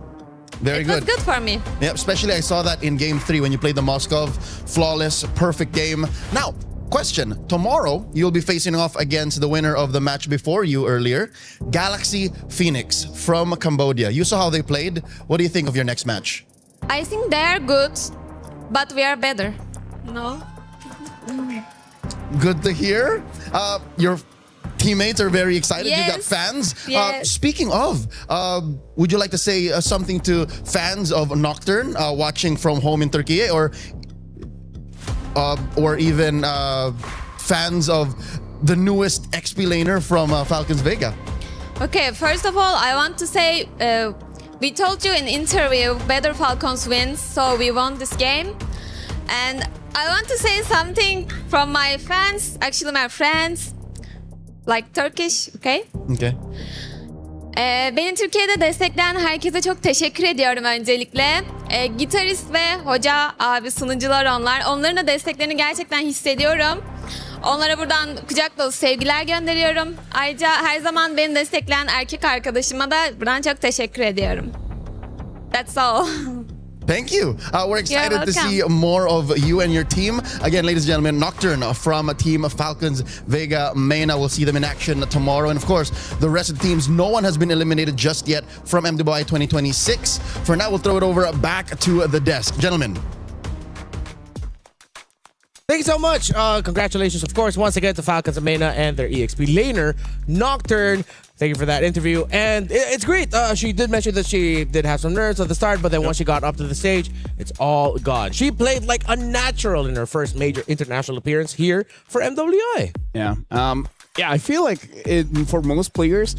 Very good. It was good for me. Yep, especially I saw that in game 3 when you played the Moskov. Flawless, perfect game. Now, question. Tomorrow, you'll be facing off against the winner of the match before you earlier, Galaxy Phoenix from Cambodia. You saw how they played. What do you think of your next match? I think they are good, but we are better. No? Good to hear. Your teammates are very excited. You got Yes. fans. Yes. Speaking of, would you like to say something to fans of Nocturne watching from home in Turkey, or even fans of the newest XP laner from Falcons Vega? Okay, first of all, I want to say we told you in interview better Falcons wins, so we won this game. And I want to say something from my fans, actually my friends, like Turkish, okay? Okay. Beni Türkiye'de destekleyen herkese çok teşekkür ediyorum öncelikle. Gitarist ve hoca, abi, sunucular onlar. Onların da desteklerini gerçekten hissediyorum. Onlara buradan kucak dolu sevgiler gönderiyorum. Ayrıca her zaman beni destekleyen erkek arkadaşıma da buradan çok teşekkür ediyorum. That's all. Thank you. We're excited to welcome. see more of you and your team. Again, ladies and gentlemen, Nocturne from Team Falcons Vega Mena. We'll see them in action tomorrow. And of course, the rest of the teams, no one has been eliminated just yet from MWI 2026. For now, we'll throw it over back to the desk. Gentlemen. Thank you so much. Congratulations, of course, once again to Falcons of Mena and their EXP laner, Nocturne. Thank you for that interview. And it's great. She did mention that she did have some nerves at the start, but then once she got up to the stage, it's all gone. She played like a natural in her first major international appearance here for MWI. Yeah. I feel like for most players,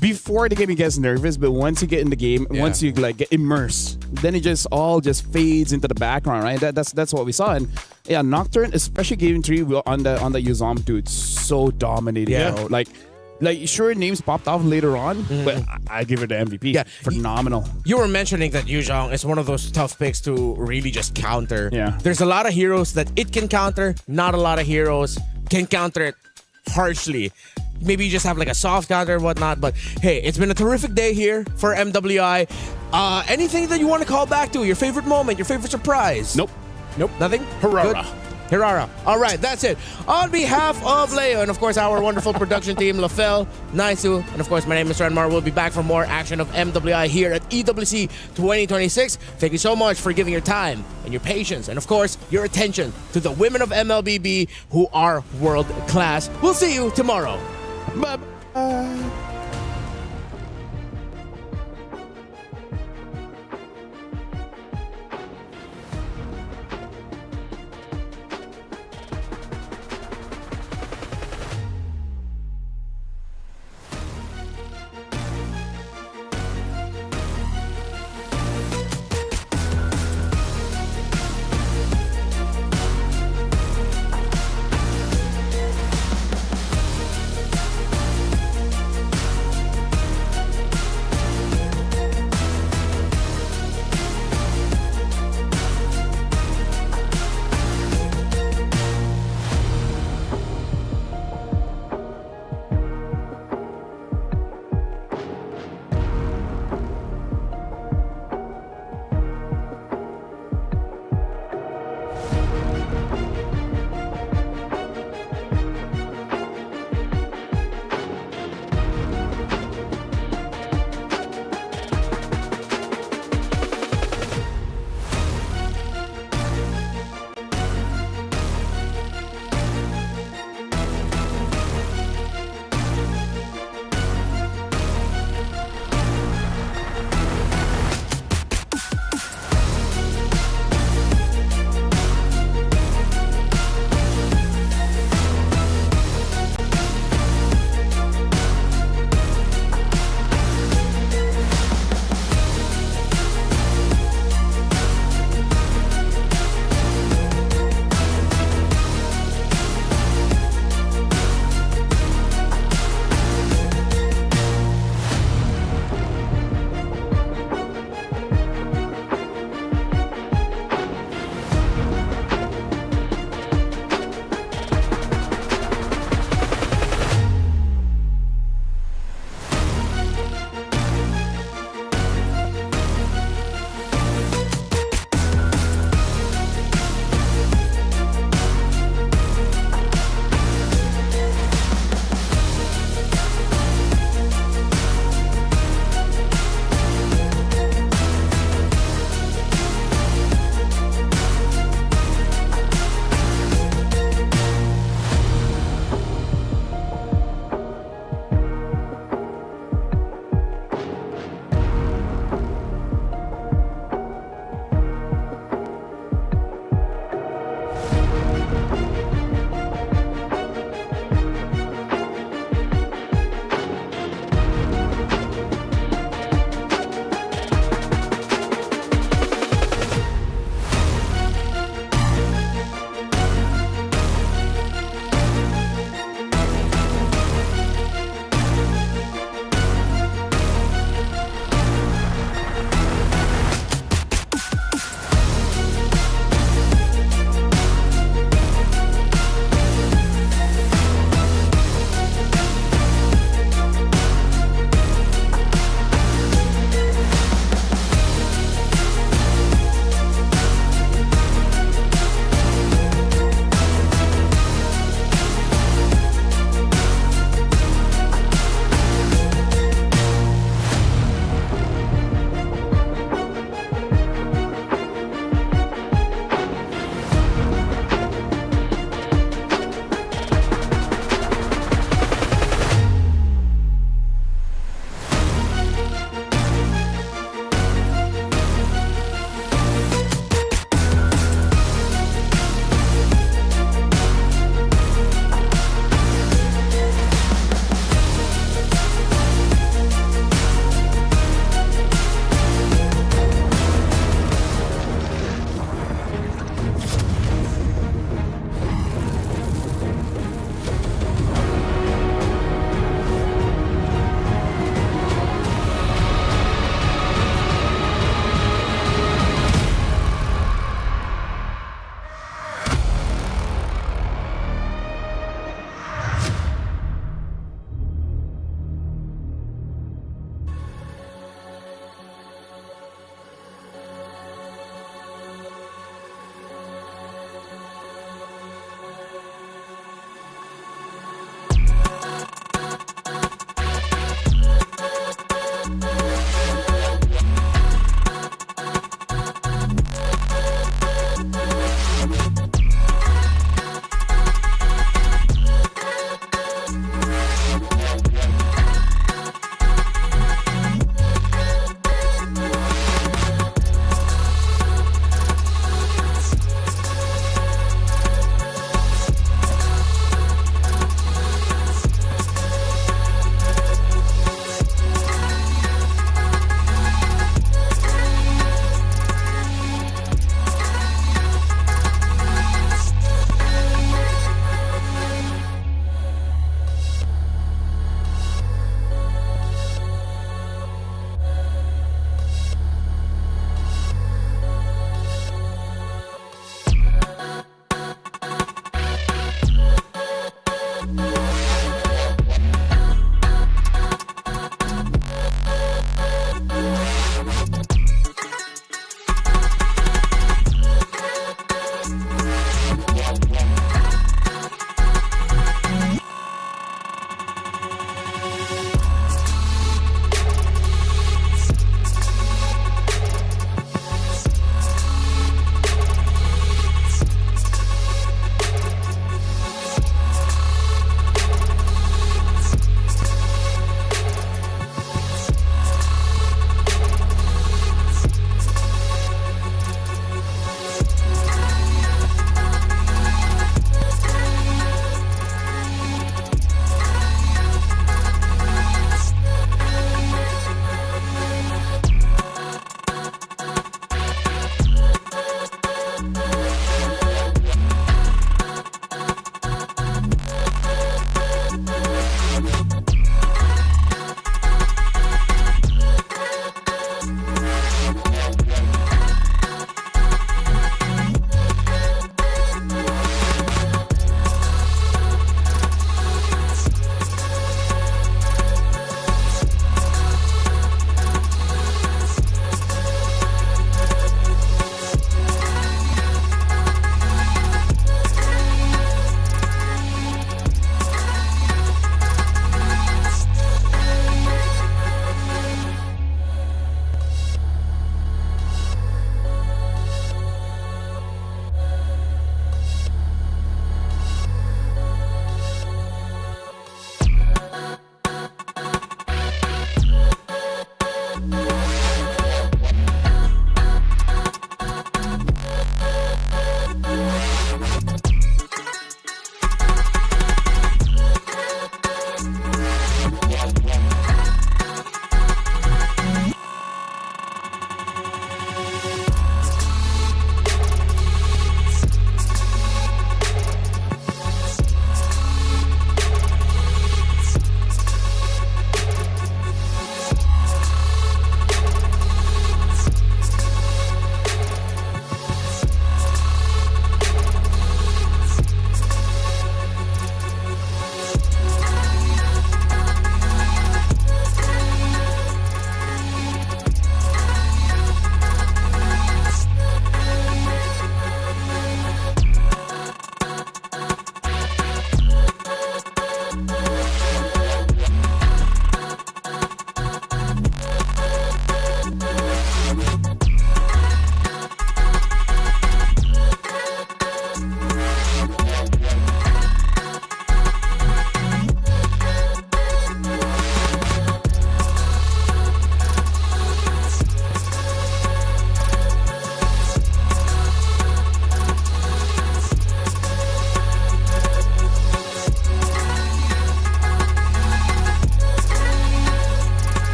before the game, it gets nervous, but once you get in the game, once you like get immersed, then it just all fades into the background, right? That's what we saw. And yeah, Nocturne, especially game 3 on the Yuzom dude, so dominating. Yeah. Bro. Like sure, names popped off later on, but I give it the MVP. Yeah, phenomenal. You were mentioning that Yu Zhong is one of those tough picks to really just counter. Yeah. There's a lot of heroes that it can counter. Not a lot of heroes can counter it harshly. Maybe you just have like a soft counter and whatnot. But hey, it's been a terrific day here for MWI. Anything that you want to call back to? Your favorite moment? Your favorite surprise? Nope. Nothing? Hurrah. Good? Hirara. All right, that's it. On behalf of Leo and, of course, our wonderful production team, LaFell, Naisu, and, of course, my name is Ranmar. We'll be back for more action of MWI here at EWC 2026. Thank you so much for giving your time and your patience and, of course, your attention to the women of MLBB who are world class. We'll see you tomorrow. Bye-bye.